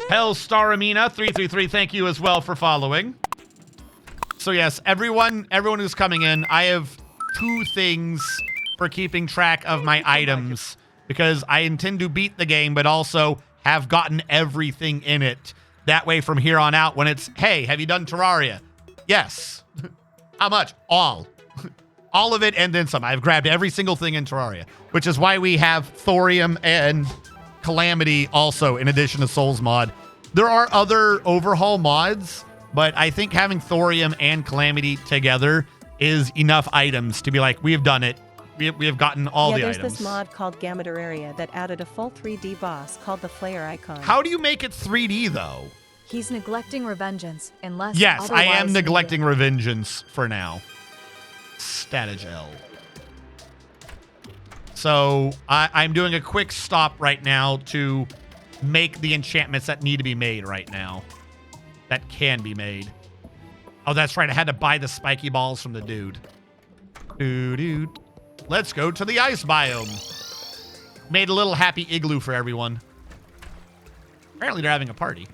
Hellstar Amina 333, thank you as well for following. So yes, everyone who's coming in, I have 2 things for keeping track of my items because I intend to beat the game, but also have gotten everything in it. That way from here on out, when it's, hey, have you done Terraria? Yes. How much? All. All of it and then some. I've grabbed every single thing in Terraria, which is why we have Thorium and Calamity also in addition to Souls mod. There are other overhaul mods, but I think having Thorium and Calamity together is enough items to be like, we have done it. We have gotten all the items. Yeah, there's this mod called Terraria that added a full 3D boss called the Flare Icon. How do you make it 3D though? He's neglecting Revengeance unless yes, I am otherwise neglecting needed. Revengeance for now. Statagel. So I'm doing a quick stop right now to make the enchantments that need to be made right now. That can be made. Oh, that's right. I had to buy the spiky balls from the dude. Dude. Let's go to the ice biome. Made a little happy igloo for everyone. Apparently they're having a party.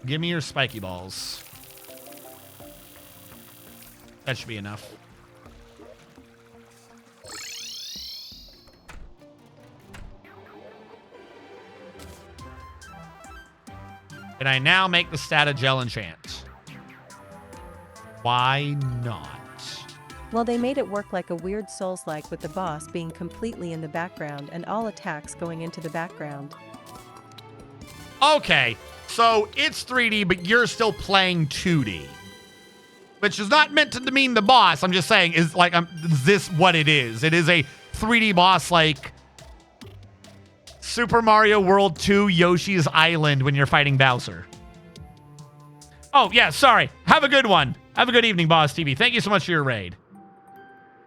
Give me your spiky balls. That should be enough. Can I now make the Statagel enchant? Why not? Well, they made it work like a weird Souls-like with the boss being completely in the background and all attacks going into the background. Okay, so it's 3D, but you're still playing 2D. Which is not meant to demean the boss. I'm just saying, is this what it is? It is a 3D boss like Super Mario World 2 Yoshi's Island when you're fighting Bowser. Oh, yeah, sorry. Have a good one. Have a good evening, Boss TV. Thank you so much for your raid.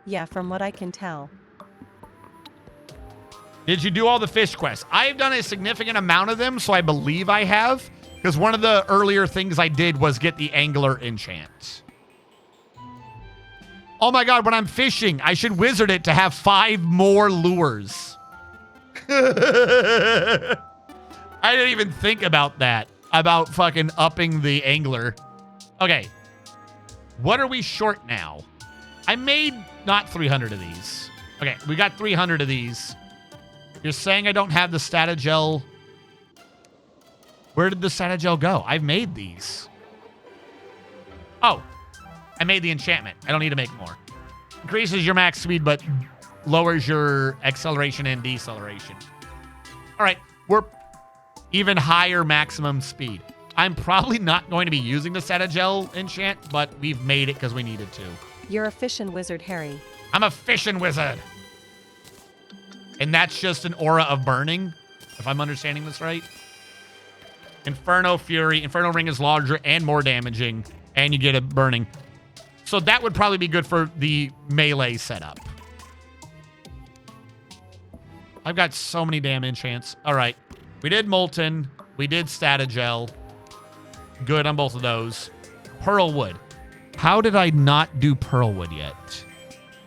Yeah, from what I can tell. Did you do all the fish quests? I've done a significant amount of them, so I believe I have. Because one of the earlier things I did was get the angler enchant. Oh my god, when I'm fishing, I should wizard it to have 5 more lures. I didn't even think about that. About fucking upping the angler. Okay. What are we short now? I made not 300 of these. Okay, we got 300 of these. You're saying I don't have the Statagel Where did the Satagel go? I've made these. Oh, I made the enchantment. I don't need to make more. Increases your max speed, but lowers your acceleration and deceleration. All right, we're even higher maximum speed. I'm probably not going to be using the Satagel enchant, but we've made it because we needed to. You're a fishin' wizard, Harry. I'm a fishing wizard. And that's just an aura of burning, if I'm understanding this right. Inferno Fury. Inferno Ring is larger and more damaging, and you get a burning. So that would probably be good for the melee setup. I've got so many damn enchants. All right. We did Molten. We did Statagel. Good on both of those. Pearlwood. How did I not do Pearlwood yet?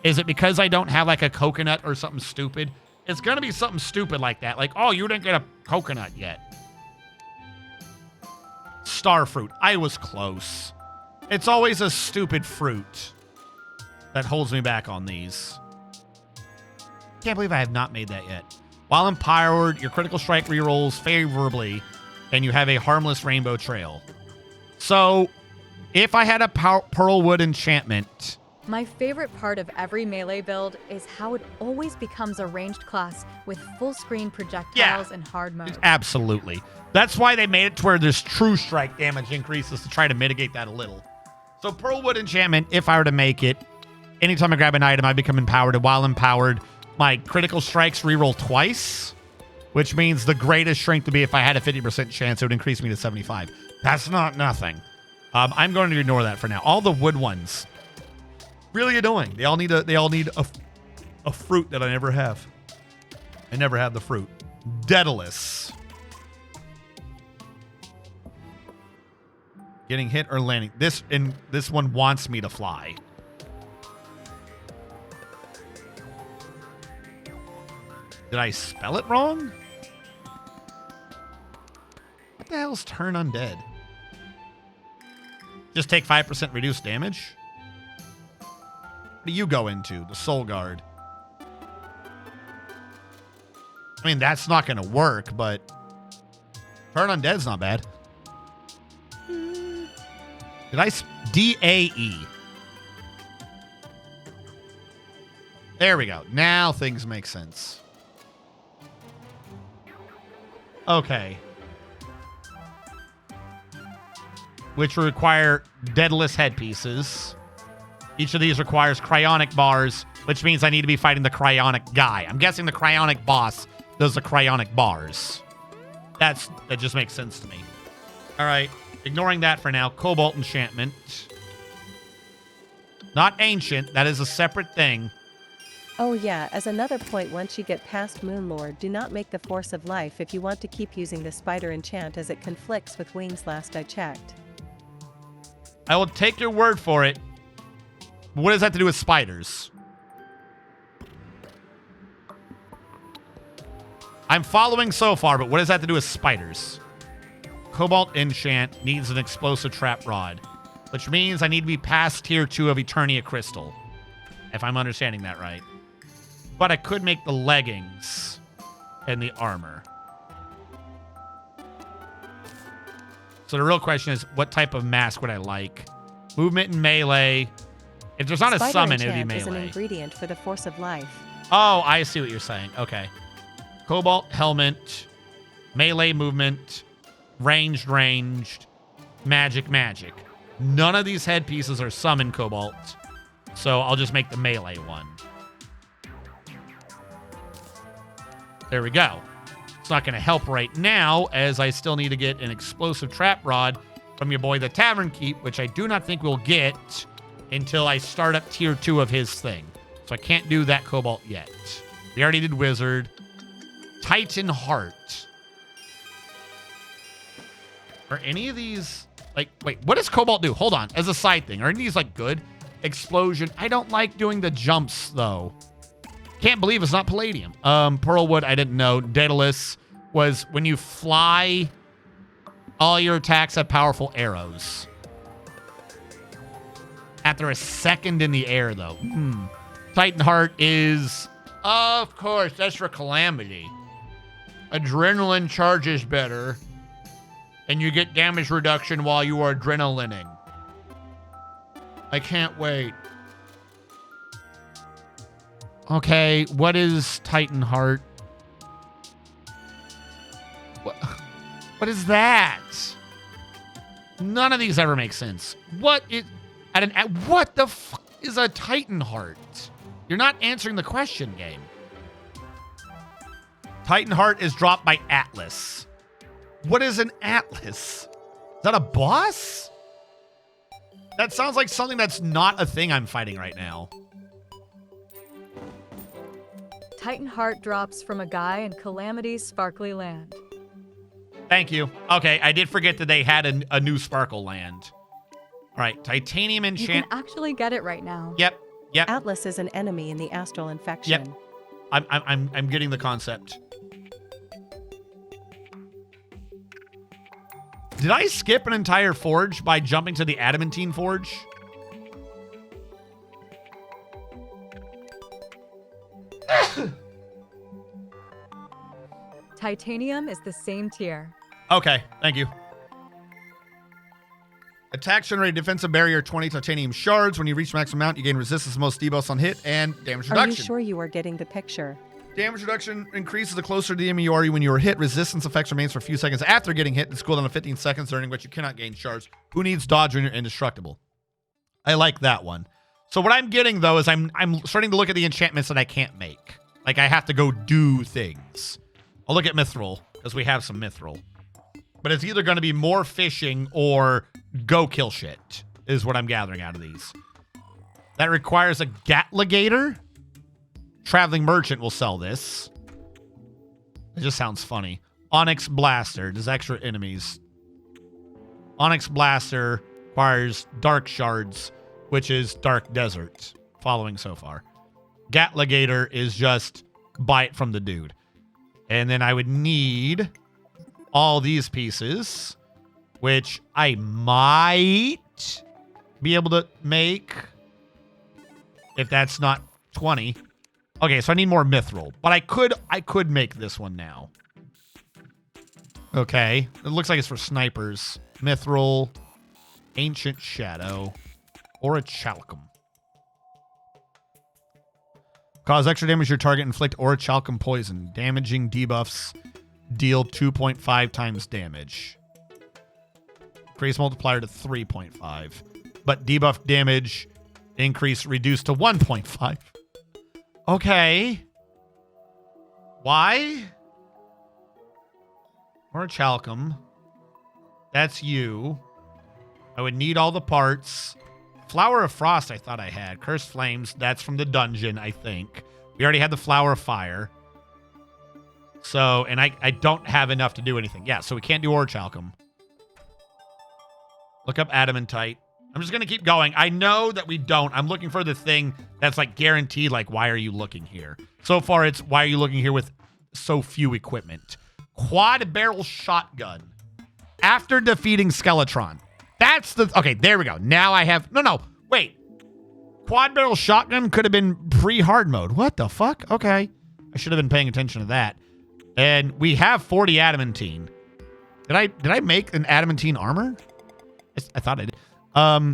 Is it because I don't have like a coconut or something stupid? It's going to be something stupid like that. Like, oh, you didn't get a coconut yet. Starfruit. I was close. It's always a stupid fruit that holds me back on these. Can't believe I have not made that yet. While empowered, your critical strike rerolls favorably, and you have a harmless rainbow trail. So, if I had a Pearlwood enchantment... My favorite part of every melee build is how it always becomes a ranged class with full screen projectiles and hard mode. Absolutely. That's why they made it to where there's true strike damage increases to try to mitigate that a little. So Pearlwood enchantment, if I were to make it, anytime I grab an item, I become empowered. And while empowered, my critical strikes reroll twice, which means the greatest strength would be if I had a 50% chance, it would increase me to 75. That's not nothing. I'm going to ignore that for now. All the wood ones, really annoying. They all need a fruit that I never have. I never have the fruit. Daedalus. Getting hit or landing. This one wants me to fly. Did I spell it wrong? What the hell's turn undead? Just take 5% reduced damage? What do you go into? The Soul Guard. I mean, that's not going to work, but turn undead's not bad. Did I... D-A-E. There we go. Now things make sense. Okay. Which require Daedalus headpieces. Each of these requires cryonic bars, which means I need to be fighting the cryonic guy. I'm guessing the cryonic boss does the cryonic bars. That just makes sense to me. All right. Ignoring that for now. Cobalt enchantment. Not ancient. That is a separate thing. Oh yeah, as another point, once you get past Moonlord, do not make the Force of Life if you want to keep using the spider enchant, as it conflicts with wings last I checked. I will take your word for it. What does that have to do with spiders? I'm following so far, but what does that have to do with spiders? Cobalt enchant needs an explosive trap rod, which means I need to be past tier 2 of Eternia Crystal, if I'm understanding that right. But I could make the leggings and the armor. So the real question is, what type of mask would I like? Movement and melee. If there's not a summon, it would be melee. Is an ingredient for the Force of Life. Oh, I see what you're saying. Okay. Cobalt helmet, melee movement, ranged, magic. None of these headpieces are summon Cobalt, so I'll just make the melee one. There we go. It's not going to help right now, as I still need to get an explosive trap rod from your boy the Tavern Keep, which I do not think we'll get until I start up tier 2 of his thing. So I can't do that Cobalt yet. We already did Wizard. Titan Heart. Are any of these... Like, wait, what does Cobalt do? Hold on. As a side thing. Are any of these, like, good? Explosion. I don't like doing the jumps, though. Can't believe it's not Palladium. Pearlwood, I didn't know. Daedalus was when you fly, all your attacks have powerful arrows. After a second in the air, though. Titan Heart is... Of course, that's for Calamity. Adrenaline charges better. and you get damage reduction while you are adrenalining. I can't wait. Okay, what is Titan Heart? What is that? None of these ever make sense. What the fuck is a Titan Heart? You're not answering the question, game. Titan Heart is dropped by Atlas. What is an Atlas? Is that a boss? That sounds like something that's not a thing I'm fighting right now. Titan Heart drops from a guy in Calamity's Sparkly Land. Thank you. Okay, I did forget that they had a new Sparkle Land. All right, Titanium Enchant. You can actually get it right now. Yep. Atlas is an enemy in the astral infection. Yep. I'm getting the concept. Did I skip an entire forge by jumping to the adamantine forge? Titanium is the same tier. Okay, thank you. Attack generate defensive barrier 20 titanium shards. When you reach maximum amount, you gain resistance to most debuffs on hit and damage reduction. Are you sure you are getting the picture? Damage reduction increases the closer to the enemy you are when you are hit. Resistance effects remains for a few seconds after getting hit. It's cooldown of 15 seconds, during which you cannot gain shards. Who needs dodge when you're indestructible? I like that one. So what I'm getting, though, is I'm starting to look at the enchantments that I can't make. Like, I have to go do things. I'll look at Mithril, because we have some Mithril. But it's either going to be more fishing or go kill shit, is what I'm gathering out of these. That requires a Gatligator. Traveling Merchant will sell this. It just sounds funny. Onyx Blaster does extra enemies. Onyx Blaster requires Dark Shards, which is Dark Desert. Following so far. Gatligator is just buy it from the dude. And then I would need all these pieces, which I might be able to make if that's not 20. Okay, so I need more Mithril, but I could make this one now. Okay, it looks like it's for snipers. Mithril, Ancient Shadow, or a Chalcum. Cause extra damage to your target, inflict Orichalcum poison. Damaging debuffs deal 2.5 times damage. Increase multiplier to 3.5. But debuff damage increase reduced to 1.5. Okay. Why? Orichalcum. That's you. I would need all the parts. Flower of Frost, I thought I had. Cursed Flames, that's from the dungeon, I think. We already had the Flower of Fire. So, and I don't have enough to do anything. Yeah, so we can't do Orichalcum. Look up Adamantite. I'm just going to keep going. I know that we don't. I'm looking for the thing that's like guaranteed, like, why are you looking here? So far, it's why are you looking here with so few equipment? Quad barrel shotgun. After defeating Skeletron. That's the... Okay, there we go. Now I have... No, wait. Quad barrel shotgun could have been pre-hard mode. What the fuck? Okay. I should have been paying attention to that. And we have 40 adamantine. Did I make an adamantine armor? I thought I did.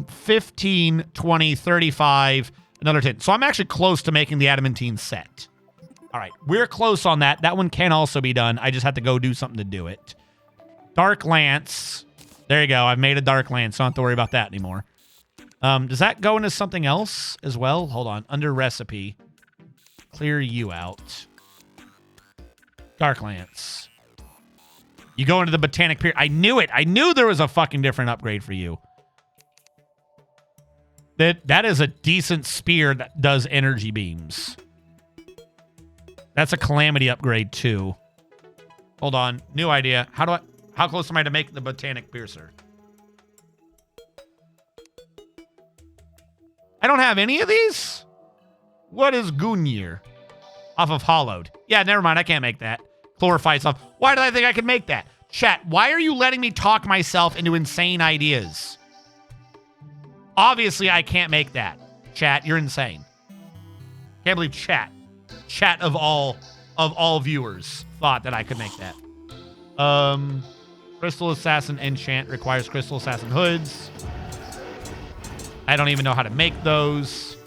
15, 20, 35, another 10. So I'm actually close to making the adamantine set. All right. We're close on that. That one can also be done. I just have to go do something to do it. Dark Lance... There you go. I've made a Dark Lance, so I don't have to worry about that anymore. Does that go into something else as well? Hold on. Under recipe. Clear you out. Dark Lance. You go into the Botanic Pier. I knew it. I knew there was a fucking different upgrade for you. That is a decent spear that does energy beams. That's a Calamity upgrade too. Hold on. New idea. How close am I to make the Botanic Piercer? I don't have any of these? What is Gungnir? Off of Hollowed. Yeah, never mind. I can't make that. Chlorified stuff. Why did I think I could make that? Chat, why are you letting me talk myself into insane ideas? Obviously, I can't make that. Chat, you're insane. Can't believe chat of all viewers thought that I could make that. Crystal Assassin enchant requires Crystal Assassin hoods. I don't even know how to make those.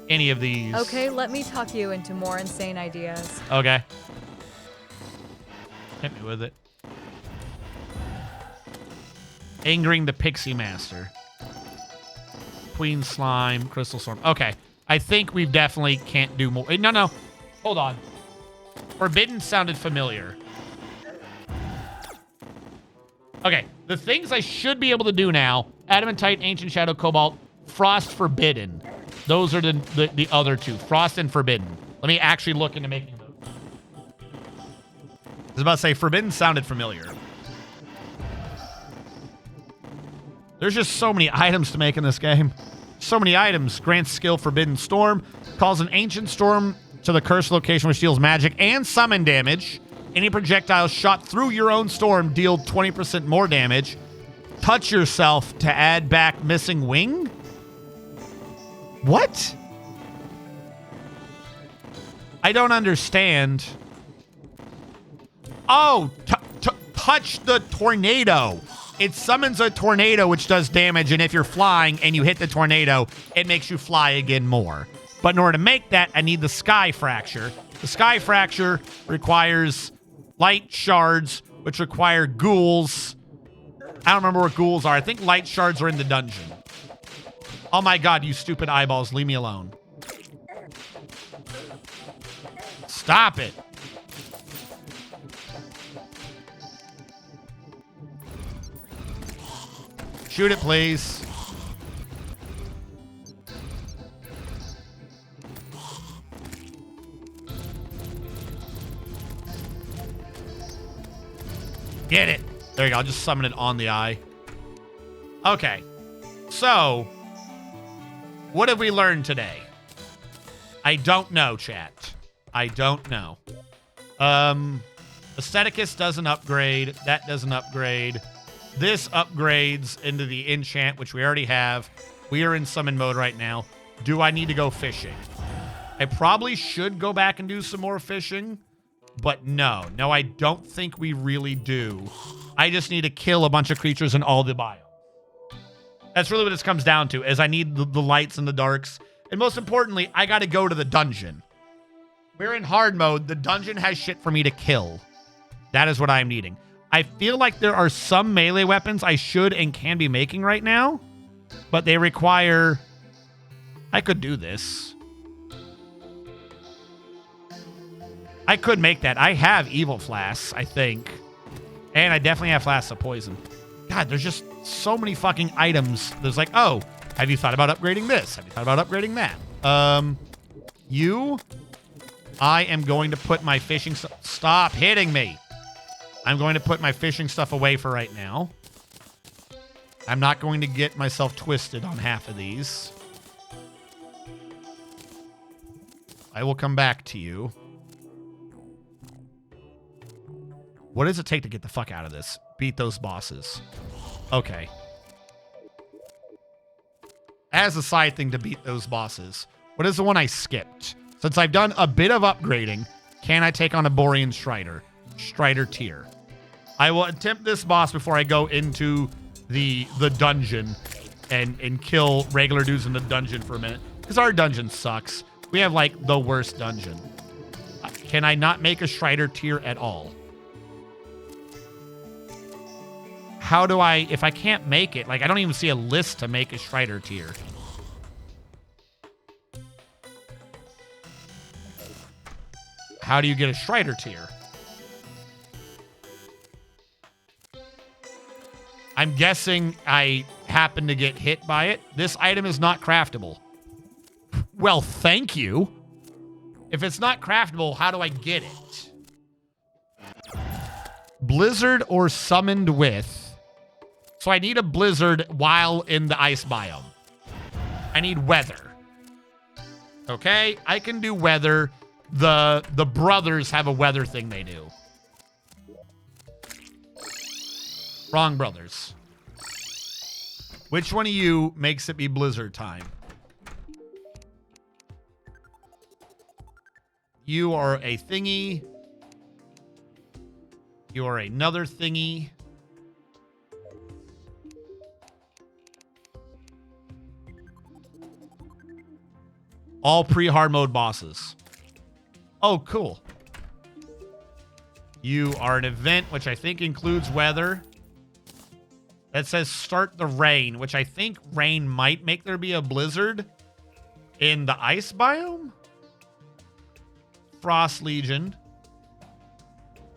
Any of these. Okay, let me talk you into more insane ideas. Okay. Hit me with it. Angering the Pixie Master. Queen Slime, Crystal Storm. Okay. I think we definitely can't do more. No. Hold on. Forbidden sounded familiar. Okay. The things I should be able to do now. Adamantite, Ancient Shadow, Cobalt, Frost, Forbidden. Those are the other two. Frost and Forbidden. Let me actually look into making those. I was about to say, Forbidden sounded familiar. There's just so many items to make in this game. So many items. Grants skill Forbidden Storm. Calls an Ancient Storm to the cursed location which deals magic and summon damage. Any projectile shot through your own storm deal 20% more damage. Touch yourself to add back missing wing? What? I don't understand. Oh, touch the tornado. It summons a tornado which does damage, and if you're flying and you hit the tornado, it makes you fly again more. But in order to make that, I need the Sky Fracture. The Sky Fracture requires light shards, which require ghouls. I don't remember what ghouls are. I think light shards are in the dungeon. Oh my god, you stupid eyeballs. Leave me alone. Stop it. Shoot it, please. Get it. There you go. I'll just summon it on the eye. Okay. So, what have we learned today? I don't know, chat. I don't know. Aestheticus doesn't upgrade. That doesn't upgrade. This upgrades into the enchant, which we already have. We are in summon mode right now. Do I need to go fishing? I probably should go back and do some more fishing, but no. No, I don't think we really do. I just need to kill a bunch of creatures in all the biomes. That's really what this comes down to, is I need the lights and the darks. And most importantly, I got to go to the dungeon. We're in hard mode. The dungeon has shit for me to kill. That is what I'm needing. I feel like there are some melee weapons I should and can be making right now, but they require... I could do this. I could make that. I have evil flasks, I think. And I definitely have flasks of poison. God, there's just so many fucking items. There's like, oh, have you thought about upgrading this? Have you thought about upgrading that? I am going to put my fishing... Stop hitting me. I'm going to put my fishing stuff away for right now. I'm not going to get myself twisted on half of these. I will come back to you. What does it take to get the fuck out of this? Beat those bosses. Okay. As a side thing to beat those bosses, what is the one I skipped? Since I've done a bit of upgrading, can I take on a Borean Strider? Strider tier. I will attempt this boss before I go into the dungeon and kill regular dudes in the dungeon for a minute. Because our dungeon sucks. We have, like, the worst dungeon. Can I not make a Strider tier at all? How do I... If I can't make it, like, I don't even see a list to make a Strider tier. How do you get a Strider tier? I'm guessing I happen to get hit by it. This item is not craftable. Well, thank you. If it's not craftable, how do I get it? Blizzard or summoned with. So I need a blizzard while in the ice biome. I need weather. Okay, I can do weather. The brothers have a weather thing they do. Wrong brothers. Which one of you makes it be blizzard time? You are a thingy. You are another thingy. All pre-hard mode bosses. Oh, cool. You are an event, which I think includes weather. That says start the rain, which I think rain might make there be a blizzard in the ice biome. Frost Legion.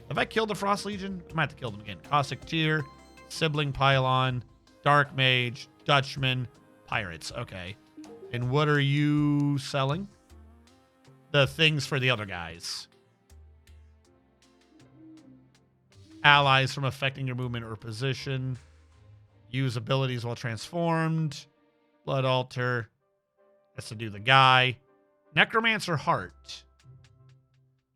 Have I killed the Frost Legion? I might have to kill them again. Caustic Tear, Sibling Pylon, Dark Mage, Dutchman, Pirates. Okay. And what are you selling? The things for the other guys. Allies from affecting your movement or position. Use abilities while transformed. Blood Altar. That's to do the guy. Necromancer Heart.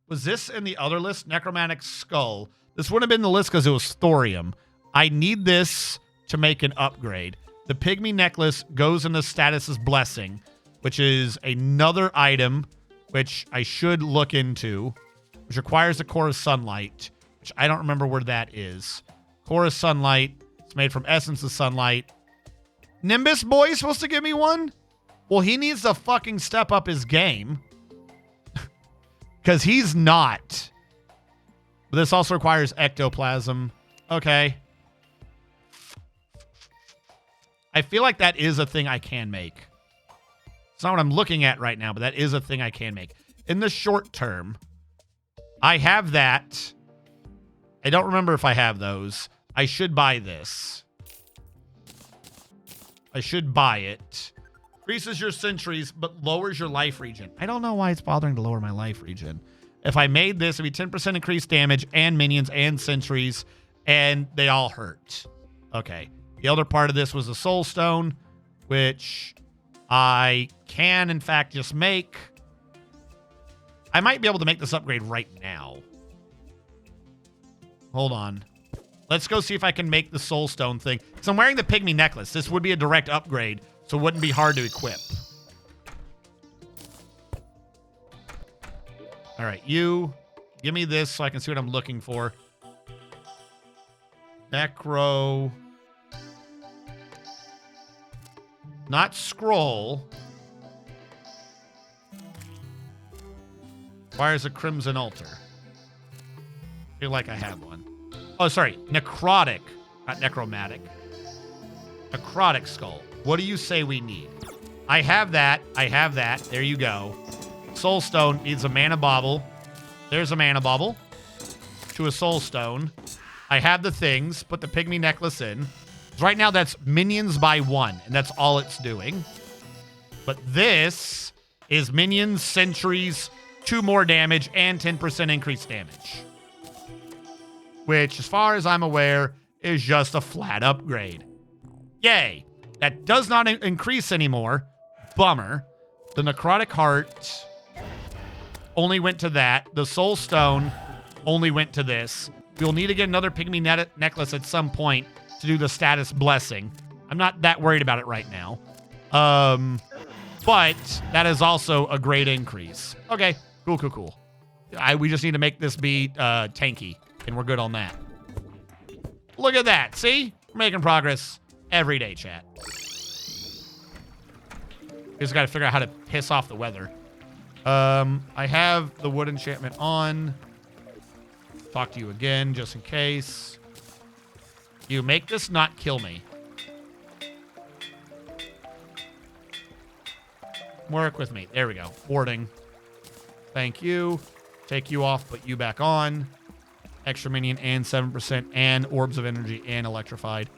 Was this in the other list? Necromantic Skull. This wouldn't have been the list because it was Thorium. I need this to make an upgrade. The Pygmy Necklace goes in the status as Blessing, which is another item which I should look into, which requires the Core of Sunlight, which I don't remember where that is. Core of Sunlight. It's made from Essence of Sunlight. Nimbus Boy is supposed to give me one? Well, he needs to fucking step up his game. Because he's not. But this also requires ectoplasm. Okay. I feel like that is a thing I can make. It's not what I'm looking at right now, but that is a thing I can make. In the short term, I have that. I don't remember if I have those. I should buy this. I should buy it. Increases your centuries, but lowers your life regen. I don't know why it's bothering to lower my life regen. If I made this, it'd be 10% increased damage and minions and centuries, and they all hurt. Okay. The other part of this was a soul stone, which I can, in fact, just make. I might be able to make this upgrade right now. Hold on. Let's go see if I can make the soul stone thing. Because I'm wearing the Pygmy Necklace. This would be a direct upgrade, so it wouldn't be hard to equip. All right, you give me this so I can see what I'm looking for. Necro. Not scroll. Requires a crimson altar. I feel like I have one. Oh, sorry. Necrotic. Not necromatic. Necrotic skull. What do you say we need? I have that. I have that. There you go. Soul stone needs a mana bauble. There's a mana bauble. To a soul stone. I have the things. Put the Pygmy Necklace in. Right now, that's minions by 1, and that's all it's doing. But this is minions, sentries, 2 more damage, and 10% increased damage. Which, as far as I'm aware, is just a flat upgrade. Yay. That does not increase anymore. Bummer. The Necrotic Heart only went to that. The Soul Stone only went to this. We'll need to get another Pygmy Necklace at some point to do the status Blessing. I'm not that worried about it right now. But that is also a great increase. Okay, cool. We just need to make this be tanky, and we're good on that. Look at that. See? We're making progress every day, chat. Just got to figure out how to piss off the weather. I have the wood enchantment on. Talk to you again, just in case. You make this not kill me. Work with me. There we go. Warding. Thank you. Take you off, put you back on. Extra minion and 7% and orbs of energy and electrified.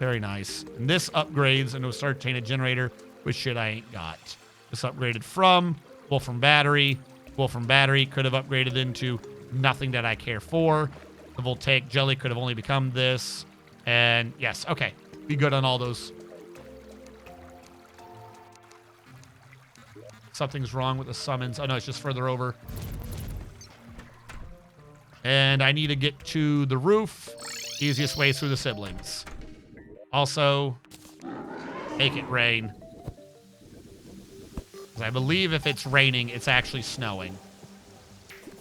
Very nice. And this upgrades into a Sartaina generator, which shit I ain't got. This upgraded from Wolfram Battery. Wolfram Battery could have upgraded into nothing that I care for. The Voltaic Jelly could have only become this. And yes, okay. Be good on all those. Something's wrong with the summons. Oh, no, it's just further over. And I need to get to the roof. Easiest way is through the siblings. Also, make it rain. Because I believe if it's raining, it's actually snowing.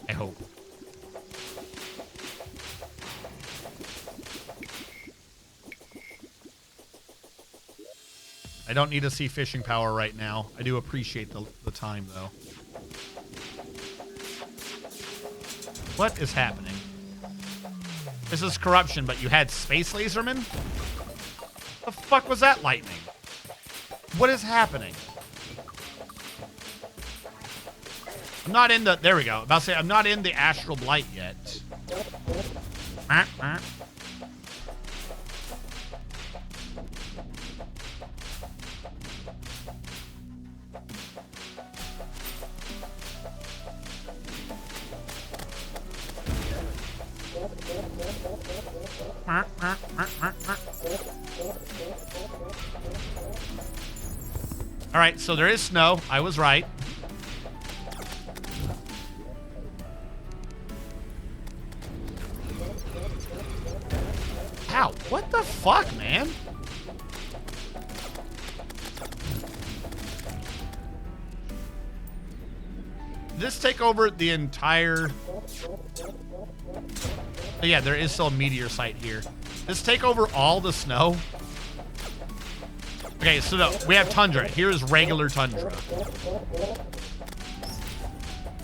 I hope. I don't need to see fishing power right now. I do appreciate the time, though. What is happening? This is corruption, but you had space lasermen? The fuck was that lightning? What is happening? I'm not in the... There we go. About to say, I'm not in the astral blight yet. All right, so there is snow. I was right. Ow, what the fuck, man? Did this take over the entire... Oh, yeah, there is still a meteor site here. Does this take over all the snow? Okay, so no, we have tundra. Here's regular tundra.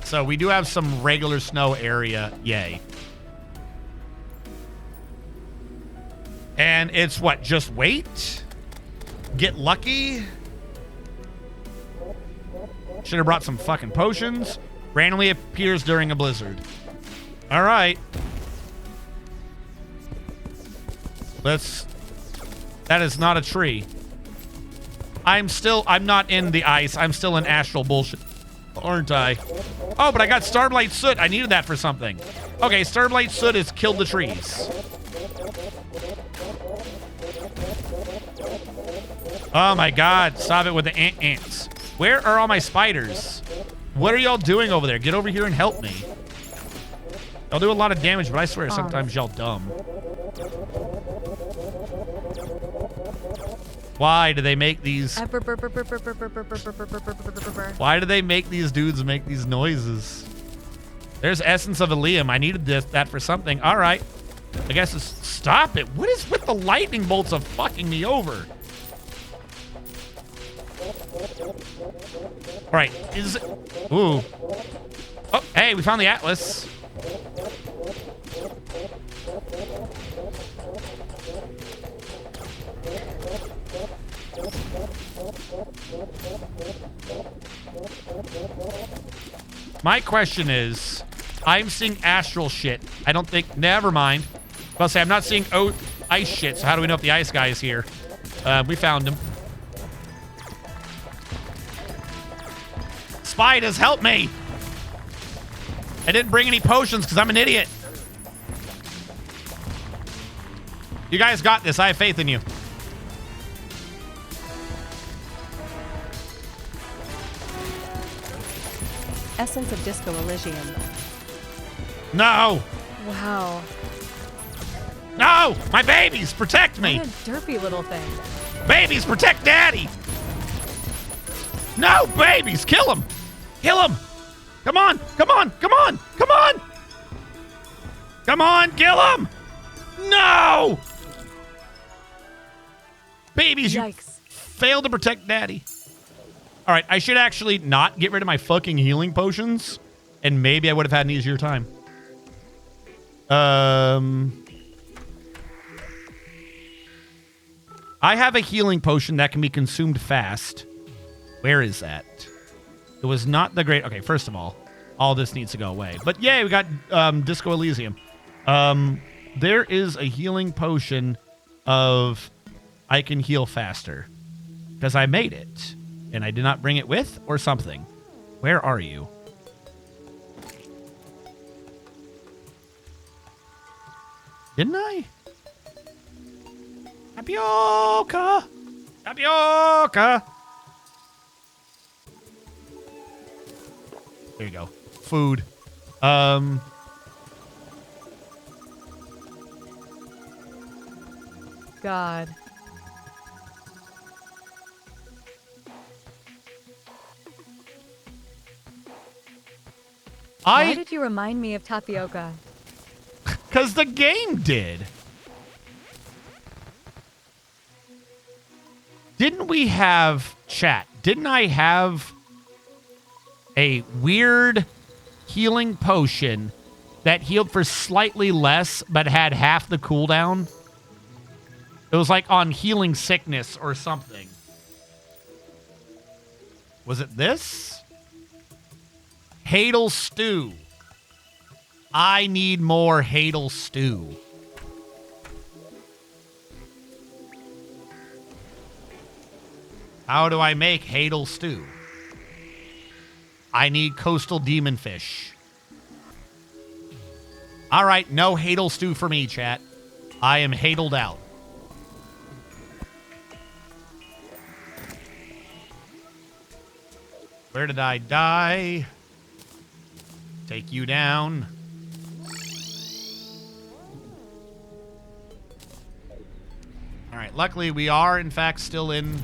So we do have some regular snow area. Yay. And it's what? Just wait? Get lucky? Should have brought some fucking potions. Randomly appears during a blizzard. All right. That is not a tree. I'm not in the ice. I'm still in astral bullshit, aren't I? Oh, but I got Starblight Soot. I needed that for something. Okay, Starblight Soot has killed the trees. Oh my god, stop it with the ants. Where are all my spiders? What are y'all doing over there? Get over here and help me. Y'all do a lot of damage, but I swear sometimes y'all dumb. Why do they make these... Why do they make these dudes make these noises? There's Essence of Ilium. I needed that for something. All right. I guess it's... Stop it. What is with the lightning bolts of fucking me over? All right. Is it... Ooh. Oh, hey, we found the Atlas. My question is, I'm seeing astral shit. I don't think... Never mind. I'll say I'm not seeing ice shit, so how do we know if the ice guy is here? We found him. Spiders, help me! I didn't bring any potions because I'm an idiot. You guys got this. I have faith in you. Essence of Disco Elysium. No! Wow. No! My babies! Protect me! What a derpy little thing. Babies, protect Daddy! No! Babies! Kill him! Kill him! Come on! Come on! Come on! Come on! Come on! Kill him! No! Babies, you failed to protect Daddy. All right, I should actually not get rid of my fucking healing potions, and maybe I would have had an easier time. I have a healing potion that can be consumed fast. Where is that? It was not the great... Okay, first of all this needs to go away. But yay, we got Disco Elysium. There is a healing potion of I can heal faster. Because I made it. And I did not bring it with or something. Where are you? Didn't I? Tapioca! Tapioca! There you go. Food. God. Why did you remind me of tapioca? Because the game did. Didn't we have, chat, didn't I have a weird healing potion that healed for slightly less but had half the cooldown? It was like on healing sickness or something. Was it this? Hadal stew. I need more Hadal stew. How do I make Hadal stew? I need coastal demon fish. All right, no Hadal stew for me, chat. I am Hadaled out. Where did I die? Take you down. All right, luckily we are, in fact, still in...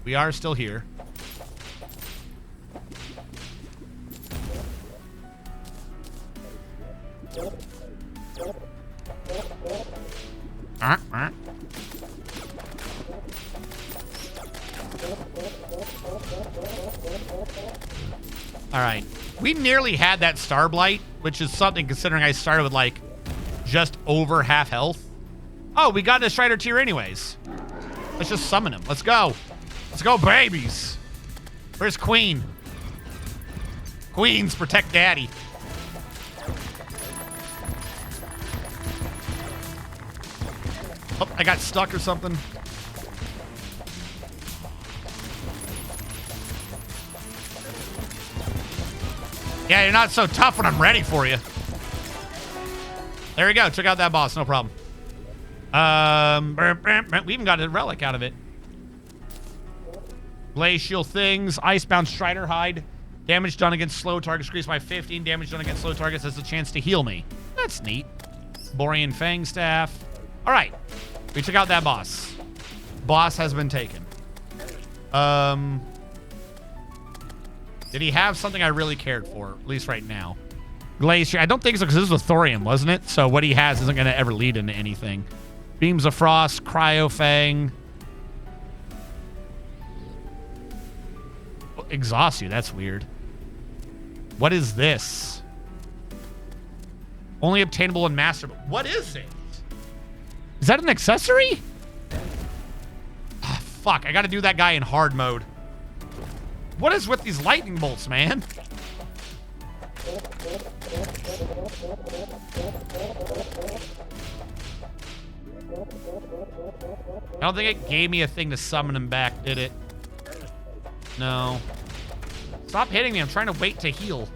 We are still here. All right. We nearly had that Starblight, which is something considering I started with like just over half health. Oh, we got a Strider tier anyways. Let's just summon him. Let's go. Let's go, babies. Where's Queen? Queens, protect daddy. Oh, I got stuck or something. Yeah, you're not so tough when I'm ready for you. There we go. Took out that boss. No problem. We even got a relic out of it. Glacial things. Icebound Strider hide. Damage done against slow targets increased by 15. Damage done against slow targets has a chance to heal me. That's neat. Borean Fang Staff. All right. We took out that boss. Boss has been taken. Did he have something I really cared for? At least right now. Glacier. I don't think so because this was a Thorium, wasn't it? So what he has isn't going to ever lead into anything. Beams of Frost. Cryo Fang. Exhaust you. That's weird. What is this? Only obtainable in Master. What is it? Is that an accessory? Ah, fuck. I got to do that guy in hard mode. What is with these lightning bolts, man? I don't think it gave me a thing to summon him back, did it? No. Stop hitting me. I'm trying to wait to heal.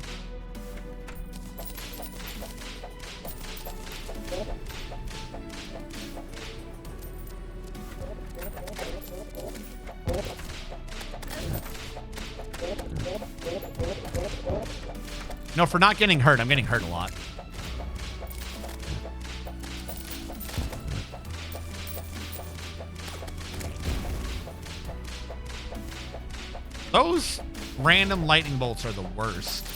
No, for not getting hurt. I'm getting hurt a lot. Those random lightning bolts are the worst.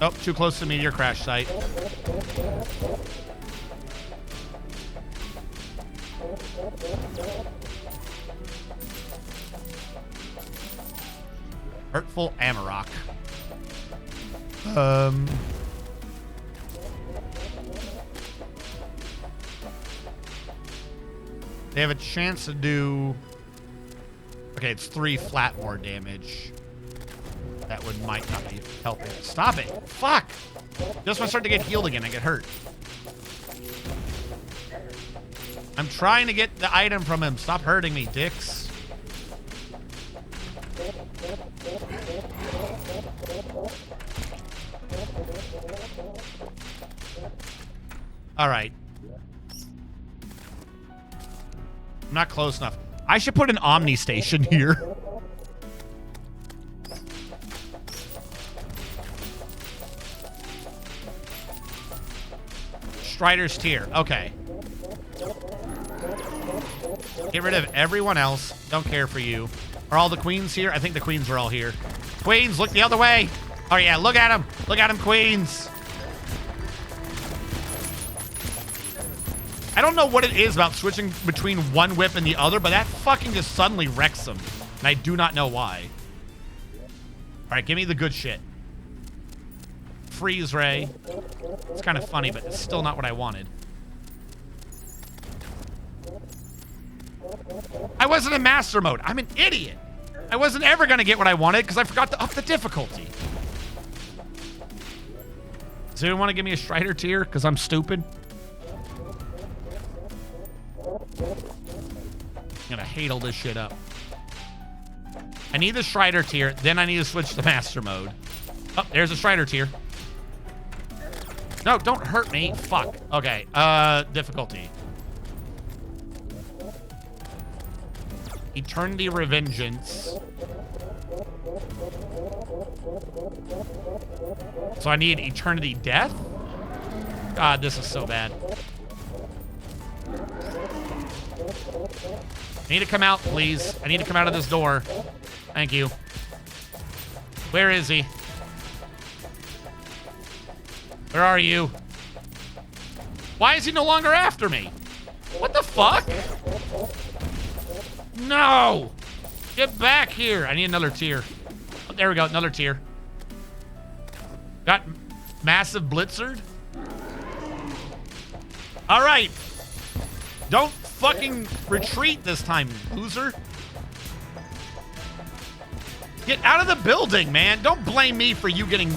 Oh, too close to meteor crash site. Hurtful Amarok. They have a chance to do... Okay, it's 3 flat more damage. That might not be helping. Stop it. Fuck! Just when I start to get healed again, I get hurt. I'm trying to get the item from him. Stop hurting me, dicks. All right. I'm not close enough. I should put an Omni station here. Strider's tier. Okay. Get rid of everyone else. Don't care for you. Are all the queens here? I think the queens are all here. Queens, look the other way. Oh, yeah. Look at them. Look at them, queens. I don't know what it is about switching between one whip and the other, but that fucking just suddenly wrecks them. And I do not know why. All right, give me the good shit. Freeze ray. It's kind of funny, but it's still not what I wanted. I wasn't in master mode. I'm an idiot. I wasn't ever going to get what I wanted because I forgot to up the difficulty. Does anyone want to give me a Strider tier because I'm stupid? I'm going to hate all this shit up. I need the Strider tier, then I need to switch to master mode. Oh, there's a Strider tier. No, don't hurt me. Fuck. Okay, difficulty. Eternity Revengeance. So I need Eternity Death? God, this is so bad. I need to come out, please. I need to come out of this door. Thank you. Where is he? Where are you? Why is he no longer after me? What the fuck? No! Get back here. I need another tier. Oh, there we go. Another tier. Got massive blitzered. All right. Don't fucking retreat this time, loser. Get out of the building, man. Don't blame me for you getting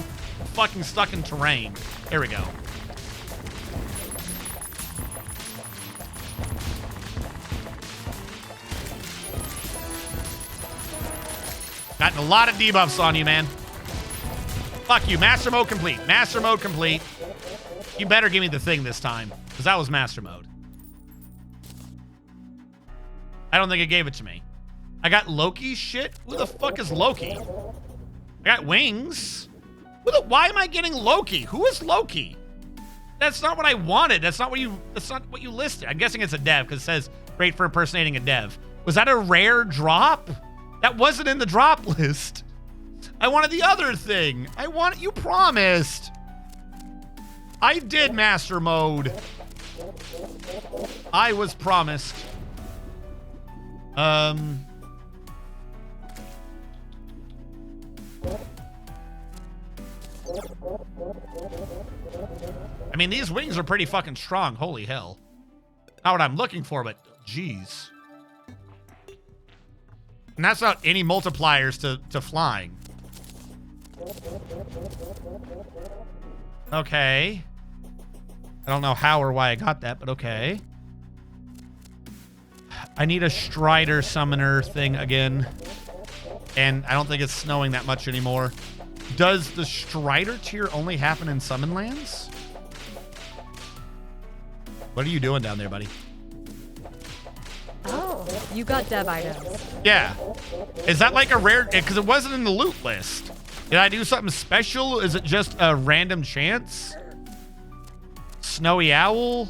fucking stuck in terrain. There we go. Gotten a lot of debuffs on you, man. Fuck you. Master mode complete. Master mode complete. You better give me the thing this time, because that was master mode. I don't think it gave it to me. I got Loki shit? Who the fuck is Loki? I got wings. Why am I getting Loki? Who is Loki? That's not what I wanted. That's not what you listed. I'm guessing it's a dev because it says great for impersonating a dev. Was that a rare drop? That wasn't in the drop list. I wanted the other thing. You promised. I did master mode. I was promised. I mean, these wings are pretty fucking strong. Holy hell. Not what I'm looking for, but geez. And that's not any multipliers to flying. Okay. I don't know how or why I got that, but okay. I need a Strider summoner thing again. And I don't think it's snowing that much anymore. Does the Strider tier only happen in summon lands? What are you doing down there, buddy? Oh, you got dev items. Yeah. Is that like a rare? Because it wasn't in the loot list. Did I do something special? Is it just a random chance? Snowy Owl?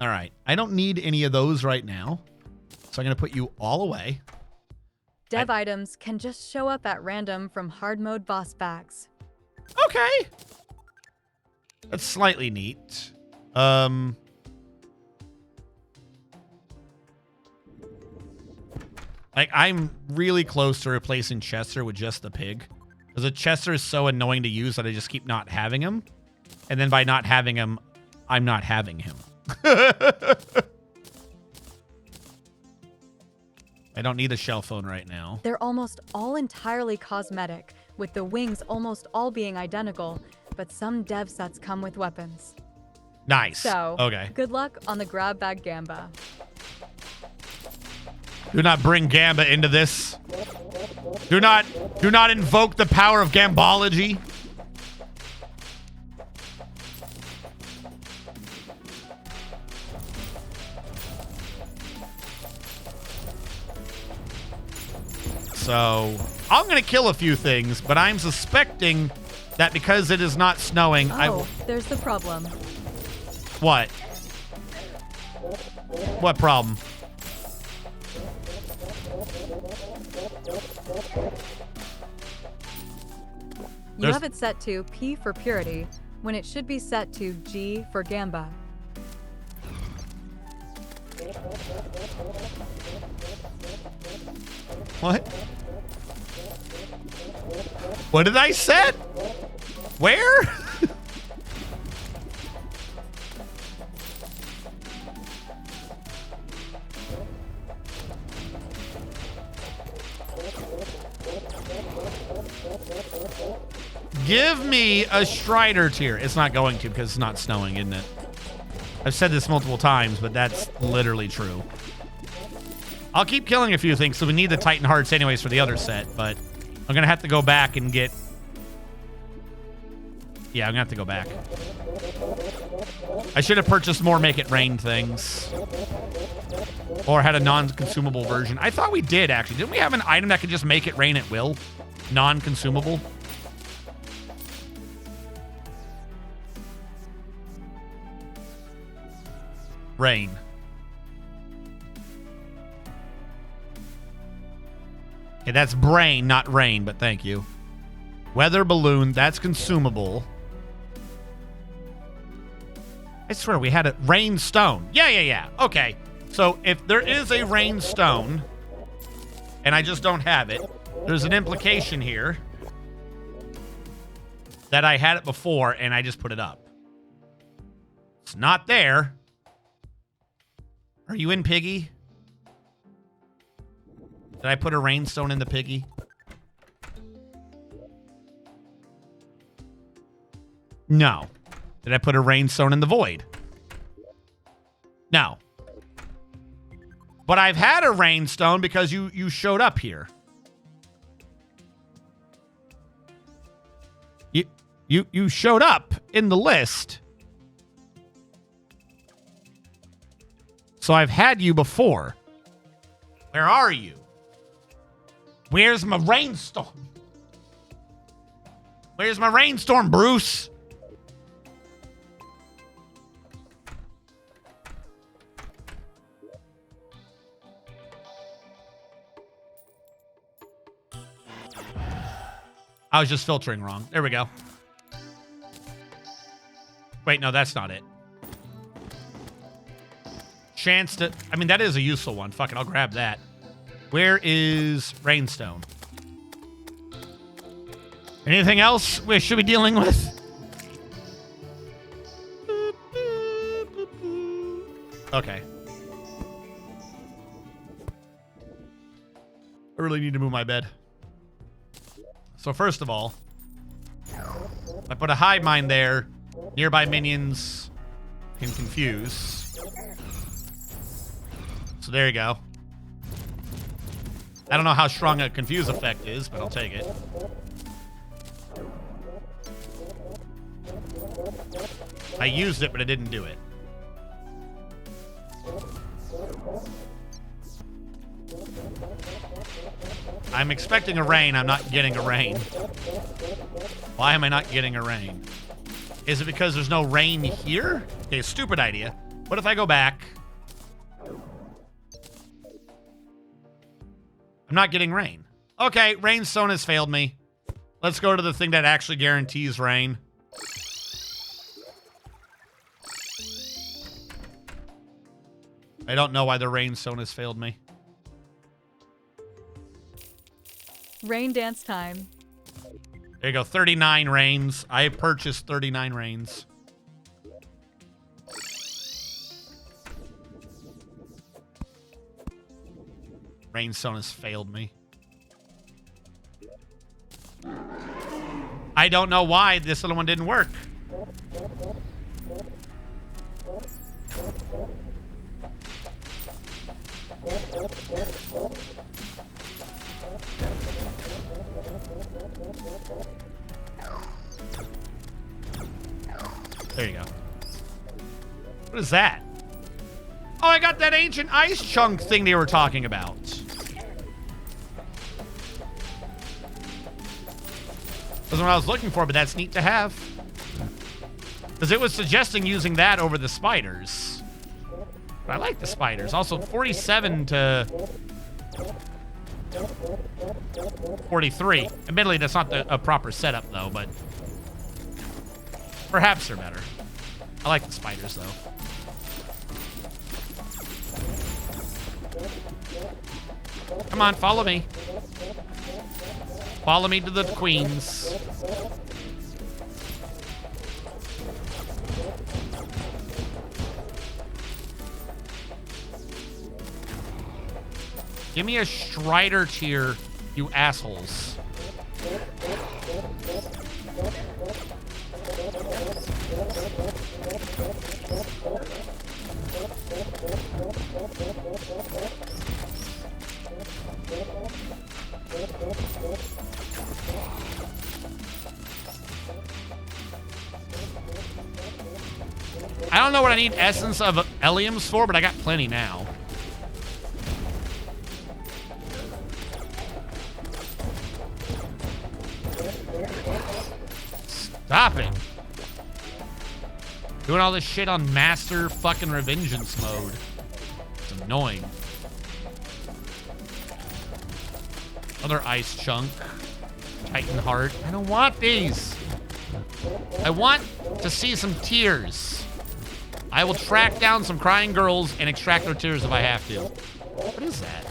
All right. I don't need any of those right now. So I'm going to put you all away. Dev items can just show up at random from hard mode boss bags. Okay. That's slightly neat. Like, I'm really close to replacing Chester with just the pig. Because the Chester is so annoying to use that I just keep not having him. And then by not having him, I'm not having him. I don't need a shell phone right now. They're almost all entirely cosmetic, with the wings almost all being identical, but some dev sets come with weapons. Nice. So, okay. Good luck on the grab bag Gamba. Do not bring Gamba into this. Do not invoke the power of Gambology. So, I'm going to kill a few things, but I'm suspecting that because it is not snowing, there's the problem. What? What problem? You have it set to P for purity, when it should be set to G for gamba. What? What did I set? Where? Give me a Strider tier. It's not going to because it's not snowing, isn't it? I've said this multiple times, but that's literally true. I'll keep killing a few things, so we need the Titan Hearts anyways for the other set, but I'm going to have to go back and get... Yeah, I'm going to have to go back. I should have purchased more Make It Rain things. Or had a non-consumable version. I thought we did, actually. Didn't we have an item that could just make it rain at will? Non-consumable? Rain. Okay, that's brain, not rain, but thank you. Weather balloon, that's consumable. I swear we had a rain stone. Yeah. Okay. So if there is a rain stone, and I just don't have it, there's an implication here that I had it before and I just put it up. It's not there. Are you in Piggy? Did I put a rainstone in the Piggy? No. Did I put a rainstone in the Void? No. But I've had a rainstone because you showed up here. You showed up in the list. So I've had you before. Where are you? Where's my rainstorm? Where's my rainstorm, Bruce? I was just filtering wrong. There we go. Wait, no, that's not it. Chance to... I mean, that is a useful one. Fuck it, I'll grab that. Where is Rainstone? Anything else we should be dealing with? Okay. I really need to move my bed. So first of all, I put a hive mind there. Nearby minions can confuse. So there you go. I don't know how strong a confuse effect is, but I'll take it. I used it, but it didn't do it. I'm expecting a rain. I'm not getting a rain. Why am I not getting a rain? Is it because there's no rain here? Okay, stupid idea. What if I go back? I'm not getting rain. Okay, Rainstone has failed me. Let's go to the thing that actually guarantees rain. I don't know why the Rainstone has failed me. Rain dance time. There you go, 39 rains. I purchased 39 rains. Rainstone has failed me. I don't know why this little one didn't work. There you go. What is that? Oh, I got that ancient ice chunk thing they were talking about. Wasn't what I was looking for, but that's neat to have. Because it was suggesting using that over the spiders. But I like the spiders. Also, 47 to 43. Admittedly, that's not a proper setup, though, but perhaps they're better. I like the spiders, though. Come on, follow me. Follow me to the queens. Give me a Strider tier, you assholes. I don't know what I need Essence of Eliums for, but I got plenty now. Stop it. Doing all this shit on master fucking revengeance mode. It's annoying. Another ice chunk. Titan heart. I don't want these. I want to see some tears. I will track down some crying girls and extract their tears if I have to. What is that?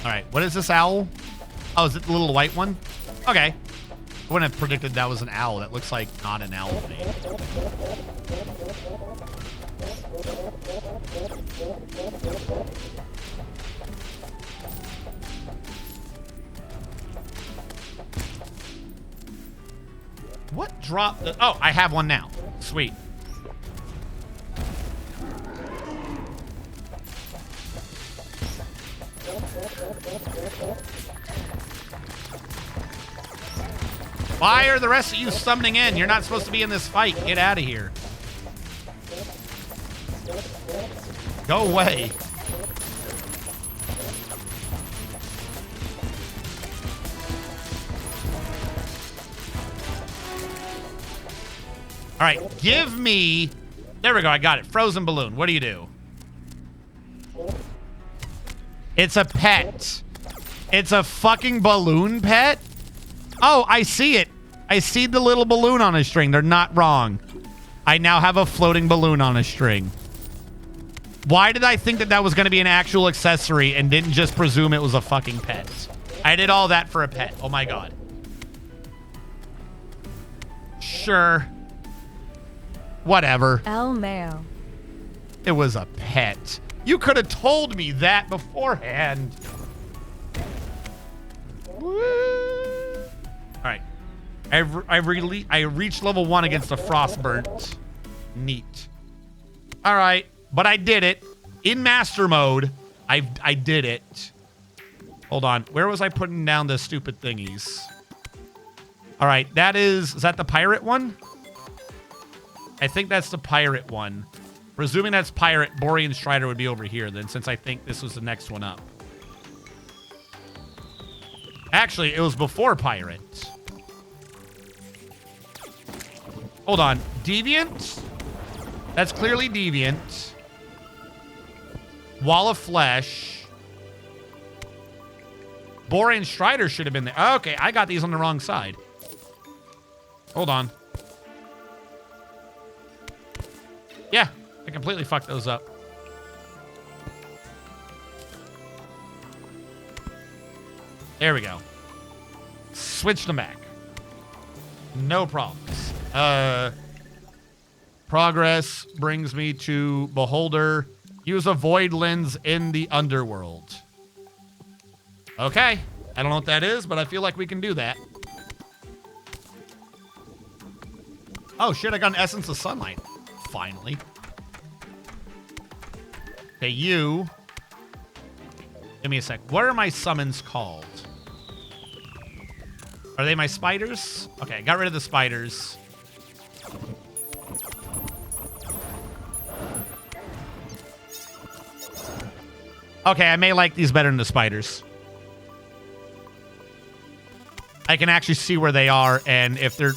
All right, what is this owl? Oh, is it the little white one? Okay. I wouldn't have predicted that was an owl. That looks like not an owl to me. What dropped the... Oh, I have one now. Sweet. Why are the rest of you summoning in? You're not supposed to be in this fight. Get out of here. Go away. All right, give me... There we go, I got it. Frozen balloon. What do you do? It's a pet. It's a fucking balloon pet? Oh, I see it. I see the little balloon on a string. They're not wrong. I now have a floating balloon on a string. Why did I think that that was going to be an actual accessory and didn't just presume it was a fucking pet? I did all that for a pet. Oh my god. Sure. Whatever. El Mayo. It was a pet. You could have told me that beforehand. All right. I reached level 1 against the Frostburnt. Neat. All right. But I did it. In master mode, I did it. Hold on. Where was I putting down the stupid thingies? All right. Is that the pirate one? I think that's the pirate one. Presuming that's pirate, Borean Strider would be over here then, since I think this was the next one up. Actually, it was before pirate. Hold on. Deviant? That's clearly Deviant. Wall of Flesh. Borean Strider should have been there. Okay, I got these on the wrong side. Hold on. Yeah, I completely fucked those up. There we go. Switched them back. No problems. Progress brings me to Beholder. Use a void lens in the underworld. Okay. I don't know what that is, but I feel like we can do that. Oh, shit. I got an Essence of Sunlight. Finally. Okay, you. Give me a sec. What are my summons called? Are they my spiders? Okay, got rid of the spiders. Okay, I may like these better than the spiders. I can actually see where they are, and if they're...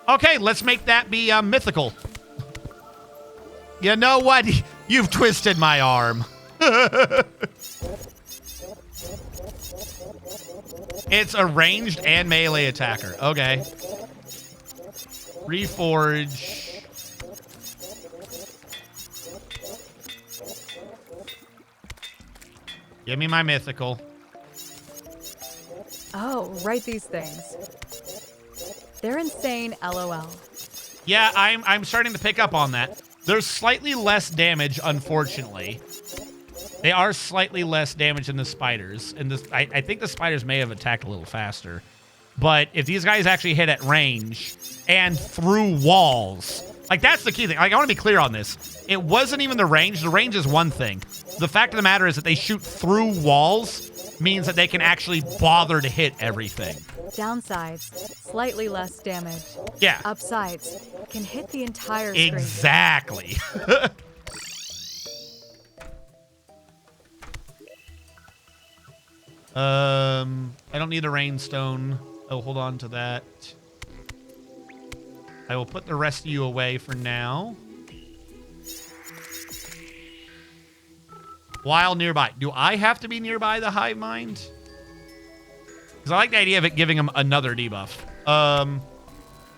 Okay, let's make that be mythical. You know what? You've twisted my arm. It's a ranged and melee attacker. Okay. Reforge. Give me my mythical. Oh, write these things. They're insane, LOL. Yeah, I'm starting to pick up on that. There's slightly less damage, unfortunately. They are slightly less damage than the spiders. And I think the spiders may have attacked a little faster. But if these guys actually hit at range and through walls, like that's the key thing. Like I want to be clear on this. It wasn't even the range. The range is one thing. The fact of the matter is that they shoot through walls means that they can actually bother to hit everything. Downsides, slightly less damage. Yeah. Upsides, can hit the entire screen. Exactly. I don't need a rainstone. Oh, hold on to that. I will put the rest of you away for now. While nearby. Do I have to be nearby the hive mind? Because I like the idea of it giving him another debuff.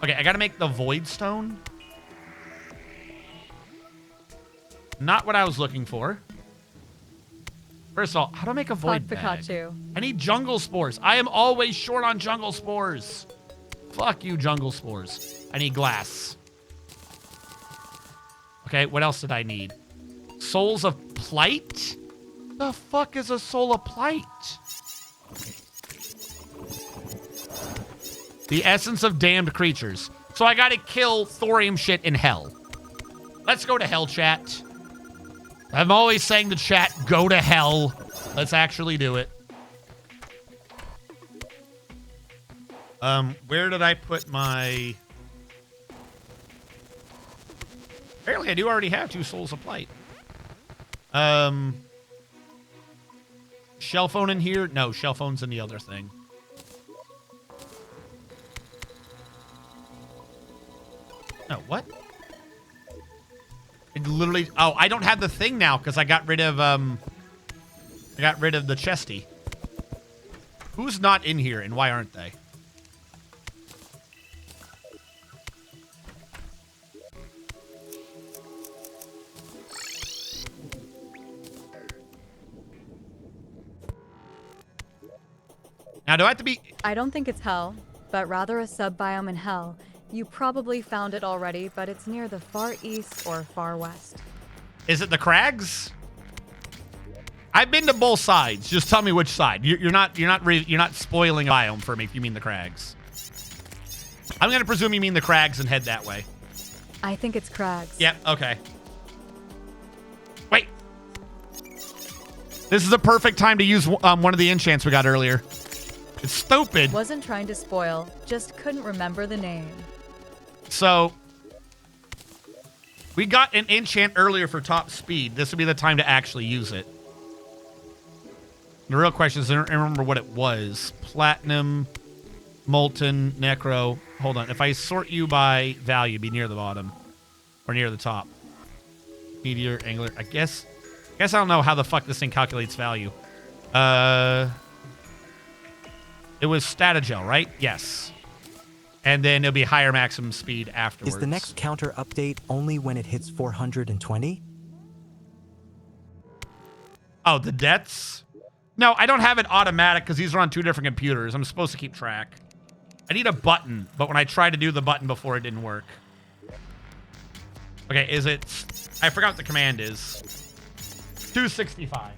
Okay, I got to make the void stone. Not what I was looking for. First of all, how do I make a void bag? Pikachu. I need jungle spores. I am always short on jungle spores. Fuck you, jungle spores. I need glass. Okay, what else did I need? Souls of Plight? The fuck is a Soul of Plight? The essence of damned creatures. So I gotta kill thorium shit in hell. Let's go to hell, chat. I'm always saying to chat, go to hell. Let's actually do it. Where did I put my... Apparently I do already have 2 Souls of Plight. Shell phone in here? No, shell phone's in the other thing. No, what? It literally... Oh, I don't have the thing now because I got rid of the chesty. Who's not in here and why aren't they? Now, do I have to be... I don't think it's hell, but rather a sub-biome in hell. You probably found it already, but it's near the far east or far west. Is it the crags? I've been to both sides. Just tell me which side. You're not spoiling a biome for me if you mean the crags. I'm gonna presume you mean the crags and head that way. I think it's crags. Yep. Okay. Wait. This is a perfect time to use one of the enchants we got earlier. It's stupid. Wasn't trying to spoil, just couldn't remember the name. So, we got an enchant earlier for top speed. This would be the time to actually use it. The real question is, I don't remember what it was. Platinum, Molten, Necro. Hold on. If I sort you by value, it'd be near the bottom. Or near the top. Meteor, Angler. I guess I don't know how the fuck this thing calculates value. It was Statagel, right? Yes. And then it'll be higher maximum speed afterwards. Is the next counter update only when it hits 420? Oh, the deaths? No, I don't have it automatic because these are on 2 different computers. I'm supposed to keep track. I need a button, but when I tried to do the button before, it didn't work. Okay, is it... I forgot what the command is. 265.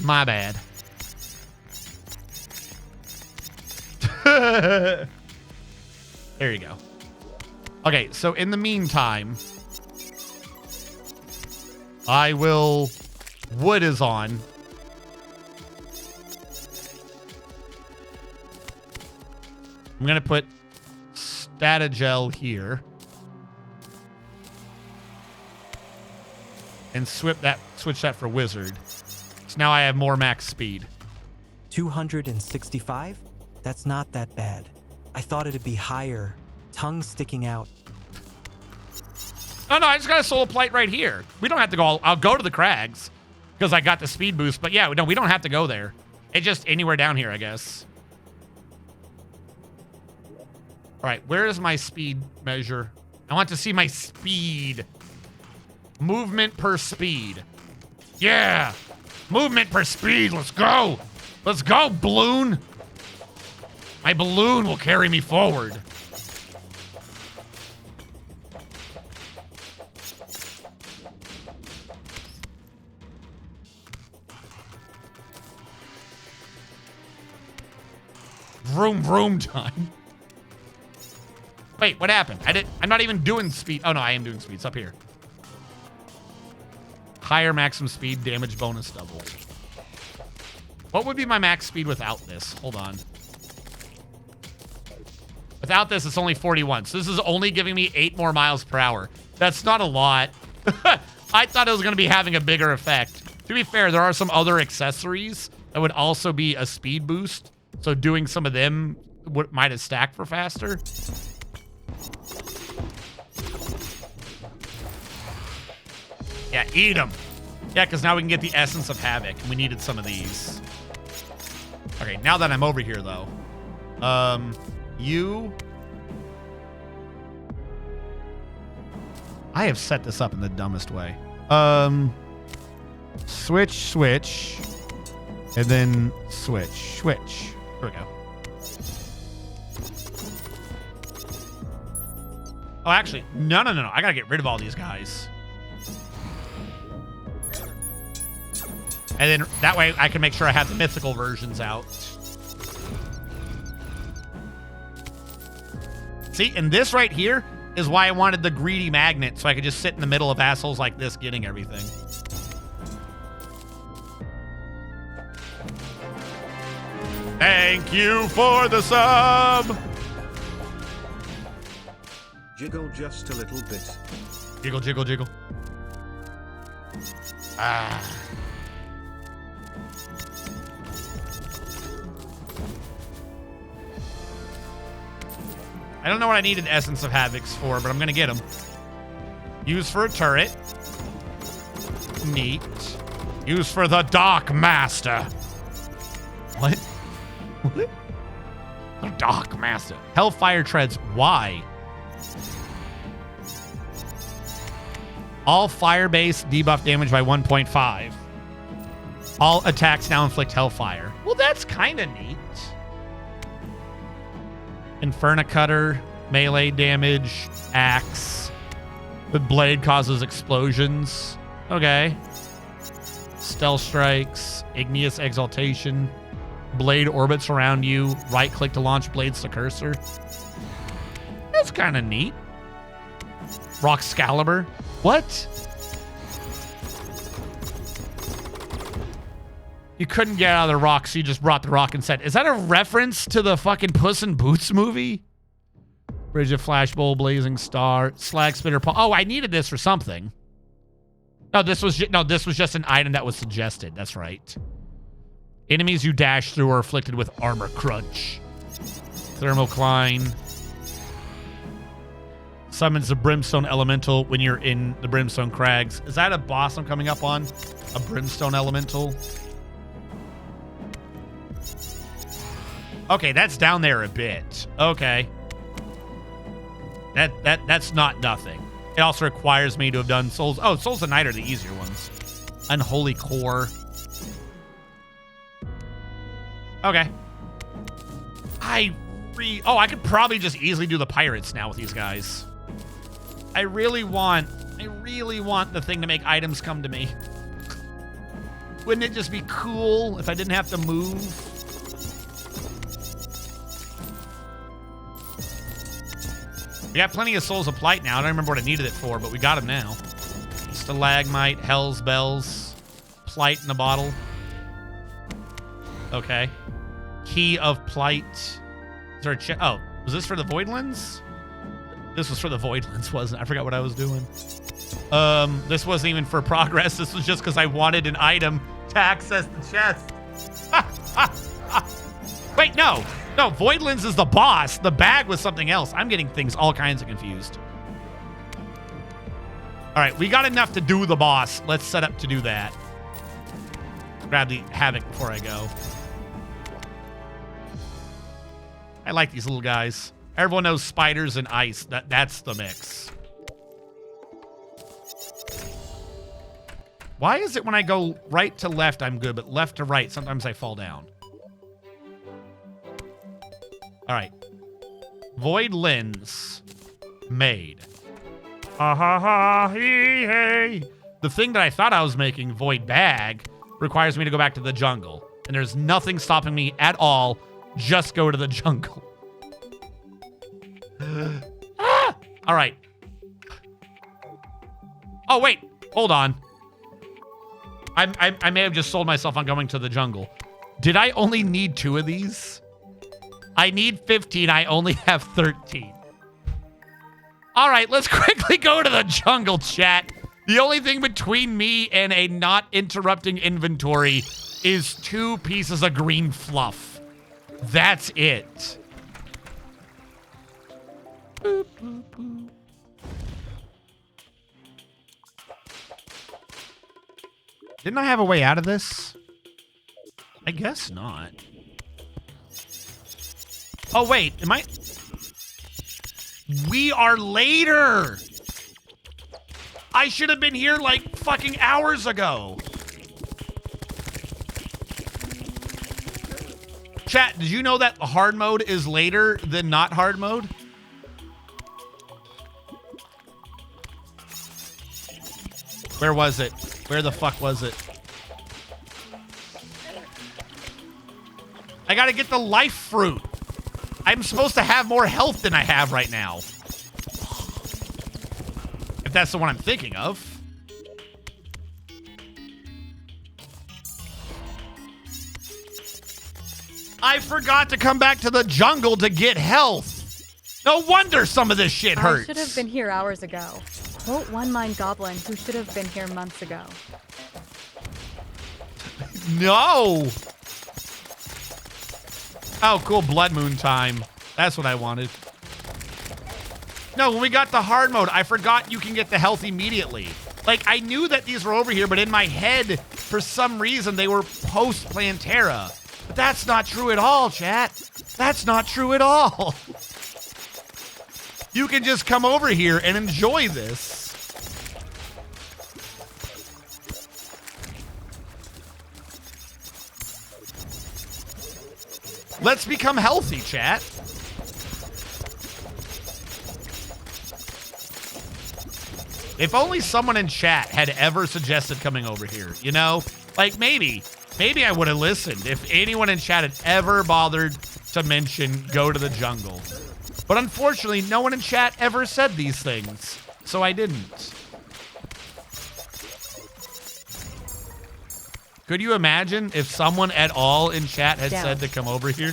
My bad. There you go. Okay, so in the meantime, I will... Wood is on. I'm going to put Statagel here. And switch that for Wizard. So now I have more max speed. 265? That's not that bad. I thought it'd be higher. Tongue sticking out. Oh, no, I just got a solar plate right here. We don't have to go. I'll go to the crags because I got the speed boost. But yeah, no, we don't have to go there. It's just anywhere down here, I guess. All right, where is my speed measure? I want to see my speed. Movement per speed. Yeah. Movement per speed. Let's go. Let's go, balloon. My balloon will carry me forward. Vroom, vroom time. Wait, what happened? I'm not even doing speed. Oh, no, I am doing speed. It's up here. Higher maximum speed, damage bonus double. What would be my max speed without this? Hold on. Without this, it's only 41. So this is only giving me 8 more miles per hour. That's not a lot. I thought it was going to be having a bigger effect. To be fair, there are some other accessories that would also be a speed boost. So doing some of them might have stacked for faster. Yeah, eat them. Yeah, because now we can get the Essence of Havoc, and we needed some of these. Okay, now that I'm over here, though. I have set this up in the dumbest way. Switch. And then switch. Here we go. Oh, actually, no. I gotta get rid of all these guys. And then that way I can make sure I have the mythical versions out. See, and this right here is why I wanted the greedy magnet, so I could just sit in the middle of assholes like this getting everything. Thank you for the sub! Jiggle just a little bit. Jiggle. Ah. I don't know what I needed Essence of Havocs for, but I'm going to get them. Use for a turret. Neat. Use for the Dark Master. What? The Dark Master. Hellfire Treads. Why? All fire-based debuff damage by 1.5. All attacks now inflict Hellfire. Well, that's kind of neat. Inferno Cutter, melee damage, axe. The blade causes explosions. Okay. Stealth strikes, igneous exaltation. Blade orbits around you. Right click to launch blades to cursor. That's kind of neat. Rock Excalibur. What? You couldn't get out of the rock, so you just brought the rock and said, is that a reference to the fucking Puss in Boots movie? Bridge of Flashbowl, Blazing Star, Slag Spitter. Oh, I needed this for something. No, this was just an item that was suggested. That's right. Enemies you dash through are afflicted with Armor Crunch. Thermocline. Summons the Brimstone Elemental when you're in the Brimstone Crags. Is that a boss I'm coming up on? A Brimstone Elemental? Okay, that's down there a bit. Okay. That's not nothing. It also requires me to have done Souls. Oh, Souls of Night are the easier ones. Unholy Core. Okay. I could probably just easily do the pirates now with these guys. I really want the thing to make items come to me. Wouldn't it just be cool if I didn't have to move? We got plenty of Souls of Plight now. I don't remember what I needed it for, but we got them now. Stalagmite, Hell's Bells, Plight in a bottle. Okay. Key of Plight. Is there a Was this for the Voidlands? This was for the Voidlands, wasn't it? I forgot what I was doing. This wasn't even for progress. This was just because I wanted an item to access the chest. Wait, no. No, Voidlands is the boss. The bag was something else. I'm getting things all kinds of confused. All right, we got enough to do the boss. Let's set up to do that. Grab the Havoc before I go. I like these little guys. Everyone knows spiders and ice. That's the mix. Why is it when I go right to left, I'm good, but left to right, sometimes I fall down? All right. Void lens made. Ha ha ha, hee hey. The thing that I thought I was making, void bag, requires me to go back to the jungle. And there's nothing stopping me at all. Just go to the jungle. Ah! All right. Oh, wait. Hold on. I may have just sold myself on going to the jungle. Did I only need 2 of these? I need 15. I only have 13. All right, let's quickly go to the jungle, chat. The only thing between me and a not interrupting inventory is 2 pieces of green fluff. That's it. Boop, boop, boop. Didn't I have a way out of this? I guess not. Oh, wait. Am I... We are later. I should have been here like fucking hours ago. Chat, did you know that hard mode is later than not hard mode? Where was it? Where the fuck was it? I gotta get the life fruit. I'm supposed to have more health than I have right now. If that's the one I'm thinking of. I forgot to come back to the jungle to get health. No wonder some of this shit hurts. I should have been here hours ago. Quote one mind goblin who should have been here months ago. No. Oh, cool. Blood moon time. That's what I wanted. No, when we got the hard mode, I forgot you can get the health immediately. Like, I knew that these were over here, but in my head, for some reason, they were post-Plantera. But that's not true at all, chat. That's not true at all. You can just come over here and enjoy this. Let's become healthy, chat. If only someone in chat had ever suggested coming over here, you know? Like, maybe I would have listened if anyone in chat had ever bothered to mention go to the jungle. But unfortunately, no one in chat ever said these things, so I didn't. Could you imagine if someone at all in chat had said to come over here?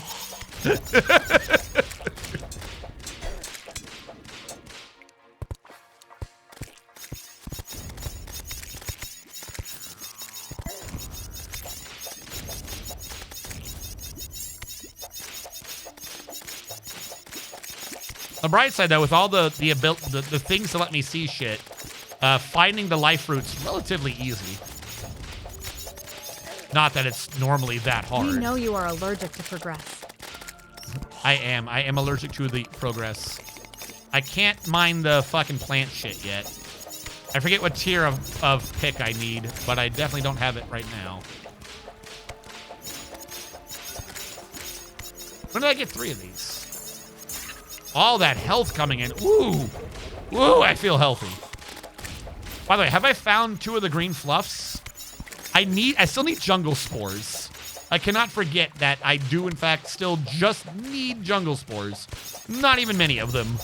The bright side, though, with all the things to let me see shit, finding the life fruit's relatively easy. Not that it's normally that hard. We know you are allergic to progress. I am. I am allergic to the progress. I can't mine the fucking plant shit yet. I forget what tier of pick I need, but I definitely don't have it right now. When did I get 3 of these? All that health coming in. Ooh. Ooh, I feel healthy. By the way, have I found 2 of the green fluffs? I still need jungle spores. I cannot forget that I do, in fact, still just need jungle spores. Not even many of them.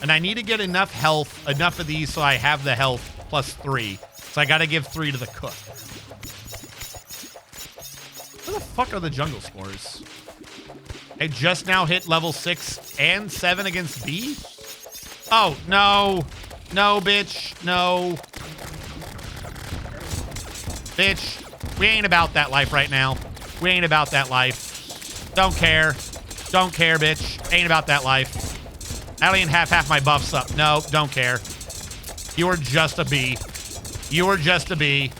And I need to get enough health, enough of these so I have the health plus 3. So I got to give 3 to the cook. Where the fuck are the jungle spores? I just now hit level 6 and 7 against B? Oh, no. No, bitch. No. Bitch. We ain't about that life right now. We ain't about that life. Don't care. Don't care, bitch. Ain't about that life. I don't even have half my buffs up. No, don't care. You are just a bee. You are just a bee.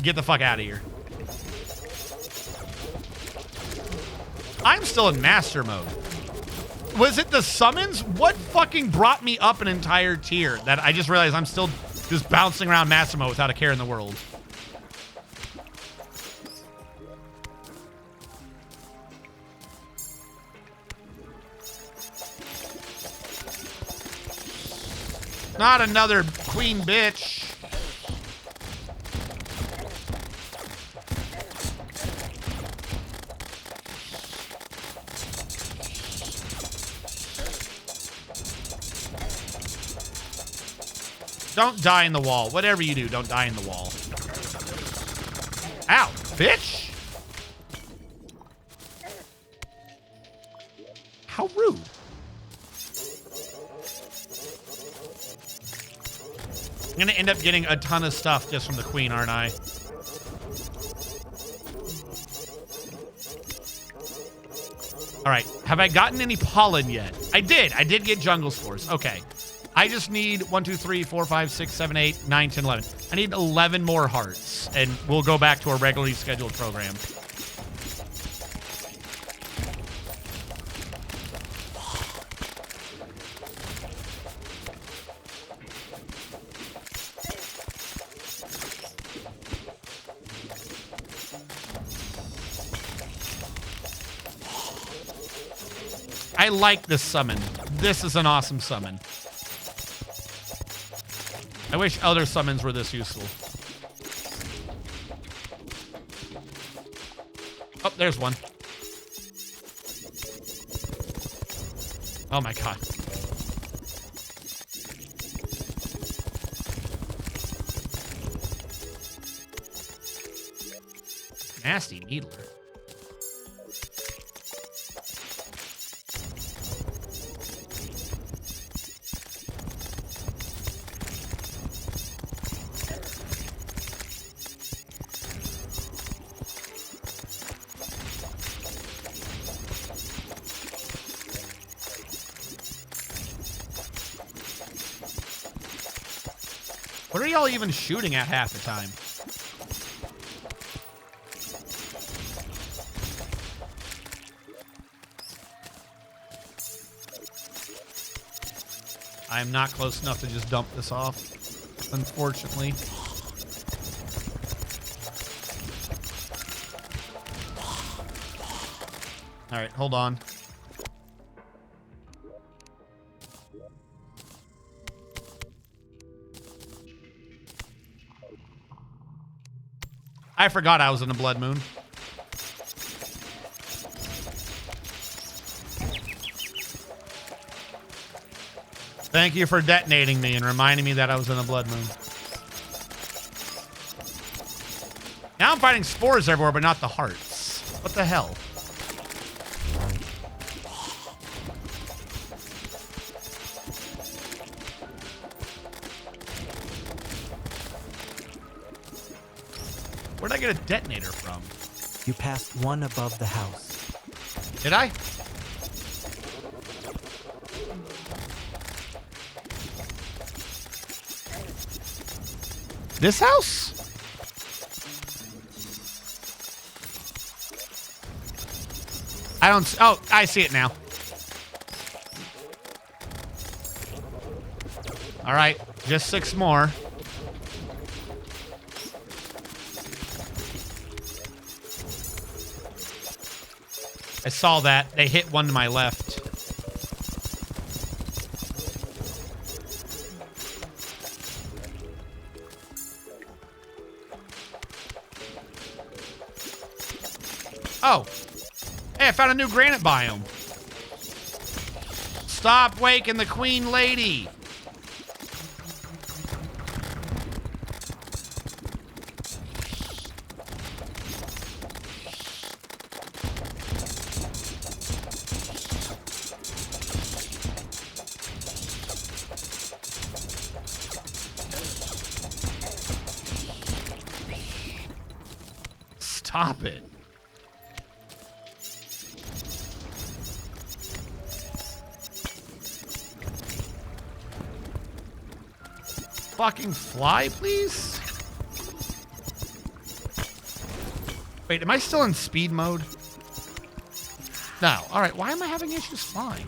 Get the fuck out of here. I'm still in master mode. Was it the summons? What fucking brought me up an entire tier that I just realized I'm still just bouncing around master mode without a care in the world? Not another queen bitch. Don't die in the wall. Whatever you do, don't die in the wall. Ow, bitch. How rude. I'm going to end up getting a ton of stuff just from the queen, aren't I? All right. Have I gotten any pollen yet? I did. I did get jungle spores. Okay. I just need 1, 2, 3, 4, 5, 6, 7, 8, 9, 10, 11. I need 11 more hearts, and we'll go back to our regularly scheduled program. I like this summon. This is an awesome summon. I wish other summons were this useful. Oh, there's one. Oh my god. Nasty needler. What are y'all even shooting at half the time? I am not close enough to just dump this off, unfortunately. All right, hold on. I forgot I was in a blood moon. Thank you for detonating me and reminding me that I was in a blood moon. Now I'm fighting spores everywhere, but not the hearts. What the hell? Where'd I get a detonator from? You passed one above the house. Did I? This house? I don't... Oh, I see it now. All right, just 6 more. I saw that. They hit one to my left. Oh. Hey, I found a new granite biome. Stop waking the queen lady. top it. Fucking fly, please? Wait, am I still in speed mode? No. All right, why am I having issues flying?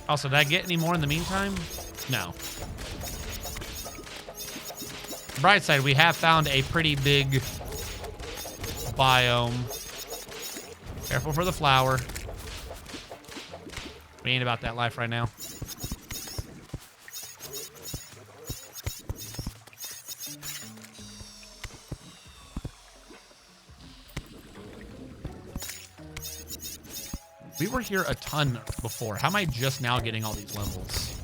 Also, did I get any more in the meantime? No. Bright side, we have found a pretty big biome. Careful for the flower. We ain't about that life right now. We were here a ton before. How am I just now getting all these levels?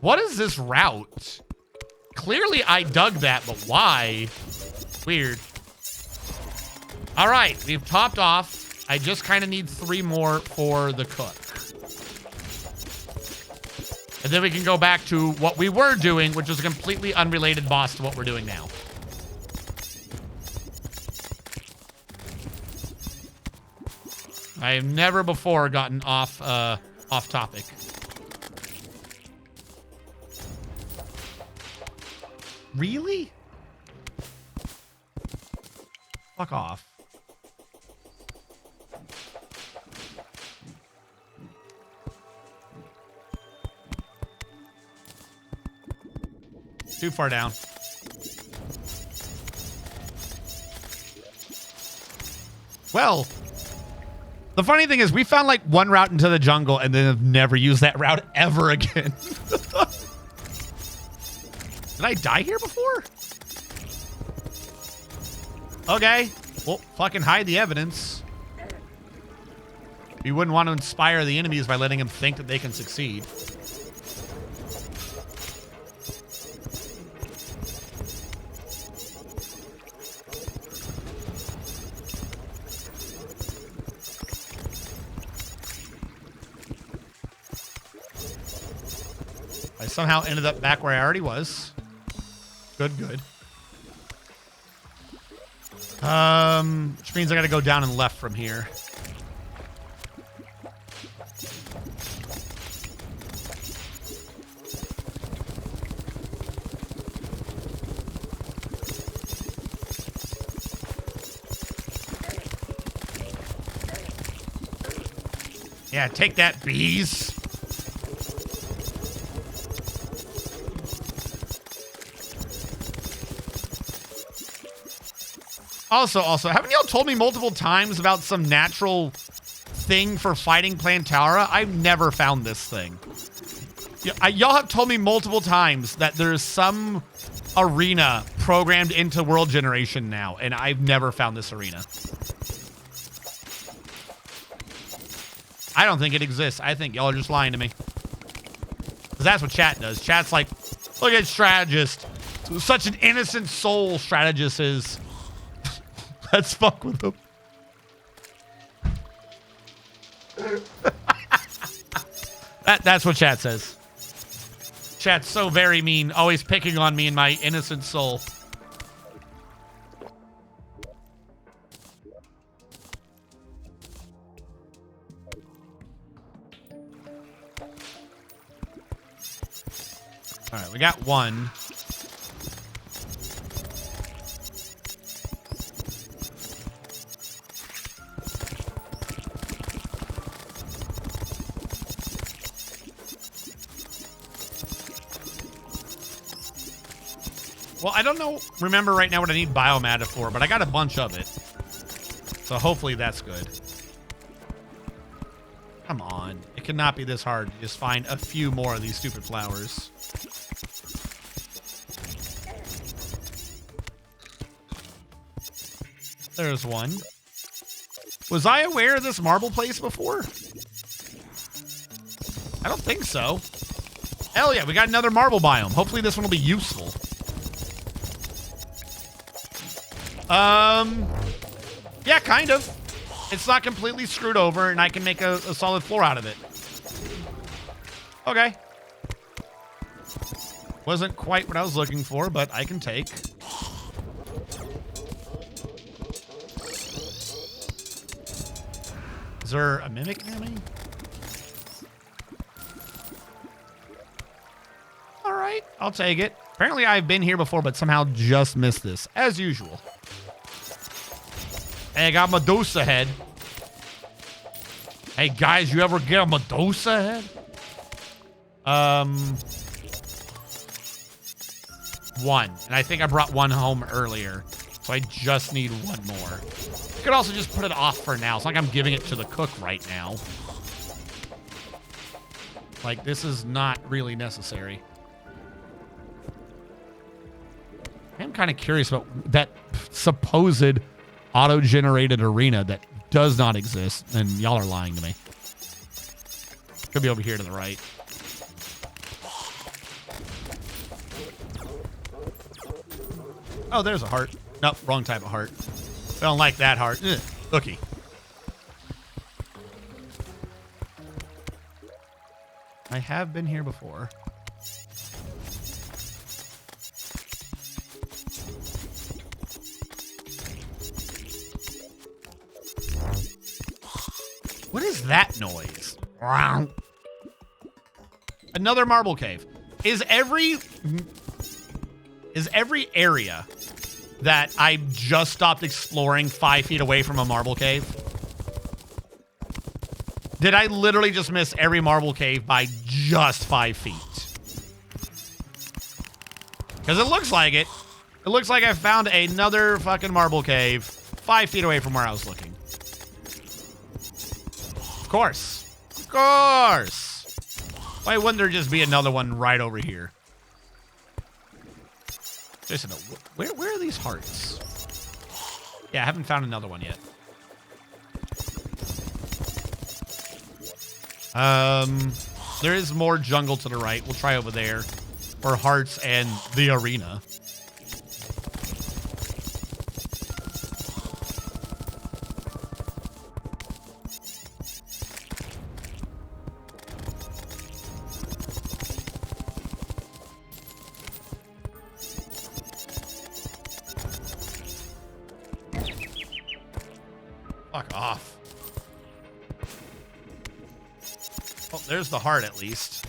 What is this route? Clearly I dug that, but why? Weird. All right, we've topped off. I just kind of need 3 more for the cook. And then we can go back to what we were doing, which is a completely unrelated boss to what we're doing now. I have never before gotten off topic. Really? Fuck off. Too far down. Well, the funny thing is we found like one route into the jungle and then have never used that route ever again. Did I die here before? Okay. Well, fucking hide the evidence. We wouldn't want to inspire the enemies by letting them think that they can succeed. I somehow ended up back where I already was. Good, good. Which means I gotta go down and left from here. Yeah, take that, bees. Also, haven't y'all told me multiple times about some natural thing for fighting Plantara? I've never found this thing. Y'all have told me multiple times that there's some arena programmed into world generation now, and I've never found this arena. I don't think it exists. I think y'all are just lying to me. Because that's what chat does. Chat's like, look at strategist. Such an innocent soul strategist is. Let's fuck with him. That's what chat says. Chat's so very mean, always picking on me and my innocent soul. All right, we got one. Well, I don't know, remember right now what I need biomatter for, but I got a bunch of it. So hopefully that's good. Come on. It cannot be this hard to just find a few more of these stupid flowers. There's one. Was I aware of this marble place before? I don't think so. Hell yeah, we got another marble biome. Hopefully this one will be useful. Yeah, kind of. It's not completely screwed over, and I can make a solid floor out of it. Okay. Wasn't quite what I was looking for, but I can take. Is there a mimic near me? All right, I'll take it. Apparently I've been here before, but somehow just missed this, as usual. Hey, I got Medusa head. Hey, guys, you ever get a Medusa head? One. And I think I brought one home earlier. So I just need one more. Could also just put it off for now. It's like I'm giving it to the cook right now. Like, this is not really necessary. I'm kind of curious about that supposed auto-generated arena that does not exist, and y'all are lying to me. Could be over here to the right. Oh, there's a heart. Nope, wrong type of heart. I don't like that heart. Ugh, cookie. I have been here before. What is that noise? Another marble cave. Is every area that I just stopped exploring 5 feet away from a marble cave? Did I literally just miss every marble cave by just 5 feet? Because it looks like it. It looks like I found another fucking marble cave 5 feet away from where I was looking. Of course. Of course. Why wouldn't there just be another one right over here? Jason, where are these hearts? Yeah, I haven't found another one yet. There is more jungle to the right. We'll try over there for hearts and the arena. Fuck off. Oh, there's the heart at least.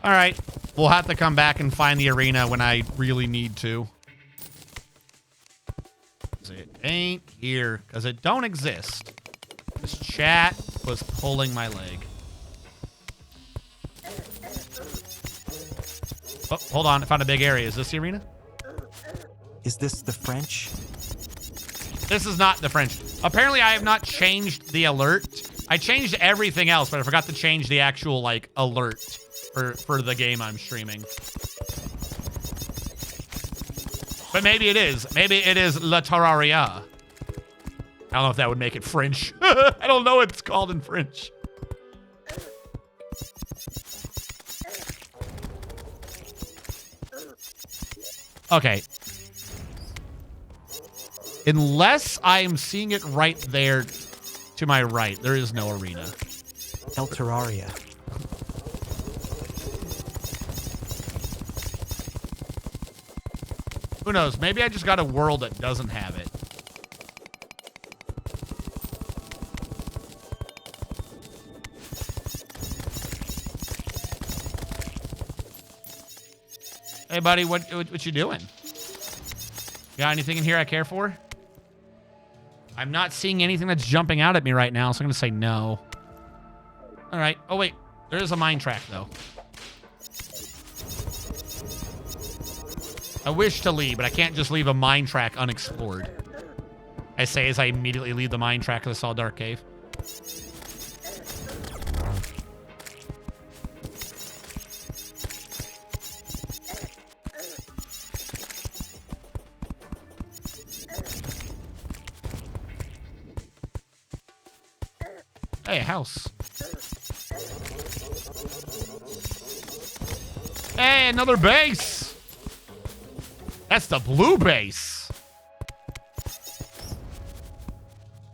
All right. We'll have to come back and find the arena when I really need to. It ain't here because it don't exist. This chat was pulling my leg. Oh, hold on. I found a big area. Is this the arena? Is this the French? This is not the French. Apparently, I have not changed the alert. I changed everything else, but I forgot to change the actual, like, alert for the game I'm streaming. But maybe it is. Maybe it is La Terraria. I don't know if that would make it French. I don't know what it's called in French. Okay. Unless I'm seeing it right there to my right, there is no arena. El Terraria. Who knows? Maybe I just got a world that doesn't have it. Hey, buddy, what you doing? Got anything in here I care for? I'm not seeing anything that's jumping out at me right now, so I'm going to say no. All right. Oh, wait. There is a mine track, though. I wish to leave, but I can't just leave a mine track unexplored. I say as I immediately leave the mine track because I saw a dark cave. Hey, a house. Hey, another base. That's the blue base.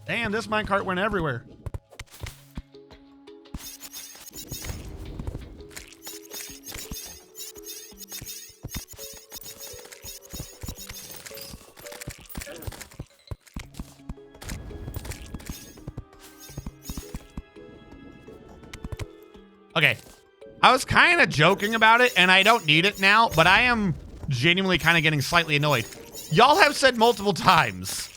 Damn, this minecart went everywhere. Okay. I was kind of joking about it, and I don't need it now, but I am genuinely kind of getting slightly annoyed. Y'all have said multiple times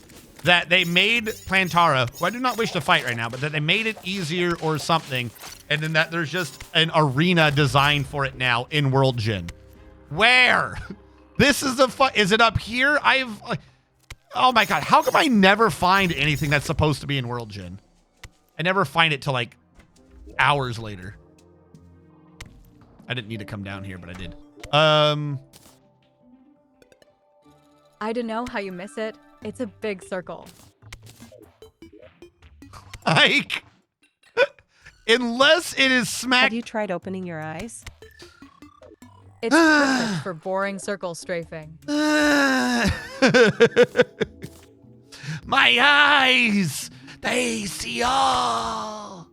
that they made Plantara, who I do not wish to fight right now, but that they made it easier or something, and then that there's just an arena designed for it now in World Gin. Where? This is is it up here? Oh my God, how come I never find anything that's supposed to be in World Gin? I never find it till like hours later. I didn't need to come down here, but I did. I don't know how you miss it. It's a big circle. Like, unless it is smack. Have you tried opening your eyes? It's perfect for boring circle strafing. My eyes, they see all.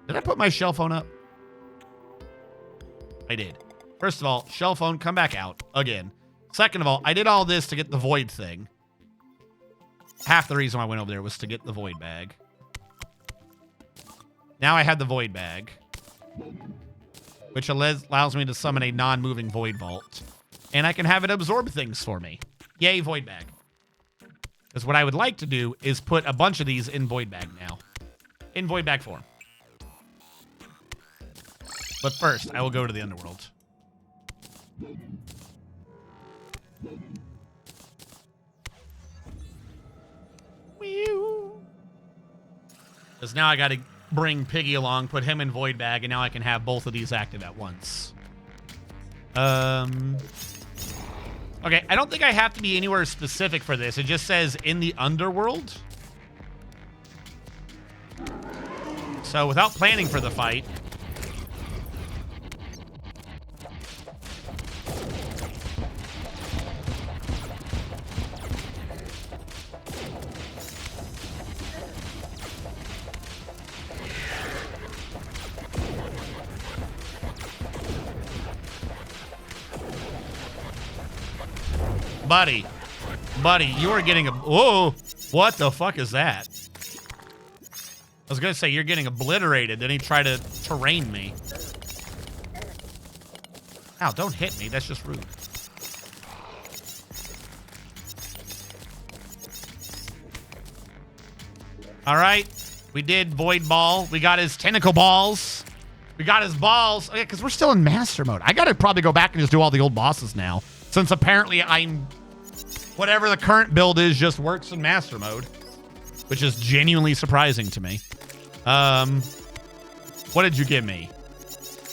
Did I put my shell phone up? I did. First of all, shell phone, come back out again. Second of all, I did all this to get the void thing. Half the reason I went over there was to get the void bag. Now I have the void bag, which allows me to summon a non-moving void vault. And I can have it absorb things for me. Yay, void bag. Because what I would like to do is put a bunch of these in void bag now. In void bag form. But first, I will go to the underworld. Because now I got to bring Piggy along, put him in void bag, and now I can have both of these active at once. Okay, I don't think I have to be anywhere specific for this. It just says in the underworld. So without planning for the fight, Buddy, you are getting a... Whoa! What the fuck is that? I was going to say, you're getting obliterated. Then he tried to terrain me. Ow, don't hit me. That's just rude. All right. We did Void Ball. We got his tentacle balls. We got his balls. Okay, because we're still in master mode. I got to probably go back and just do all the old bosses now. Since apparently whatever the current build is just works in master mode, which is genuinely surprising to me. What did you give me?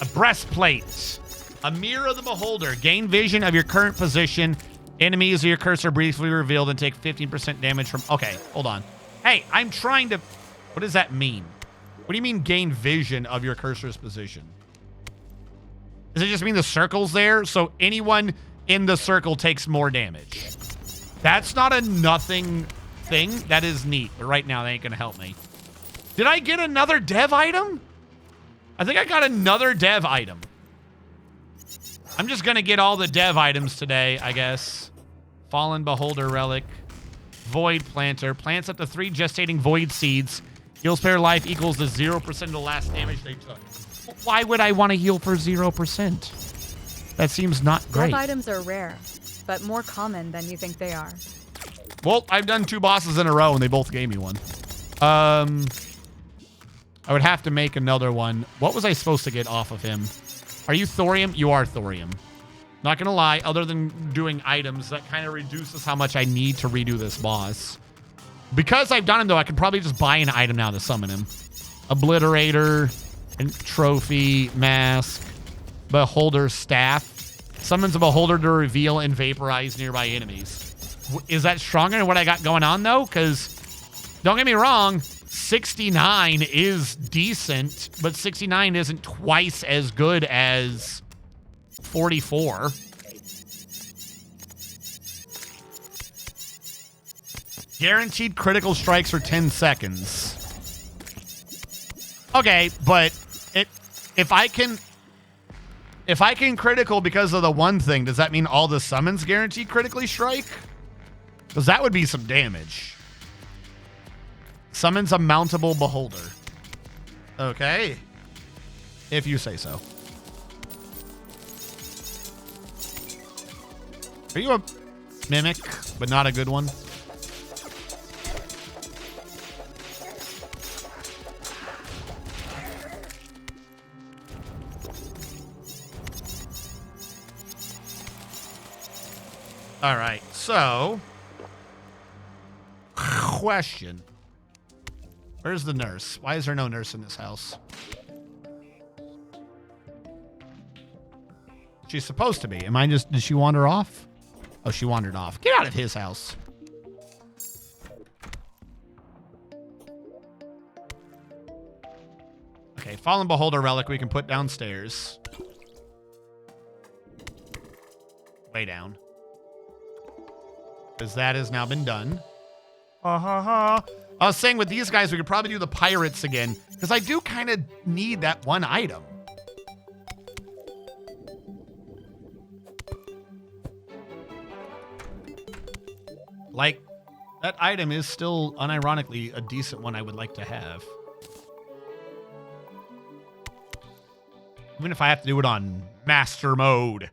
A breastplate. A mirror of the beholder. Gain vision of your current position. Enemies of your cursor briefly revealed and take 15% damage from... Okay, hold on. Hey, I'm trying to... What does that mean? What do you mean gain vision of your cursor's position? Does it just mean the circle's there? So anyone in the circle takes more damage. That's not a nothing thing. That is neat. But right now, that ain't going to help me. Did I get another dev item? I think I got another dev item. I'm just going to get all the dev items today, I guess. Fallen Beholder Relic. Void Planter. Plants up to 3 gestating void seeds. Heals pair life equals the 0% of the last damage they took. Why would I want to heal for 0%? That seems not great. Dev items are rare, but more common than you think they are. Well, I've done 2 bosses in a row, and they both gave me one. I would have to make another one. What was I supposed to get off of him? Are you Thorium? You are Thorium. Not going to lie, other than doing items, that kind of reduces how much I need to redo this boss. Because I've done him, though, I could probably just buy an item now to summon him. Obliterator, trophy, mask, beholder staff. Summons a beholder to reveal and vaporize nearby enemies. Is that stronger than what I got going on, though? Because, don't get me wrong, 69 is decent, but 69 isn't twice as good as 44. Guaranteed critical strikes for 10 seconds. Okay, but if I can critical because of the one thing, does that mean all the summons guaranteed critically strike? Because that would be some damage. Summons a mountable beholder. Okay. If you say so. Are you a mimic, but not a good one? All right, so question. Where's the nurse? Why is there no nurse in this house? She's supposed to be. Did she wander off? Oh, she wandered off. Get out of his house. Okay, Fallen Beholder relic we can put downstairs. Way down. Because that has now been done. I was saying with these guys, we could probably do the pirates again. Because I do kind of need that one item. Like, that item is still, unironically, a decent one I would like to have. Even if I have to do it on master mode.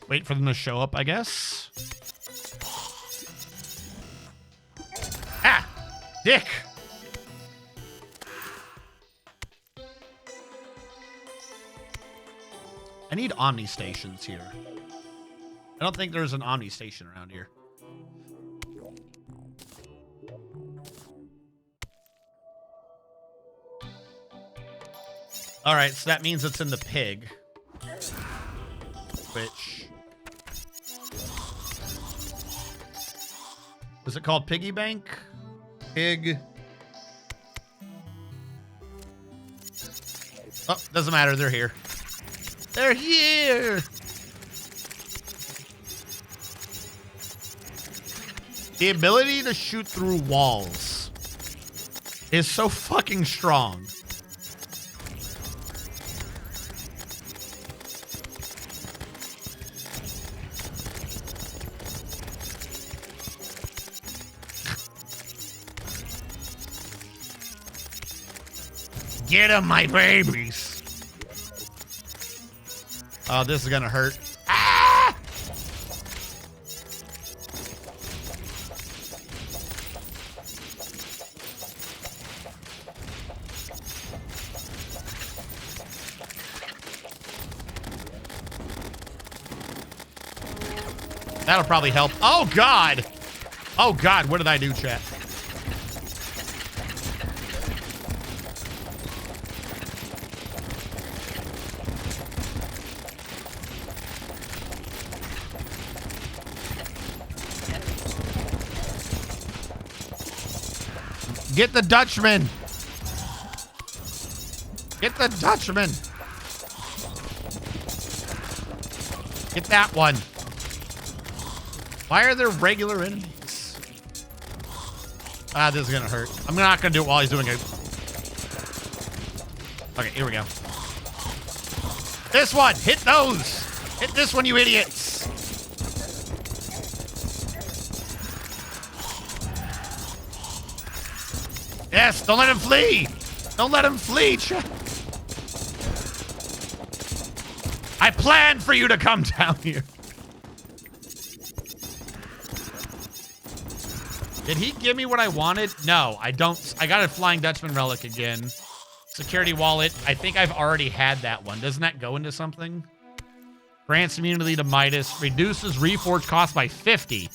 Wait for them to show up, I guess. Ah! Dick! I need Omni stations here. I don't think there's an Omni station around here. Alright, so that means it's in the pig. Which... is it called Piggy Bank? Pig. Oh, doesn't matter. They're here. They're here. The ability to shoot through walls is so fucking strong. Get 'em, my babies. Oh, this is gonna hurt. Ah! That'll probably help. Oh, God. Oh, God. What did I do, chat? Get the Dutchman. Get the Dutchman. Get that one. Why are there regular enemies? Ah, this is gonna hurt. I'm not gonna do it while he's doing it. Okay, here we go. This one. Hit those. Hit this one, you idiots. Yes, don't let him flee. Don't let him flee. I planned for you to come down here. Did he give me what I wanted? No, I don't. I got a Flying Dutchman relic again. Security wallet. I think I've already had that one. Doesn't that go into something? Grants immunity to Midas. Reduces reforge cost by 50.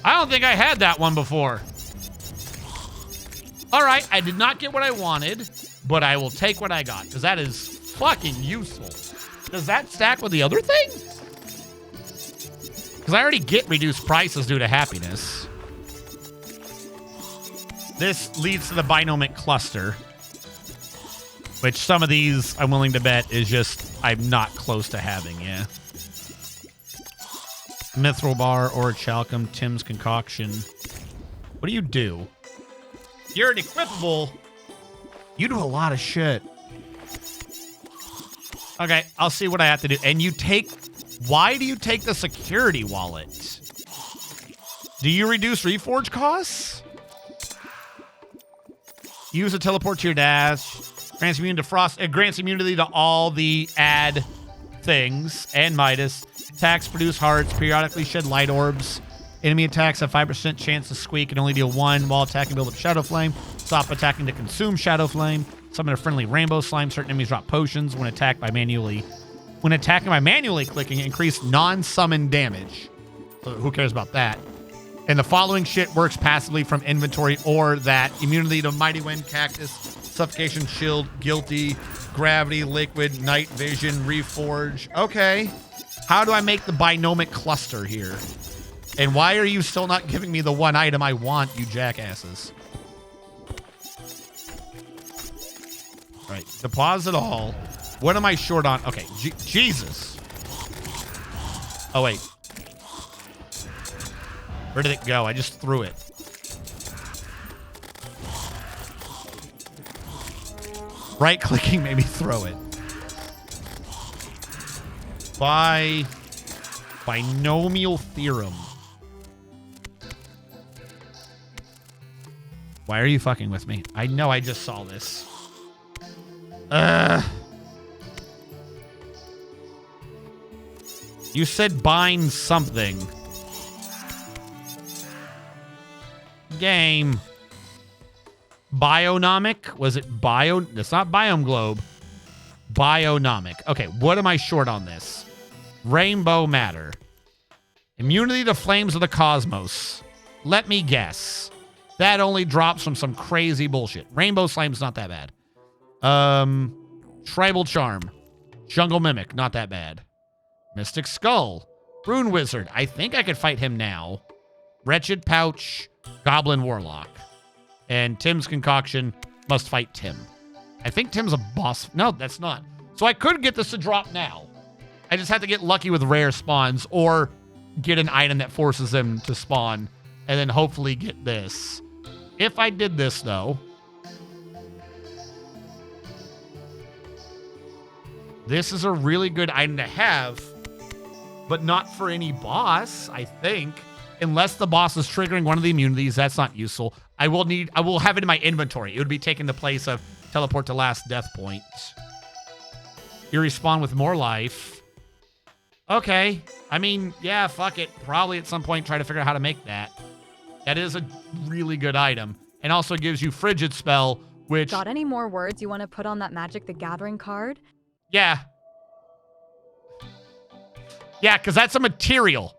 I don't think I had that one before. All right, I did not get what I wanted, but I will take what I got, because that is fucking useful. Does that stack with the other thing? Because I already get reduced prices due to happiness. This leads to the binomic cluster, Which some of these I'm willing to bet is just I'm not close to having, yeah. Mithril Bar, Orichalcum, Tim's Concoction. What do you do? You're an equipable. You do a lot of shit. Okay, I'll see what I have to do. And you take... Why do you take the security wallet? Do you reduce reforge costs? Use a teleport to your dash. Grants immunity to frost. It grants immunity to all the add things and Midas. Attacks produce hearts. Periodically shed light orbs. Enemy attacks have 5% chance to squeak and only deal 1 while attacking. Build up Shadow Flame. Stop attacking to consume Shadow Flame. Summon a friendly rainbow slime. Certain enemies drop potions when attacked by manually. When attacking by manually clicking, increase non-summon damage. So who cares about that? And the following shit works passively from inventory or that. Immunity to Mighty Wind, Cactus, Suffocation, Shield, Guilty, Gravity, Liquid, Night Vision, Reforge. Okay. How do I make the binomic cluster here? And why are you still not giving me the one item I want, you jackasses? Right. Deposit all. What am I short on? Okay. Jesus. Oh, wait. Where did it go? I just threw it. Right-clicking made me throw it. By binomial theorem. Why are you fucking with me? I know I just saw this. You said bind something. Game. Bionomic? Was it bio? It's not Biome Globe. Bionomic. Okay, what am I short on this? Rainbow Matter. Immunity to Flames of the Cosmos. Let me guess. That only drops from some crazy bullshit. Rainbow Slime's not that bad. Tribal Charm. Jungle Mimic, not that bad. Mystic Skull. Rune Wizard. I think I could fight him now. Wretched Pouch. Goblin Warlock. And Tim's Concoction. Must fight Tim. I think Tim's a boss. No, that's not. So I could get this to drop now. I just have to get lucky with rare spawns or get an item that forces them to spawn and then hopefully get this. If I did this, though, this is a really good item to have, but not for any boss, I think. Unless the boss is triggering one of the immunities, that's not useful. I will have it in my inventory. It would be taking the place of teleport to last death point. You respawn with more life. Okay. I mean, yeah, fuck it. Probably at some point try to figure out how to make that. That is a really good item. And also gives you Frigid Spell, which... Got any more words you want to put on that Magic the Gathering card? Yeah. Yeah, because that's a material.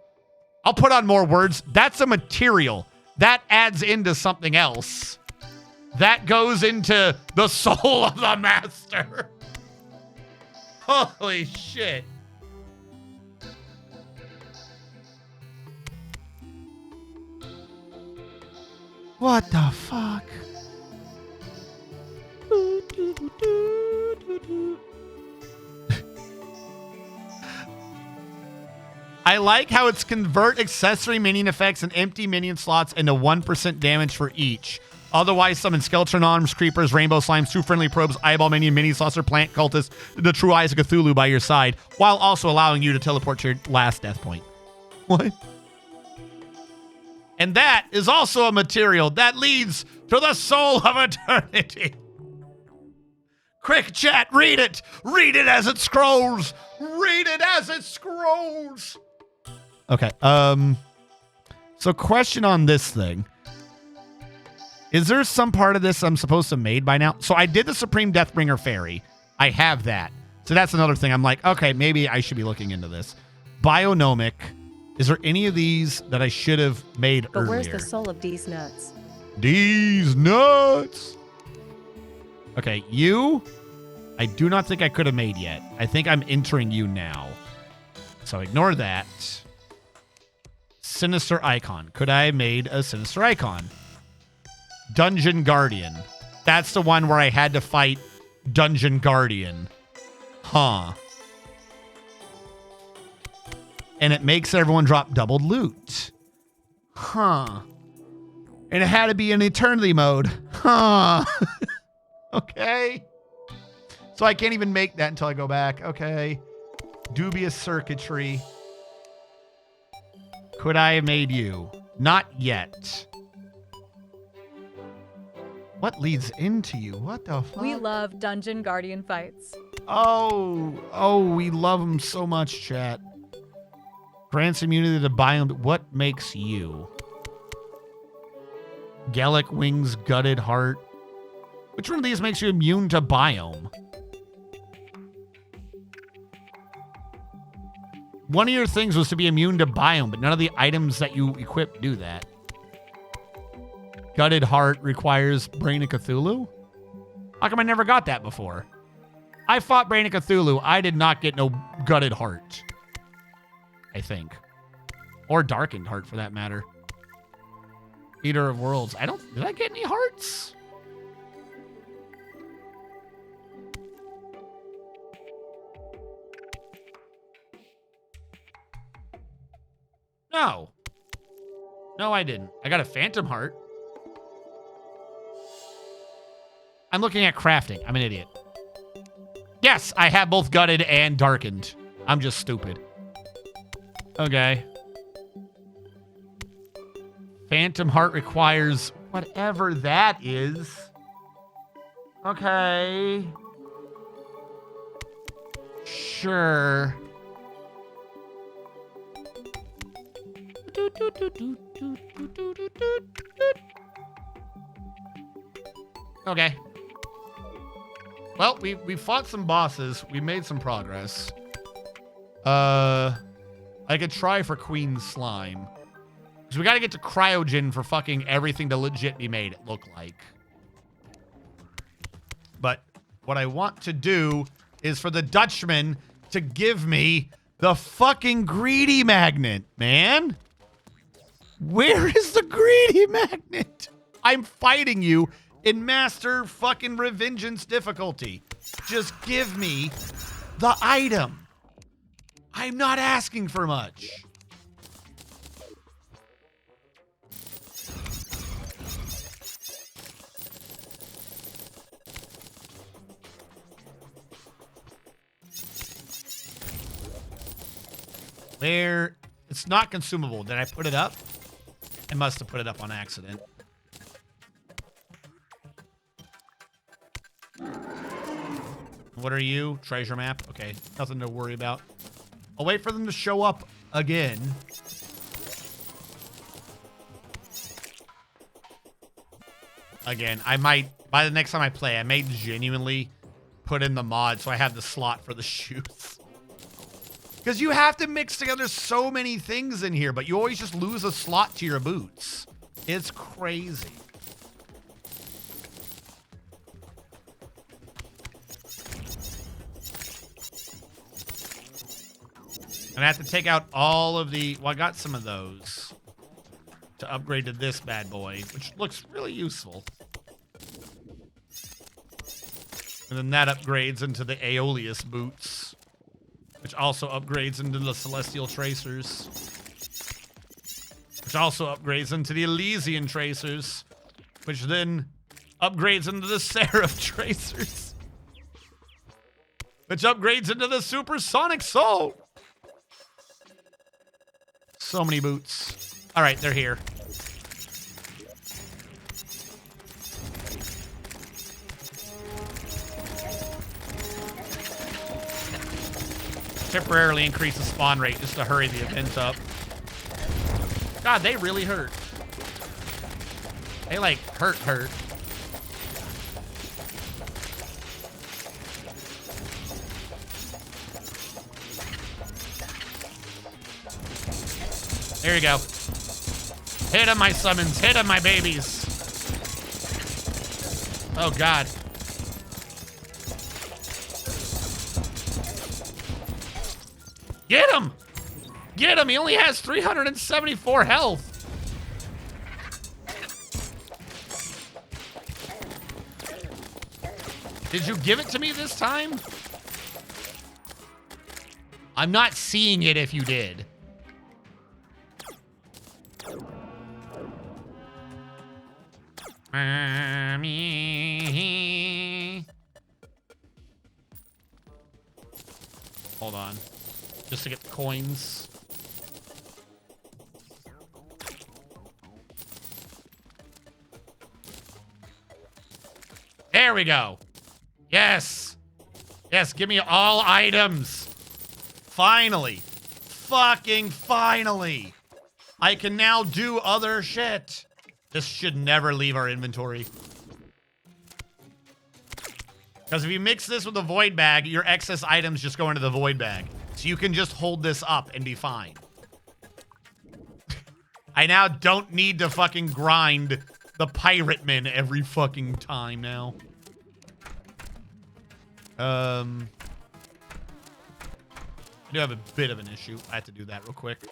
I'll put on more words. That's a material. That adds into something else. That goes into the soul of the master. Holy shit. What the fuck? I like how it's convert accessory minion effects and empty minion slots into 1% damage for each. Otherwise, summon skeleton arms, creepers, rainbow slimes, two friendly probes, eyeball minion, mini saucer, plant cultist, the true eyes of Cthulhu by your side, while also allowing you to teleport to your last death point. What? And that is also a material that leads to the soul of eternity. Quick chat, read it. Read it as it scrolls. Read it as it scrolls. Okay. So question on this thing. Is there some part of this I'm supposed to have made by now? So I did the Supreme Deathbringer Fairy. I have that. So that's another thing. I'm like, okay, maybe I should be looking into this. Bionomic. Is there any of these that I should have made earlier? But where's the soul of these nuts? These nuts. Okay, you, I do not think I could have made yet. I think I'm entering you now. So ignore that. Sinister Icon. Could I have made a Sinister Icon? Dungeon Guardian. That's the one where I had to fight Dungeon Guardian. Huh. And it makes everyone drop double loot. Huh. And it had to be in eternity mode. Huh. Okay. So I can't even make that until I go back. Okay. Dubious circuitry. Could I have made you? Not yet. What leads into you? What the fuck? We love Dungeon Guardian fights. Oh, we love them so much, chat. Grants immunity to biome. What makes you? Gallic wings, gutted heart. Which one of these makes you immune to biome? One of your things was to be immune to biome, but none of the items that you equip do that. Gutted heart requires Brain of Cthulhu? How come I never got that before? I fought Brain of Cthulhu. I did not get no gutted heart. I think. Or darkened heart, for that matter. Eater of Worlds. Did I get any hearts? No. No, I didn't. I got a phantom heart. I'm looking at crafting. I'm an idiot. Yes, I have both gutted and darkened. I'm just stupid. Okay. Phantom heart requires whatever that is. Okay. Sure. Okay. Well, we fought some bosses. We made some progress. I could try for Queen Slime. Because we got to get to Cryogen for fucking everything to legit be made, it look like. But what I want to do is for the Dutchman to give me the fucking greedy magnet, man. Where is the greedy magnet? I'm fighting you in master fucking revengeance difficulty. Just give me the item. I'm not asking for much. Where? It's not consumable. Did I put it up? I must have put it up on accident. What are you? Treasure map? Okay, nothing to worry about. I'll wait for them to show up again. Again, I might, by the next time I play, I may genuinely put in the mod so I have the slot for the shoes. Because you have to mix together so many things in here, but you always just lose a slot to your boots. It's crazy. And I have to take out all of the... Well, I got some of those to upgrade to this bad boy, which looks really useful. And then that upgrades into the Aeolus boots, which also upgrades into the Celestial Tracers, which also upgrades into the Elysian Tracers, which then upgrades into the Seraph Tracers, which upgrades into the Supersonic Soul. So many boots. All right, they're here. Temporarily increase the spawn rate just to hurry the event up. God, they really hurt. They like hurt. There you go. Hit him, my summons. Hit him, my babies. Oh, God. Get him! Get him! He only has 374 health. Did you give it to me this time? I'm not seeing it if you did. Hold on. Just to get the coins. There we go. Yes. Yes, give me all items. Finally. Fucking finally. I can now do other shit. This should never leave our inventory. Because if you mix this with the void bag, your excess items just go into the void bag. So you can just hold this up and be fine. I now don't need to fucking grind the pirateman every fucking time now. I do have a bit of an issue. I have to do that real quick.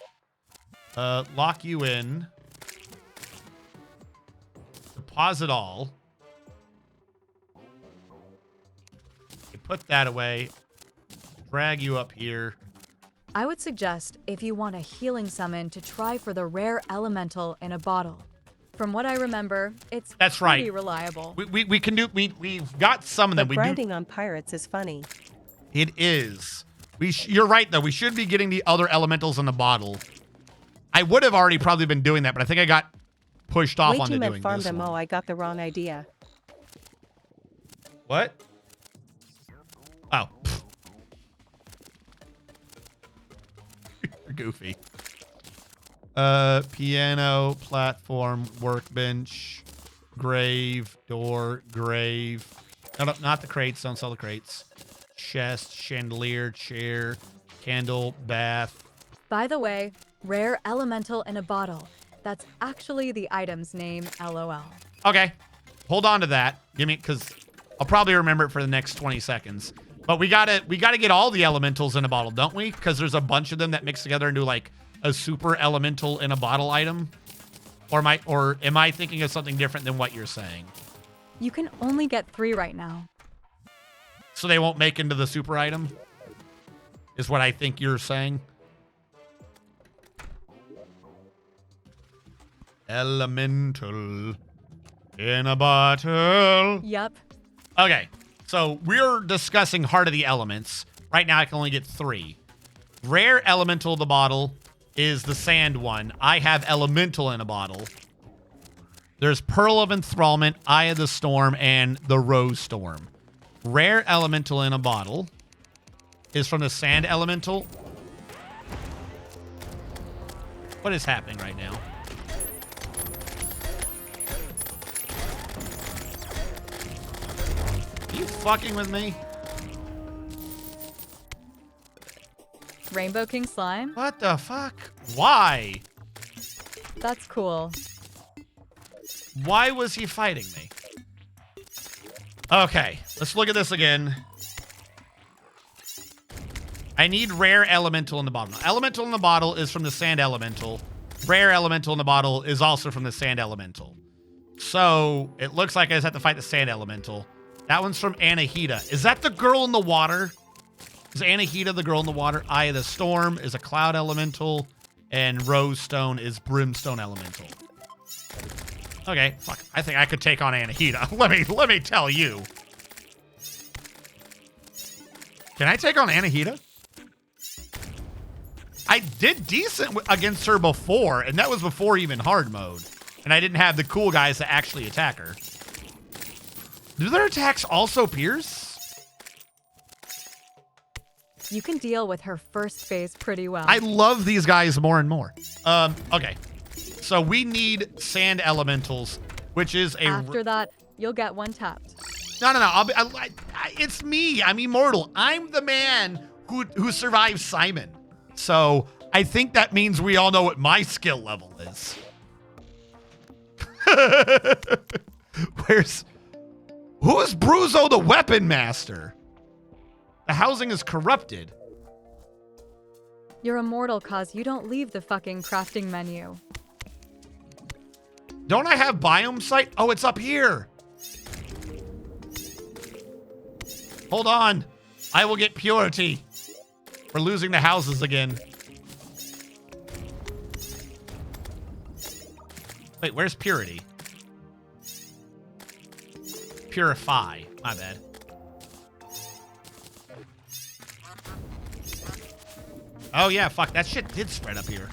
Lock you in. Deposit all. Put that away. Drag you up here. I would suggest, if you want a healing summon, to try for the rare elemental in a bottle. From what I remember, it's pretty reliable. We can do. We've got some of them. But grinding on pirates is funny. It is. You're right though. We should be getting the other elementals in the bottle. I would have already probably been doing that, but I think I got pushed off onto doing farm this demo. one. I got the wrong idea. What? Oh. You're goofy. Piano, platform, workbench, grave, door, grave. No, not the crates. Don't sell the crates. Chest, chandelier, chair, candle, bath. By the way, rare elemental in a bottle. That's actually the item's name, LOL. Okay. Hold on to that. Give me, because I'll probably remember it for the next 20 seconds. But we gotta get all the elementals in a bottle, don't we? Because there's a bunch of them that mix together into like a super elemental in a bottle item. Or am I thinking of something different than what you're saying? You can only get 3 right now. So they won't make into the super item? Is what I think you're saying. Elemental in a bottle. Yep. Okay. So we're discussing Heart of the Elements. Right now I can only get 3. Rare elemental in the bottle is the sand one. I have elemental in a bottle. There's Pearl of Enthrallment, Eye of the Storm, and the Rose Storm. Rare elemental in a bottle is from the sand elemental. What is happening right now? Are you fucking with me? Rainbow King Slime? What the fuck? Why? That's cool. Why was he fighting me? Okay, let's look at this again. I need rare elemental in the bottle. Elemental in the bottle is from the sand elemental. Rare elemental in the bottle is also from the sand elemental. So it looks like I just have to fight the sand elemental. That one's from Anahita. Is that the girl in the water? Is Anahita the girl in the water? Eye of the Storm is a cloud elemental. And Rose Stone is brimstone elemental. Okay, fuck. I think I could take on Anahita. Let me tell you. Can I take on Anahita? I did decent against her before, and that was before even hard mode. And I didn't have the cool guys to actually attack her. Do their attacks also pierce? You can deal with her first phase pretty well. I love these guys more and more. Okay. So we need sand elementals, which is a... After that, you'll get 1 tapped. No. It's me. I'm immortal. I'm the man who survived Simon. So I think that means we all know what my skill level is. Who is Bruzo the Weapon Master? The housing is corrupted. You're immortal cause you don't leave the fucking crafting menu. Don't I have biome site? Oh, it's up here. Hold on. I will get purity. We're losing the houses again. Wait, where's purity? Purify. My bad. Oh, yeah, fuck. That shit did spread up here.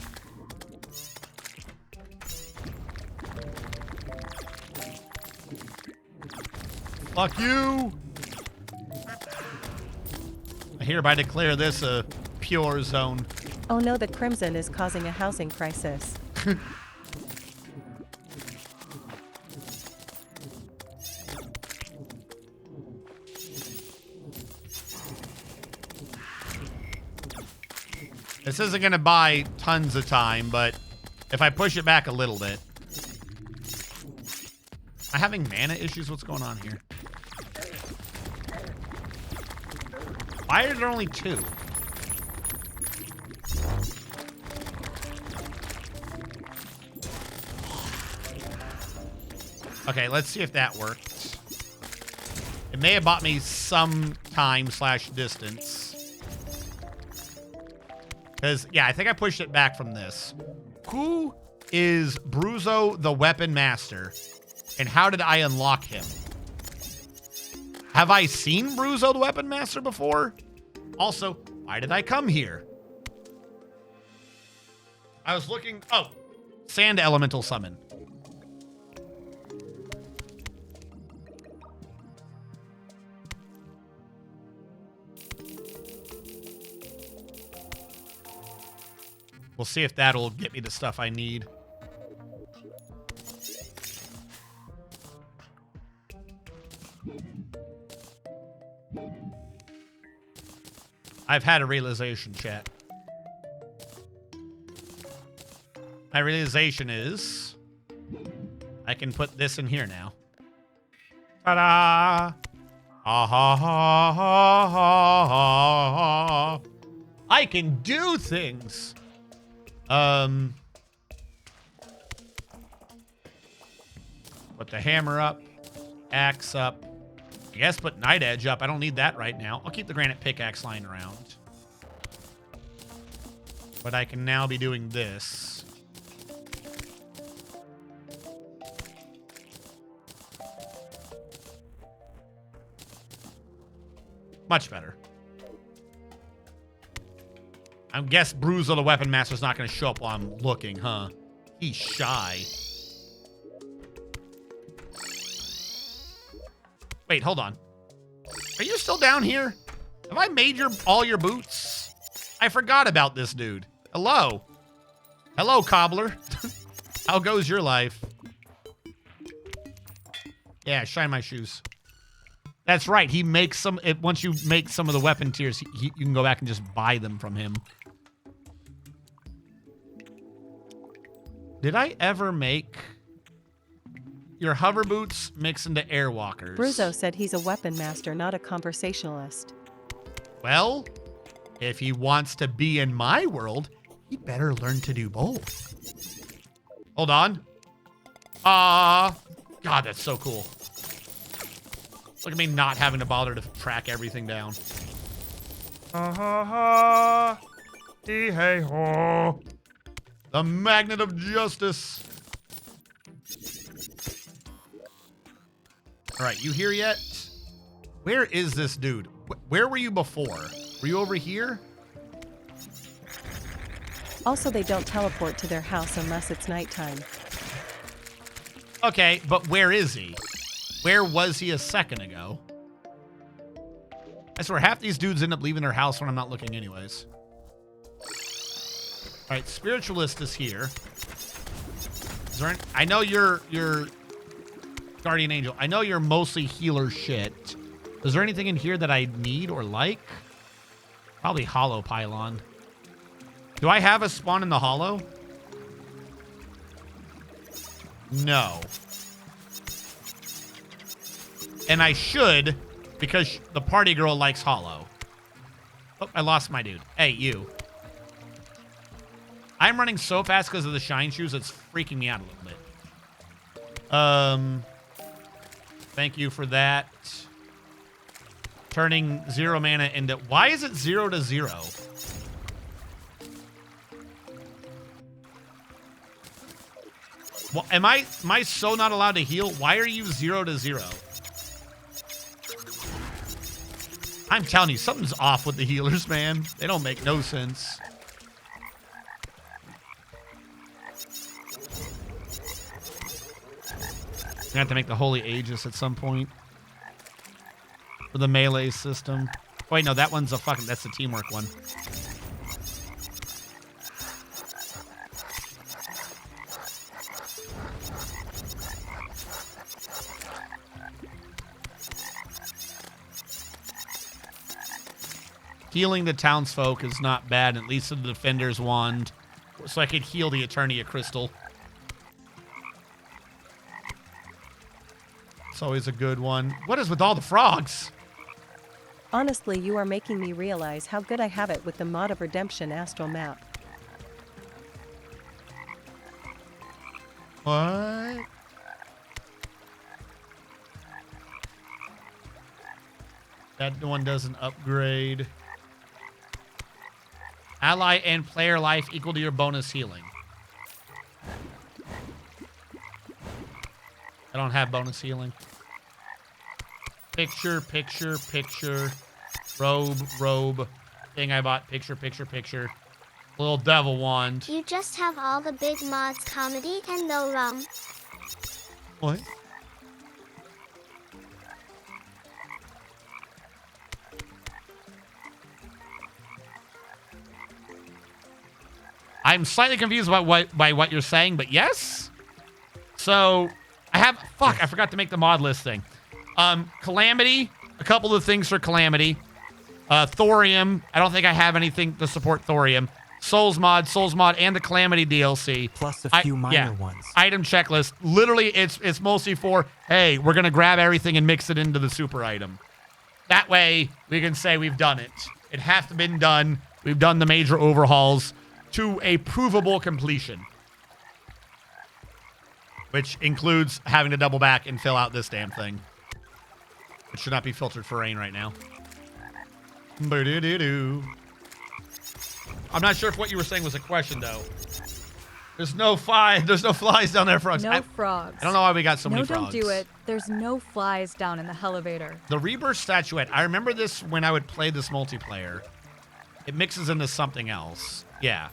Fuck you. I hereby declare this a pure zone. Oh no, the Crimson is causing a housing crisis. This isn't going to buy tons of time, but if I push it back a little bit. Am I having mana issues? What's going on here? Why are there only 2? Okay, let's see if that worked. It may have bought me some time / distance. Because, yeah, I think I pushed it back from this. Who is Bruzo the Weapon Master? And how did I unlock him? Have I seen Bruzo the Weapon Master before? Also, why did I come here? I was looking... Oh, Sand Elemental Summon. We'll see if that'll get me the stuff I need. I've had a realization, chat. My realization is I can put this in here now. Ta-da! Ha ha ha ha ha ha. I can do things. Put the hammer up, axe up. I guess put Night Edge up. I don't need that right now. I'll keep the granite pickaxe lying around. But I can now be doing this. Much better. I guess Bruzo the Weapon Master's not going to show up while I'm looking, huh? He's shy. Wait, hold on. Are you still down here? Have I made all your boots? I forgot about this dude. Hello. Hello, cobbler. How goes your life? Yeah, shine my shoes. That's right. He makes some... Once you make some of the weapon tiers, you can go back and just buy them from him. Did I ever make your hover boots mix into airwalkers? Bruzo said he's a weapon master, not a conversationalist. Well, if he wants to be in my world, he better learn to do both. Hold on. God, that's so cool. Look at me not having to bother to track everything down. Hey-ho. The Magnet of Justice. All right, you here yet? Where is this dude? Where were you before? Were you over here? Also, they don't teleport to their house unless it's nighttime. Okay, but where is he? Where was he a second ago? I swear, half these dudes end up leaving their house when I'm not looking anyways. All right, Spiritualist is here. Is there I know you're Guardian Angel. I know you're mostly healer shit. Is there anything in here that I need or like? Probably Hollow Pylon. Do I have a spawn in the Hollow? No. And I should, because the party girl likes Hollow. Oh, I lost my dude. Hey, you. I'm running so fast because of the shine shoes, it's freaking me out a little bit. Thank you for that. turning 0 mana into... Why is it 0 to 0? Well, am I so not allowed to heal? Why are you 0 to 0? I'm telling you, something's off with the healers, man. They don't make no sense. I have to make the Holy Aegis at some point. For the melee system. Wait, no, that one's a fucking... That's the teamwork one. Healing the townsfolk is not bad, at least with the Defender's Wand. So I could heal the Eternia Crystal. It's always a good one. What is with all the frogs? Honestly, you are making me realize how good I have it with the Mod of Redemption Astral Map. What? That one doesn't upgrade. Ally and player life equal to your bonus healing. I don't have bonus healing. Picture, picture, picture. Robe, robe. Thing I bought. Picture, picture, picture. Little devil wand. You just have all the big mods, comedy, and no rum. What? I'm slightly confused by what you're saying, but yes. So I have... Fuck, I forgot to make the mod list thing. Calamity. A couple of things for Calamity. Thorium. I don't think I have anything to support Thorium. Souls mod, and the Calamity DLC. Plus a few minor ones. Item checklist. Literally, it's mostly for, hey, we're going to grab everything and mix it into the super item. That way, we can say we've done it. It has to been done. We've done the major overhauls to a provable completion. Which includes having to double back and fill out this damn thing. It should not be filtered for rain right now. Boo-doo-doo-doo. I'm not sure if what you were saying was a question, though. There's no flies down there, frogs. No frogs. I don't know why we got so many frogs. No, don't do it. There's no flies down in the elevator. The Rebirth statuette. I remember this when I would play this multiplayer. It mixes into something else. Yeah.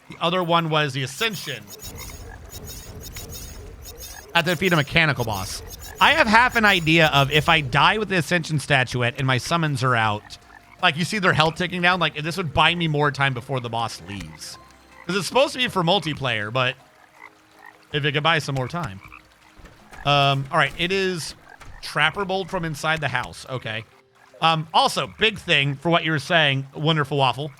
The other one was the Ascension. I have to defeat a mechanical boss. I have half an idea of if I die with the Ascension statuette and my summons are out, like you see their health ticking down, like this would buy me more time before the boss leaves. Because it's supposed to be for multiplayer, but if it could buy some more time. All right, it is Trapper Bolt from inside the house. Okay. Also, big thing for what you were saying, Wonderful Waffle.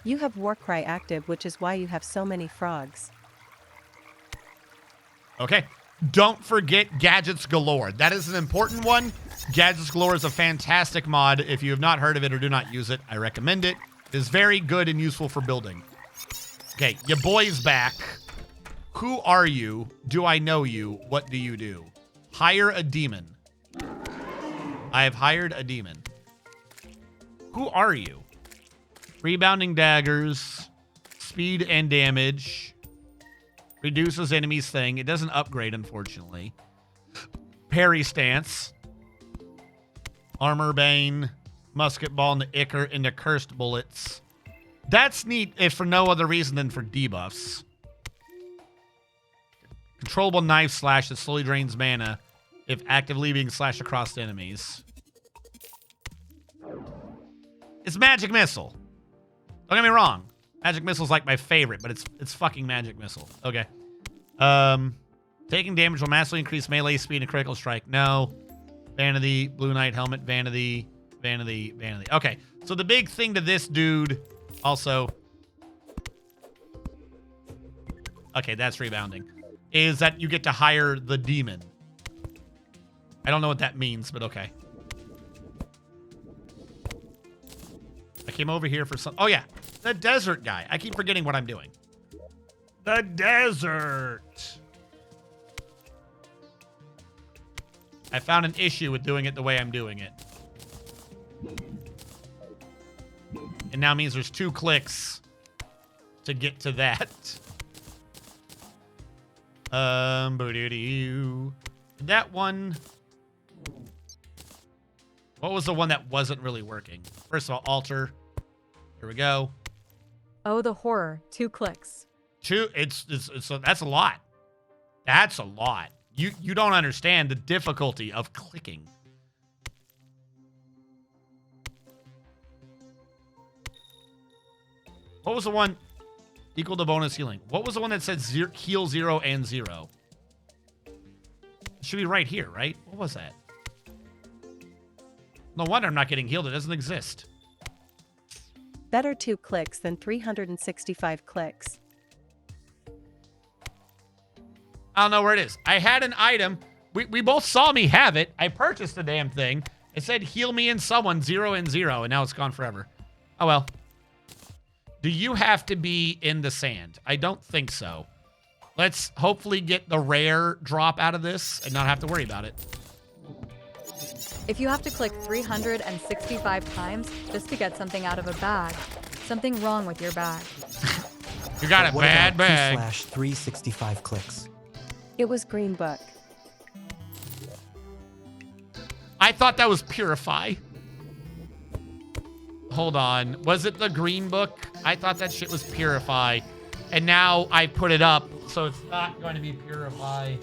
You have Warcry active, which is why you have so many frogs. Okay. Don't forget Gadgets Galore. That is an important one. Gadgets Galore is a fantastic mod. If you have not heard of it or do not use it, I recommend it. It is very good and useful for building. Okay, your boy's back. Who are you? Do I know you? What do you do? Hire a demon. I have hired a demon. Who are you? Rebounding daggers. Speed and damage. Reduces enemies thing. It doesn't upgrade, unfortunately. Parry stance. Armor bane. Musket ball into cursed bullets. That's neat if for no other reason than for debuffs. Controllable knife slash that slowly drains mana if actively being slashed across enemies. It's Magic Missile. Don't get me wrong. Magic Missile's like my favorite, but it's fucking Magic Missile. Okay. Taking damage will massively increase melee speed and critical strike. No. Vanity, Blue Knight helmet, vanity, vanity, vanity. Okay. So the big thing to this dude also. Okay, that's rebounding. Is that you get to hire the demon. I don't know what that means, but okay. I came over here for some... Oh, yeah. The desert guy. I keep forgetting what I'm doing. The desert. I found an issue with doing it the way I'm doing it. And now means there's 2 clicks to get to that. That one. What was the one that wasn't really working? First of all, alter. Here we go. Oh, the horror. 2 clicks. 2. It's that's a lot. That's a lot. You don't understand the difficulty of clicking. What was the one equal to bonus healing? What was the one that said heal 0 and 0? It should be right here, right? What was that? No wonder I'm not getting healed. It doesn't exist. Better 2 clicks than 365 clicks. I don't know where it is. I had an item. We both saw me have it. I purchased the damn thing. It said heal me and someone 0 and 0, and now it's gone forever. Oh well. Do you have to be in the sand? I don't think so. Let's hopefully get the rare drop out of this and not have to worry about it. If you have to click 365 times just to get something out of a bag, something wrong with your bag. You got a bad bag. 2/365 clicks. It was Green Book. I thought that was Purify. Hold on. Was it the Green Book? I thought that shit was Purify. And now I put it up, so it's not going to be Purify.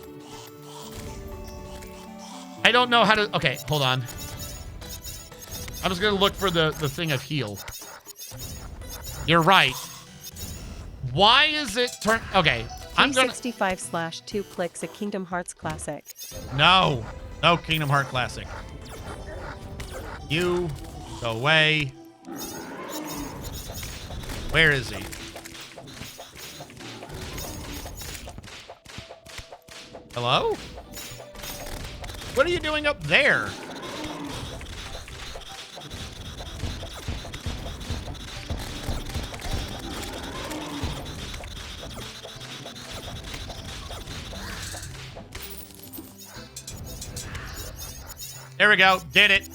I don't know how to... Okay, hold on. I'm just going to look for the thing of heal. You're right. Why is it turn... Okay, I'm going to... 365/2 clicks a Kingdom Hearts classic. No. No Kingdom Heart classic. You go away. Where is he? Hello? What are you doing up there? There we go. Did it.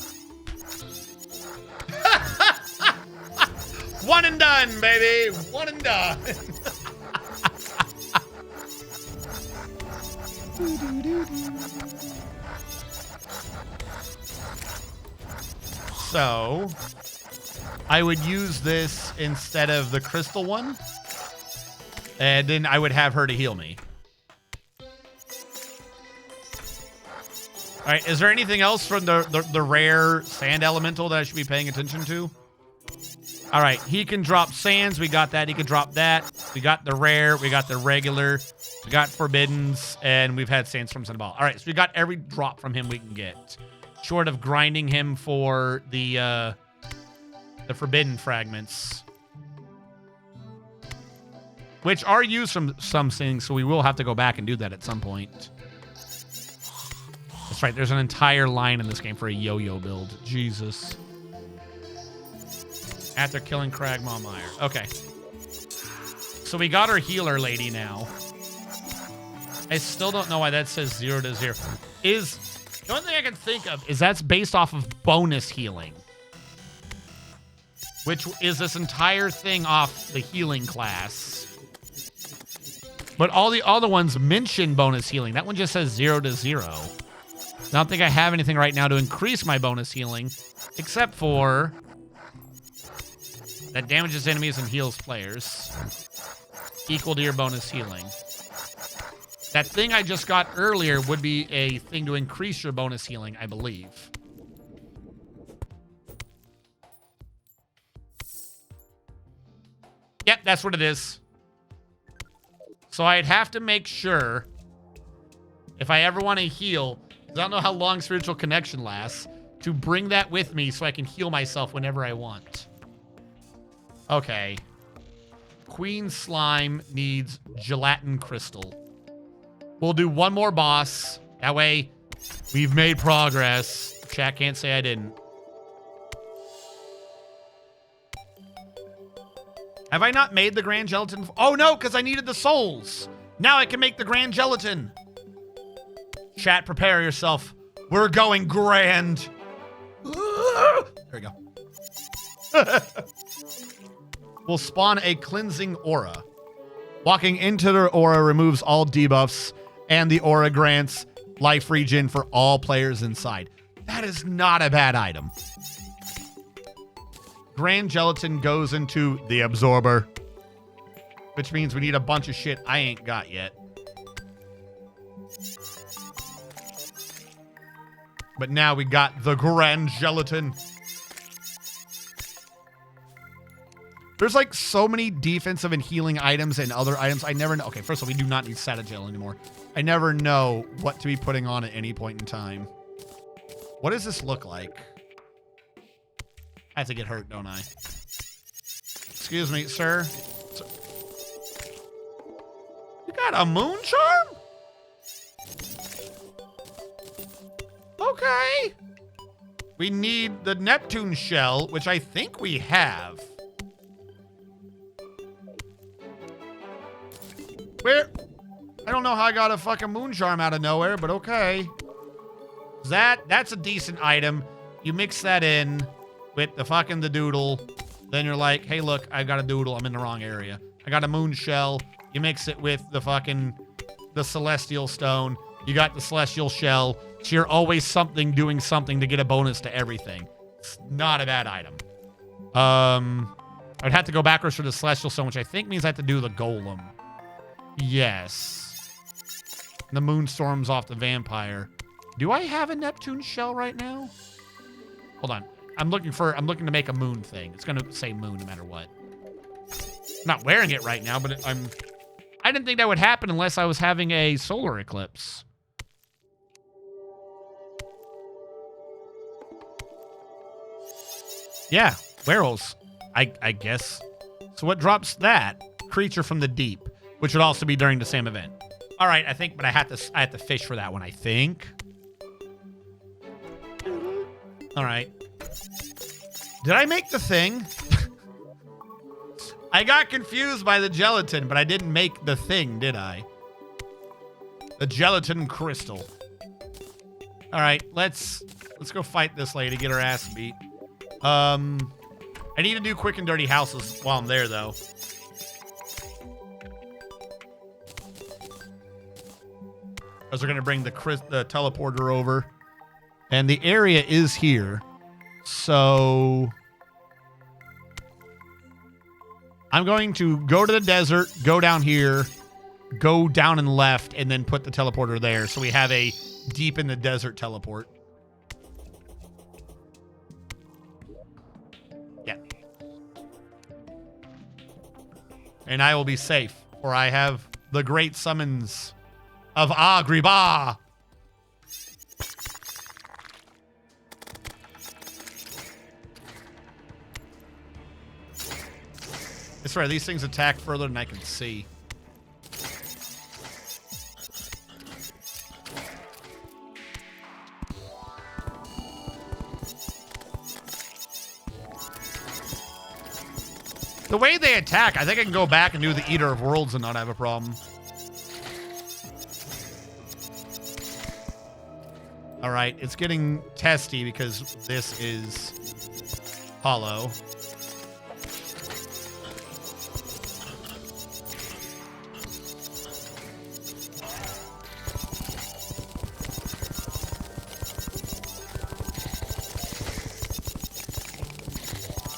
One and done, baby. One and done. So, I would use this instead of the crystal one. And then I would have her to heal me. All right, is there anything else from the rare sand elemental that I should be paying attention to? All right, he can drop sands. We got that. He can drop that. We got the rare. We got the regular. We got forbiddens, and we've had sands from Cinnaball. All right, so we got every drop from him we can get, short of grinding him for the forbidden fragments, which are used from some things, so we will have to go back and do that at some point. That's right. There's an entire line in this game for a yo-yo build. Jesus. After killing Crag Maumire. Okay. So we got our healer lady now. I still don't know why that says 0 to 0. The only thing I can think of is that's based off of bonus healing, which is this entire thing off the healing class. But all the other ones mention bonus healing. That one just says 0 to 0. I don't think I have anything right now to increase my bonus healing, except for that damages enemies and heals players, equal to your bonus healing. That thing I just got earlier would be a thing to increase your bonus healing, I believe. Yep, that's what it is. So I'd have to make sure, if I ever want to heal, I don't know how long Spiritual Connection lasts, to bring that with me so I can heal myself whenever I want. Okay. Queen Slime needs gelatin crystal. We'll do one more boss. That way, we've made progress. Chat can't say I didn't. Have I not made the Grand Gelatin? Oh, no, because I needed the souls. Now I can make the Grand Gelatin. Chat, prepare yourself. We're going grand. There we go. Will spawn a cleansing aura. Walking into the aura removes all debuffs, and the aura grants life regen for all players inside. That is not a bad item. Grand Gelatin goes into the Absorber, which means we need a bunch of shit I ain't got yet. But now we got the Grand Gelatin. There's like so many defensive and healing items and other items. I never know. Okay, first of all, we do not need Satagel anymore. I never know what to be putting on at any point in time. What does this look like? I have to get hurt, don't I? Excuse me, sir. You got a moon charm? Okay. We need the Neptune shell, which I think we have. Where? I don't know how I got a fucking moon charm out of nowhere, but okay. That's a decent item. You mix that in with the doodle. Then you're like, hey, look, I got a doodle. I'm in the wrong area. I got a moon shell. You mix it with the celestial stone. You got the celestial shell. So you're always doing something to get a bonus to everything. It's not a bad item. I'd have to go backwards for the celestial stone, which I think means I have to do the golem. Yes. The moonstorm's off the vampire. Do I have a Neptune shell right now? Hold on. I'm looking to make a moon thing. It's going to say moon no matter what. I'm not wearing it right now, but I didn't think that would happen unless I was having a solar eclipse. Yeah, werewolves, I guess. So what drops that? Creature from the deep, which would also be during the same event. All right, I think, but I have to fish for that one, I think. All right. Did I make the thing? I got confused by the gelatin, but I didn't make the thing, did I? The gelatin crystal. All right, let's go fight this lady, get her ass beat. I need to do quick and dirty houses while I'm there, though. As we're gonna bring the teleporter over, and the area is here, so I'm going to go to the desert, go down here, go down and left, and then put the teleporter there, so we have a deep in the desert teleport. Yeah. And I will be safe, for I have the great summons of Agribah. I swear, these things attack further than I can see. The way they attack, I think I can go back and do the Eater of Worlds and not have a problem. All right, it's getting testy because this is hollow.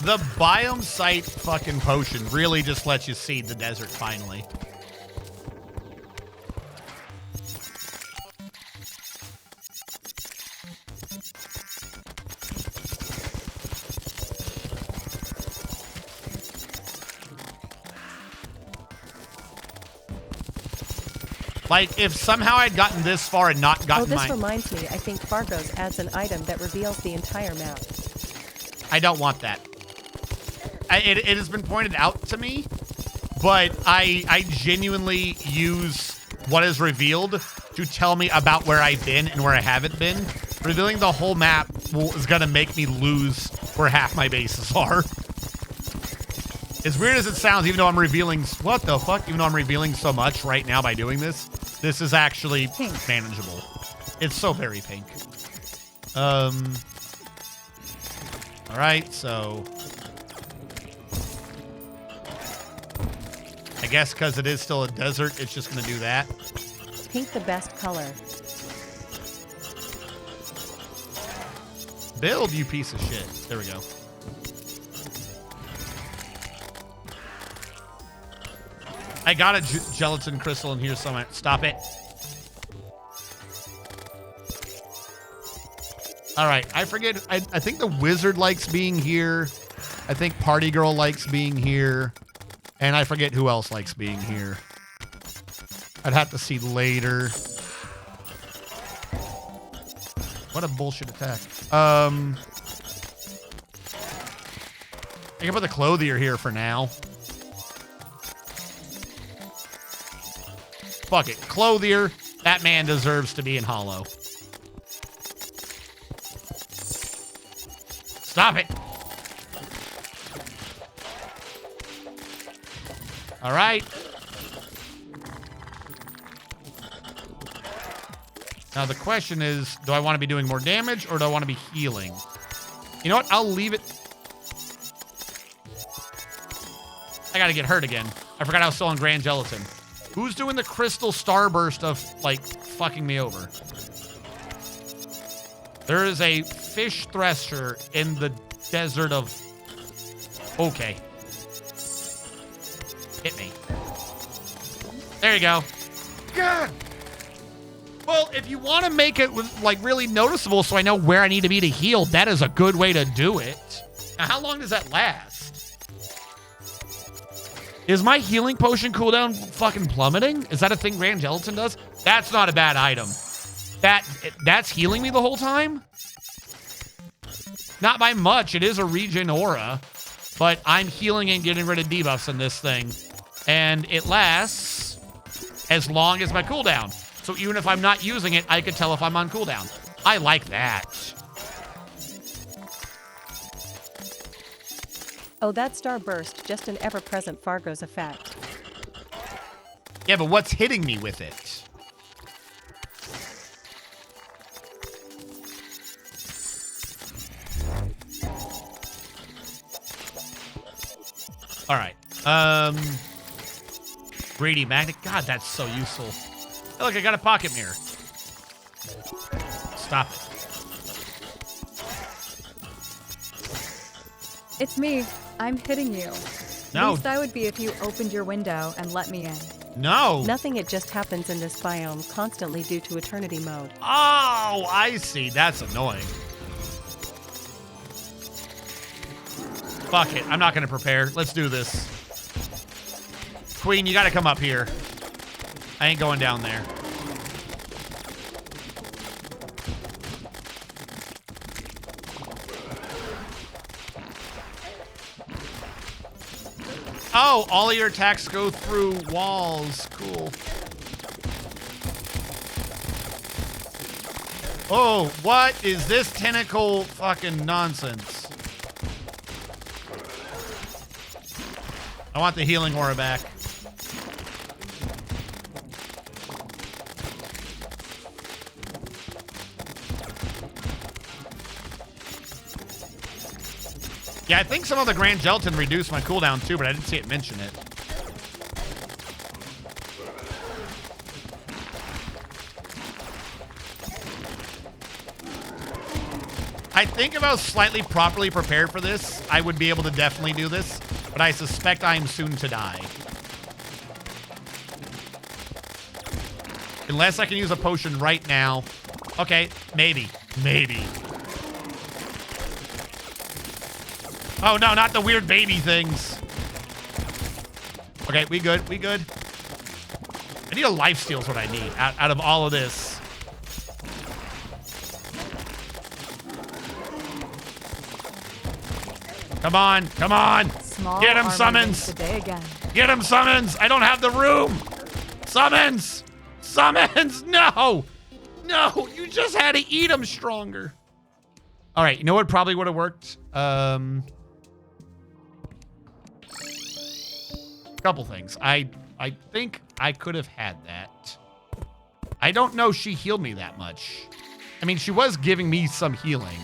The biome site fucking potion really just lets you see the desert finally. Like, if somehow I'd gotten this far and not gotten this reminds me, I think Fargo's adds an item that reveals the entire map. I don't want that. It has been pointed out to me, but I genuinely use what is revealed to tell me about where I've been and where I haven't been. Revealing the whole map is going to make me lose where half my bases are. As weird as it sounds, even though I'm revealing... What the fuck? Even though I'm revealing so much right now by doing this, this is actually manageable. It's so very pink. All right, so I guess because it is still a desert, it's just going to do that. Pink the best color. Build, you piece of shit. There we go. I got a gelatin crystal in here somewhere. Stop it. All right, I forget. I think the wizard likes being here. I think party girl likes being here. And I forget who else likes being here. I'd have to see later. What a bullshit attack. I can put the clothier here for now. Fuck it. Clothier. That man deserves to be in hollow. Stop it. All right. Now the question is, do I want to be doing more damage or do I want to be healing? You know what? I'll leave it. I got to get hurt again. I forgot I was still on Grand Gelatin. Who's doing the crystal starburst of, like, fucking me over? There is a fish thresher in the desert of... Okay. Hit me. There you go. God! Well, if you want to make it, like, really noticeable so I know where I need to be to heal, that is a good way to do it. Now, how long does that last? Is my healing potion cooldown fucking plummeting? Is that a thing Grand Gelatin does? That's not a bad item. That's healing me the whole time? Not by much. It is a regen aura. But I'm healing and getting rid of debuffs in this thing. And it lasts as long as my cooldown. So even if I'm not using it, I could tell if I'm on cooldown. I like that. Oh, that starburst, just an ever-present Fargo's effect. Yeah, but what's hitting me with it? All right. Greedy magnet. God, that's so useful. Hey, look, I got a pocket mirror. Stop it. It's me. I'm hitting you. No. At least I would be if you opened your window and let me in. No. Nothing, it just happens in this biome constantly due to eternity mode. Oh, I see. That's annoying. Fuck it. I'm not going to prepare. Let's do this. Queen, you got to come up here. I ain't going down there. Oh, all of your attacks go through walls. Cool. Oh, what is this tentacle fucking nonsense? I want the healing aura back. Yeah, I think some of the Grand Gelatin reduced my cooldown too, but I didn't see it mention it. I think if I was slightly properly prepared for this, I would be able to definitely do this, but I suspect I am soon to die. Unless I can use a potion right now. Okay, maybe. Maybe. Oh, no, not the weird baby things. Okay, we good. We good. I need a lifesteal is what I need out of all of this. Come on. Come on. Small Get him, armor summons. wins the day again. Get him, summons. I don't have the room. Summons. Summons. No. No, you just had to eat him stronger. All right, you know what probably would have worked? Couple things. I think I could have had that. I don't know she healed me that much. I mean, she was giving me some healing,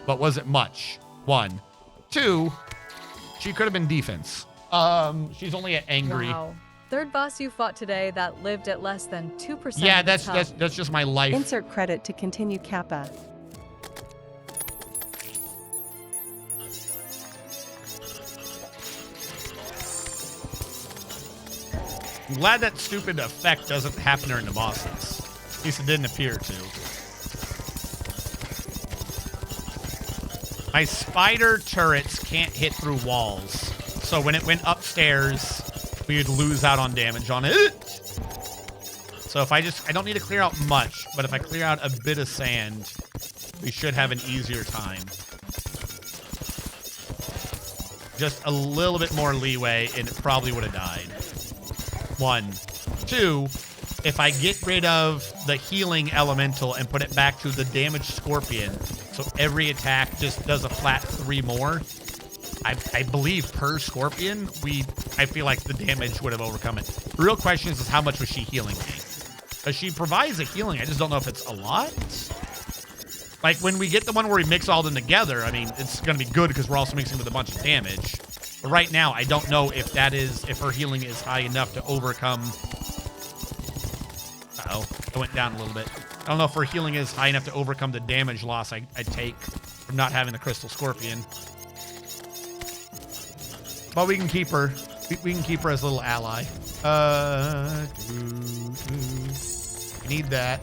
but was it much? One. 2, she could have been defense. She's only at angry. Wow. Third boss you fought today that lived at less than 2%. Yeah, of that's its health. that's just my life. Insert credit to continue Kappa. I'm glad that stupid effect doesn't happen during the bosses. At least it didn't appear to. My spider turrets can't hit through walls. So when it went upstairs, we would lose out on damage on it. So if I don't need to clear out much, but if I clear out a bit of sand, we should have an easier time. Just a little bit more leeway and it probably would have died. 1. 2, if I get rid of the healing elemental and put it back to the damaged scorpion, so every attack just does a flat 3 more, I believe per scorpion, I feel like the damage would have overcome it. The real question is how much was she healing me? Because she provides a healing, I just don't know if it's a lot. Like when we get the one where we mix all of them together, I mean, it's going to be good because we're also mixing with a bunch of damage. But right now, I don't know if her healing is high enough to overcome. Uh-oh, I went down a little bit. I don't know if her healing is high enough to overcome the damage loss I take from not having the Crystal Scorpion. But we can keep her. We can keep her as a little ally. We need that.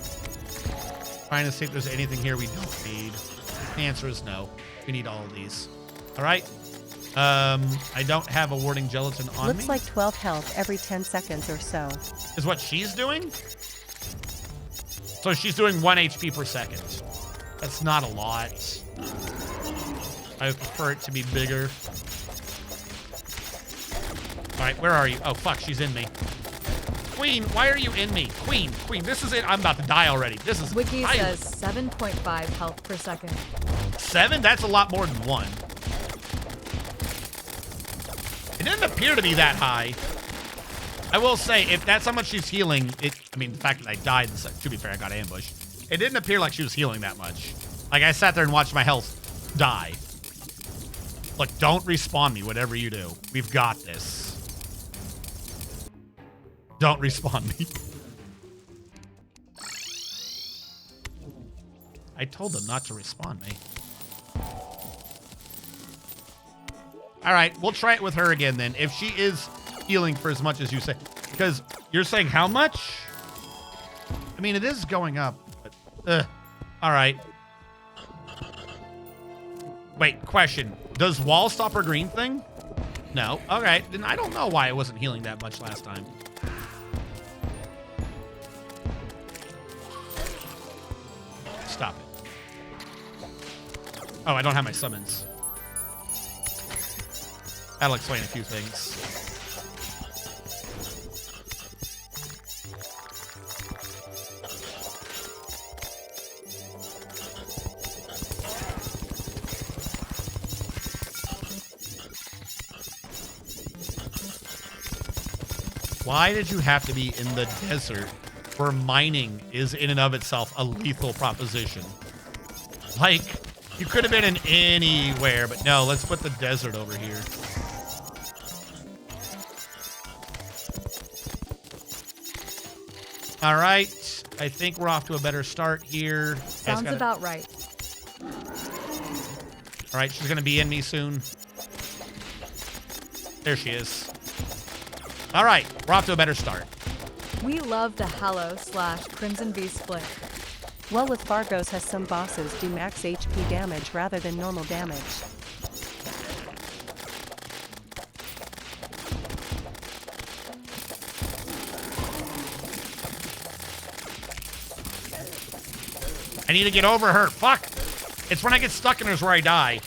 Trying to see if there's anything here we don't need. The answer is no. We need all of these. All right. I don't have a warding gelatin on me. Looks like 12 health every 10 seconds or so. Is what she's doing? So she's doing 1 HP per second. That's not a lot. I would prefer it to be bigger. All right, where are you? Oh, fuck, she's in me. Queen, why are you in me? Queen, this is it. I'm about to die already. This is Wiki says 7.5 health per second. 7? That's a lot more than 1. It didn't appear to be that high. I will say, if that's how much she's healing, I mean, the fact that I died, to be fair, I got ambushed. It didn't appear like she was healing that much. Like, I sat there and watched my health die. Look, don't respawn me, whatever you do. We've got this. Don't respawn me. I told them not to respawn me. All right, we'll try it with her again then. If she is healing for as much as you say. Because you're saying how much? I mean, it is going up. But, all right. Wait, question. Does wall stop her green thing? No. Okay, then I don't know why it wasn't healing that much last time. Stop it. Oh, I don't have my summons. That'll explain a few things. Why did you have to be in the desert where mining is in and of itself a lethal proposition? Like, you could have been in anywhere, but no, let's put the desert over here. All right, I think we're off to a better start here. Sounds about right. All right, she's going to be in me soon. There she is. All right, we're off to a better start. We love the Hallow/Crimson V split. Well, with Fargo's has some bosses do max HP damage rather than normal damage. I need to get over her. Fuck. It's when I get stuck in her where I die.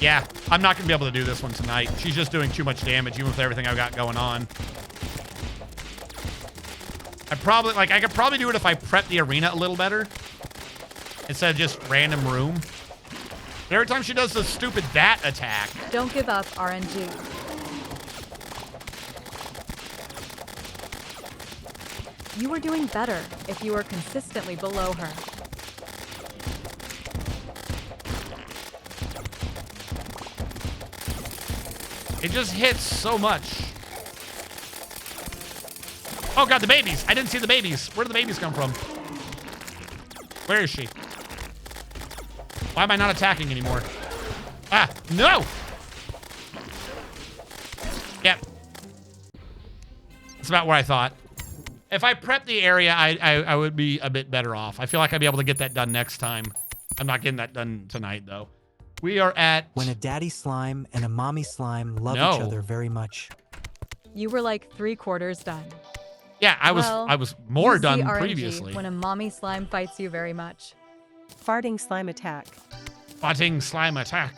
Yeah, I'm not going to be able to do this one tonight. She's just doing too much damage, even with everything I've got going on. I could probably do it if I prep the arena a little better. Instead of just random room. But every time she does the stupid that attack. Don't give up, RNG. You were doing better if you were consistently below her. It just hits so much. Oh god, the babies. I didn't see the babies. Where did the babies come from? Where is she? Why am I not attacking anymore? Ah, no! Yep. That's about where I thought. If I prep the area, I would be a bit better off. I feel like I'd be able to get that done next time. I'm not getting that done tonight, though. We are at... When a daddy slime and a mommy slime love each other very much. You were like 3/4 done. Yeah, I was more you done see RNG previously. when a mommy slime fights you very much. Farting slime attack. Farting slime attack.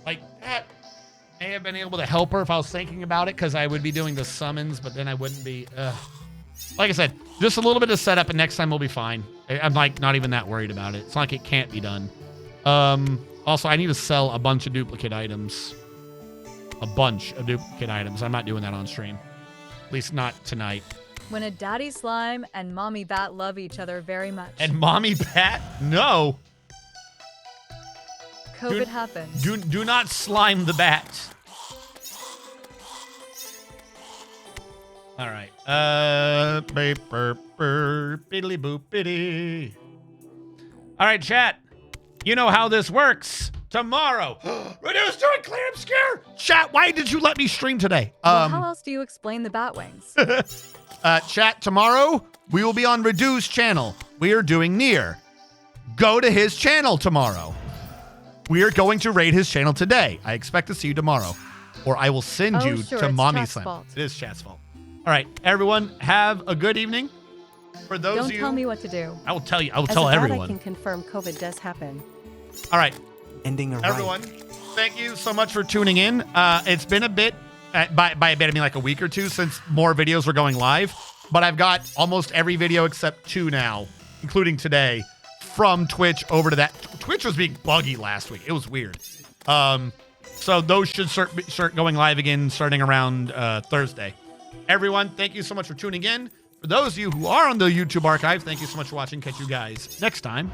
Like, that may have been able to help her if I was thinking about it, because I would be doing the summons, but then I wouldn't be... Like I said, just a little bit of setup, and next time we'll be fine. I'm, like, not even that worried about it. It's not like it can't be done. Also, I need to sell a bunch of duplicate items. A bunch of duplicate items. I'm not doing that on stream. At least not tonight. When a daddy slime and mommy bat love each other very much. And mommy bat? No. COVID happened. Do not slime the bat. All right. Biddly boop biddy. All right, chat. You know how this works. Tomorrow, reduced to a clear obscure. Chat, why did you let me stream today? Well, how else do you explain the bat wings? Chat, tomorrow we will be on Redu's channel. We are doing Nier. Go to his channel tomorrow. We are going to raid his channel today. I expect to see you tomorrow, or I will send you sure, to it's Mommy chat's Slam. fault. It is chat's fault. All right, everyone, have a good evening. For those Don't of you, tell me what to do. I will tell you. I will As tell a bat, everyone. I can confirm COVID does happen. All right. Ending a everyone, thank you so much for tuning in. It's been a bit, by a bit I mean like a week or two since more videos were going live, but I've got almost every video except 2 now, including today, from Twitch over to that. Twitch was being buggy last week. It was weird. So those should start going live again starting around Thursday. Everyone, thank you so much for tuning in. For those of you who are on the YouTube archive, thank you so much for watching. Catch you guys next time.